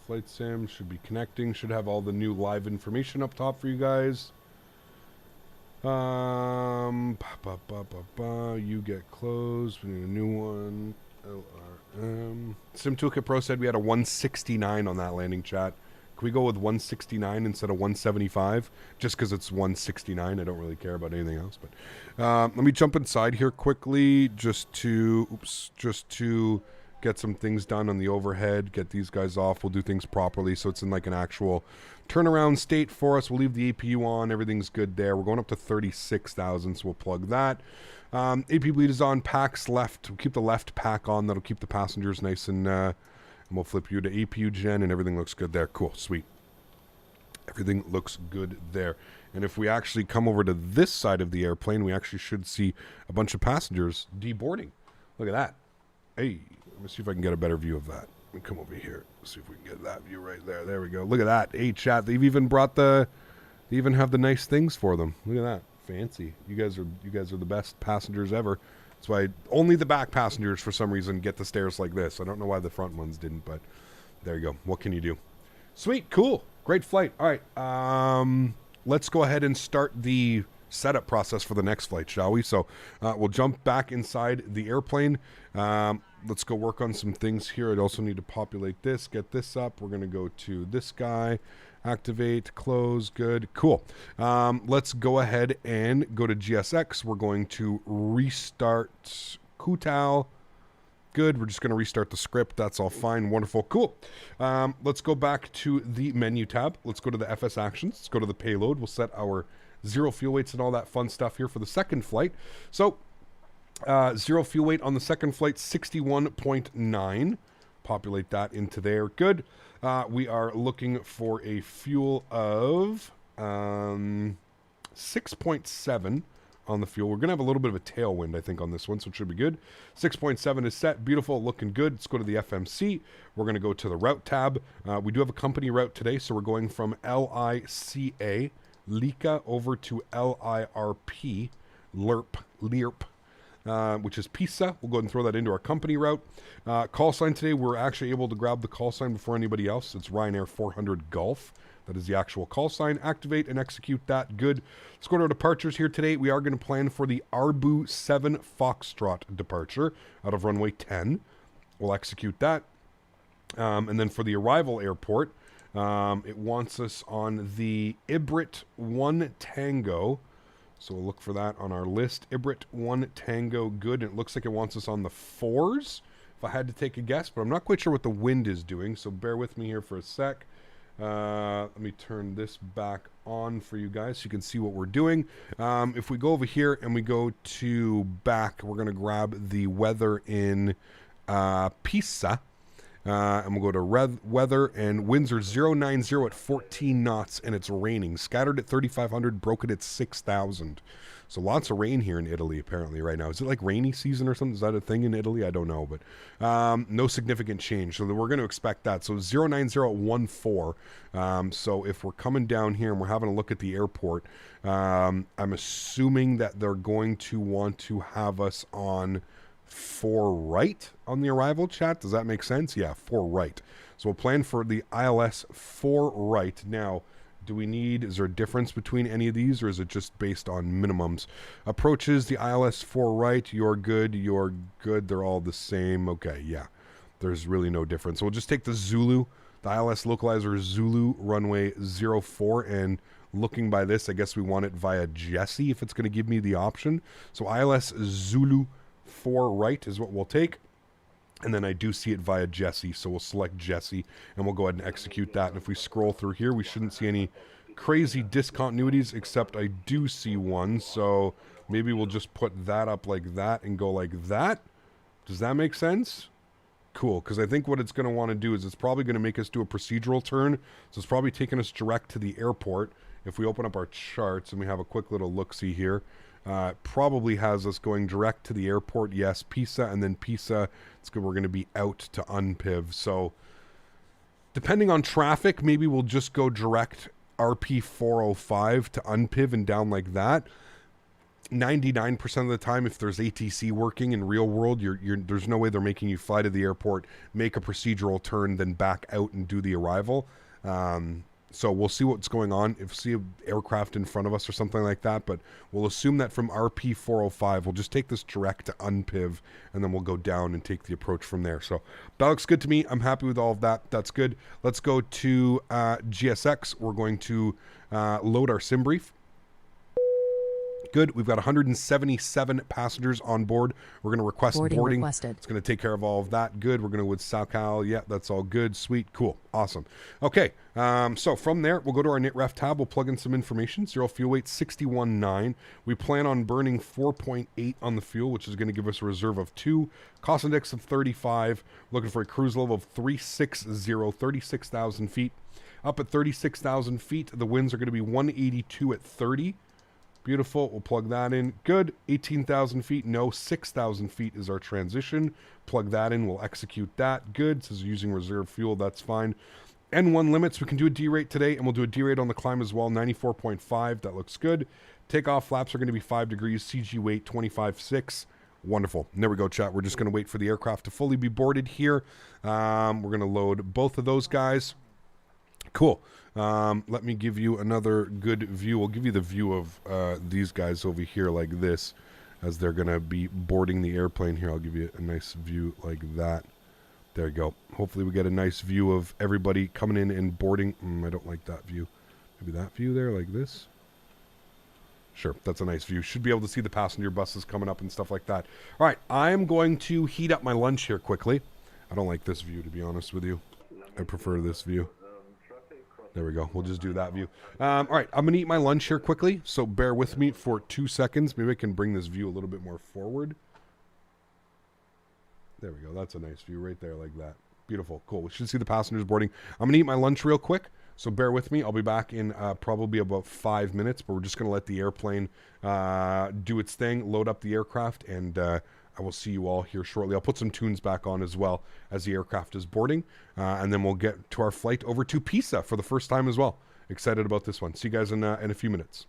Flight Sim should be connecting. Should have all the new live information up top for you guys. You get closed. We need a new one. LRM. Sim Toolkit Pro said we had a 169 on that landing, chat. Can we go with 169 instead of 175? Just because it's 169. I don't really care about anything else. But let me jump inside here quickly just to get some things done on the overhead, get these guys off. We'll do things properly so it's in like an actual turnaround state for us. We'll leave the APU on. Everything's good there. We're going up to 36,000, so we'll plug that. AP bleed is on. Packs left. We'll keep the left pack on. That'll keep the passengers nice and we'll flip you to APU gen, and everything looks good there. Cool. Sweet. Everything looks good there. And if we actually come over to this side of the airplane, we actually should see a bunch of passengers deboarding. Look at that. Hey, let me see if I can get a better view of that. Let me come over here. See if we can get that view right there. There we go. Look at that. Hey, chat. They've even brought they even have the nice things for them. Look at that. Fancy. You guys are the best passengers ever. That's why only the back passengers, for some reason, get the stairs like this. I don't know why the front ones didn't, but there you go. What can you do? Sweet. Cool. Great flight. All right. Let's go ahead and start the setup process for the next flight, shall we? So we'll jump back inside the airplane. Let's go work on some things here. I'd also need to populate this, get this up. We're going to go to this guy. Activate, close, good, cool. Let's go ahead and go to GSX. We're going to restart Kutal. Good, we're just going to restart the script. That's all fine, wonderful, cool. Let's go back to the menu tab. Let's go to the FS actions. Let's go to the payload. We'll set our zero fuel weights and all that fun stuff here for the second flight. So, zero fuel weight on the second flight, 61.9. Populate that into there. Good. We are looking for a fuel of 6.7 on the fuel. We're going to have a little bit of a tailwind, I think, on this one, so it should be good. 6.7 is set. Beautiful. Looking good. Let's go to the FMC. We're going to go to the route tab. We do have a company route today, so we're going from LICA, LICA, over to LIRP, LIRP, which is Pisa. We'll go ahead and throw that into our company route. Call sign today, we're actually able to grab the call sign before anybody else. It's Ryanair 400 Golf. That is the actual call sign. Activate and execute that. Good. Let's go to our departures here today. We are going to plan for the Arbu 7 Foxtrot departure out of runway 10. We'll execute that. And then for the arrival airport, it wants us on the Ibrit 1 Tango. So we'll look for that on our list. Ibrit 1 Tango, good. And it looks like it wants us on the 4s, if I had to take a guess. But I'm not quite sure what the wind is doing, so bear with me here for a sec. Let me turn this back on for you guys so you can see what we're doing. If we go over here and we go to back, we're going to grab the weather in Pisa. And we'll go to weather, and winds are 090 at 14 knots, and it's raining. Scattered at 3,500, broken at 6,000. So lots of rain here in Italy, apparently, right now. Is it like rainy season or something? Is that a thing in Italy? I don't know, but no significant change. So we're going to expect that. So 090 at 14. So if we're coming down here and we're having a look at the airport, I'm assuming that they're going to want to have us on 4 right on the arrival, chat. Does that make sense? Yeah, 4 right. So we'll plan for the ILS 4 right. Now, is there a difference between any of these, or is it just based on minimums? Approaches, the ILS 4 right, you're good, they're all the same. Okay, yeah, there's really no difference. So we'll just take the Zulu, the ILS localizer Zulu runway 04, and looking by this, I guess we want it via Jesse if it's going to give me the option. So ILS Zulu 4 right is what we'll take. And then I do see it via Jesse, so we'll select Jesse, and we'll go ahead and execute that. And if we scroll through here, we shouldn't see any crazy discontinuities, except I do see one. So maybe we'll just put that up like that and go like that. Does that make sense? Cool, because I think what it's going to want to do is it's probably going to make us do a procedural turn. So it's probably taking us direct to the airport. If we open up our charts and we have a quick little look-see here, probably has us going direct to the airport. Yes, Pisa, and then Pisa, it's good. We're going to be out to Unpiv. So depending on traffic, maybe we'll just go direct RP 405 to Unpiv and down like that. 99% of the time, if there's ATC working in real world, there's no way they're making you fly to the airport, make a procedural turn, then back out and do the arrival. So we'll see what's going on. If we see an aircraft in front of us or something like that, but we'll assume that from RP 405, we'll just take this direct to unpiv, and then we'll go down and take the approach from there. So that looks good to me. I'm happy with all of that. That's good. Let's go to GSX. We're going to load our sim brief. Good. We've got 177 passengers on board. We're going to request boarding. Requested. It's going to take care of all of that. Good. We're going to with SoCal. Yeah, that's all good. Sweet. Cool. Awesome. Okay. So from there, we'll go to our NITREF tab. We'll plug in some information. 0 fuel weight, 61.9. We plan on burning 4.8 on the fuel, which is going to give us a reserve of 2. Cost index of 35. Looking for a cruise level of 360, 36,000 feet. Up at 36,000 feet, the winds are going to be 182 at 30. Beautiful. We'll plug that in. Good. 18,000 feet. No. 6,000 feet is our transition. Plug that in. We'll execute that. Good. Says using reserve fuel. That's fine. N1 limits. We can do a D-rate today, and we'll do a D-rate on the climb as well. 94.5. That looks good. Takeoff flaps are going to be 5 degrees. CG weight 25.6. Wonderful. And there we go, chat. We're just going to wait for the aircraft to fully be boarded here. We're going to load both of those guys. Cool. Let me give you another good view. We'll give you the view of these guys over here like this as they're going to be boarding the airplane here. I'll give you a nice view like that. There you go. Hopefully we get a nice view of everybody coming in and boarding. I don't like that view. Maybe that view there like this. Sure, that's a nice view. Should be able to see the passenger buses coming up and stuff like that. All right, I'm going to heat up my lunch here quickly. I don't like this view, to be honest with you. I prefer this view. There we go. We'll just do that view. All right, I'm going to eat my lunch here quickly, so bear with me for 2 seconds. Maybe I can bring this view a little bit more forward. There we go. That's a nice view right there like that. Beautiful. Cool. We should see the passengers boarding. I'm going to eat my lunch real quick, so bear with me. I'll be back in probably about 5 minutes, but we're just going to let the airplane do its thing, load up the aircraft, and I will see you all here shortly. I'll put some tunes back on as well as the aircraft is boarding, and then we'll get to our flight over to Pisa for the first time as well. Excited about this one. See you guys in a few minutes.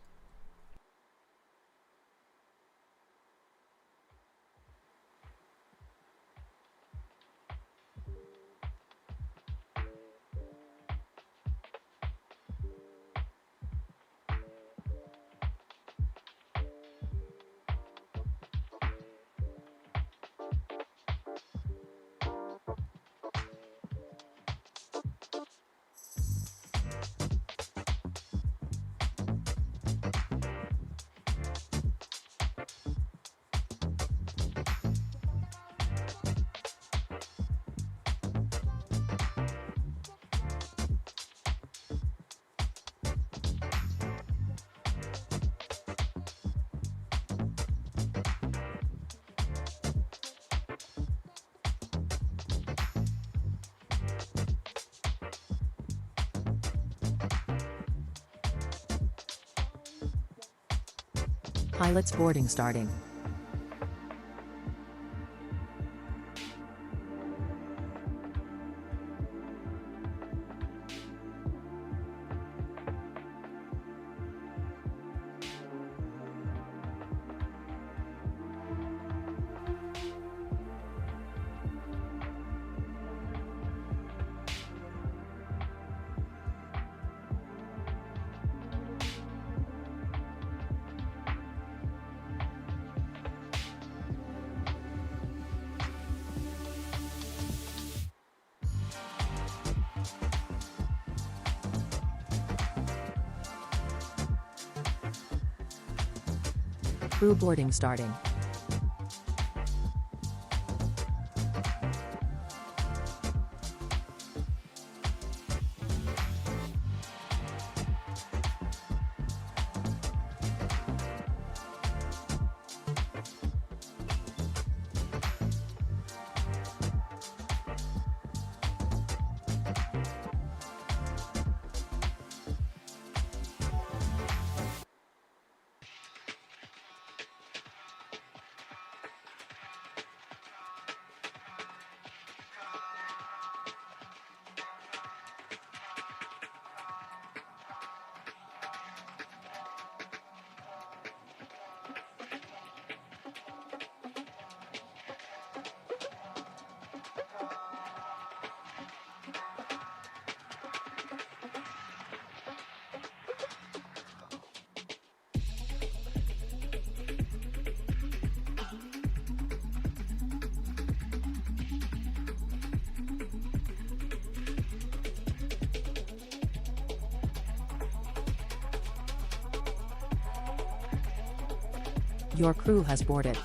Pilots boarding starting. Crew boarding starting. Your crew has boarded.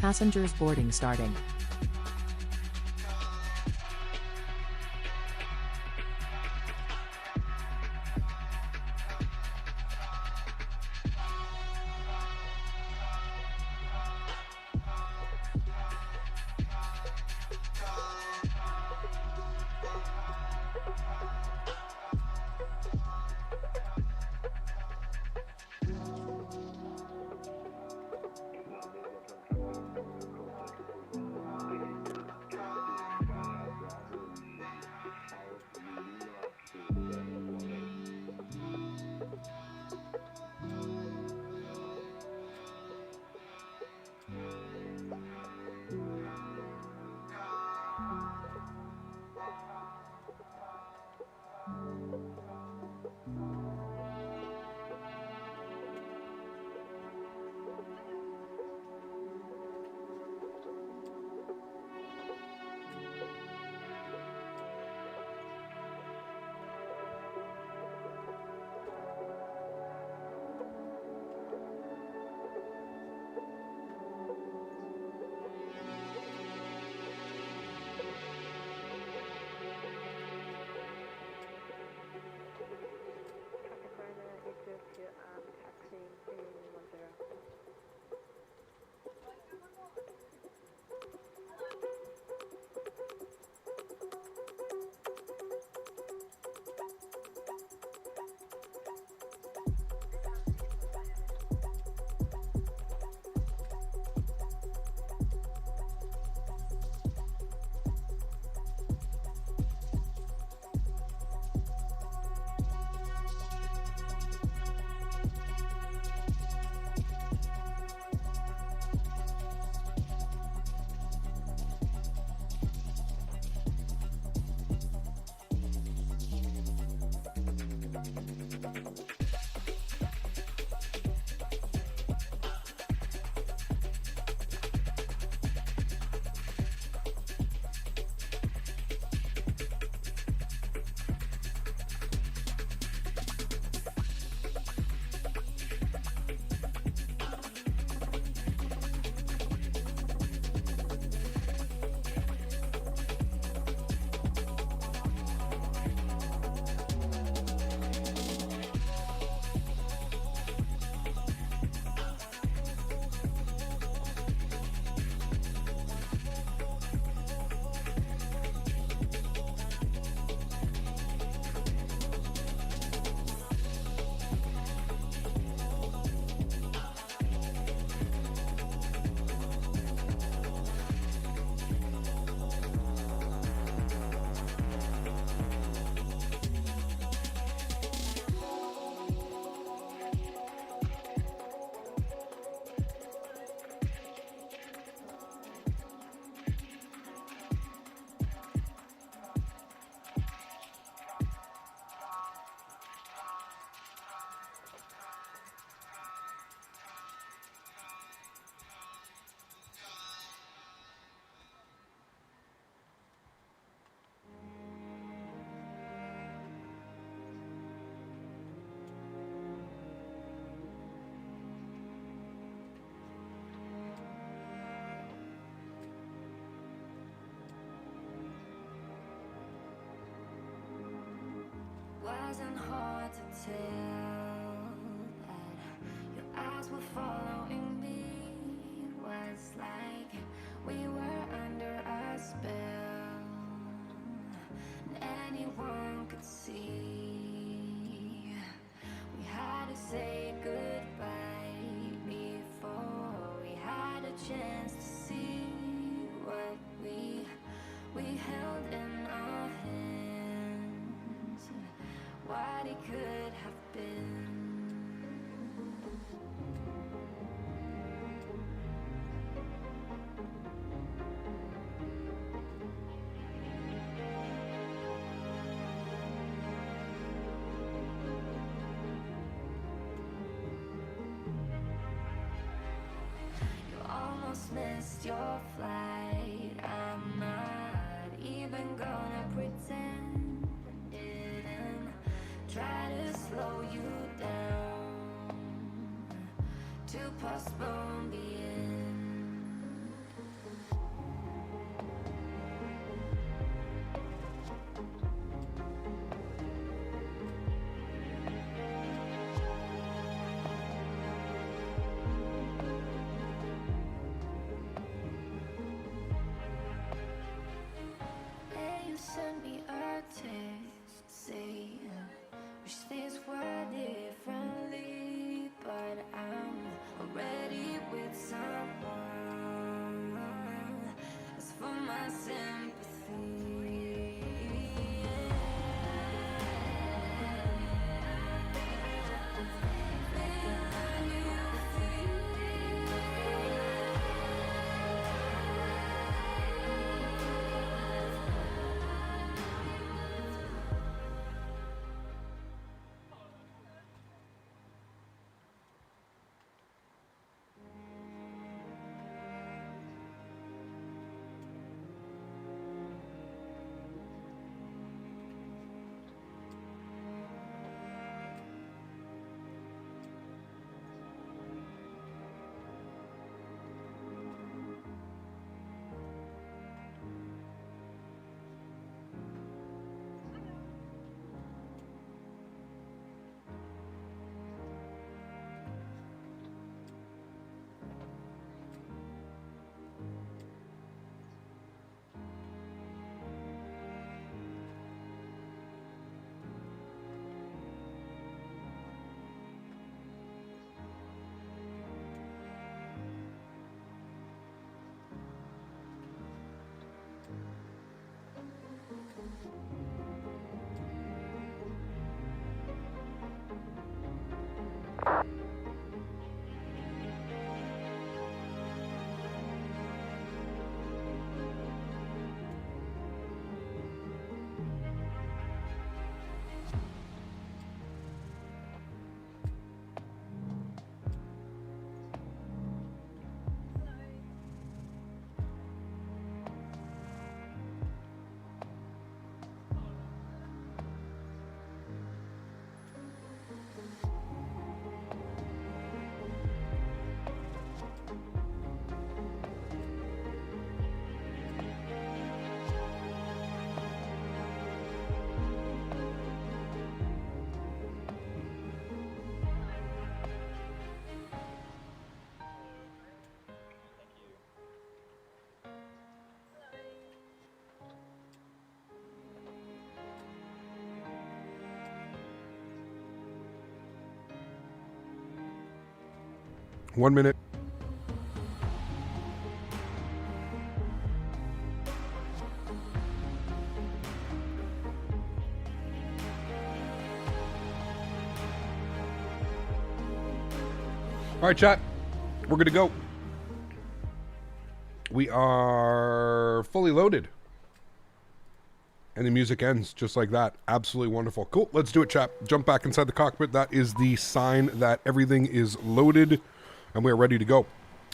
Passengers boarding starting. wasn't hard to tell that your eyes were following me. It was like we were under a spell, and anyone could see. We had to say goodbye before we had a chance to see what we held in our hands, what it could have been. You almost missed your flight. I'm not even gonna pretend I didn't try to slow you down, to postpone the end. Yeah, you sent me a text saying, wish things were differently, but I'm already with someone. As for my sympathy, One minute. All right, chat. We're good to go. We are fully loaded. And the music ends just like that. Absolutely wonderful. Cool. Let's do it, chat. Jump back inside the cockpit. That is the sign that everything is loaded and we are ready to go.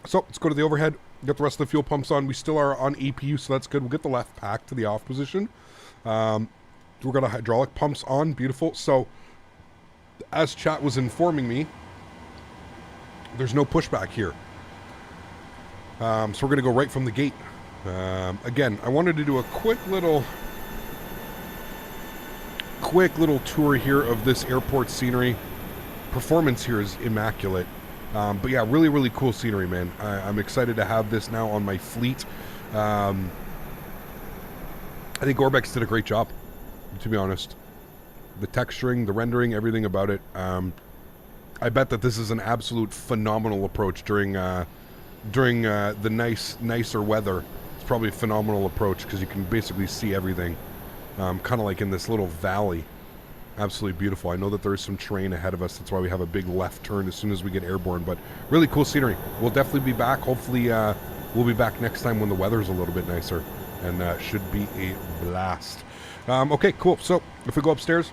So let's go to the overhead. Get the rest of the fuel pumps on. We still are on EPU, so that's good. We'll get the left pack to the off position. We're going to hydraulic pumps on. Beautiful. So as chat was informing me, there's no pushback here. So we're going to go right from the gate. Again, I wanted to do a quick little quick little tour here of this airport scenery. Performance here is immaculate. But yeah, really, really cool scenery, man. I'm excited to have this now on my fleet. I think Orbx did a great job, to be honest. The texturing, the rendering, everything about it. I bet that this is an absolute phenomenal approach during the nicer weather. It's probably a phenomenal approach because you can basically see everything, kind of like in this little valley. Absolutely beautiful. I know that there is some terrain ahead of us. That's why we have a big left turn as soon as we get airborne. But really cool scenery. We'll definitely be back. Hopefully, we'll be back next time when the weather's a little bit nicer, and should be a blast. Okay, cool. So if we go upstairs,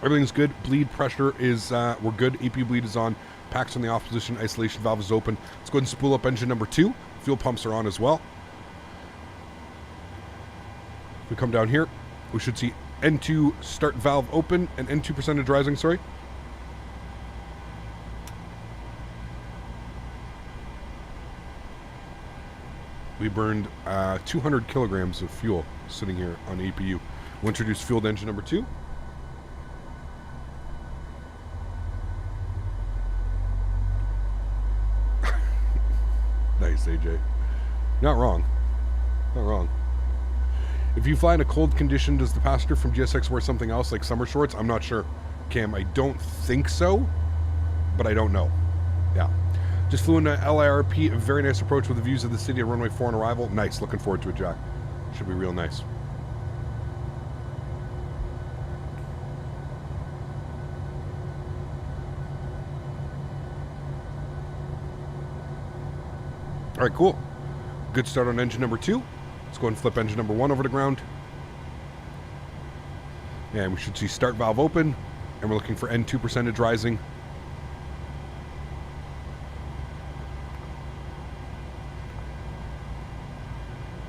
everything's good. Bleed pressure is we're good. APU bleed is on. Packs on the off position. Isolation valve is open. Let's go ahead and spool up engine number 2. Fuel pumps are on as well. If we come down here, we should see N2 start valve open and N2 percentage rising, sorry. We burned 200 kilograms of fuel sitting here on APU. We'll introduce fuel to engine number 2. Nice, AJ. Not wrong. Not wrong. If you fly in a cold condition, does the passenger from GSX wear something else like summer shorts? I'm not sure, Cam. I don't think so, but I don't know. Yeah. Just flew into LIRP. A very nice approach with the views of the city at runway 4 on arrival. Nice. Looking forward to it, Jack. Should be real nice. All right, cool. Good start on engine number 2. Let's go ahead and flip engine number 1 over to ground. And we should see start valve open. And we're looking for N2 percentage rising.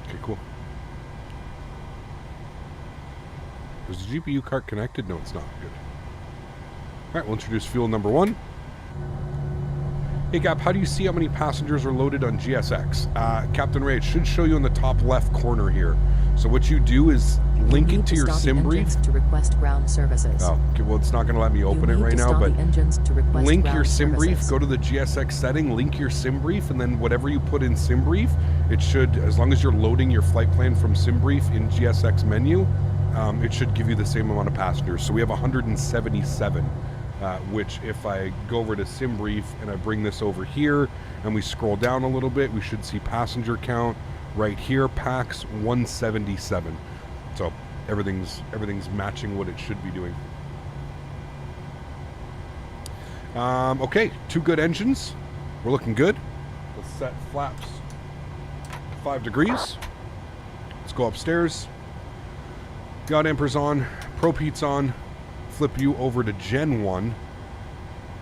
Okay, cool. Is the GPU cart connected? No, it's not. Good. All right, we'll introduce fuel number 1. Hey Gap, how do you see how many passengers are loaded on GSX? Captain Ray, it should show you in the top left corner here. So what you do is link it to your sim brief. To request ground services. Oh, okay, well it's not going to let me open it right now, but link your sim brief, go to the GSX setting, link your sim brief, and then whatever you put in sim brief, it should, as long as you're loading your flight plan from sim brief in GSX menu, it should give you the same amount of passengers. So we have 177. Which if I go over to SimBrief and I bring this over here and we scroll down a little bit, we should see passenger count right here, packs 177. So everything's matching what it should be doing. Okay, 2 good engines. We're looking good. Let's set flaps 5 degrees. Let's go upstairs. God Emperor's on, Prop Heat's on. Flip you over to Gen 1.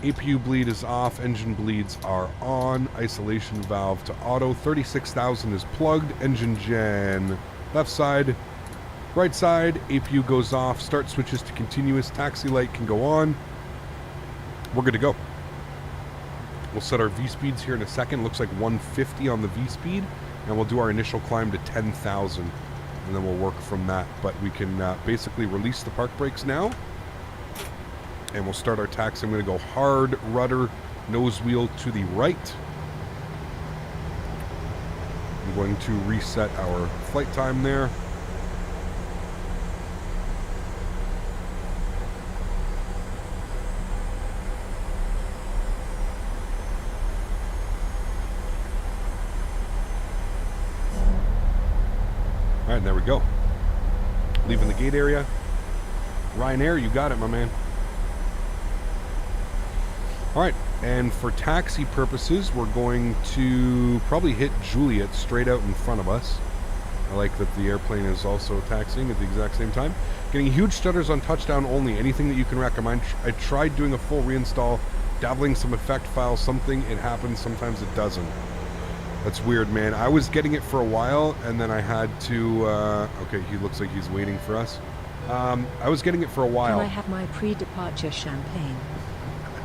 APU bleed is off. Engine bleeds are on. Isolation valve to auto. 36,000 is plugged. Engine gen left side. Right side. APU goes off. Start switches to continuous. Taxi light can go on. We're good to go. We'll set our V-speeds here in a second. Looks like 150 on the V-speed. And we'll do our initial climb to 10,000. And then we'll work from that. But we can basically release the park brakes now. And we'll start our taxi. I'm going to go hard rudder, nose wheel to the right. I'm going to reset our flight time there. All right, there we go. Leaving the gate area. Ryanair, you got it, my man. All right, and for taxi purposes, we're going to probably hit Juliet straight out in front of us. I like that the airplane is also taxiing at the exact same time. Getting huge stutters on touchdown only. Anything that you can recommend? I tried doing a full reinstall, dabbling some effect files, something, it happens, sometimes it doesn't. That's weird, man. I was getting it for a while, and then I had to, okay, he looks like he's waiting for us. I was getting it for a while. Can I have my pre-departure champagne?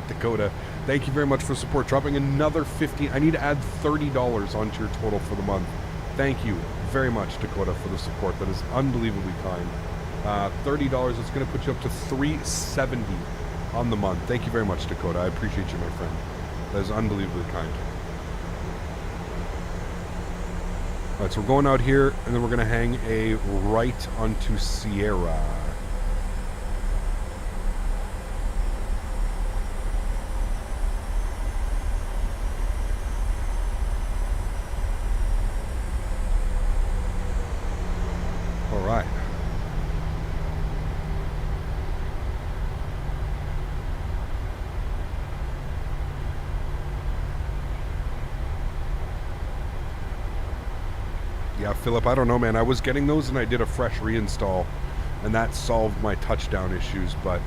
Dakota, thank you very much for support. Dropping another 50. I need to add $30 onto your total for the month. Thank you very much, Dakota, for the support. That is unbelievably kind. $30. It's going to put you up to $370 on the month. Thank you very much, Dakota. I appreciate you, my friend. That is unbelievably kind. All right, so we're going out here, and then we're going to hang a right onto Sierra. All right. Yeah, Philip, I don't know, man. I was getting those and I did a fresh reinstall and that solved my touchdown issues, but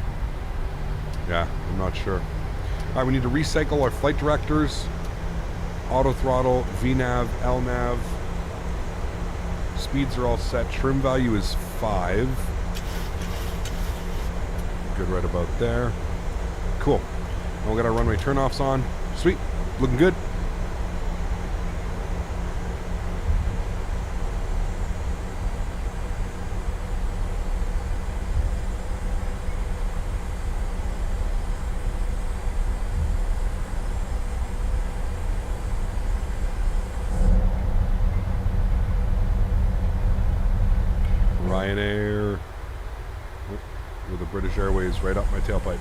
yeah, I'm not sure. All right, we need to recycle our flight directors, auto throttle, VNav, LNav. Speeds are all set. Trim value is 5. Good right about there. Cool. Now we got our runway turnoffs on. Sweet. Looking good. Ryanair with the British Airways right up my tailpipe.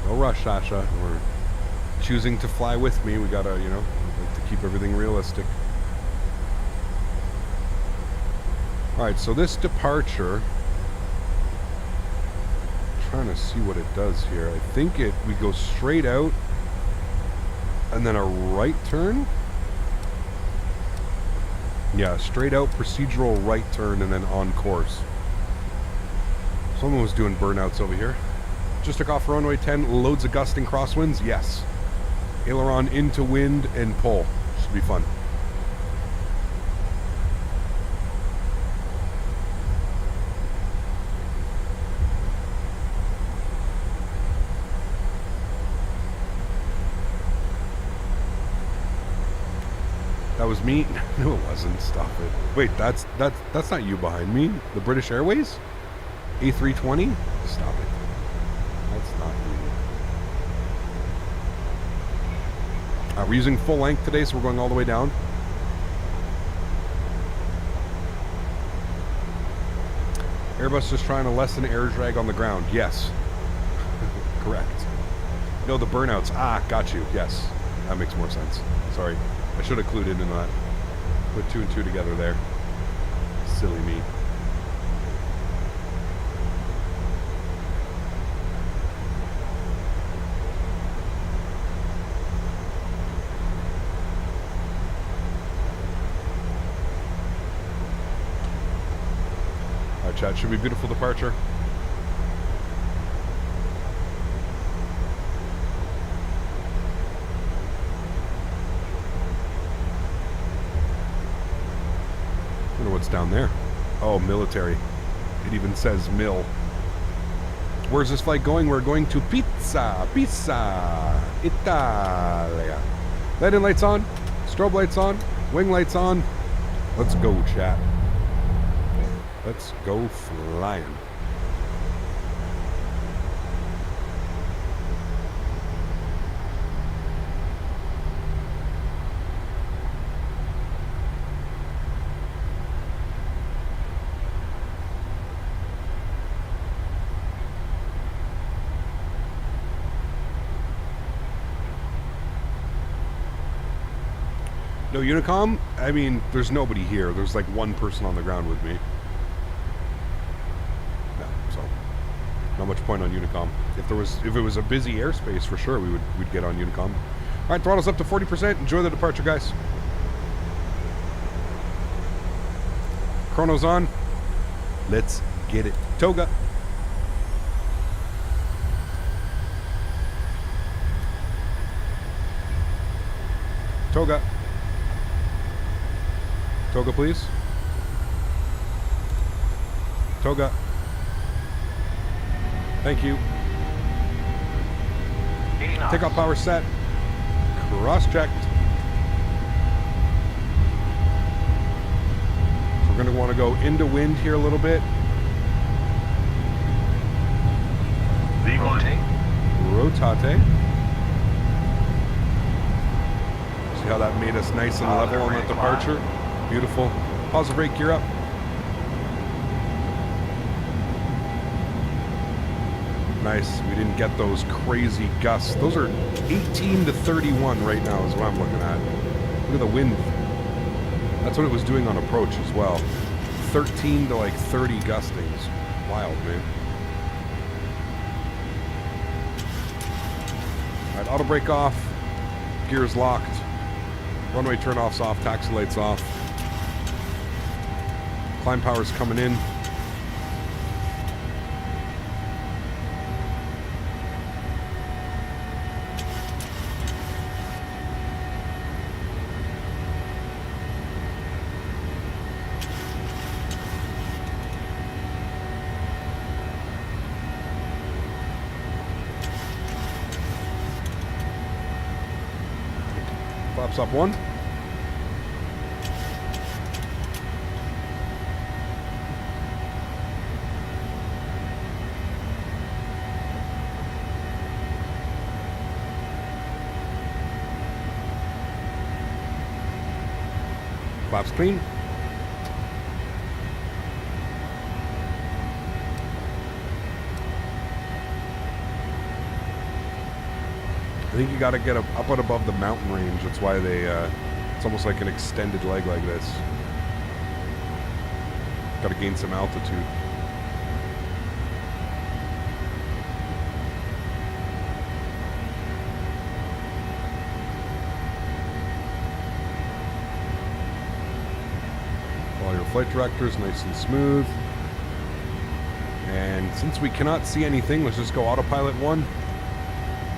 No rush, Sasha. We're choosing to fly with me. We gotta, you know, like to keep everything realistic. Alright, so this departure, I'm trying to see what it does here. I think we go straight out and then a right turn. Yeah, straight out procedural right turn and then on course. Someone was doing burnouts over here. Just took off runway 10, loads of gusting crosswinds, yes. Aileron into wind and pull. Should be fun. That was me? No, it wasn't. Stop it. Wait, that's not you behind me. The British Airways? A320? Stop it. That's not you. We're using full length today, so we're going all the way down. Airbus just trying to lessen air drag on the ground. Yes. Correct. No, the burnouts. Ah, got you. Yes. That makes more sense. Sorry. I should have clued into that. Put 2 and 2 together there. Silly me. Alright, chat. Should be a beautiful departure. What's down there? Oh, military. It even says mill. Where's this flight going? We're going to Pizza, Italia. Landing lights on, strobe lights on, wing lights on. Let's go, chat. Let's go flying. No Unicom? I mean, there's nobody here. There's like one person on the ground with me. No, so not much point on Unicom. If it was a busy airspace, for sure we'd get on Unicom. All right, throttle's up to 40%. Enjoy the departure, guys. Chrono's on. Let's get it. Toga. Toga. Toga, please. Toga. Thank you. 80 knots. Takeoff power set. Cross-checked. So We're going to want to go into wind here a little bit. Rotate. Rotate. See how that made us nice and level on that departure? Beautiful. Pause the brake, gear up. Nice. We didn't get those crazy gusts. Those are 18 to 31 right now is what I'm looking at. Look at the wind. That's what it was doing on approach as well. 13 to like 30 gustings. Wild, man. Alright, auto brake off. Gears locked. Runway turn-offs off. Taxi lights off. Climb power's coming in. Flaps up one. Flaps clean. I think you got to get up and above the mountain range. That's why they, it's almost like an extended leg like this. Got to gain some altitude. Follow your flight directors, nice and smooth. And since we cannot see anything, let's just go autopilot 1.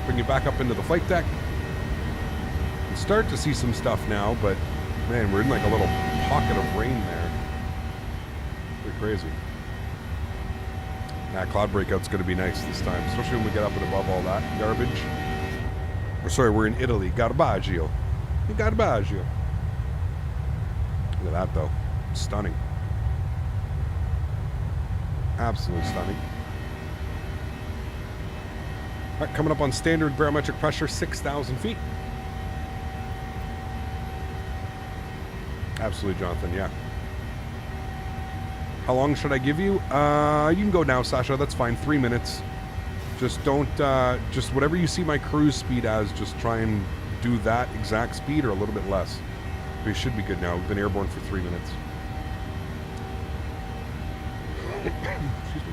Bring you back up into the flight deck. You start to see some stuff now, but man, we're in like a little pocket of rain there. Pretty crazy. That cloud breakout's going to be nice this time, especially when we get up and above all that garbage. Or sorry, we're in Italy. Garbaggio. Garbaggio. Look at that though. Stunning. Absolutely stunning. All right, coming up on standard barometric pressure, 6,000 feet. Absolutely, Jonathan, yeah. How long should I give you? You can go now, Sasha, that's fine, 3 minutes. Just don't, just whatever you see my cruise speed as, just try and do that exact speed or a little bit less. We should be good now. We've been airborne for 3 minutes. Excuse me.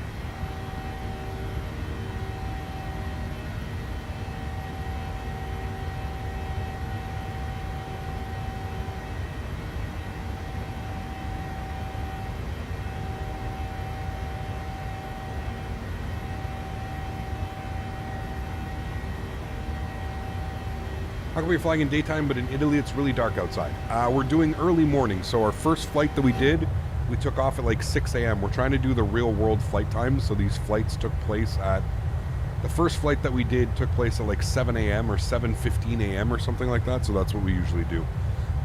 How come we're flying in daytime, but in Italy it's really dark outside? We're doing early morning, so our first flight that we did, we took off at like 6 a.m. We're trying to do the real world flight times, so these flights took place at... The first flight that we did took place at like 7 a.m. or 7:15 a.m. or something like that, so that's what we usually do.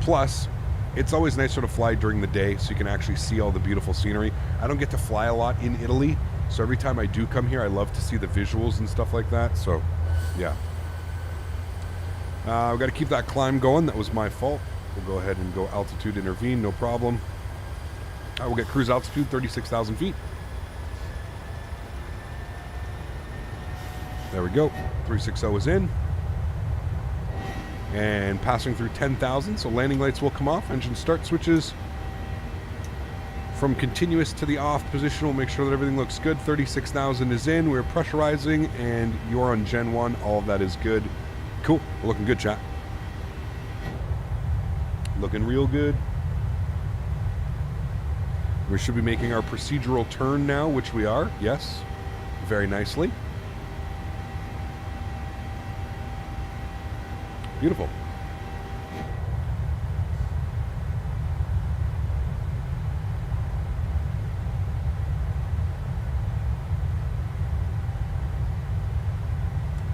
Plus, it's always nicer to fly during the day so you can actually see all the beautiful scenery. I don't get to fly a lot in Italy, so every time I do come here, I love to see the visuals and stuff like that, so yeah. We've got to keep that climb going. That was my fault. We'll go ahead and go altitude intervene, no problem. We'll get cruise altitude, 36,000 feet. There we go. 360 is in. And passing through 10,000, so landing lights will come off. Engine start switches from continuous to the off position. We'll make sure that everything looks good. 36,000 is in. We're pressurizing, and you're on Gen 1. All of that is good. Cool. We're looking good, chat. Looking real good. We should be making our procedural turn now, which we are. Yes. Very nicely. Beautiful.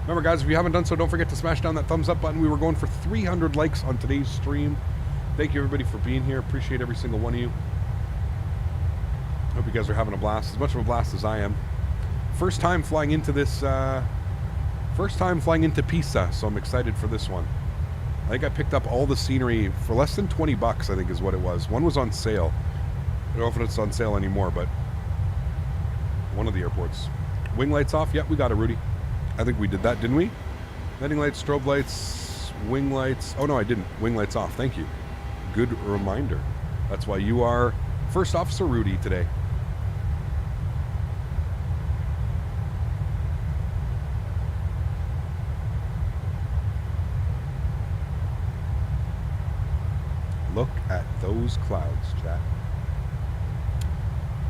Remember, guys, if you haven't done so, don't forget to smash down that thumbs up button. We were going for 300 likes on today's stream. Thank you, everybody, for being here. Appreciate every single one of you. Hope you guys are having a blast, as much of a blast as I am. First time flying into this, first time flying into Pisa, so I'm excited for this one. I think I picked up all the scenery for less than 20 bucks, I think is what it was. One was on sale. I don't know if it's on sale anymore, but one of the airports. Wing lights off? Yep, we got it, Rudy. I think we did that, didn't we? Landing lights, strobe lights, wing lights. Oh, no, I didn't. Wing lights off. Thank you. Good reminder. That's why you are First Officer Rudy today. Look at those clouds, chat.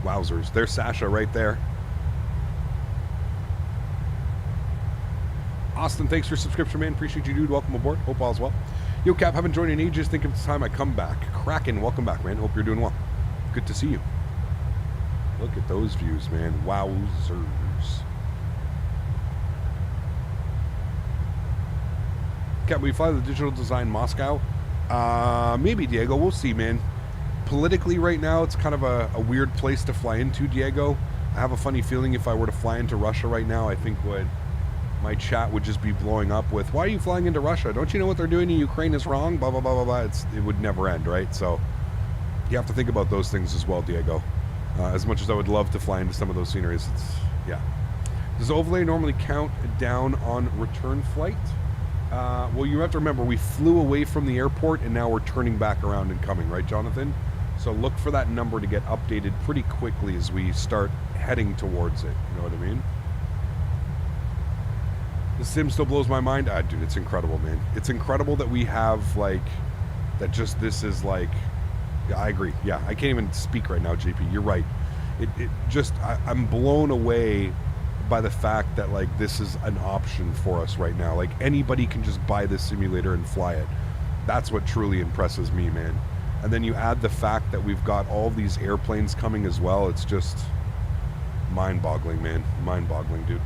Wowzers. There's Sasha right there. Austin, thanks for your subscription, man. Appreciate you, dude. Welcome aboard. Hope all's well. Yo, Cap, haven't joined in ages. Think it's time I come back. Kraken, welcome back, man. Hope you're doing well. Good to see you. Look at those views, man. Wowzers. Cap, we fly the Digital Design Moscow? Maybe, Diego. We'll see, man. Politically right now, it's kind of a weird place to fly into, Diego. I have a funny feeling if I were to fly into Russia right now, I think my chat would just be blowing up with, why are you flying into Russia? Don't you know what they're doing in Ukraine is wrong? Blah, blah, blah, blah, blah. It would never end, right? So you have to think about those things as well, Diego. As much as I would love to fly into some of those sceneries, yeah. Does overlay normally count down on return flight? Well, you have to remember, we flew away from the airport and now we're turning back around and coming, right, Jonathan? So look for that number to get updated pretty quickly as we start heading towards it. You know what I mean? The sim still blows my mind. Dude, it's incredible, man. It's incredible that we have, like, that just this is, like, yeah, I agree. Yeah, I can't even speak right now, JP. You're right. I'm blown away by the fact that, like, this is an option for us right now. Like, anybody can just buy this simulator and fly it. That's what truly impresses me, man. And then you add the fact that we've got all these airplanes coming as well. It's just mind-boggling, man. Mind-boggling, dude.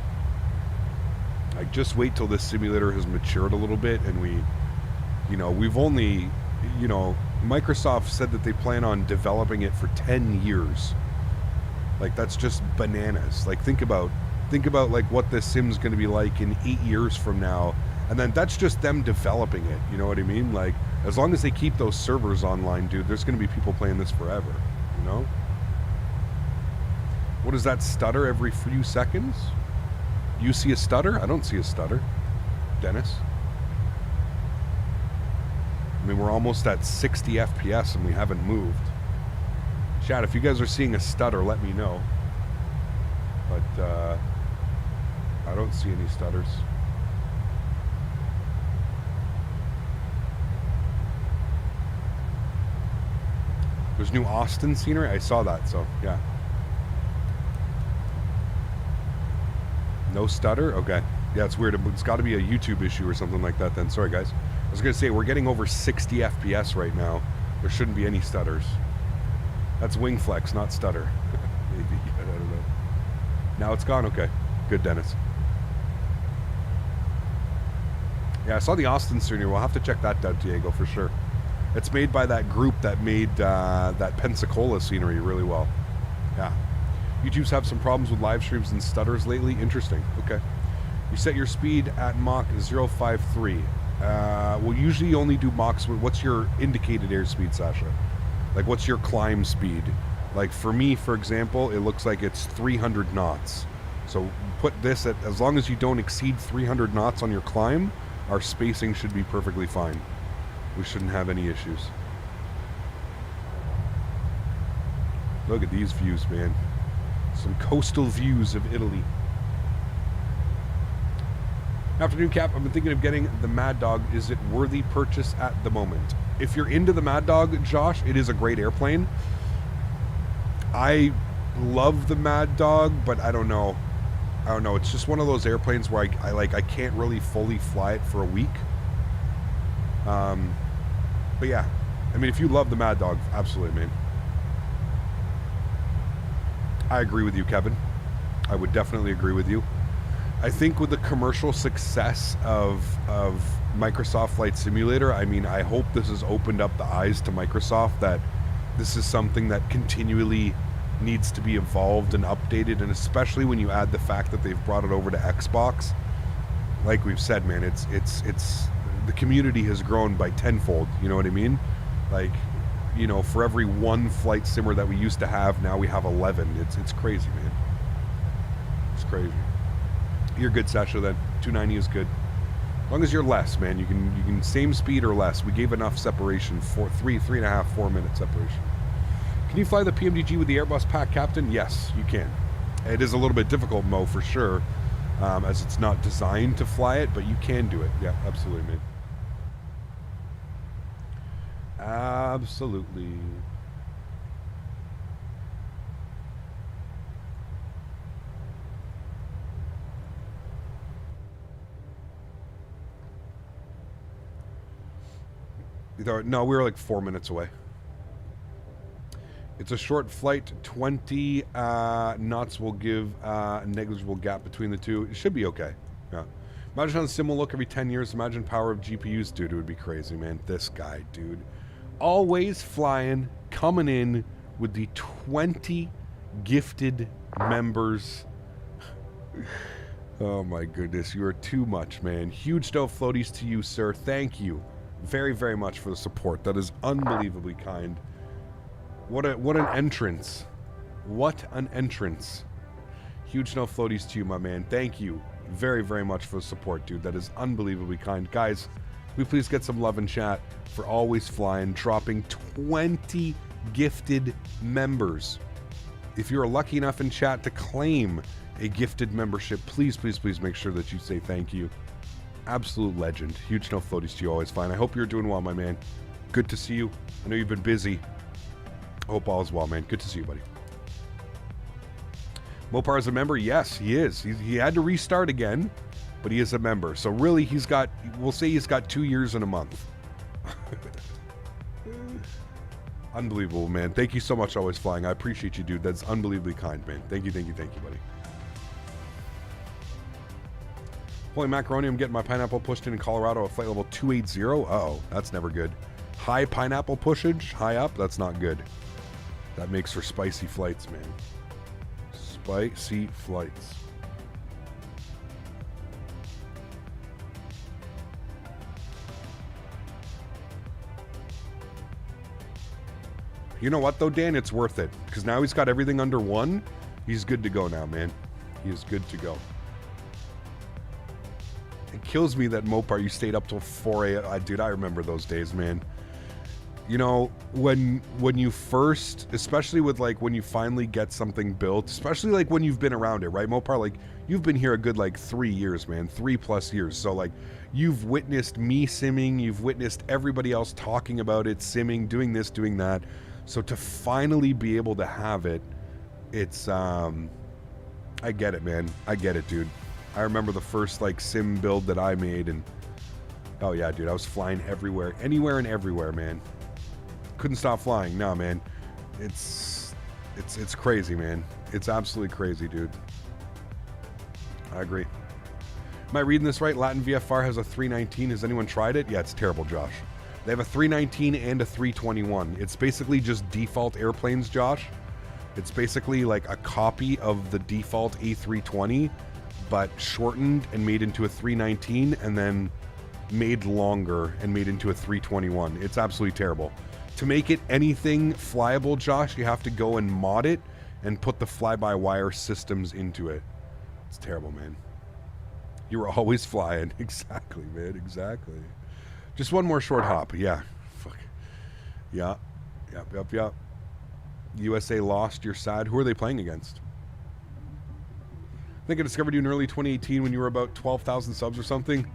Like, just wait till this simulator has matured a little bit and we've only, Microsoft said that they plan on developing it for 10 years. Like, that's just bananas. Like, think about like what this sim's going to be like in 8 years from now. And then that's just them developing it. You know what I mean? Like, as long as they keep those servers online, dude, there's going to be people playing this forever, you know? What is that stutter every few seconds? You see a stutter? I don't see a stutter. Dennis? I mean, we're almost at 60 FPS and we haven't moved. Chat, if you guys are seeing a stutter, let me know. But, I don't see any stutters. There's new Austin scenery? I saw that, so, yeah. No stutter? Okay. Yeah, it's weird. It's got to be a YouTube issue or something like that then. Sorry, guys. I was going to say, we're getting over 60 FPS right now. There shouldn't be any stutters. That's wing flex, not stutter. Maybe. I don't know. Now it's gone? Okay. Good, Dennis. Yeah, I saw the Austin scenery. We'll have to check that out, Diego, for sure. It's made by that group that made that Pensacola scenery really well. Yeah. YouTube's have some problems with live streams and stutters lately. Interesting. Okay. You set your speed at Mach 053. Well, usually you only do Machs. What's your indicated airspeed, Sasha? Like, what's your climb speed? Like, for me, for example, it looks like it's 300 knots. So put this at, as long as you don't exceed 300 knots on your climb, our spacing should be perfectly fine. We shouldn't have any issues. Look at these views, man. Some coastal views of Italy. Afternoon, Cap. I've been thinking of getting the Mad Dog. Is it worthy purchase at the moment? If you're into the Mad Dog, Josh, it is a great airplane. I love the Mad Dog, but I don't know. It's just one of those airplanes where I can't really fully fly it for a week. But yeah, I mean, if you love the Mad Dog, absolutely, man. I agree with you, Kevin. I would definitely agree with you. I think with the commercial success of Microsoft Flight Simulator, I mean, I hope this has opened up the eyes to Microsoft that this is something that continually needs to be evolved and updated, and especially when you add the fact that they've brought it over to Xbox. Like we've said, man, it's the community has grown by tenfold. You know what I mean? Like, you know, for every one flight simmer that we used to have, now we have 11. It's crazy, man. It's crazy. You're good, Sasha. Then 290 is good. As long as you're less, man, you can same speed or less. We gave enough separation for 3.5, 4 minute separation. Can you fly the PMDG with the Airbus pack, Captain? Yes, you can. It is a little bit difficult, Mo, for sure, as it's not designed to fly it, but you can do it. Yeah, absolutely, man. Absolutely. No, we were like 4 minutes away. It's a short flight. 20 knots will give a negligible gap between the two. It should be okay. Yeah. Imagine how the sim will look every 10 years. Imagine power of GPUs, dude. It would be crazy, man. This guy, dude. AlwaysFlying coming in with the 20 gifted members. Oh my goodness, you are too much, man. Huge no floaties to you, sir. Thank you very, very much for the support. That is unbelievably kind. What an entrance. What an entrance. Huge no floaties to you, my man. Thank you very, very much for the support, dude. That is unbelievably kind. Guys, we please get some love and chat for AlwaysFlying, dropping 20 gifted members. If you're lucky enough in chat to claim a gifted membership, please, please, please make sure that you say thank you. Absolute legend. Huge no floaties to you, AlwaysFlying. I hope you're doing well, my man. Good to see you. I know you've been busy. I hope all is well, man. Good to see you, buddy. Mopar is a member? Yes, he is. He had to restart again, but he is a member. So really, we'll say he's got 2 years and a month. Unbelievable, man. Thank you so much, AlwaysFlying. I appreciate you, dude. That's unbelievably kind, man. Thank you, thank you, thank you, buddy. Holy macaroni, I'm getting my pineapple pushed in Colorado at flight level 280. Uh-oh, that's never good. High pineapple pushage, high up, that's not good. That makes for spicy flights, man. Spicy flights. You know what, though, Dan? It's worth it. Because now he's got everything under one. He's good to go now, man. He is good to go. It kills me that Mopar, you stayed up till 4 a.m. Dude, I remember those days, man. You know, when you first, especially with like when you finally get something built, especially like when you've been around it, right, Mopar? Like, you've been here a good like 3 years, man. 3+ years. So like, you've witnessed me simming, you've witnessed everybody else talking about it, simming, doing this, doing that. So to finally be able to have it, it's I get it, man. I get it, dude. I remember the first like sim build that I made, and oh yeah, dude, I was flying everywhere, anywhere and everywhere, man. Couldn't stop flying. No, man. It's crazy, man. It's absolutely crazy, dude. I agree. Am I reading this right? Latin VFR has a 319. Has anyone tried it? Yeah, it's terrible, Josh. They have a 319 and a 321. It's basically just default airplanes, Josh. It's basically like a copy of the default A320, but shortened and made into a 319, and then made longer and made into a 321. It's absolutely terrible. To make it anything flyable, Josh, you have to go and mod it and put the fly-by-wire systems into it. It's terrible, man. You were always flying. Exactly, man. Exactly. Just one more short hop. Yeah. Fuck. Yeah. Yep. USA lost. You're sad. Who are they playing against? I think I discovered you in early 2018 when you were about 12,000 subs or something.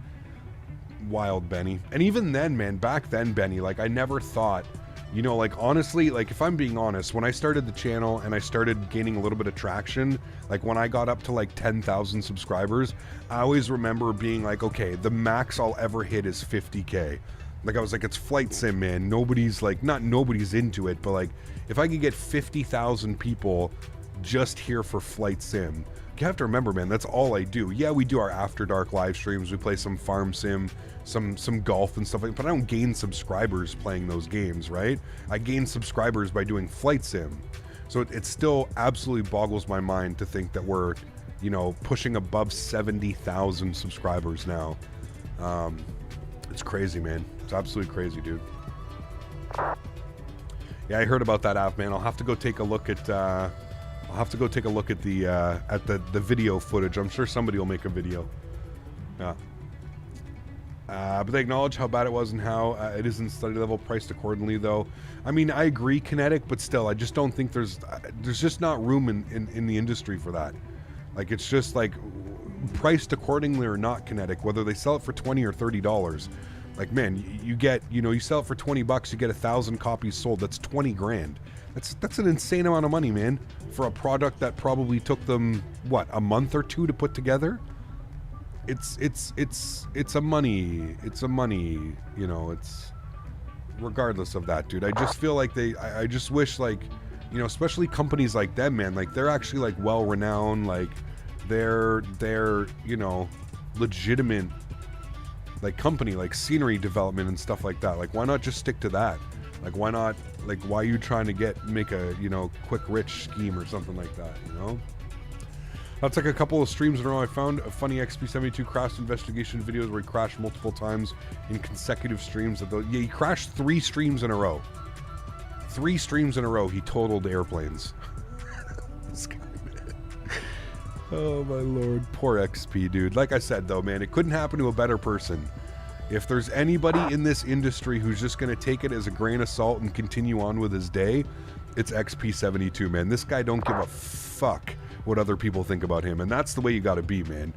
Wild, Benny. And even then, man, back then, Benny, like, I never thought, you know, like, honestly, like, if I'm being honest, when I started the channel and I started gaining a little bit of traction, like, when I got up to, like, 10,000 subscribers, I always remember being like, okay, the max I'll ever hit is 50K. Like, I was like, it's flight sim, man. Nobody's, like, not nobody's into it, but, like, if I could get 50,000 people just here for flight sim, you have to remember, man, that's all I do. Yeah, we do our After Dark live streams. We play some farm sim, some golf and stuff like that, but I don't gain subscribers playing those games, right? I gain subscribers by doing flight sim. So it still absolutely boggles my mind to think that we're, you know, pushing above 70,000 subscribers now. It's crazy, man. It's absolutely crazy, dude. Yeah, I heard about that app, man. I'll have to go take a look at the video footage. I'm sure somebody will make a video. Yeah. But they acknowledge how bad it was and how it isn't study level priced accordingly, though. I mean, I agree, Kinetic, but still, I just don't think there's just not room in the industry for that. Like, it's just like priced accordingly or not, Kinetic, whether they sell it for $20 or $30. Like, man, you get, you know, you sell it for $20, you get 1,000 copies sold. That's 20 grand. That's an insane amount of money, man, for a product that probably took them, what, a month or two to put together. It's a money, you know, it's regardless of that, dude. I just feel like I just wish, like, you know, especially companies like them, man, like they're actually like well renowned, like they're you know, legitimate like company, like scenery development and stuff like that. Like, why not just stick to that? Like, why not, like, why are you trying to make a, you know, quick rich scheme or something like that, you know? That's like a couple of streams in a row. I found a funny XP72 crash investigation videos where he crashed multiple times in consecutive streams. Yeah, he crashed 3 streams in a row. 3 streams in a row, he totaled airplanes. This guy, man. Oh, my Lord. Poor XP, dude. Like I said, though, man, it couldn't happen to a better person. If there's anybody in this industry who's just going to take it as a grain of salt and continue on with his day, it's XP72, man. This guy don't give a fuck what other people think about him, and that's the way you got to be, man.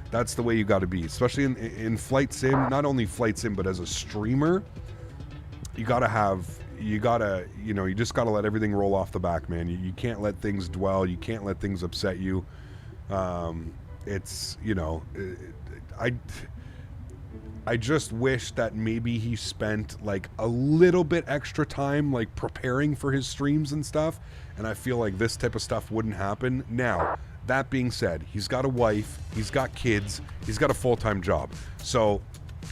That's the way you got to be, especially in flight sim. Not only flight sim, but as a streamer, you gotta you know, you just gotta let everything roll off the back, man. You can't let things dwell. You can't let things upset you. It's, you know, I just wish that maybe he spent like a little bit extra time like preparing for his streams and stuff, and I feel like this type of stuff wouldn't happen. Now, that being said, he's got a wife, he's got kids, he's got a full-time job. So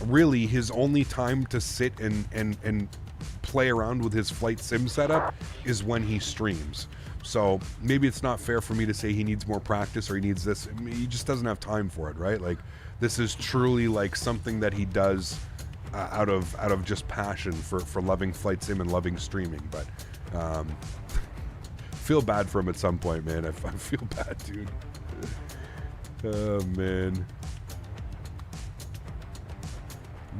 really his only time to sit and play around with his flight sim setup is when he streams. So maybe it's not fair for me to say he needs more practice or he needs this. I mean, he just doesn't have time for it, right? Like, this is truly like something that he does out of just passion for loving flight sim and loving streaming. But feel bad for him at some point, man. I feel bad, dude. Oh, man.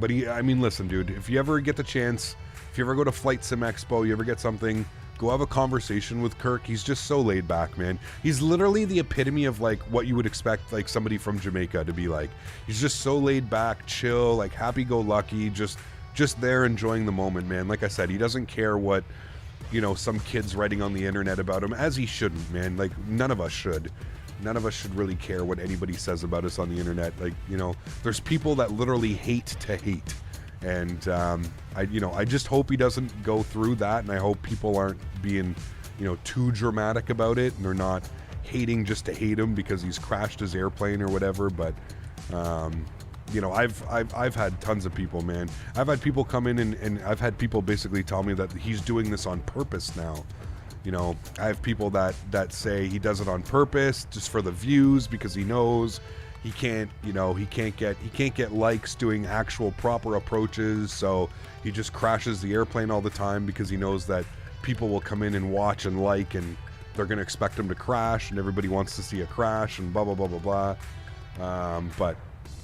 But I mean, listen, dude, if you ever get the chance, if you ever go to Flight Sim Expo, you ever get something, go have a conversation with Kirk. He's just so laid back, man. He's literally the epitome of like what you would expect like somebody from Jamaica to be like. He's just so laid back, chill, like happy-go-lucky, just there enjoying the moment, man. Like I said, he doesn't care what, you know, some kids writing on the internet about him, as he shouldn't, man. Like, none of us should. None of us should really care what anybody says about us on the internet. Like, you know, there's people that literally hate to hate. And I just hope he doesn't go through that, and I hope people aren't being, you know, too dramatic about it, and they're not hating just to hate him because he's crashed his airplane or whatever. But you know, I've had tons of people, man. I've had people come in and I've had people basically tell me that he's doing this on purpose now. You know, I have people that say he does it on purpose just for the views because he knows he can't, you know, he can't get likes doing actual proper approaches, so he just crashes the airplane all the time because he knows that people will come in and watch and like, and they're going to expect him to crash, and everybody wants to see a crash and blah blah blah blah blah. But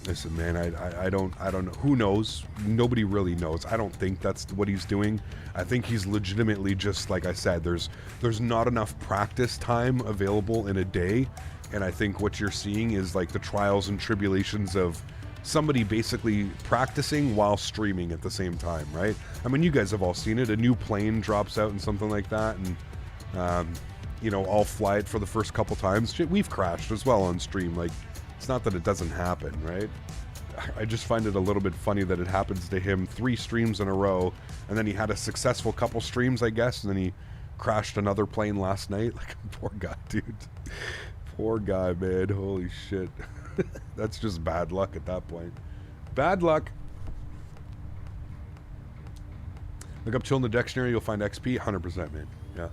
listen, man, I don't know. Who knows? Nobody really knows. I don't think that's what he's doing. I think he's legitimately just, like I said, there's not enough practice time available in a day. And I think what you're seeing is like the trials and tribulations of somebody basically practicing while streaming at the same time, right? I mean, you guys have all seen it. A new plane drops out and something like that, and you know, I'll fly it for the first couple times. Shit, we've crashed as well on stream. Like, it's not that it doesn't happen, right? I just find it a little bit funny that it happens to him 3 streams in a row, and then he had a successful couple streams, I guess, and then he crashed another plane last night. Like, poor guy, dude. Poor guy, man. Holy shit. That's just bad luck at that point. Bad luck. Look up Chill in the dictionary, you'll find XP. 100%, man. Yeah.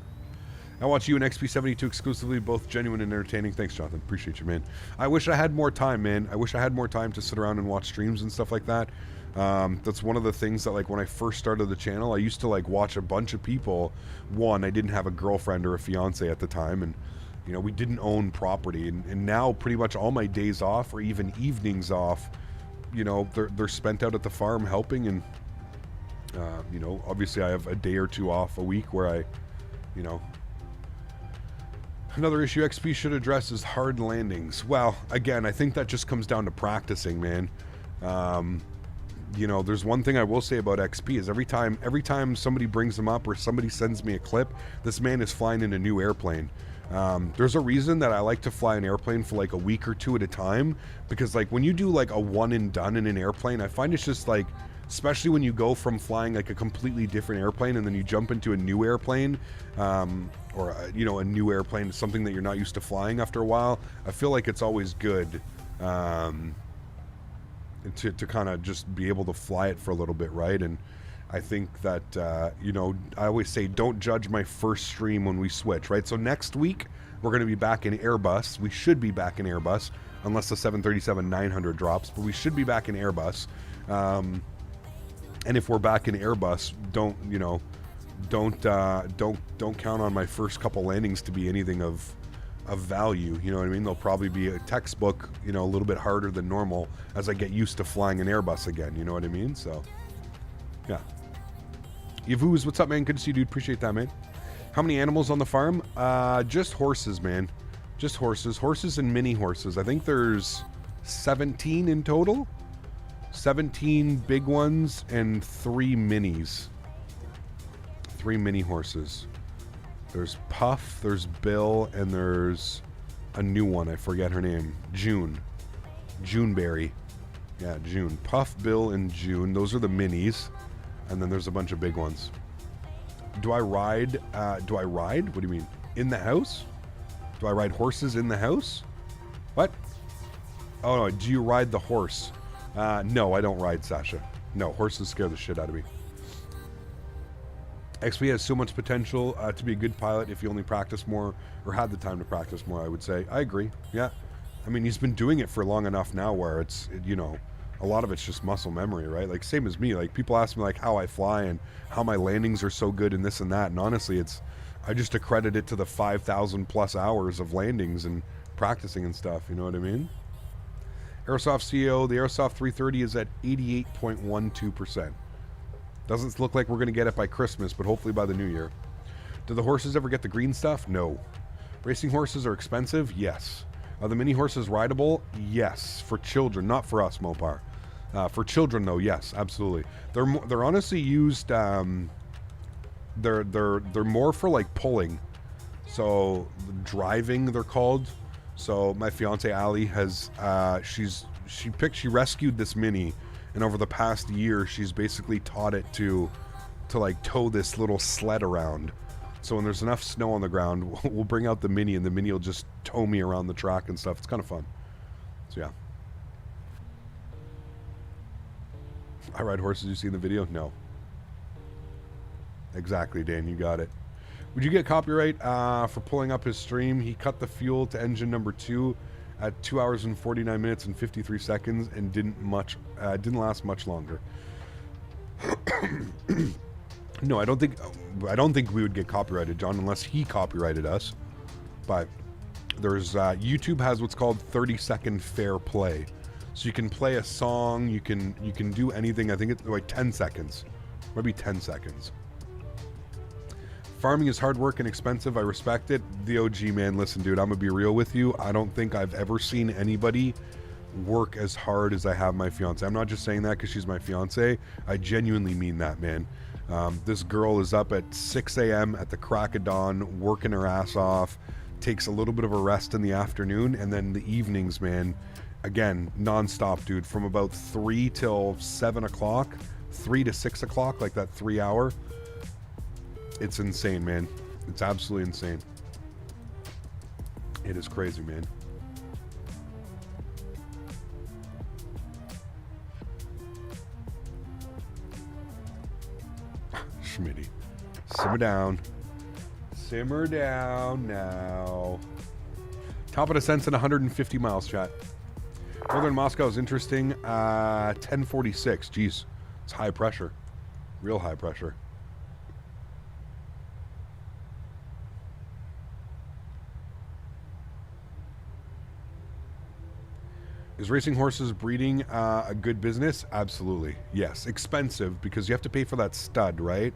I watch you and XP72 exclusively, both genuine and entertaining. Thanks, Jonathan. Appreciate you, man. I wish I had more time, man. I wish I had more time to sit around and watch streams and stuff like that. That's one of the things that, like, when I first started the channel, I used to, like, watch a bunch of people. One, I didn't have a girlfriend or a fiance at the time, and, you know, we didn't own property. And now pretty much all my days off, or even evenings off, you know, they're spent out at the farm helping. And, you know, obviously I have a day or two off a week where I, you know... Another issue XP should address is hard landings. Well, again, I think that just comes down to practicing, man. You know, there's one thing I will say about XP is every time somebody brings him up or somebody sends me a clip, this man is flying in a new airplane. There's a reason that I like to fly an airplane for like a week or two at a time, because like when you do like a one and done in an airplane, I find it's just like, especially when you go from flying like a completely different airplane and then you jump into a new airplane, or you know, a new airplane, something that you're not used to flying after a while. I feel like it's always good to kind of just be able to fly it for a little bit, right? And I think that you know, I always say don't judge my first stream when we switch, right? So next week we're going to be back in Airbus. We should be back in Airbus unless the 737-900 drops, but we should be back in Airbus. And if we're back in Airbus, don't count on my first couple landings to be anything of value. You know what I mean? They'll probably be a textbook, you know, a little bit harder than normal as I get used to flying an Airbus again. You know what I mean? So, yeah. Yavuz, what's up, man? Good to see you, dude. Appreciate that, man. How many animals on the farm? Just horses, man. Just horses. Horses and mini horses. I think there's 17 in total. 17 big ones and 3 minis. 3 mini horses. There's Puff, there's Bill, and there's a new one. I forget her name. June. Juneberry. Yeah, June. Puff, Bill, and June. Those are the minis. And then there's a bunch of big ones. Do I ride? Do I ride? What do you mean? In the house? Do I ride horses in the house? What? Oh, no. Do you ride the horse? No, I don't ride, Sasha. No, horses scare the shit out of me. XP has so much potential to be a good pilot if you only practice more, or had the time to practice more, I would say. I agree. Yeah. I mean, he's been doing it for long enough now where it's, you know, a lot of it's just muscle memory, right? Like, same as me. Like, people ask me, like, how I fly and how my landings are so good and this and that. And honestly, I just accredit it to the 5,000 plus hours of landings and practicing and stuff. You know what I mean? Aerosoft CEO, the Aerosoft 330 is at 88.12%. Doesn't look like we're going to get it by Christmas, but hopefully by the new year. Do the horses ever get the green stuff? No. Racing horses are expensive? Yes. Are the mini horses rideable? Yes. For children, not for us, Mopar. For children, though, yes, absolutely. They're honestly used. They're more for like pulling. So driving, they're called. So my fiance Ali has she rescued this mini, and over the past year she's basically taught it to like tow this little sled around. So when there's enough snow on the ground, we'll bring out the mini, and the mini will just tow me around the track and stuff. It's kind of fun. So yeah. I ride horses. You see in the video? No. Exactly, Dan. You got it. Would you get copyright for pulling up his stream? He cut the fuel to engine number 2 at 2 hours and 49 minutes and 53 seconds and didn't last much longer. No, I don't think we would get copyrighted, John, unless he copyrighted us. But there's YouTube has what's called 30-second fair play. So you can play a song, you can do anything. I think it's like 10 seconds. Maybe 10 seconds. Farming is hard work and expensive. I respect it. The OG, man, listen, dude, I'm gonna be real with you. I don't think I've ever seen anybody work as hard as I have my fiance. I'm not just saying that because she's my fiance. I genuinely mean that, man. This girl is up at 6 a.m. at the crack of dawn, working her ass off, takes a little bit of a rest in the afternoon, and then the evenings, man, again, non-stop, dude, from about 3 till 7 o'clock, 3 to 6 o'clock, like that 3 hour. It's insane, man. It's absolutely insane. It is crazy, man. Smitty. Simmer down. Simmer down now. Top of descents at 150 miles, chat. Northern Moscow is interesting. 1046. Jeez. It's high pressure. Real high pressure. Is racing horses breeding a good business? Absolutely. Yes. Expensive because you have to pay for that stud, right?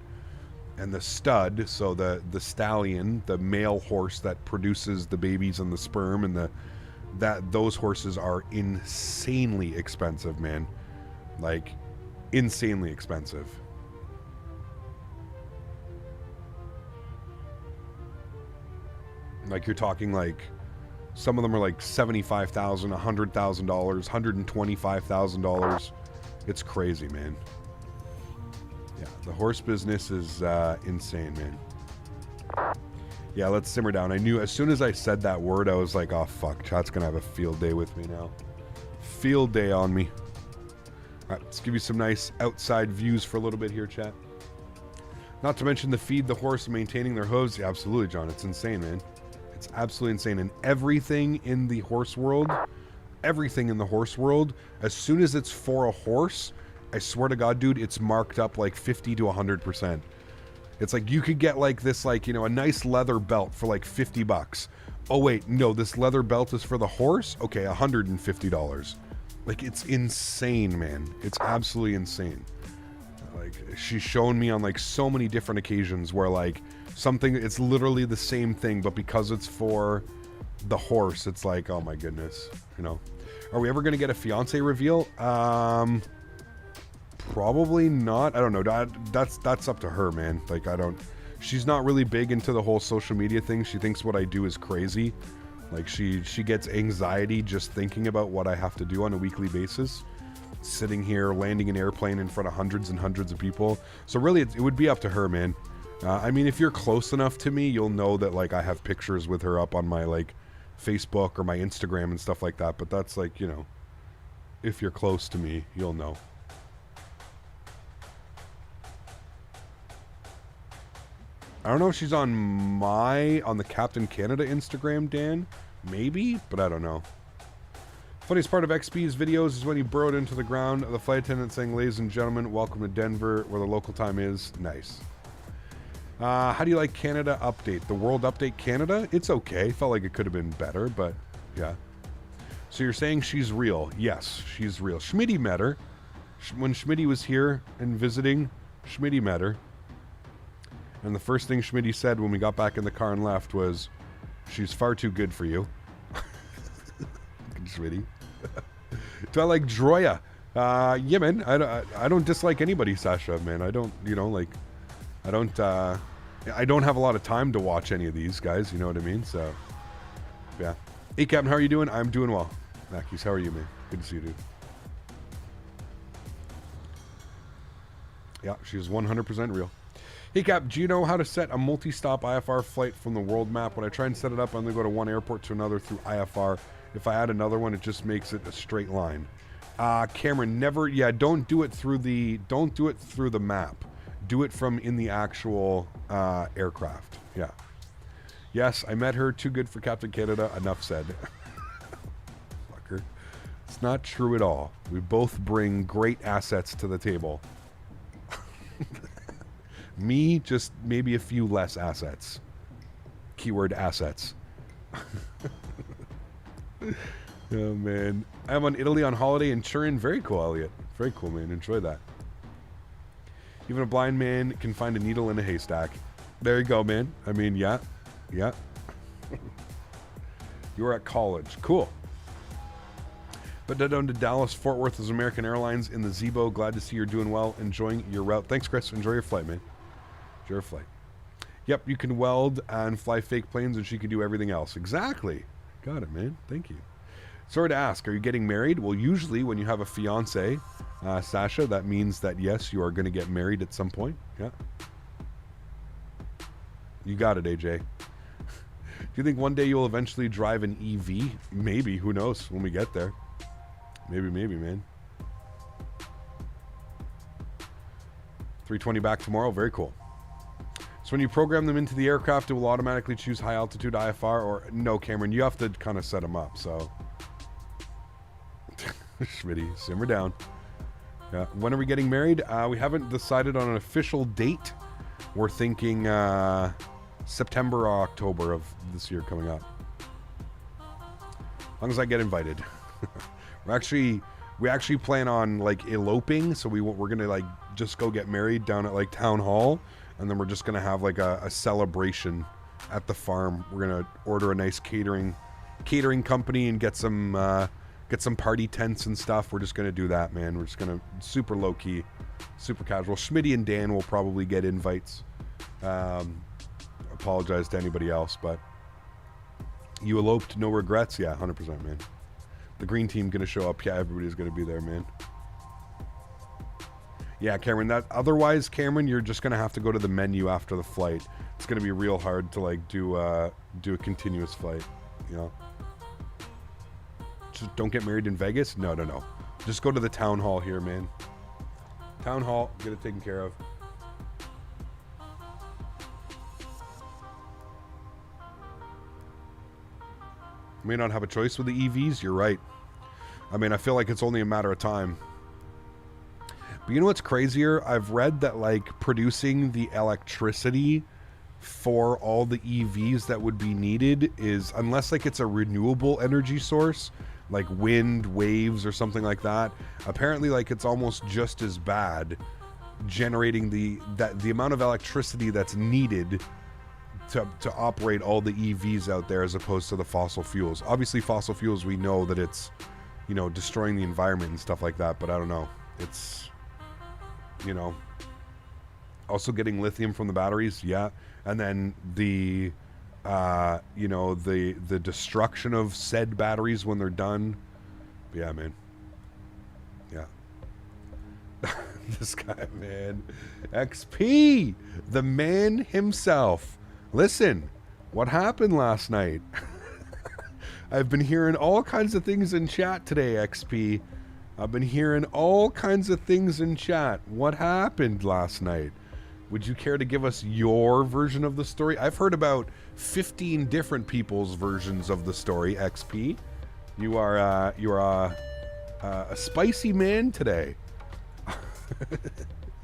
And the stud, so the stallion, the male horse that produces the babies and the sperm, and those horses are insanely expensive, man. Like, insanely expensive. Like, you're talking like, some of them are like $75,000, $100,000, $125,000. It's crazy, man. Yeah, the horse business is insane, man. Yeah, let's simmer down. I knew as soon as I said that word, I was like, oh, fuck. Chat's going to have a field day with me now. Field day on me. All right, let's give you some nice outside views for a little bit here, chat. Not to mention the feed the horse and maintaining their hooves. Yeah, absolutely, John. It's insane, man. It's absolutely insane. And everything in the horse world, as soon as it's for a horse, I swear to God, dude, it's marked up like 50 to 100%. It's like you could get like this, like, you know, a nice leather belt for like $50. Oh, wait, no, this leather belt is for the horse? Okay, $150. Like, it's insane, man. It's absolutely insane. Like, she's shown me on like so many different occasions where like something, it's literally the same thing, but because it's for the horse, it's like, oh my goodness, you know. Are we ever going to get a fiance reveal? Probably not. I don't know. That's up to her, man. Like, she's not really big into the whole social media thing. She thinks what I do is crazy. Like, she gets anxiety just thinking about what I have to do on a weekly basis. Sitting here, landing an airplane in front of hundreds and hundreds of people. So really, it would be up to her, man. I mean, if you're close enough to me, you'll know that, like, I have pictures with her up on my, like, Facebook or my Instagram and stuff like that. But that's, like, you know, if you're close to me, you'll know. I don't know if she's on the Captain Canada Instagram, Dan. Maybe, but I don't know. Funniest part of XP's videos is when he burrowed into the ground, the flight attendant saying, ladies and gentlemen, welcome to Denver, where the local time is. Nice. How do you like Canada Update? The World Update Canada? It's okay. Felt like it could have been better, but yeah. So you're saying she's real? Yes, she's real. Smitty met her. When Smitty was here and visiting, Smitty met her. And the first thing Smitty said when we got back in the car and left was, she's far too good for you. Smitty. Do I like Droya? Yeah, man. I don't dislike anybody, Sasha, man. I don't, you know, like, I don't have a lot of time to watch any of these guys, you know what I mean? So, yeah. Hey, Captain, how are you doing? I'm doing well. Mackies, how are you, man? Good to see you, dude. Yeah, she's 100% real. Hey, Cap, do you know how to set a multi-stop IFR flight from the world map? When I try and set it up, I only go to one airport to another through IFR. If I add another one, it just makes it a straight line. Cameron, never, yeah, don't do it through the map. Do it from in the actual aircraft. Yeah. Yes, I met her. Too good for Captain Canada. Enough said. Fucker. It's not true at all. We both bring great assets to the table. Me, just maybe a few less assets. Keyword assets. Oh, man. I'm on Italy on holiday in Turin. Very cool, Elliot. Very cool, man. Enjoy that. Even a blind man can find a needle in a haystack. There you go, man. I mean, yeah. Yeah. You were at college. Cool. But down to Dallas, Fort Worth is American Airlines in the Zebo. Glad to see you're doing well. Enjoying your route. Thanks, Chris. Enjoy your flight, man. Enjoy your flight. Yep, you can weld and fly fake planes, and she can do everything else. Exactly. Got it, man. Thank you. Sorry to ask, are you getting married? Well, usually when you have a fiance, Sasha, that means that, yes, you are going to get married at some point. Yeah. You got it, AJ. Do you think one day you'll eventually drive an EV? Maybe. Who knows when we get there? Maybe, man. 320 back tomorrow. Very cool. So when you program them into the aircraft, it will automatically choose high altitude IFR, or no, Cameron, you have to kind of set them up. So, Smitty, simmer down. Yeah. When are we getting married? We haven't decided on an official date. We're thinking September or October of this year coming up. As long as I get invited. We actually plan on like eloping, so we're gonna like just go get married down at like town hall. And then we're just going to have like a celebration at the farm. We're going to order a nice catering company and get some party tents and stuff. We're just going to do that, man. We're just going to super low key, super casual. Smitty and Dan will probably get invites. Apologize to anybody else, but you eloped, no regrets. Yeah, 100%, man. The green team going to show up. Yeah, everybody's going to be there, man. Yeah, Cameron, otherwise, Cameron, you're just going to have to go to the menu after the flight. It's going to be real hard to, like, do a continuous flight, you know? Just don't get married in Vegas? No. Just go to the town hall here, man. Town hall, get it taken care of. May not have a choice with the EVs, you're right. I mean, I feel like it's only a matter of time. But you know what's crazier? I've read that like producing the electricity for all the EVs that would be needed is, unless like it's a renewable energy source, like wind, waves, or something like that, apparently like it's almost just as bad generating the amount of electricity that's needed to operate all the EVs out there as opposed to the fossil fuels. Obviously fossil fuels, we know that it's, you know, destroying the environment and stuff like that, but I don't know. It's, you know, also getting lithium from the batteries, yeah, and then the you know, the destruction of said batteries when they're done. But yeah, man. Yeah. This guy, man. XP, the man himself. Listen, what happened last night? I've been hearing all kinds of things in chat today, XP. I've been hearing all kinds of things in chat. What happened last night? Would you care to give us your version of the story? I've heard about 15 different people's versions of the story, XP. You are a spicy man today.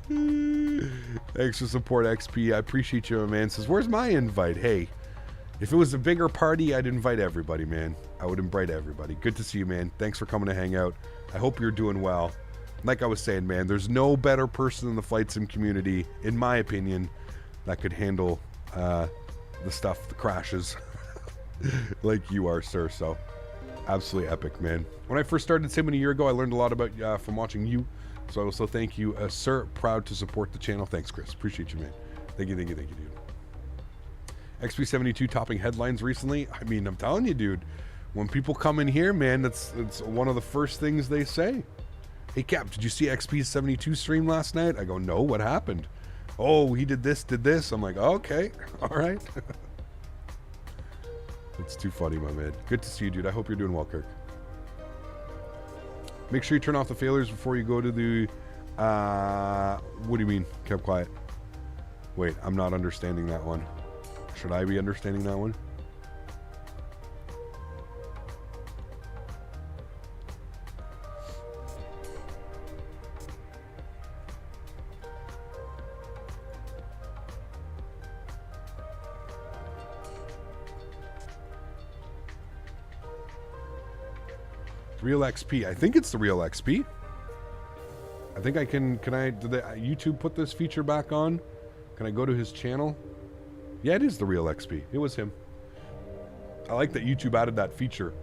Thanks for support, XP. I appreciate you, man. Says, where's my invite? Hey, if it was a bigger party, I'd invite everybody, man. I would invite everybody. Good to see you, man. Thanks for coming to hang out. I hope you're doing well. Like I was saying, man, there's no better person in the flight sim community, in my opinion, that could handle the stuff, the crashes, like you are, sir. So, absolutely epic, man. When I first started simming a year ago, I learned a lot about from watching you. So I also thank you, sir. Proud to support the channel. Thanks, Chris. Appreciate you, man. Thank you, dude. XP72 topping headlines recently. I mean, I'm telling you, dude. When people come in here, man, it's one of the first things they say. Hey, Cap, did you see XP72 stream last night? I go, no, what happened? Oh, he did this. I'm like, okay, all right. It's too funny, my man. Good to see you, dude. I hope you're doing well, Kirk. Make sure you turn off the failures before you go to the... what do you mean? Kept quiet. Wait, I'm not understanding that one. Should I be understanding that one? Real XP. I think it's the real XP. I think I can I, did YouTube put this feature back on? Can I go to his channel? Yeah, it is the real XP. It was him. I like that YouTube added that feature.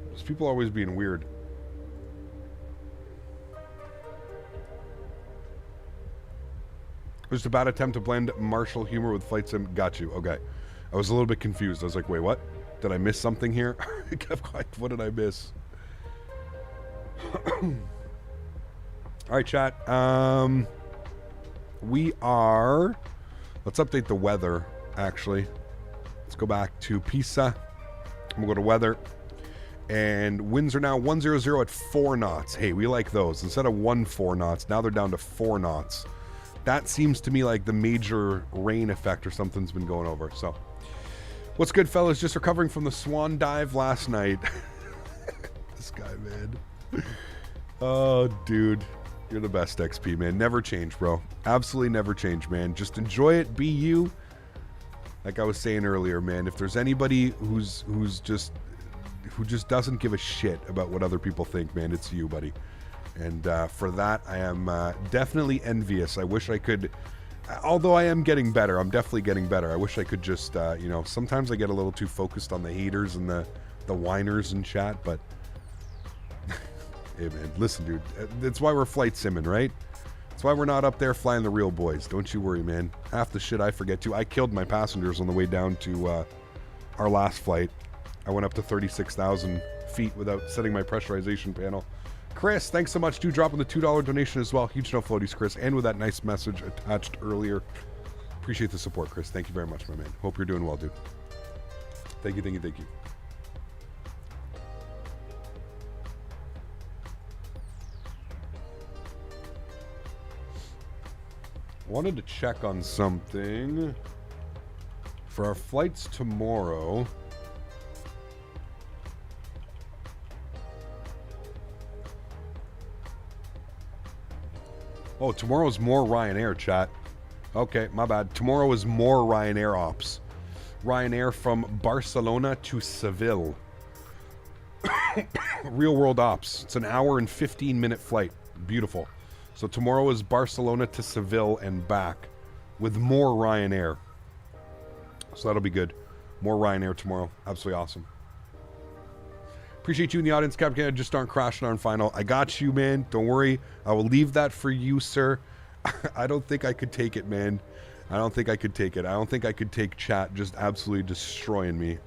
Because people are always being weird. It was a bad attempt to blend martial humor with flight sim. Got you. Okay. I was a little bit confused. I was like, wait, what? Did I miss something here? I kept quiet. What did I miss? All right, chat. We are... Let's update the weather, actually. Let's go back to Pisa. We'll go to weather. And winds are now 100 at 4 knots. Hey, we like those. Instead of 14 knots, now they're down to 4 knots. that seems to me like the major rain effect or something's been going over. So, what's good, fellas? Just recovering from the swan dive last night. This guy, man. Oh, dude. You're the best, XP, man. Never change, bro. Absolutely never change, man. Just enjoy it. Be you. Like I was saying earlier, man, if there's anybody who just doesn't give a shit about what other people think, man, it's you, buddy. And for that, I am definitely envious. I wish I could, although I am getting better. I'm definitely getting better. I wish I could just, you know, sometimes I get a little too focused on the haters and the whiners in chat, but hey, man, listen, dude, that's why we're flight simming, right? That's why we're not up there flying the real boys. Don't you worry, man. Half the shit I forget too. I killed my passengers on the way down to our last flight. I went up to 36,000 feet without setting my pressurization panel. Chris, thanks so much, dude, dropping the $2 donation as well. Huge no floaties, Chris, and with that nice message attached earlier. Appreciate the support, Chris. Thank you very much, my man. Hope you're doing well, dude. Thank you, thank you, thank you. Wanted to check on something for our flights tomorrow. Oh, tomorrow's more Ryanair, chat. Okay, my bad. Tomorrow is more Ryanair ops. Ryanair from Barcelona to Seville. Real world ops. It's an hour and 15-minute flight. Beautiful. So tomorrow is Barcelona to Seville and back with more Ryanair. So that'll be good. More Ryanair tomorrow. Absolutely awesome. Appreciate you in the audience, Captain Canada. Just aren't crashing on final. I got you, man. Don't worry. I will leave that for you, sir. I don't think I could take it, man. I don't think I could take it. I don't think I could take chat just absolutely destroying me.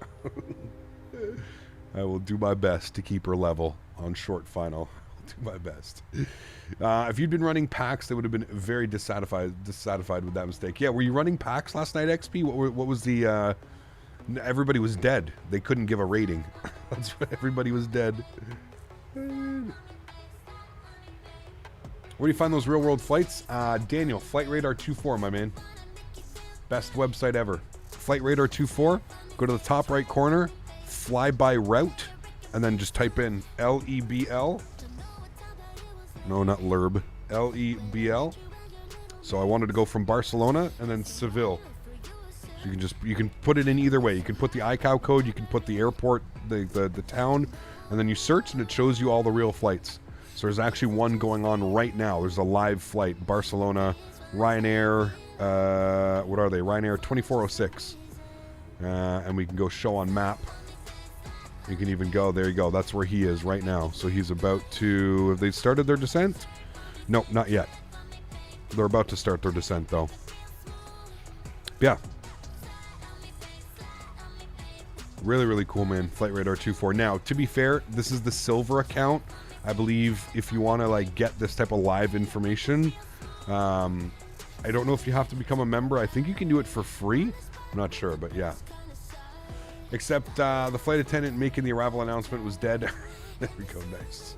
I will do my best to keep her level on short final. I'll do my best. If you'd been running packs, they would have been very dissatisfied with that mistake. Yeah, were you running packs last night, XP? What was the... everybody was dead. They couldn't give a rating. That's what everybody was dead. Where do you find those real world flights? Daniel, Flight Radar 24, my man. Best website ever. Flight Radar 24. Go to the top right corner, fly by route, and then just type in LEBL. No, not LERB. LEBL. So I wanted to go from Barcelona and then Seville. So you can put it in either way. You can put the ICAO code, you can put the airport, the town, and then you search and it shows you all the real flights. So there's actually one going on right now. There's a live flight, Barcelona, Ryanair, what are they? Ryanair 2406. And we can go show on map. You can even go, there you go. That's where he is right now. So he's about to, have they started their descent? No, not yet. They're about to start their descent though. Yeah. Really, really cool, man. Flight Radar 24. Now, to be fair, this is the silver account. I believe if you want to like get this type of live information, I don't know if you have to become a member. I think you can do it for free. I'm not sure, but yeah. Except the flight attendant making the arrival announcement was dead. There we go, nice.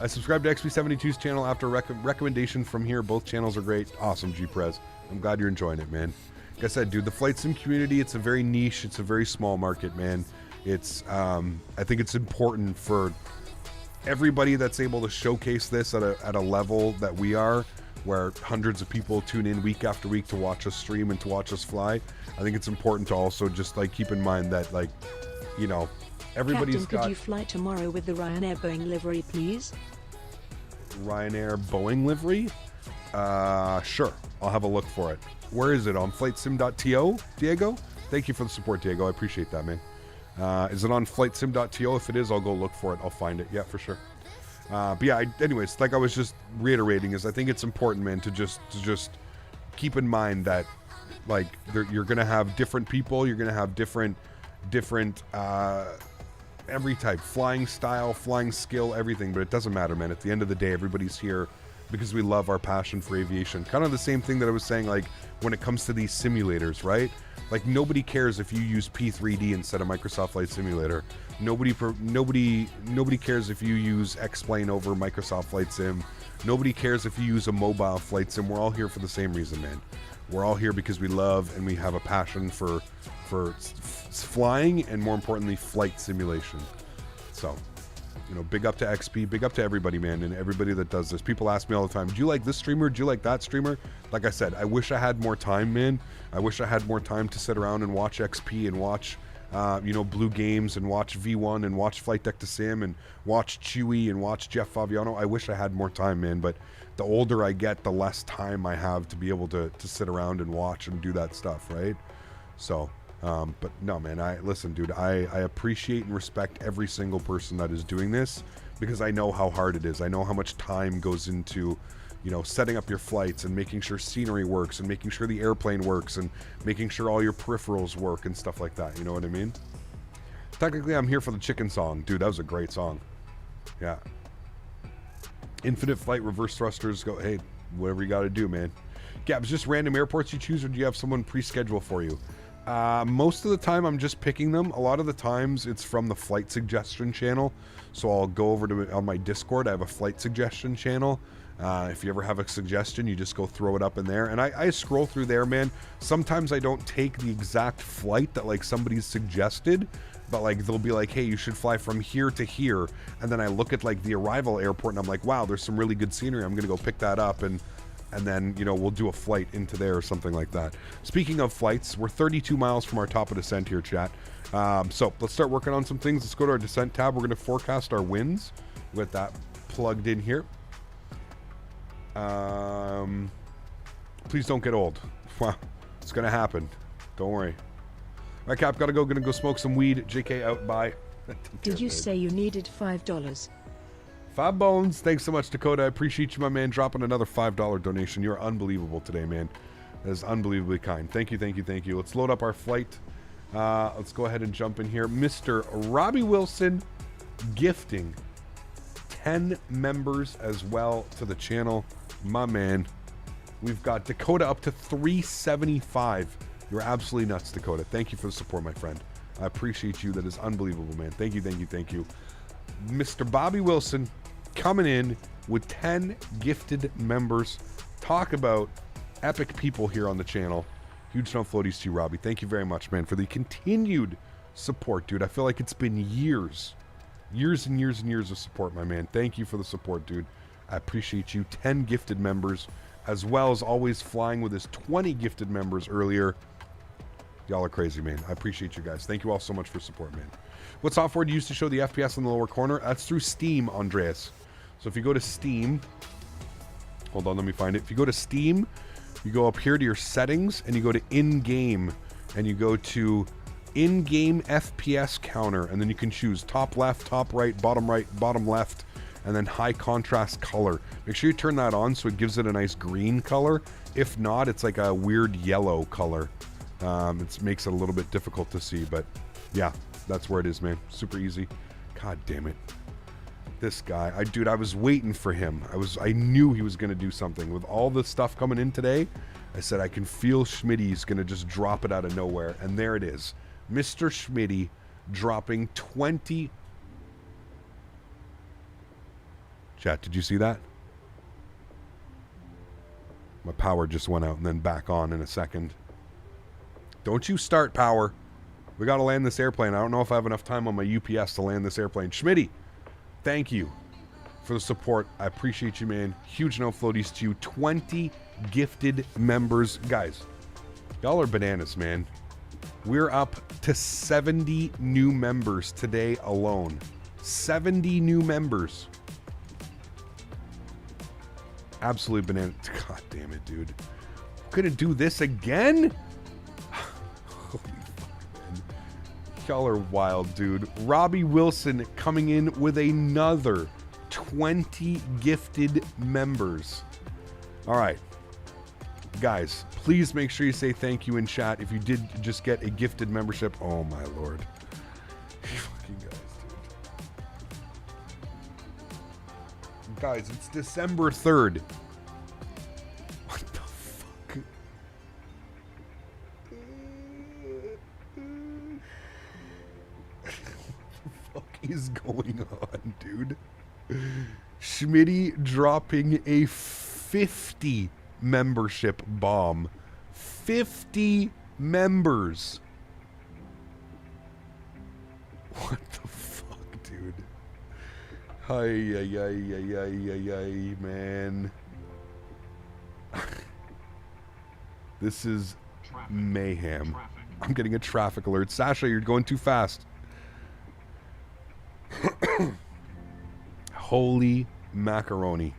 I subscribed to XP72's channel after recommendation from here. Both channels are great. Awesome, G-Prez. I'm glad you're enjoying it, man. Like I said, dude, the flight sim community, it's a very niche, it's a very small market, man. It's, I think it's important for everybody that's able to showcase this at a level that we are, where hundreds of people tune in week after week to watch us stream and to watch us fly. I think it's important to also just like keep in mind that, like, you know, everybody's Captain, could you fly tomorrow with the Ryanair Boeing livery, please? Ryanair Boeing livery? Sure. I'll have a look for it. Where is it? On flightsim.to, Diego? Thank you for the support, Diego. I appreciate that, man. Is it on flightsim.to? If it is, I'll go look for it. I'll find it. Yeah, for sure. But yeah, anyways, like I was just reiterating, is I think it's important, man, to just keep in mind that, like, you're gonna have different people, you're gonna have different every type, flying style, flying skill, everything. But it doesn't matter, man. At the end of the day, everybody's here because we love our passion for aviation. Kind of the same thing that I was saying, like, when it comes to these simulators, right? Like, nobody cares if you use P3D instead of Microsoft Flight Simulator. Nobody cares if you use X-Plane over Microsoft Flight Sim. Nobody cares if you use a mobile flight sim. We're all here for the same reason, man. We're all here because we love and we have a passion for flying and, more importantly, flight simulation. So, you know, big up to XP, big up to everybody, man, and everybody that does this. People ask me all the time, do you like this streamer? Do you like that streamer? Like I said, I wish I had more time, man. I wish I had more time to sit around and watch XP and watch, you know, Blue Games and watch V1 and watch Flight Deck to Sim and watch Chewy and watch Jeff Faviano. I wish I had more time, man, but the older I get, the less time I have to be able to sit around and watch and do that stuff, right? So, but no, man, listen, dude, I appreciate and respect every single person that is doing this, because I know how hard it is. I know how much time goes into, you know, setting up your flights and making sure scenery works and making sure the airplane works and making sure all your peripherals work and stuff like that. You know what I mean? Technically, I'm here for the chicken song. Dude, that was a great song. Yeah. Infinite flight, reverse thrusters, go, hey, whatever you got to do, man. Gabs, just random airports you choose, or do you have someone pre-schedule for you? Most of the time I'm just picking them. A lot of the times it's from the flight suggestion channel. So I'll go over to on my Discord. I have a flight suggestion channel. If you ever have a suggestion, you just go throw it up in there. And I scroll through there, man. Sometimes I don't take the exact flight that like somebody's suggested, but like they'll be like, hey, you should fly from here to here. And then I look at like the arrival airport and I'm like, wow, there's some really good scenery. I'm going to go pick that up, and then, you know, we'll do a flight into there or something like that. Speaking of flights, we're 32 miles from our top of descent here, chat. So let's start working on some things. Let's go to our descent tab. We're going to forecast our winds with that plugged in here. Please don't get old. Wow, it's going to happen. Don't worry. All right, Cap, gonna go smoke some weed. JK out, bye. Did you say you needed $5? 5 bones. Thanks so much, Dakota. I appreciate you, my man, dropping another $5 donation. You're unbelievable today, man. That is unbelievably kind. Thank you, thank you, thank you. Let's load up our flight. Let's go ahead and jump in here. Mr. Robbie Wilson gifting 10 members as well to the channel. My man. We've got Dakota up to 375. You're absolutely nuts, Dakota. Thank you for the support, my friend. I appreciate you. That is unbelievable, man. Thank you, thank you, thank you. Mr. Bobby Wilson coming in with 10 gifted members. Talk about epic people here on the channel. Huge no floaties to you, Robbie. Thank you very much, man, for the continued support, dude. I feel like it's been years and years and years of support, my man. Thank you for the support, dude. I appreciate you. 10 gifted members, as well as always flying with his 20 gifted members earlier. Y'all are crazy, man. I appreciate you guys. Thank you all so much for support, man. What software do you use to show the FPS in the lower corner? That's through Steam, Andreas. So if you go to Steam, hold on, let me find it. If you go to Steam, you go up here to your settings, and you go to in-game, and you go to in-game FPS counter, and then you can choose top left, top right, bottom left, and then high contrast color. Make sure you turn that on so it gives it a nice green color. If not, it's like a weird yellow color. It makes it a little bit difficult to see, but yeah, that's where it is, man. Super easy. God damn it. This guy, I was waiting for him. I knew he was going to do something. With all the stuff coming in today, I said, I can feel Smitty's going to just drop it out of nowhere. And there it is. Mr. Smitty dropping 20. Chat, did you see that? My power just went out and then back on in a second. Don't you start, power. We got to land this airplane. I don't know if I have enough time on my UPS to land this airplane. Smitty, thank you for the support. I appreciate you, man. Huge no floaties to you. 20 gifted members. Guys, y'all are bananas, man. We're up to 70 new members today alone. 70 new members. Absolutely bananas. God damn it, dude. Gonna do this again? Holy fuck, man. Y'all are wild, dude. Robbie Wilson coming in with another 20 gifted members. All right. Guys, please make sure you say thank you in chat if you did just get a gifted membership. Oh, my Lord. You fucking guys, dude. guys. It's December 3rd. What the fuck? What the fuck is going on, dude? Smitty dropping a 50 membership bomb. 50 members. What the fuck, dude? Ay, man. This is mayhem. I'm getting a traffic alert. Sasha, you're going too fast. Holy macaroni.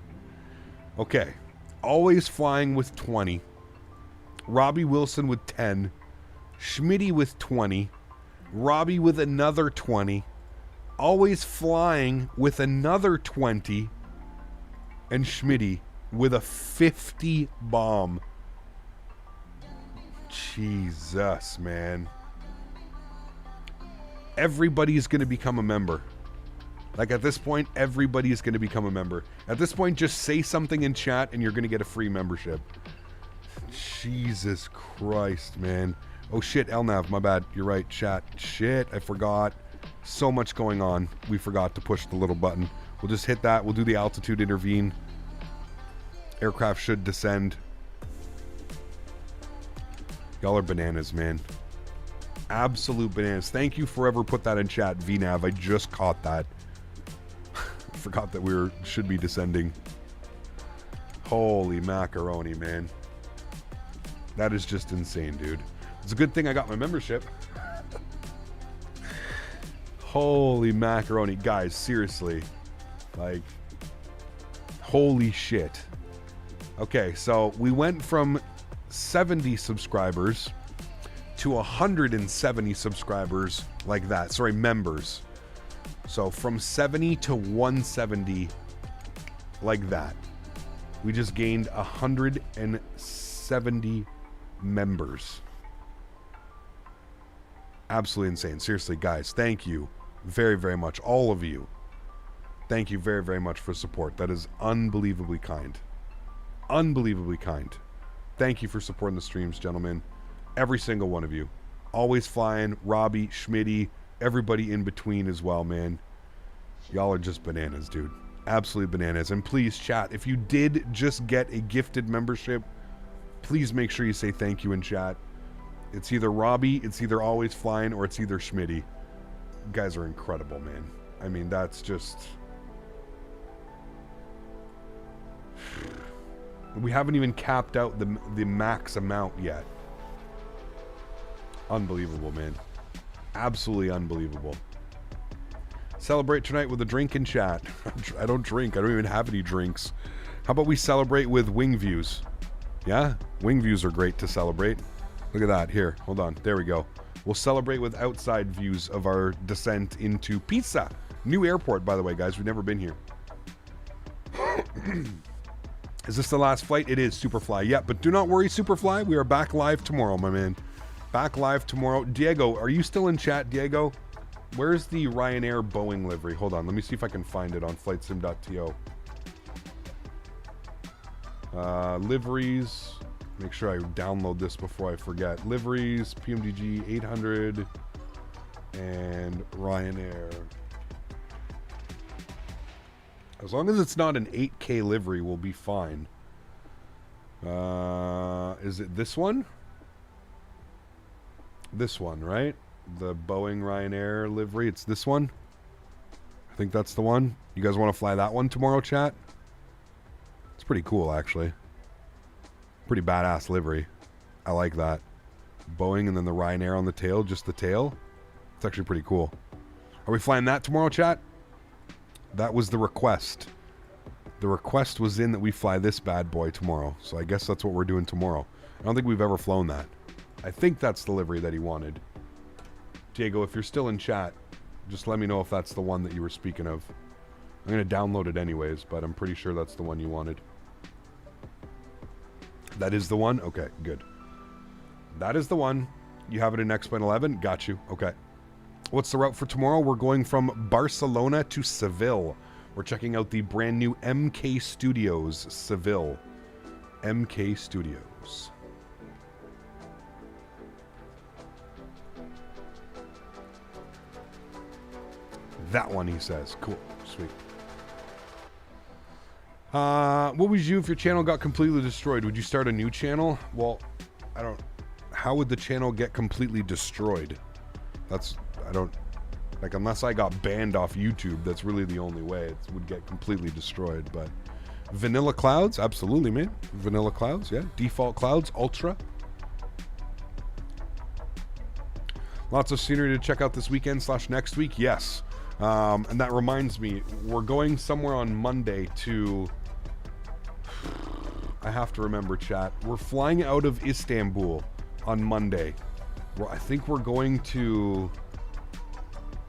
Okay. Always Flying with 20. Robbie Wilson with 10. Smitty with 20. Robbie with another 20. Always Flying with another 20. And Smitty with a 50 bomb. Jesus, man. Everybody's going to become a member. Like, at this point, everybody is going to become a member. At this point, just say something in chat and you're going to get a free membership. Jesus Christ, man. Oh, shit, LNAV, my bad. You're right, chat. Shit, I forgot. So much going on. We forgot to push the little button. We'll just hit that. We'll do the altitude intervene. Aircraft should descend. Y'all are bananas, man. Absolute bananas. Thank you, forever put that in chat, VNAV. I just caught that. Forgot that we should be descending. Holy macaroni, man. That is just insane, dude. It's a good thing I got my membership. Holy macaroni. Guys, seriously. Like, holy shit. Okay, so we went from 70 subscribers to 170 subscribers like that. Sorry, members. So from 70 to 170 like that. We just gained 170 members. Absolutely insane. Seriously, guys, thank you very, very much. All of you. Thank you very, very much for support. That is unbelievably kind. Unbelievably kind. Thank you for supporting the streams, gentlemen. Every single one of you. Always Flying, Robbie, Smitty, everybody in between as well, man. Y'all are just bananas, dude. Absolutely bananas. And please, chat, if you did just get a gifted membership, please make sure you say thank you in chat. It's either Robbie, it's either Always Flying, or it's either Smitty. You guys are incredible, man. I mean, that's just... We haven't even capped out the max amount yet. Unbelievable, man. Absolutely unbelievable. Celebrate tonight with a drink in chat. I don't drink. I don't even have any drinks. How about we celebrate with wing views? Yeah? Wing views are great to celebrate. Look at that. Here. Hold on. There we go. We'll celebrate with outside views of our descent into Pisa. New airport, by the way, guys. We've never been here. Is this the last flight? It is, Superfly. Yeah, but do not worry, Superfly. We are back live tomorrow, my man. Back live tomorrow. Diego, are you still in chat, Diego? Where's the Ryanair Boeing livery? Hold on. Let me see if I can find it on flightsim.to. Liveries. Make sure I download this before I forget. Liveries, PMDG 800, and Ryanair. As long as it's not an 8K livery, we'll be fine. Is it this one? This one, right? The Boeing Ryanair livery. It's this one. I think that's the one. You guys want to fly that one tomorrow, chat? It's pretty cool, actually. Pretty badass livery. I like that. Boeing and then the Ryanair on the tail, just the tail. It's actually pretty cool. Are we flying that tomorrow, chat? That was the request. The request was in that we fly this bad boy tomorrow. So I guess that's what we're doing tomorrow. I don't think we've ever flown that. I think that's the livery that he wanted. Diego, if you're still in chat, just let me know if that's the one that you were speaking of. I'm going to download it anyways, but I'm pretty sure that's the one you wanted. That is the one? Okay, good. That is the one. You have it in X-Plane 11? Got you. Okay. What's the route for tomorrow? We're going from Barcelona to Seville. We're checking out the brand new MK Studios Seville. MK Studios. That one, he says. Cool. Sweet. What would you do if your channel got completely destroyed? Would you start a new channel? Well, I don't... How would the channel get completely destroyed? I don't... Like, unless I got banned off YouTube, that's really the only way it would get completely destroyed, but... Vanilla Clouds? Absolutely, man. Vanilla Clouds, yeah. Default Clouds, Ultra. Lots of scenery to check out this weekend / next week, yes. And that reminds me, we're going somewhere on Monday to... I have to remember, chat. We're flying out of Istanbul on Monday. I think we're going to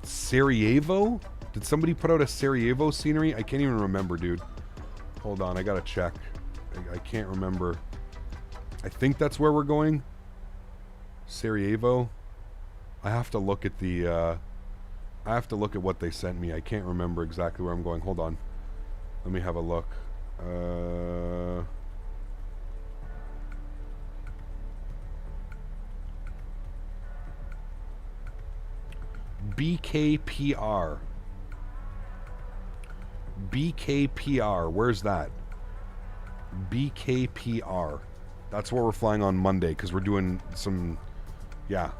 Sarajevo? Did somebody put out a Sarajevo scenery? I can't even remember, dude. Hold on, I gotta check. I can't remember. I think that's where we're going. Sarajevo. I have to look at the... I have to look at what they sent me. I can't remember exactly where I'm going. Hold on. Let me have a look. BKPR. BKPR. Where's that? BKPR. That's where we're flying on Monday because we're doing some... Yeah.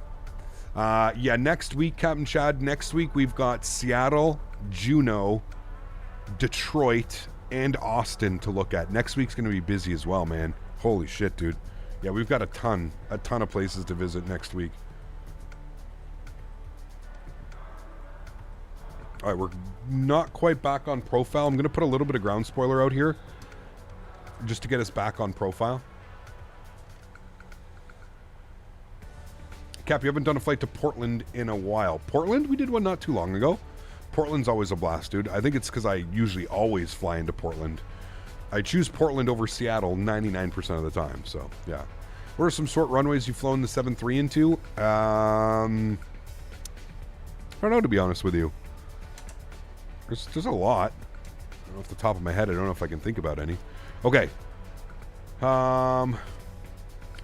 Yeah, next week, Captain Chad, next week we've got Seattle, Juneau, Detroit, and Austin to look at. Next week's going to be busy as well, man. Holy shit, dude. Yeah, we've got a ton of places to visit next week. All right, we're not quite back on profile. I'm going to put a little bit of ground spoiler out here just to get us back on profile. Cap, you haven't done a flight to Portland in a while. Portland? We did one not too long ago. Portland's always a blast, dude. I think it's because I usually always fly into Portland. I choose Portland over Seattle 99% of the time, so yeah. What are some short runways you've flown the 7-3 into? I don't know, to be honest with you. There's a lot. I don't know off the top of my head. I don't know if I can think about any. Okay. I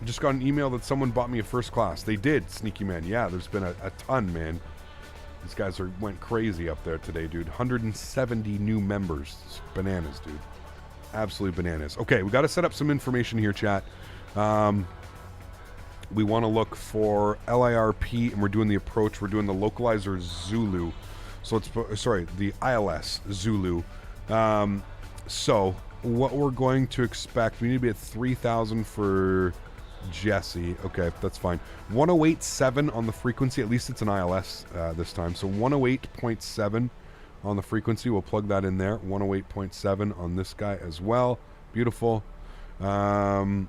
just got an email that someone bought me a first class. They did, Sneaky Man. Yeah, there's been a ton, man. These guys went crazy up there today, dude. 170 new members. It's bananas, dude. Absolutely bananas. Okay, we got to set up some information here, chat. We want to look for LIRP, and we're doing the approach. We're doing the localizer Zulu. So it's, sorry, the ILS Zulu. So what we're going to expect, we need to be at 3,000 for Jesse. Okay, that's fine. 108.7 on the frequency. At least it's an ILS this time. So 108.7 on the frequency. We'll plug that in there. 108.7 on this guy as well. Beautiful. And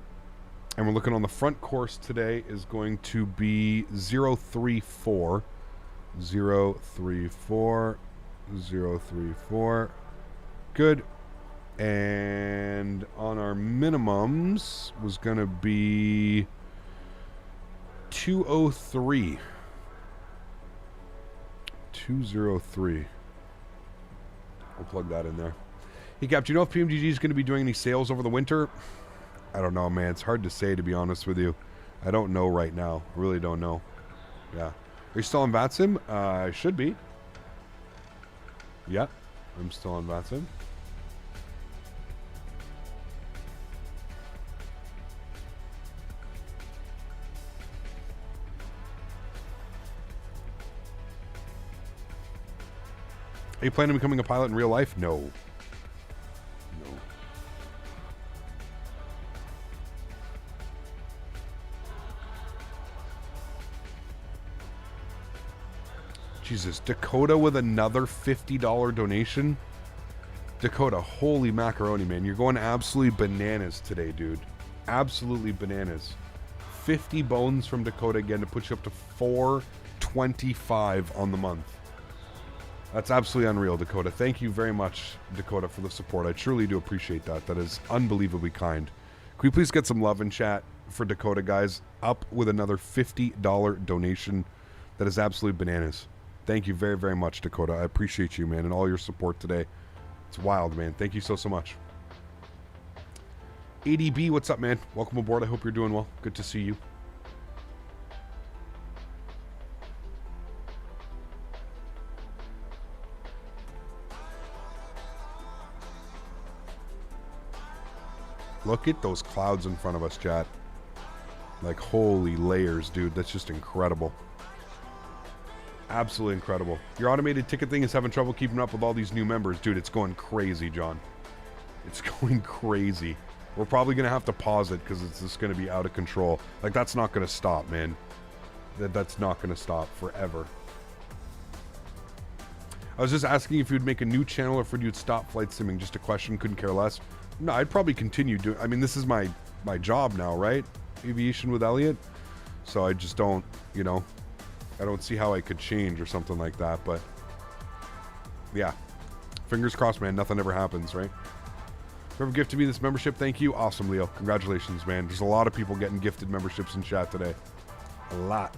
we're looking on the front course today is going to be 034. 034. 034. Good. And on our minimums was going to be 203. 203. We'll plug that in there. Hey, Cap, do you know if PMDG is going to be doing any sales over the winter? I don't know, man. It's hard to say, to be honest with you. I don't know right now. I really don't know. Yeah. Are you still on VATSIM? I should be. Yeah, I'm still on VATSIM. Are you planning on becoming a pilot in real life? No. No. Jesus, Dakota with another $50 donation? Dakota, holy macaroni, man. You're going absolutely bananas today, dude. Absolutely bananas. 50 bones from Dakota again to put you up to $425 on the month. That's absolutely unreal, Dakota. Thank you very much, Dakota, for the support. I truly do appreciate that. That is unbelievably kind. Can we please get some love in chat for Dakota, guys? Up with another $50 donation. That is absolutely bananas. Thank you very, very much, Dakota. I appreciate you, man, and all your support today. It's wild, man. Thank you so much. ADB, what's up, man? Welcome aboard. I hope you're doing well. Good to see you. Look at those clouds in front of us, chat. Like, holy layers, dude. That's just incredible. Absolutely incredible. Your automated ticket thing is having trouble keeping up with all these new members. Dude, it's going crazy, John. It's going crazy. We're probably going to have to pause it because it's just going to be out of control. Like, that's not going to stop, man. That's not going to stop forever. I was just asking if you'd make a new channel or if you'd stop flight simming. Just a question, couldn't care less. No, I'd probably continue doing... I mean, this is my job now, right? Aviation with Elliot. So I just don't, you know... I don't see how I could change or something like that, but... Yeah. Fingers crossed, man. Nothing ever happens, right? Whoever gifted me this membership, thank you. Awesome, Leo. Congratulations, man. There's a lot of people getting gifted memberships in chat today. A lot.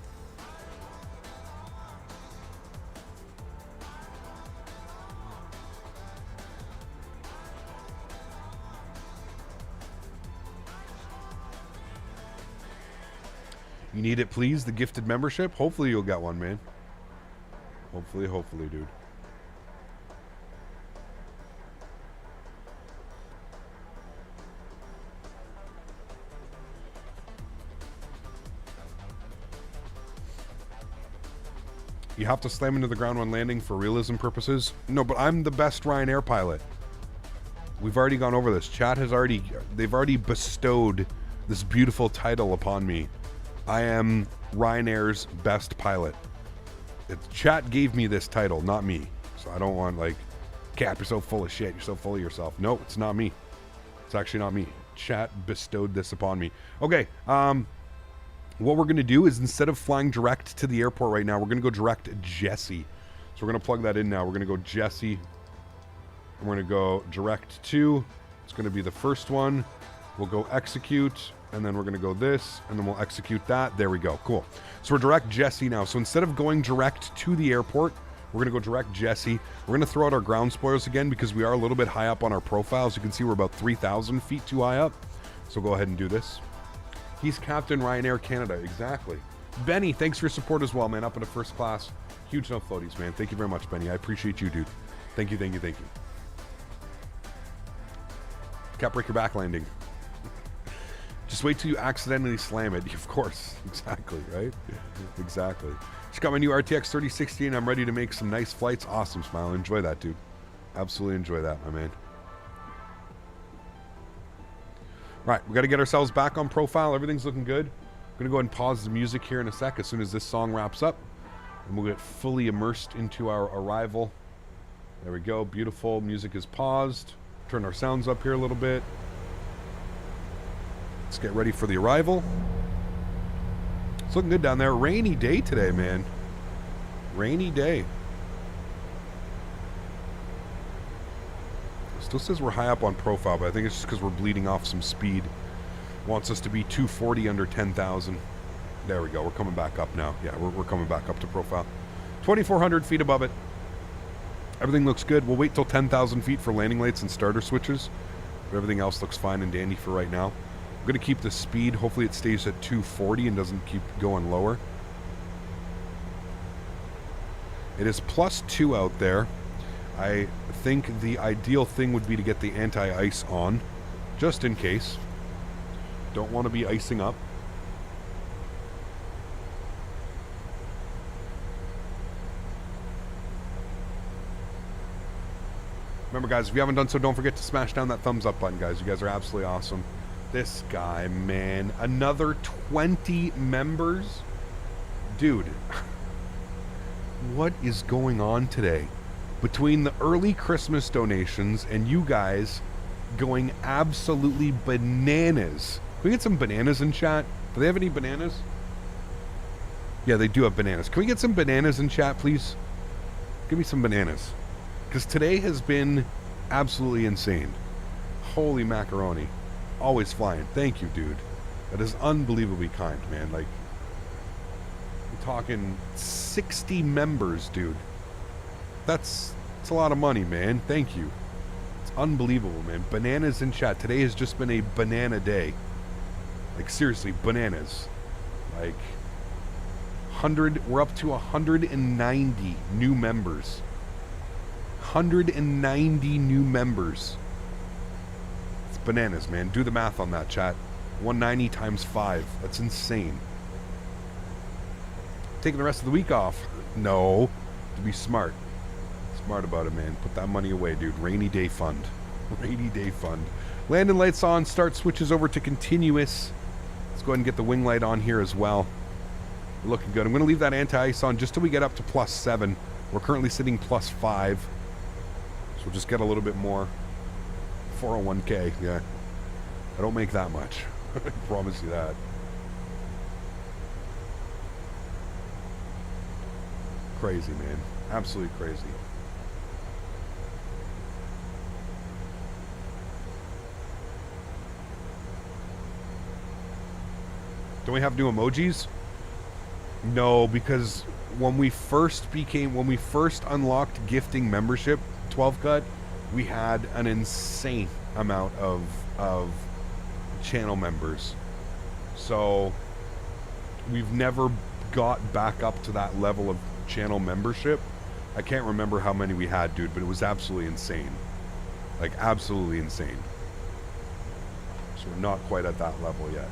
You need it, please? The gifted membership? Hopefully you'll get one, man. Hopefully, dude. You have to slam into the ground when landing for realism purposes? No, but I'm the best Ryanair pilot. We've already gone over this. Chat has already... They've already bestowed this beautiful title upon me. I am Ryanair's best pilot. Chat gave me this title, not me. So I don't want, like, Cap, you're so full of shit. You're so full of yourself. No, it's not me. It's actually not me. Chat bestowed this upon me. Okay, what we're going to do is instead of flying direct to the airport right now, we're going to go direct Jesse. So we're going to plug that in now. We're going to go Jesse. And we're going to go direct to. It's going to be the first one. We'll go execute. And then we're going to go this, and then we'll execute that. There we go. Cool. So we're direct Jesse now. So instead of going direct to the airport, we're going to go direct Jesse. We're going to throw out our ground spoilers again because we are a little bit high up on our profile. As you can see, we're about 3,000 feet too high up. So go ahead and do this. He's Captain Ryanair Canada. Exactly. Benny, thanks for your support as well, man. Up into first class. Huge no floaties, man. Thank you very much, Benny. I appreciate you, dude. Thank you, thank you, thank you. Cap, break your back landing. Just wait till you accidentally slam it. Of course. Exactly, right? Exactly. Just got my new RTX 3060 and I'm ready to make some nice flights. Awesome, Smile. Enjoy that, dude. Absolutely enjoy that, my man. Right, we got to get ourselves back on profile. Everything's looking good. I'm going to go ahead and pause the music here in a sec as soon as this song wraps up. And we'll get fully immersed into our arrival. There we go. Beautiful. Music is paused. Turn our sounds up here a little bit. Let's get ready for the arrival. It's looking good down there. Rainy day today, man. Rainy day. Still says we're high up on profile, but I think it's just because we're bleeding off some speed. Wants us to be 240 under 10,000. There we go. We're coming back up now. Yeah, we're coming back up to profile. 2,400 feet above it. Everything looks good. We'll wait till 10,000 feet for landing lights and starter switches. But everything else looks fine and dandy for right now. I'm going to keep the speed. Hopefully it stays at 240 and doesn't keep going lower. It is +2 out there. I think the ideal thing would be to get the anti-ice on, just in case. Don't want to be icing up. Remember, guys, if you haven't done so, don't forget to smash down that thumbs up button, guys. You guys are absolutely awesome. This guy, man. Another 20 members? Dude. What is going on today? Between the early Christmas donations and you guys going absolutely bananas. Can we get some bananas in chat? Do they have any bananas? Yeah, they do have bananas. Can we get some bananas in chat, please? Give me some bananas. Because today has been absolutely insane. Holy macaroni. Always flying. Thank you, dude. That is unbelievably kind, man. Like, I'm talking 60 members, dude. That's a lot of money, man. Thank you. Unbelievable, man. Bananas in chat. Today has just been a banana day. Like, seriously, bananas. Like, we're up to 190 new members. 190 new members. It's bananas, man. Do the math on that, chat. 190 times 5. That's insane. Taking the rest of the week off? No. To be smart. Smart about it, man. Put that money away, dude. Rainy day fund. Rainy day fund. Landing lights on. Start switches over to continuous. Let's go ahead and get the wing light on here as well. We're looking good. I'm going to leave that anti-ice on just till we get up to +7. We're currently sitting +5. So we'll just get a little bit more. 401k, yeah. I don't make that much. I promise you that. Crazy, man. Absolutely crazy. Don't we have new emojis? No, because when we first unlocked gifting membership, 12 cut, we had an insane amount of channel members. So we've never got back up to that level of channel membership. I can't remember how many we had, dude, but it was absolutely insane. Like, absolutely insane. So we're not quite at that level yet.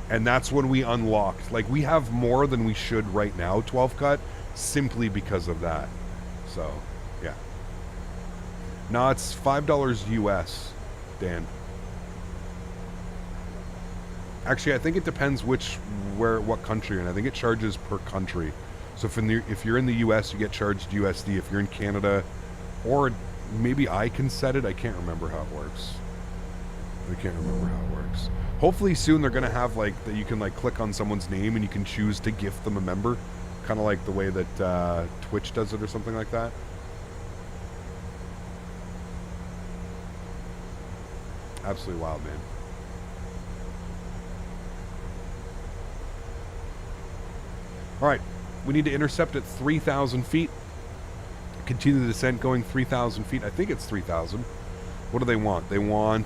And that's when we unlocked. Like, we have more than we should right now, 12 cut, simply because of that. So, yeah. No, it's $5 US, Dan. Actually, I think it depends what country you're in. I think it charges per country. So if you're in the US, you get charged USD. If you're in Canada, or maybe I can set it. I can't remember how it works. Hopefully soon they're going to have, like, that you can, like, click on someone's name and you can choose to gift them a member. Kind of like the way that Twitch does it or something like that. Absolutely wild, man. All right, we need to intercept at 3,000 feet. Continue the descent going 3,000 feet. I think it's 3,000. What do they want? They want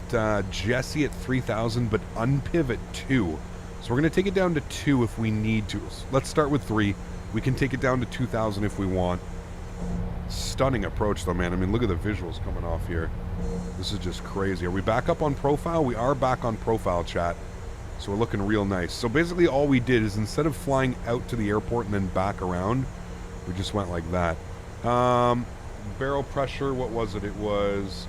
Jesse at 3,000, but unpivot 2. So we're going to take it down to 2 if we need to. Let's start with 3. We can take it down to 2,000 if we want. Stunning approach, though, man. I mean, look at the visuals coming off here. This is just crazy. Are we back up on profile? We are back on profile, chat. So we're looking real nice. So basically all we did is instead of flying out to the airport and then back around, we just went like that. Barrel pressure, what was it? It was...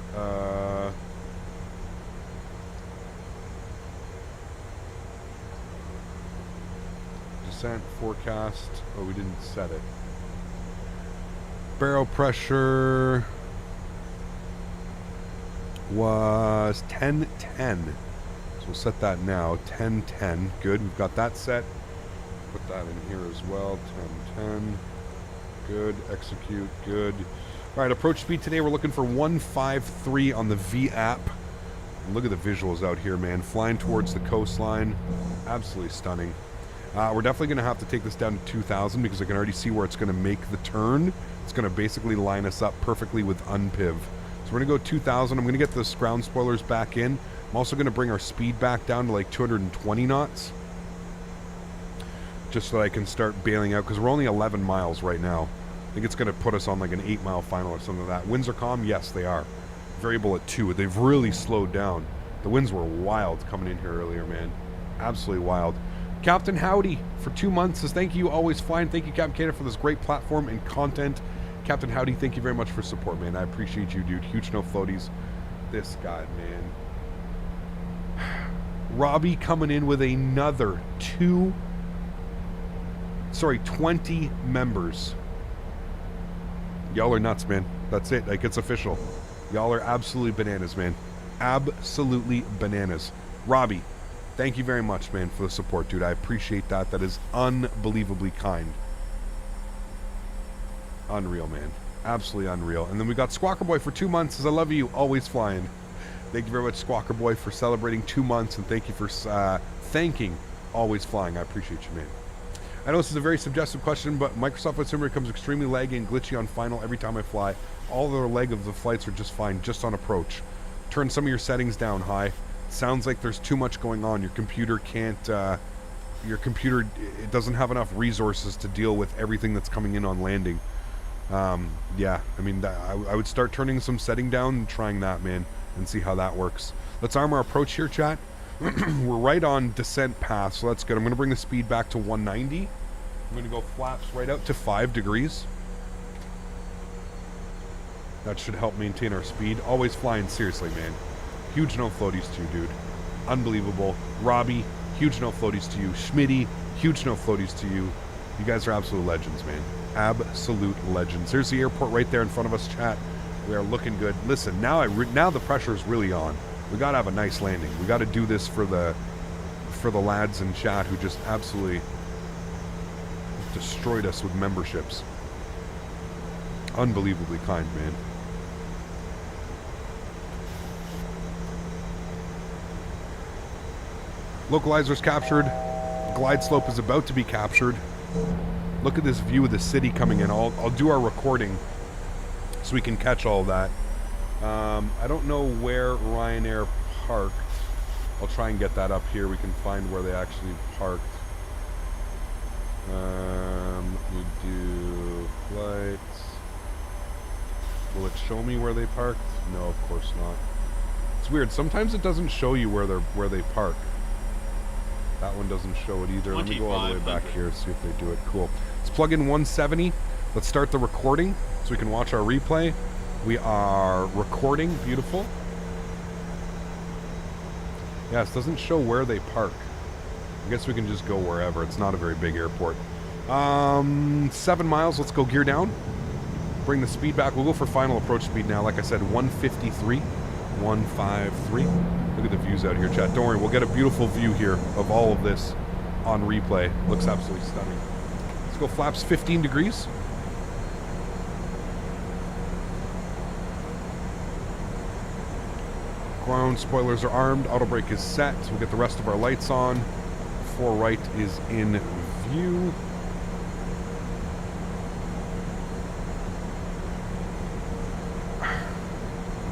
descent forecast. Oh, we didn't set it. Barrel pressure was 1010. We'll set that now. 1010. Good. We've got that set. Put that in here as well. 1010. Good. Execute. Good. All right. Approach speed today. We're looking for 153 on the V app. And look at the visuals out here, man. Flying towards the coastline. Absolutely stunning. We're definitely going to have to take this down to 2,000 because I can already see where it's going to make the turn. It's going to basically line us up perfectly with unpiv. So we're going to go 2,000. I'm going to get the ground spoilers back in. I'm also going to bring our speed back down to like 220 knots. Just so I can start bailing out, because we're only 11 miles right now. I think it's going to put us on like an 8-mile final or something like that. Winds are calm? Yes, they are. Variable at 2. They've really slowed down. The winds were wild coming in here earlier, man. Absolutely wild. Captain Howdy for 2 months says, thank you, always flying. Thank you, Captain Canada, for this great platform and content. Captain Howdy, thank you very much for support, man. I appreciate you, dude. Huge no floaties. This guy, man. Robbie coming in with another 20 members. Y'all are nuts, man. That's it. Like, it's official. Y'all are absolutely bananas, man. Absolutely bananas. Robbie, thank you very much, man, for the support, dude. I appreciate that. That is unbelievably kind. Unreal, man. Absolutely unreal. And then we got Squawker Boy for 2 months. Says, I love you. Always flying. Thank you very much, Squawker Boy, for celebrating 2 months, and thank you for thanking Always Flying. I appreciate you, man. I know this is a very suggestive question, but Microsoft Flight Simulator becomes extremely laggy and glitchy on final every time I fly. All the leg of the flights are just fine, just on approach. Turn some of your settings down high. Sounds like there's too much going on. Your computer can't, it doesn't have enough resources to deal with everything that's coming in on landing. Yeah, I mean, I would start turning some setting down and trying that, man, and see how that works. Let's arm our approach here, chat. We're right on descent path, so that's good. I'm going to bring the speed back to 190. I'm going to go flaps right out to 5 degrees. That should help maintain our speed. Always flying, seriously, man. Huge no floaties to you, dude. Unbelievable. Robbie, huge no floaties to you. Smitty, huge no floaties to you. You guys are absolute legends, man. Absolute legends. There's the airport right there in front of us, chat. We are looking good. Listen, now the pressure is really on. We got to have a nice landing. We got to do this for the lads in chat who just absolutely destroyed us with memberships. Unbelievably kind, man. Localizer's captured. Glide slope is about to be captured. Look at this view of the city coming in. I'll do our recording so we can catch all that. I don't know where Ryanair parked. I'll try and get that up here. We can find where they actually parked. We do flights. Will it show me where they parked? No, of course not. It's weird. Sometimes it doesn't show you where they park. That one doesn't show it either. Let me go all the way back here, see if they do it. Cool. Let's plug in 170. Let's start the recording so we can watch our replay. We are recording. Beautiful. Yes, doesn't show where they park. I guess we can just go wherever. It's not a very big airport. 7 miles. Let's go gear down. Bring the speed back. We'll go for final approach speed now. Like I said, 153. 153. Look at the views out here, chat. Don't worry, we'll get a beautiful view here of all of this on replay. Looks absolutely stunning. Let's go flaps 15 degrees. Ground spoilers are armed. Auto brake is set. So we'll get the rest of our lights on. 4 right is in view.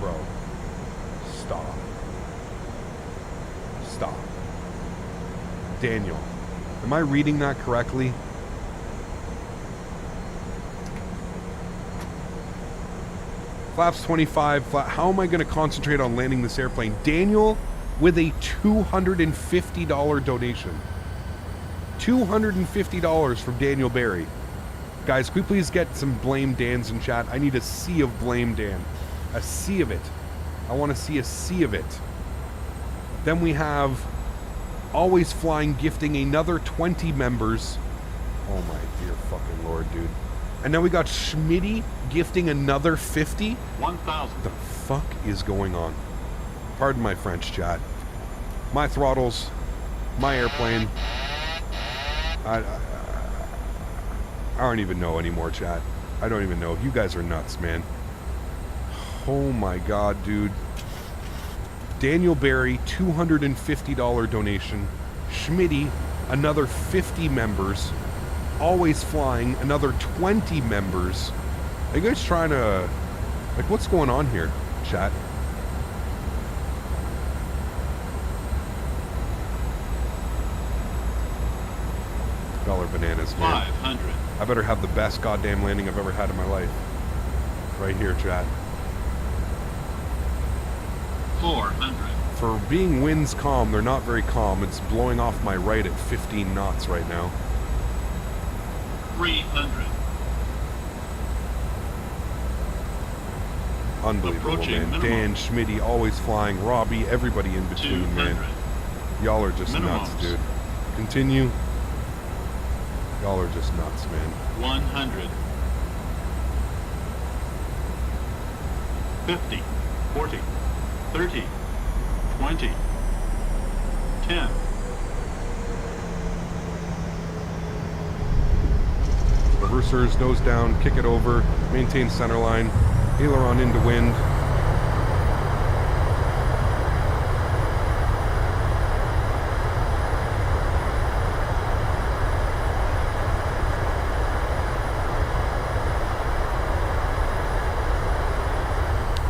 Bro. Stop. Stop. Daniel. Am I reading that correctly? Flaps 25. How am I going to concentrate on landing this airplane? Daniel with a $250 donation. $250 from Daniel Barry. Guys, can we please get some blame Dans in chat? I need a sea of blame Dan. A sea of it. I want to see a sea of it. Then we have AlwaysFlying gifting another 20 members. Oh my dear fucking lord, dude. And now we got Smitty gifting another 50. 1,000. The fuck is going on? Pardon my French, chat. My throttles, my airplane. I don't even know anymore, chat. I don't even know. You guys are nuts, man. Oh my god, dude. Daniel Barry, $250 donation. Smitty, another 50 members. AlwaysFlying, another 20 members. Are you guys trying to... Like, what's going on here, chat? $1 bananas, man. 500. I better have the best goddamn landing I've ever had in my life. Right here, chat. 400. For being winds calm, they're not very calm. It's blowing off my right at 15 knots right now. 300. Unbelievable, Approaching man. minimum. Dan, Smitty, AlwaysFlying, Robbie, everybody in between, 200. man. Y'all are just nuts, Minimums. dude. Continue. Y'all are just nuts, man. 100. 50. 40. 30. 20. 10. Reversers, nose down, kick it over, maintain center line, aileron into wind.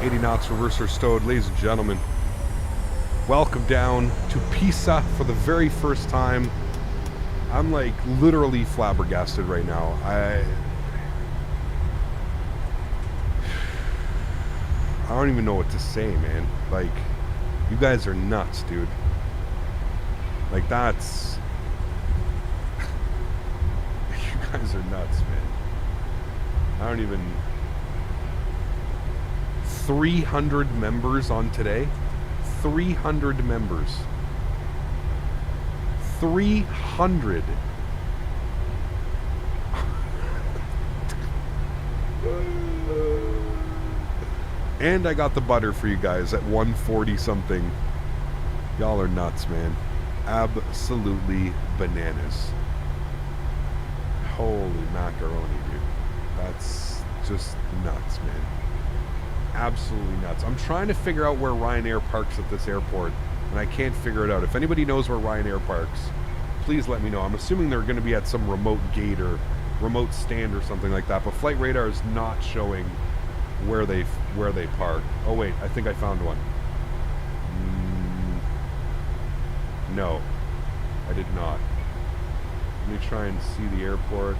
80 knots, reverser stowed. Ladies and gentlemen, welcome down to Pisa for the very first time. I'm like literally flabbergasted right now. I don't even know what to say, man. Like, you guys are nuts, dude. Like, that's... you guys are nuts, man. I don't even... 300 members on today. 300 members. 300. And I got the butter for you guys at 140 something. Y'all are nuts, man. Absolutely bananas. Holy macaroni, dude. That's just nuts, man. Absolutely nuts. I'm trying to figure out where Ryanair parks at this airport, and I can't figure it out. If anybody knows where Ryanair parks, please let me know. I'm assuming they're going to be at some remote gate or remote stand or something like that, but Flight Radar is not showing where they park. Oh wait, I think I found one. No, I did not. Let me try and see the airport.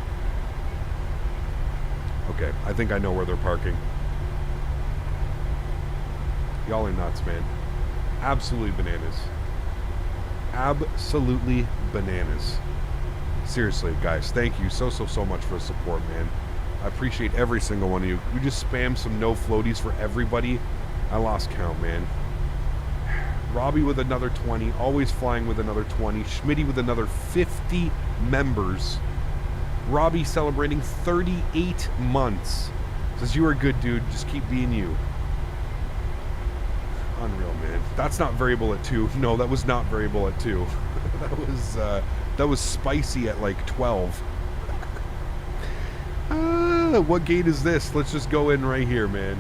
Okay, I think I know where they're parking. Y'all are nuts, man. Absolutely bananas. Absolutely bananas. Seriously, guys, thank you so much for the support, man. I appreciate every single one of you. We just spammed some no floaties for everybody. I lost count, man. Robbie with another 20. AlwaysFlying with another 20. Smitty with another 50 members. Robbie celebrating 38 months. Says, you are good, dude. Just keep being you. Unreal, man. That's not variable at 2. No, that was not variable at 2. that was spicy at like 12. What gate is this? Let's just go in right here, man.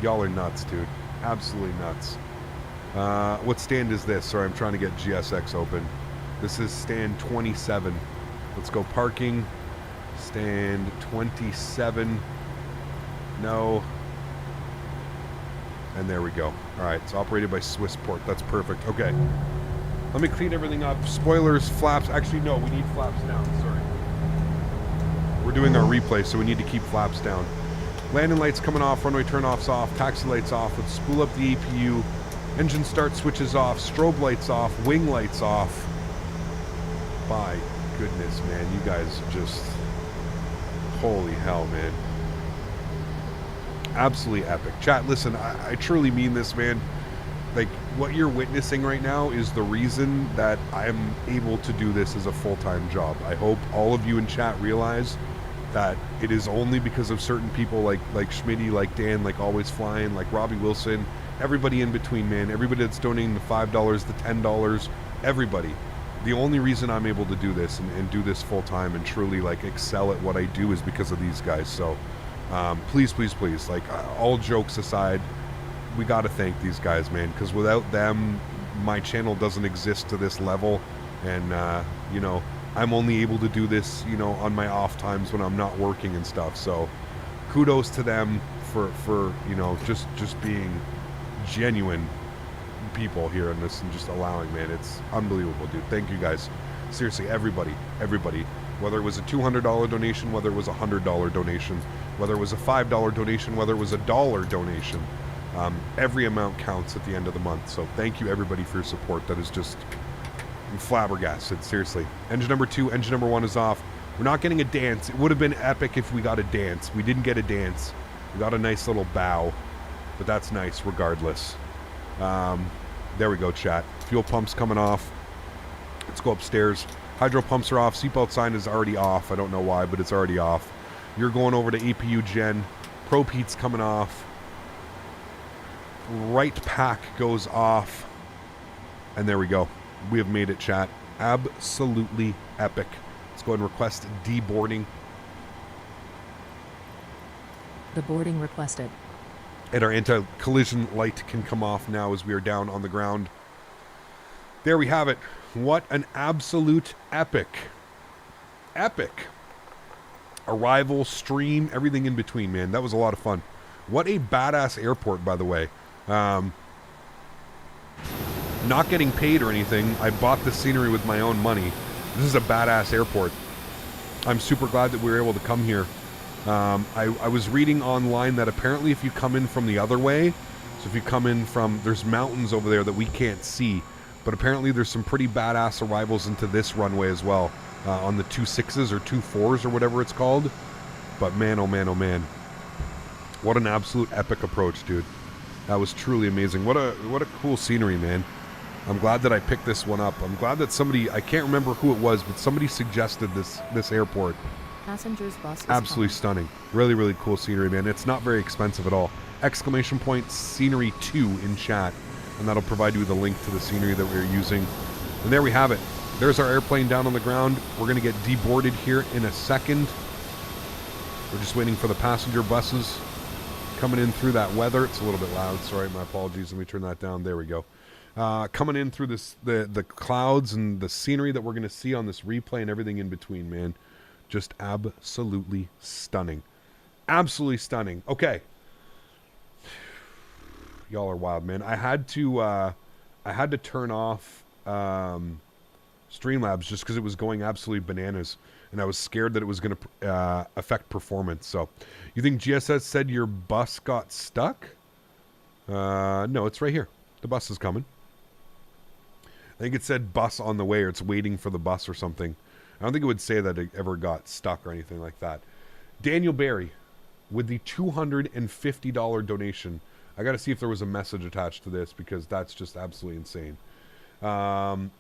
Y'all are nuts, dude. Absolutely nuts. What stand is this? Sorry, I'm trying to get GSX open. This is stand 27. Let's go parking. Stand 27. No. And there we go. Alright, it's operated by Swissport. That's perfect. Okay. Let me clean everything up. Spoilers, flaps. Actually, no, we need flaps down. Sorry. We're doing our replay, so we need to keep flaps down. Landing lights coming off, runway turn-offs off, taxi lights off. Let's spool up the APU. Engine start switches off, strobe lights off, wing lights off. My goodness, man. You guys just... Holy hell, man. Absolutely epic. Chat, listen, I truly mean this, man. Like, what you're witnessing right now is the reason that I'm able to do this as a full-time job. I hope all of you in chat realize that it is only because of certain people like Smitty, like Dan, like AlwaysFlying, like Robbie Wilson, everybody in between, man. Everybody that's donating the $5, the $10, everybody. The only reason I'm able to do this and do this full-time and truly, like, excel at what I do is because of these guys. So, please, like, all jokes aside, we got to thank these guys, man, because without them, my channel doesn't exist to this level, and, you know, I'm only able to do this, you know, on my off times when I'm not working and stuff. So kudos to them for you know, just being genuine people here in this and just allowing, man. It's unbelievable, dude. Thank you guys. Seriously, everybody, whether it was a $200 donation, whether it was a $100 donation, whether it was a $5 donation, whether it was a $1 donation, every amount counts at the end of the month. So thank you, everybody, for your support. That is just... I'm flabbergasted, seriously. Engine number 2, engine number 1 is off. We're not getting a dance. It would have been epic if we got a dance. We didn't get a dance. We got a nice little bow, but that's nice regardless. There we go, chat. Fuel pumps coming off. Let's go upstairs. Hydro pumps are off. Seatbelt sign is already off. I don't know why, but it's already off. You're going over to APU gen. Probe heat's coming off. Right pack goes off. And there we go. We have made it, chat. Absolutely epic. Let's go ahead and request deboarding. The boarding requested. And our anti-collision light can come off now as we are down on the ground. There we have it. What an absolute epic arrival, stream, everything in between, man. That was a lot of fun. What a badass airport, by the way. Not getting paid or anything. I bought the scenery with my own money. This is a badass airport. I'm super glad that we were able to come here. I was reading online that apparently if you come in from the other way, so if you come in from, there's mountains over there that we can't see, but apparently there's some pretty badass arrivals into this runway as well, on the 2.6s or 2.4s or whatever it's called. But man, oh man, oh man. What an absolute epic approach, dude. That was truly amazing. What a cool scenery, man. I'm glad that I picked this one up. I'm glad that somebody, I can't remember who it was, but somebody suggested this airport. Passengers bus is Absolutely coming. stunning. Really, really cool scenery, man. It's not very expensive at all. Exclamation point scenery 2 in chat, and that'll provide you with a link to the scenery that we're using. And there we have it. There's our airplane down on the ground. We're going to get deboarded here in a second. We're just waiting for the passenger buses coming in through that weather. It's a little bit loud. Sorry, my apologies. Let me turn that down. There we go. Coming in through the clouds and the scenery that we're going to see on this replay and everything in between, man. Just absolutely stunning. Absolutely stunning. Okay. Y'all are wild, man. I had to turn off Streamlabs just because it was going absolutely bananas, and I was scared that it was going to affect performance. So, you think GSX said your bus got stuck? No, it's right here. The bus is coming. I think it said bus on the way, or it's waiting for the bus or something. I don't think it would say that it ever got stuck or anything like that. Daniel Barry with the $250 donation. I got to see if there was a message attached to this because that's just absolutely insane. Dan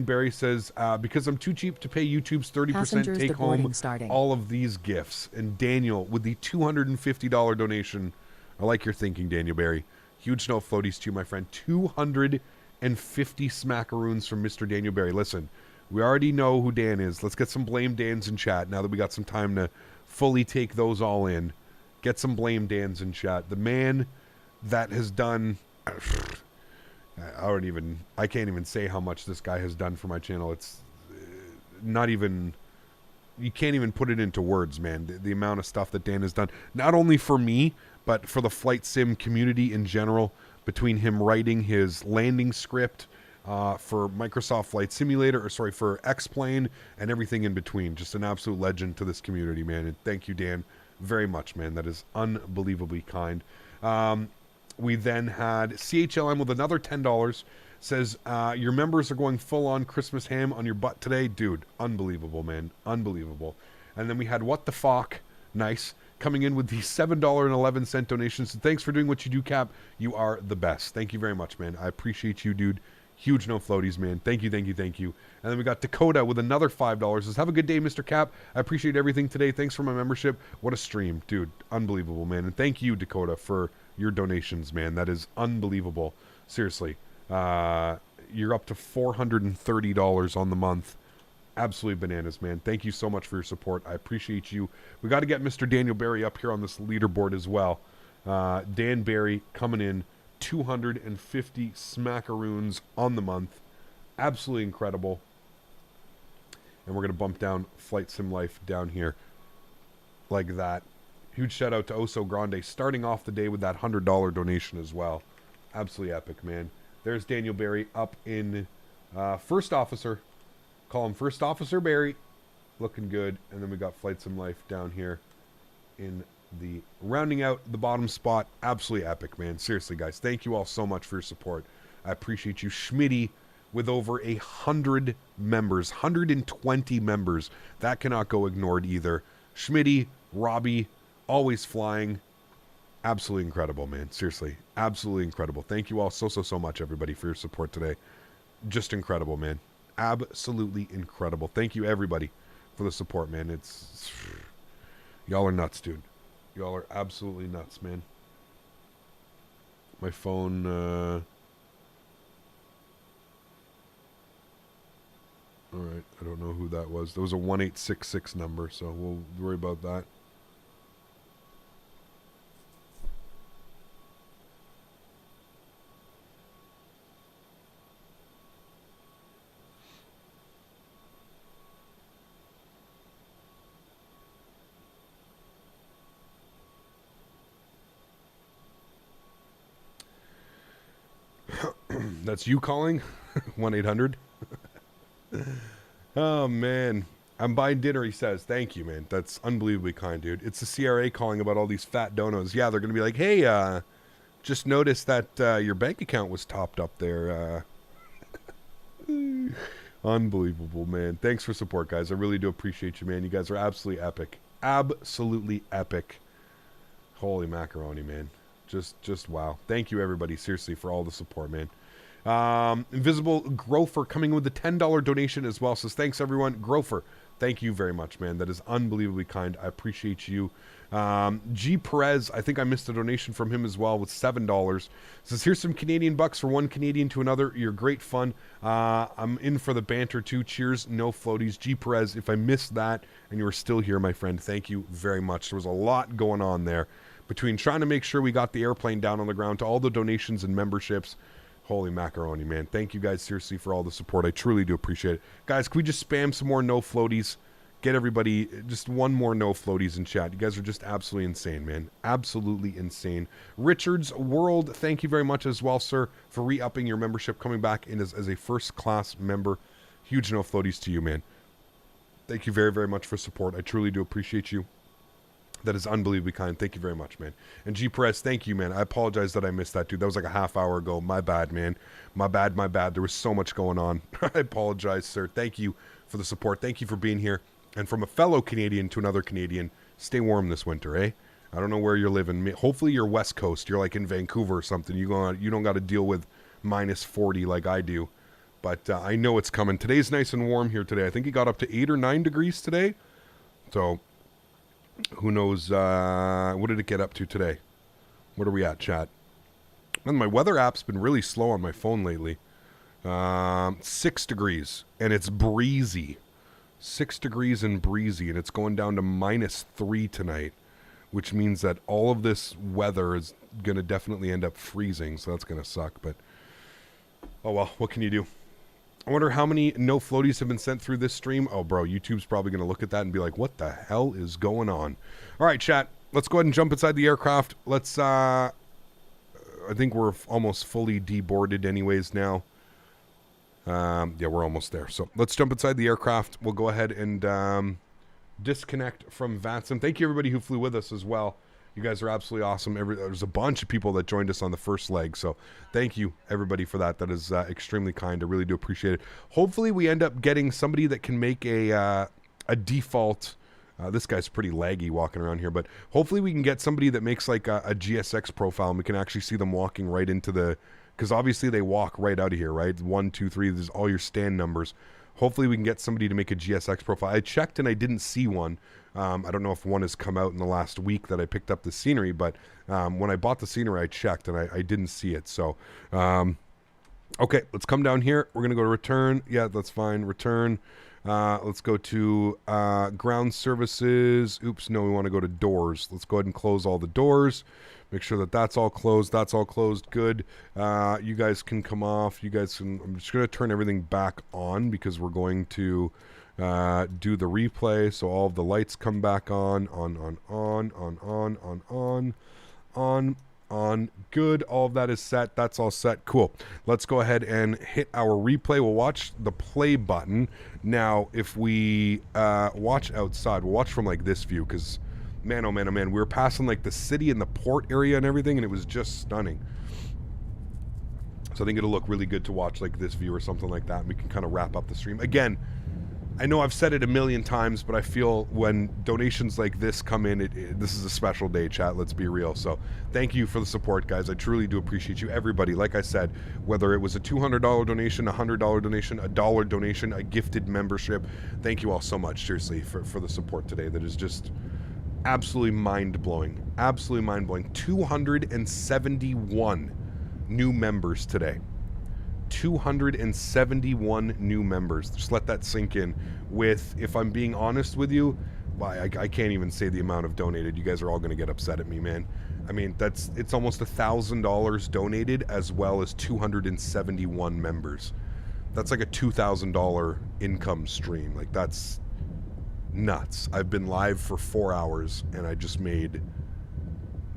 Barry says, because I'm too cheap to pay YouTube's 30% Passengers take home deboarding starting. all of these gifts. And Daniel with the $250 donation. I like your thinking, Daniel Barry. Huge no floaties to you, my friend. 250 smackaroons from Mr. Daniel Barry. Listen, we already know who Dan is. Let's get some blame Dans in chat now that we got some time to fully take those all in. Get some blame Dans in chat. The man that has done... I can't even say how much this guy has done for my channel. It's not even... You can't even put it into words, man. The amount of stuff that Dan has done. Not only for me, but for the flight sim community in general. Between him writing his landing script for Microsoft Flight Simulator, for X-Plane, and everything in between. Just an absolute legend to this community, man. And thank you, Dan, very much, man. That is unbelievably kind. We then had CHLM with another $10. Says, your members are going full-on Christmas ham on your butt today. Dude, unbelievable, man. Unbelievable. And then we had What the Fuck. Nice. Coming in with the $7.11 donations. So thanks for doing what you do, Cap. You are the best. Thank you very much, man. I appreciate you, dude. Huge no floaties, man. Thank you, thank you, thank you. And then we got Dakota with another $5. Says, have a good day, Mr. Cap. I appreciate everything today. Thanks for my membership. What a stream. Dude, unbelievable, man. And thank you, Dakota, for your donations, man. That is unbelievable. Seriously. You're up to $430 on the month. Absolutely bananas, man. Thank you so much for your support. I appreciate you. We got to get Mr. Daniel Barry up here on this leaderboard as well. Dan Barry coming in 250 smackaroons on the month. Absolutely incredible. And we're going to bump down Flight Sim Life down here like that. Huge shout out to Oso Grande starting off the day with that $100 donation as well. Absolutely epic, man. There's Daniel Barry up in First Officer. Call him First Officer Barry. Looking good. And then we got Flight Sim Life down here in the rounding out the bottom spot. Absolutely epic, man. Seriously, guys. Thank you all so much for your support. I appreciate you. Smitty with over 100 members. 120 members. That cannot go ignored either. Smitty, Robbie, AlwaysFlying. Absolutely incredible, man. Seriously. Absolutely incredible. Thank you all so much, everybody, for your support today. Just incredible, man. Absolutely incredible. Thank you, everybody, for the support, man. It's... Y'all are nuts, dude. Y'all are absolutely nuts, man. My phone... Alright, I don't know who that was. There was a 1866 number, so we'll worry about that. That's you calling? 1-800? Oh, man. I'm buying dinner, he says. Thank you, man. That's unbelievably kind, dude. It's the CRA calling about all these fat donos. Yeah, they're going to be like, hey, just noticed that your bank account was topped up there. Unbelievable, man. Thanks for support, guys. I really do appreciate you, man. You guys are absolutely epic. Absolutely epic. Holy macaroni, man. Just wow. Thank you, everybody, seriously, for all the support, man. Invisible Grofer coming with the $10 donation as well. Says, thanks, everyone. Grofer, thank you very much, man. That is unbelievably kind. I appreciate you. G. Perez, I think I missed a donation from him as well with $7. Says, here's some Canadian bucks for one Canadian to another. You're great fun. I'm in for the banter too. Cheers. No floaties. G. Perez, if I missed that and you are still here, my friend, thank you very much. There was a lot going on there between trying to make sure we got the airplane down on the ground to all the donations and memberships. Holy macaroni, man. Thank you guys seriously for all the support. I truly do appreciate it. Guys, can we just spam some more no floaties? Get everybody just one more no floaties in chat. You guys are just absolutely insane, man. Absolutely insane. Richards World, thank you very much as well, sir, for re-upping your membership, coming back in as a first-class member. Huge no floaties to you, man. Thank you very, very much for support. I truly do appreciate you. That is unbelievably kind. Thank you very much, man. And G Press, thank you, man. I apologize that I missed that, dude. That was like a half hour ago. My bad, man. My bad, my bad. There was so much going on. I apologize, sir. Thank you for the support. Thank you for being here. And from a fellow Canadian to another Canadian, stay warm this winter, eh? I don't know where you're living. Hopefully you're West Coast. You're like in Vancouver or something. You don't got to deal with minus 40 like I do. But I know it's coming. Today's nice and warm here today. I think it got up to 8 or 9 degrees today. So who knows, what did it get up to today? What are we at, chat? And my weather app's been really slow on my phone lately. 6 degrees, and it's breezy. 6 degrees and breezy, and it's going down to minus 3 tonight, which means that all of this weather is going to definitely end up freezing, so that's going to suck, but oh well, what can you do? I wonder how many no floaties have been sent through this stream. Oh, bro, YouTube's probably going to look at that and be like, what the hell is going on? All right, chat, let's go ahead and jump inside the aircraft. Let's, I think we're almost fully deboarded anyways now. Yeah, we're almost there. So let's jump inside the aircraft. We'll go ahead and disconnect from VATSIM. Thank you, everybody who flew with us as well. You guys are absolutely awesome. There's a bunch of people that joined us on the first leg, so thank you, everybody, for that. That is extremely kind. I really do appreciate it. Hopefully, we end up getting somebody that can make a default. This guy's pretty laggy walking around here, but hopefully we can get somebody that makes like a GSX profile, and we can actually see them walking right into the, because obviously they walk right out of here, right? 1, 2, 3. There's all your stand numbers. Hopefully we can get somebody to make a GSX profile. I checked and I didn't see one. I don't know if one has come out in the last week that I picked up the scenery, but when I bought the scenery, I checked and I didn't see it. So, okay, let's come down here. We're going to go to return. Yeah, that's fine. Return. Let's go to ground services. Oops, no, we want to go to doors. Let's go ahead and close all the doors. Make sure that that's all closed. That's all closed. Good. You guys can come off. You guys can. I'm just going to turn everything back on because we're going to do the replay. So all of the lights come back on. On. Good. All of that is set. That's all set. Cool. Let's go ahead and hit our replay. We'll watch the play button. Now, if we watch outside, we'll watch from like this view because, man, oh man, oh man, we were passing like the city and the port area and everything, and it was just stunning. So I think it'll look really good to watch like this view or something like that, and we can kind of wrap up the stream. Again, I know I've said it a million times, but I feel when donations like this come in, this is a special day, chat. Let's be real. So thank you for the support, guys. I truly do appreciate you. Everybody, like I said, whether it was a $200 donation, a $100 donation, a $1 donation, a gifted membership, thank you all so much, seriously, for the support today. That is just absolutely mind-blowing. Absolutely mind-blowing. 271 new members today. 271 new members. Just let that sink in. With, if I'm being honest with you, I can't even say the amount of donated. You guys are all going to get upset at me, man. I mean, it's almost $1,000 donated as well as 271 members. That's like a $2,000 income stream. Like, that's nuts. I've been live for 4 hours and I just made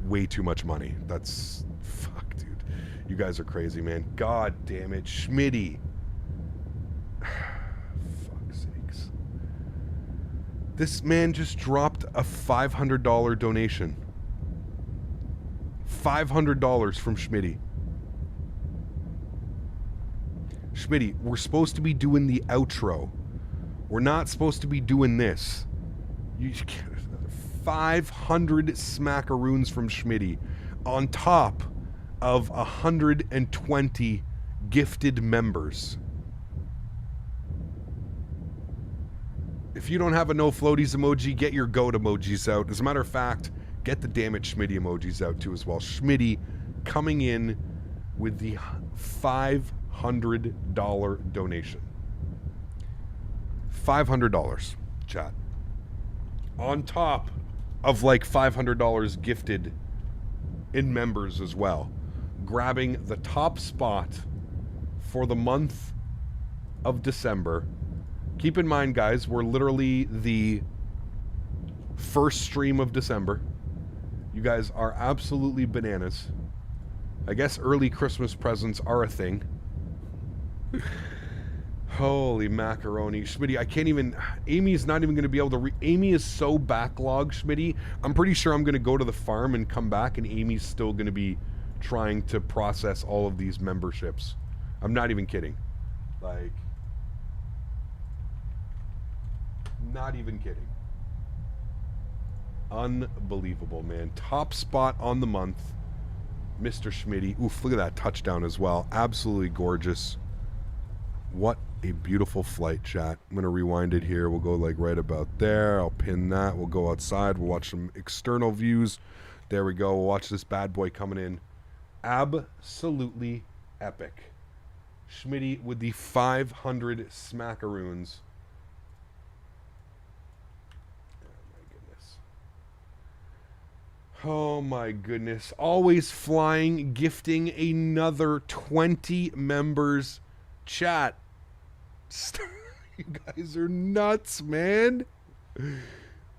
way too much money. That's fuck, dude. You guys are crazy, man. God damn it. Smitty. Fuck's sakes. This man just dropped a $500 donation. $500 from Smitty. Smitty, we're supposed to be doing the outro. We're not supposed to be doing this. You 500 smackaroons from Smitty on top of 120 gifted members. If you don't have a no floaties emoji, get your goat emojis out. As a matter of fact, get the damn it Smitty emojis out too as well. Smitty coming in with the $500 donation. $500, chat. On top of like $500 gifted in members as well. Grabbing the top spot for the month of December. Keep in mind, guys, we're literally the first stream of December. You guys are absolutely bananas. I guess early Christmas presents are a thing. Holy macaroni. Smitty, I can't even... Amy's not even going to be able to... Amy is so backlogged, Smitty. I'm pretty sure I'm going to go to the farm and come back, and Amy's still going to be trying to process all of these memberships. I'm not even kidding. Like... Not even kidding. Unbelievable, man. Top spot on the month. Mr. Smitty. Oof, look at that touchdown as well. Absolutely gorgeous. What a beautiful flight, chat. I'm going to rewind it here. We'll go like right about there. I'll pin that. We'll go outside. We'll watch some external views. There we go. We'll watch this bad boy coming in. Absolutely epic. Smitty with the 500 smackaroons. Oh my goodness. Always Flying, gifting another 20 members. Chat. You guys are nuts, man.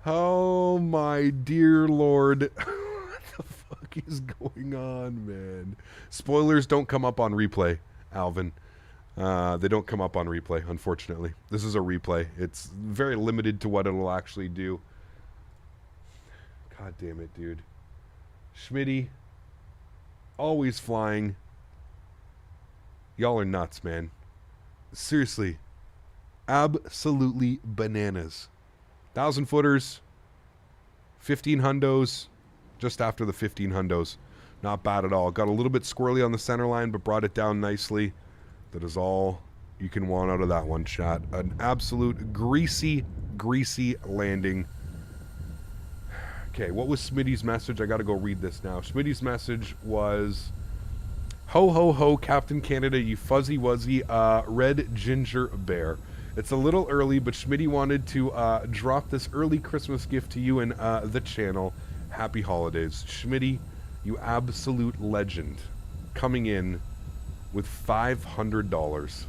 Oh my dear Lord. What the fuck is going on, man? Spoilers don't come up on replay, Alvin. They don't come up on replay, unfortunately. This is a replay. It's very limited to what it'll actually do. God damn it, dude. Smitty, Always Flying. Y'all are nuts, man. Seriously. Absolutely bananas. 1,000 footers. 15 hundos. Just after the 15 hundos. Not bad at all. Got a little bit squirrely on the center line, but brought it down nicely. That is all you can want out of that one, chat. An absolute greasy, greasy landing. Okay, what was Smitty's message? I gotta go read this now. Smitty's message was, ho ho ho, Captain Canada, you fuzzy wuzzy red ginger bear. It's a little early, but Smitty wanted to drop this early Christmas gift to you and the channel. Happy holidays. Smitty, you absolute legend. Coming in with $500.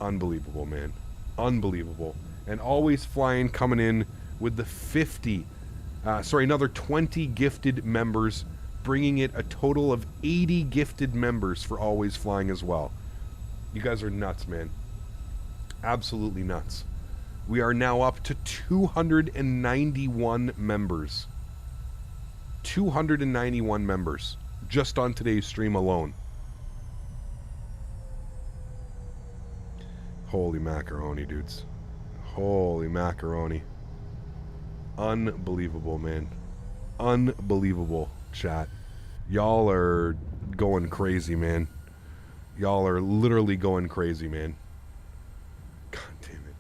Unbelievable, man. Unbelievable. And Always Flying coming in with the 50. Another 20 gifted members, bringing it a total of 80 gifted members for Always Flying as well. You guys are nuts, man. Absolutely nuts. We are now up to 291 members. 291 members just on today's stream alone. Holy macaroni, dudes. Holy macaroni. Unbelievable, man. Unbelievable, chat. Y'all are going crazy, man. Y'all are literally going crazy, man. God damn it.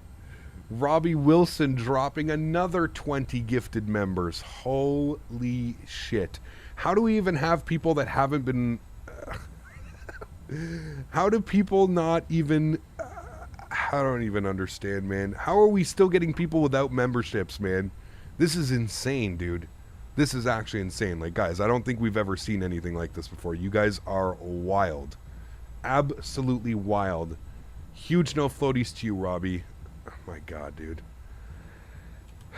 Robbie Wilson dropping another 20 gifted members. Holy shit. How do we even have people that haven't been... how do people not even... I don't even understand, man. How are we still getting people without memberships, man? This is insane, dude. This is actually insane. Like, guys, I don't think we've ever seen anything like this before. You guys are wild. Absolutely wild. Huge no floaties to you, Robbie. Oh my god, dude.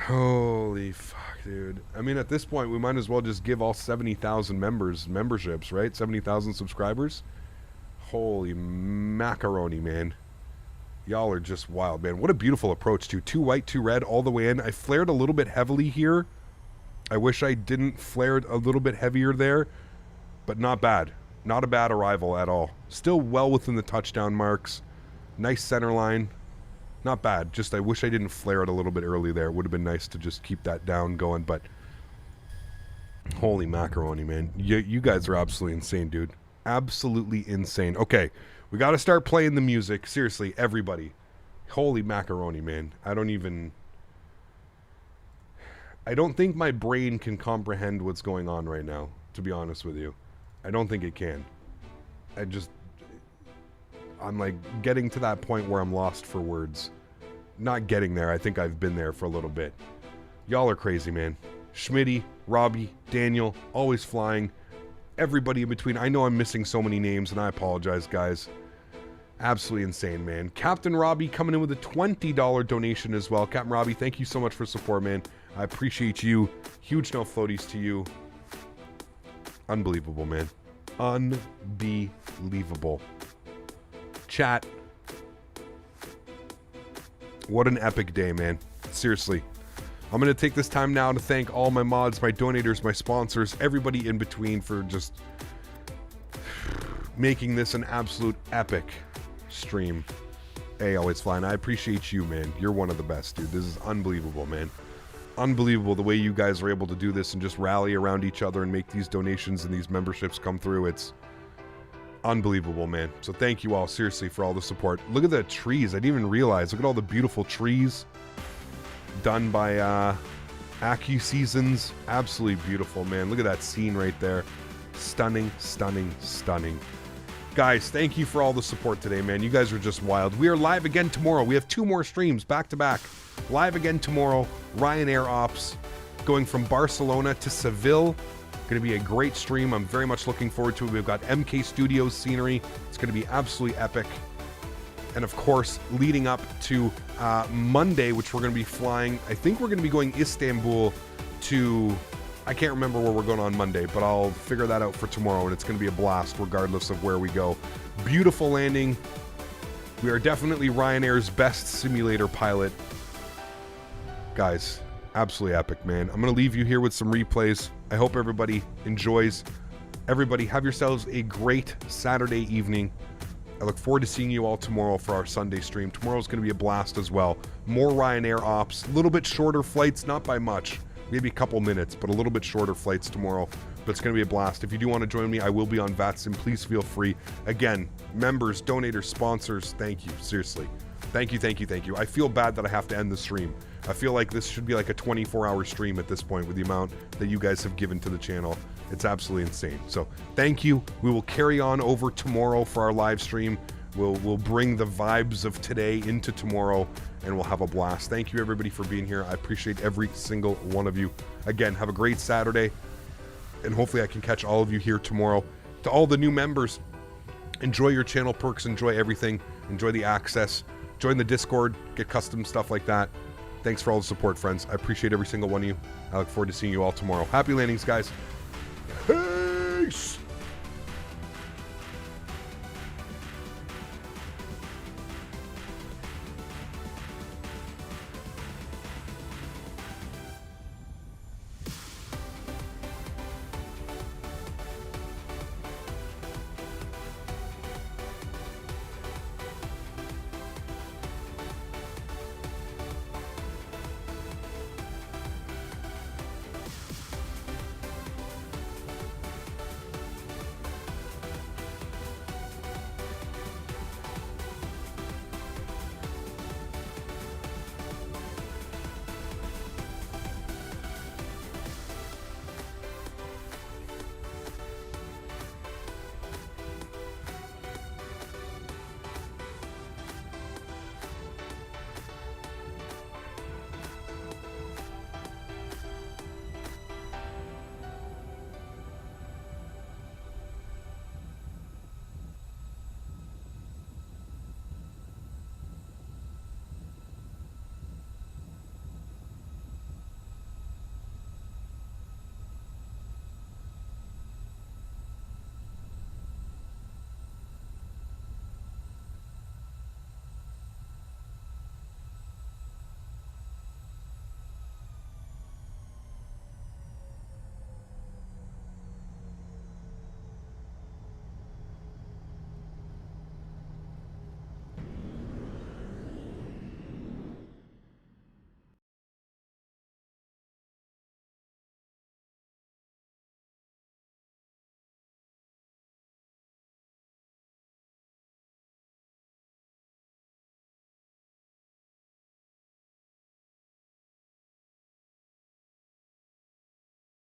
Holy fuck, dude. I mean, at this point, we might as well just give all 70,000 memberships, right? 70,000 subscribers. Holy macaroni, man. Y'all are just wild, man. What a beautiful approach, too. 2 white, 2 red, all the way in. I flared a little bit heavily here. I wish I didn't flare it a little bit heavier there, but not bad. Not a bad arrival at all. Still well within the touchdown marks. Nice center line. Not bad. Just I wish I didn't flare it a little bit early there. It would have been nice to just keep that down going, but holy macaroni, man. You guys are absolutely insane, dude. Absolutely insane. Okay, we got to start playing the music. Seriously, everybody. Holy macaroni, man. I don't think my brain can comprehend what's going on right now, to be honest with you. I don't think it can. I'm like getting to that point where I'm lost for words. Not getting there. I think I've been there for a little bit. Y'all are crazy, man. Smitty, Robbie, Daniel, AlwaysFlying, everybody in between. I know I'm missing so many names, and I apologize, guys. Absolutely insane, man. Captain Robbie coming in with a $20 donation as well. Captain Robbie, thank you so much for support, man. I appreciate you. Huge no floaties to you. Unbelievable, man. Unbelievable. Chat. What an epic day, man. Seriously. I'm going to take this time now to thank all my mods, my donators, my sponsors, everybody in between for just making this an absolute epic stream. Hey, AlwaysFlying, I appreciate you, man. You're one of the best, dude. This is unbelievable, man. Unbelievable the way you guys are able to do this and just rally around each other and make these donations and these memberships come through. It's unbelievable, man. So thank you all, seriously, for all the support. Look at the trees. I didn't even realize. Look at all the beautiful trees done by AccuSeasons. Absolutely beautiful, man. Look at that scene right there. Stunning, stunning, stunning. Guys, thank you for all the support today, man. You guys are just wild. We are live again tomorrow. We have 2 more streams back to back. Live again tomorrow. Ryanair Ops going from Barcelona to Seville. Going to be a great stream. I'm very much looking forward to it. We've got MK Studios scenery. It's going to be absolutely epic. And of course, leading up to Monday, which we're going to be flying. I think we're going to be going Istanbul to... I can't remember where we're going on Monday, but I'll figure that out for tomorrow, and it's going to be a blast regardless of where we go. Beautiful landing. We are definitely Ryanair's best simulator pilot. Guys, absolutely epic, man. I'm going to leave you here with some replays. I hope everybody enjoys. Everybody, have yourselves a great Saturday evening. I look forward to seeing you all tomorrow for our Sunday stream. Tomorrow's going to be a blast as well. More Ryanair ops, a little bit shorter flights, not by much. Maybe a couple minutes, but a little bit shorter flights tomorrow. But it's going to be a blast. If you do want to join me, I will be on VATSIM. Please feel free. Again, members, donators, sponsors, thank you. Seriously. Thank you, thank you, thank you. I feel bad that I have to end the stream. I feel like this should be like a 24-hour stream at this point with the amount that you guys have given to the channel. It's absolutely insane. So thank you. We will carry on over tomorrow for our live stream. We'll bring the vibes of today into tomorrow, and we'll have a blast. Thank you, everybody, for being here. I appreciate every single one of you. Again, have a great Saturday, and hopefully I can catch all of you here tomorrow. To all the new members, enjoy your channel perks, enjoy everything, enjoy the access, join the Discord, get custom stuff like that. Thanks for all the support, friends. I appreciate every single one of you. I look forward to seeing you all tomorrow. Happy landings, guys.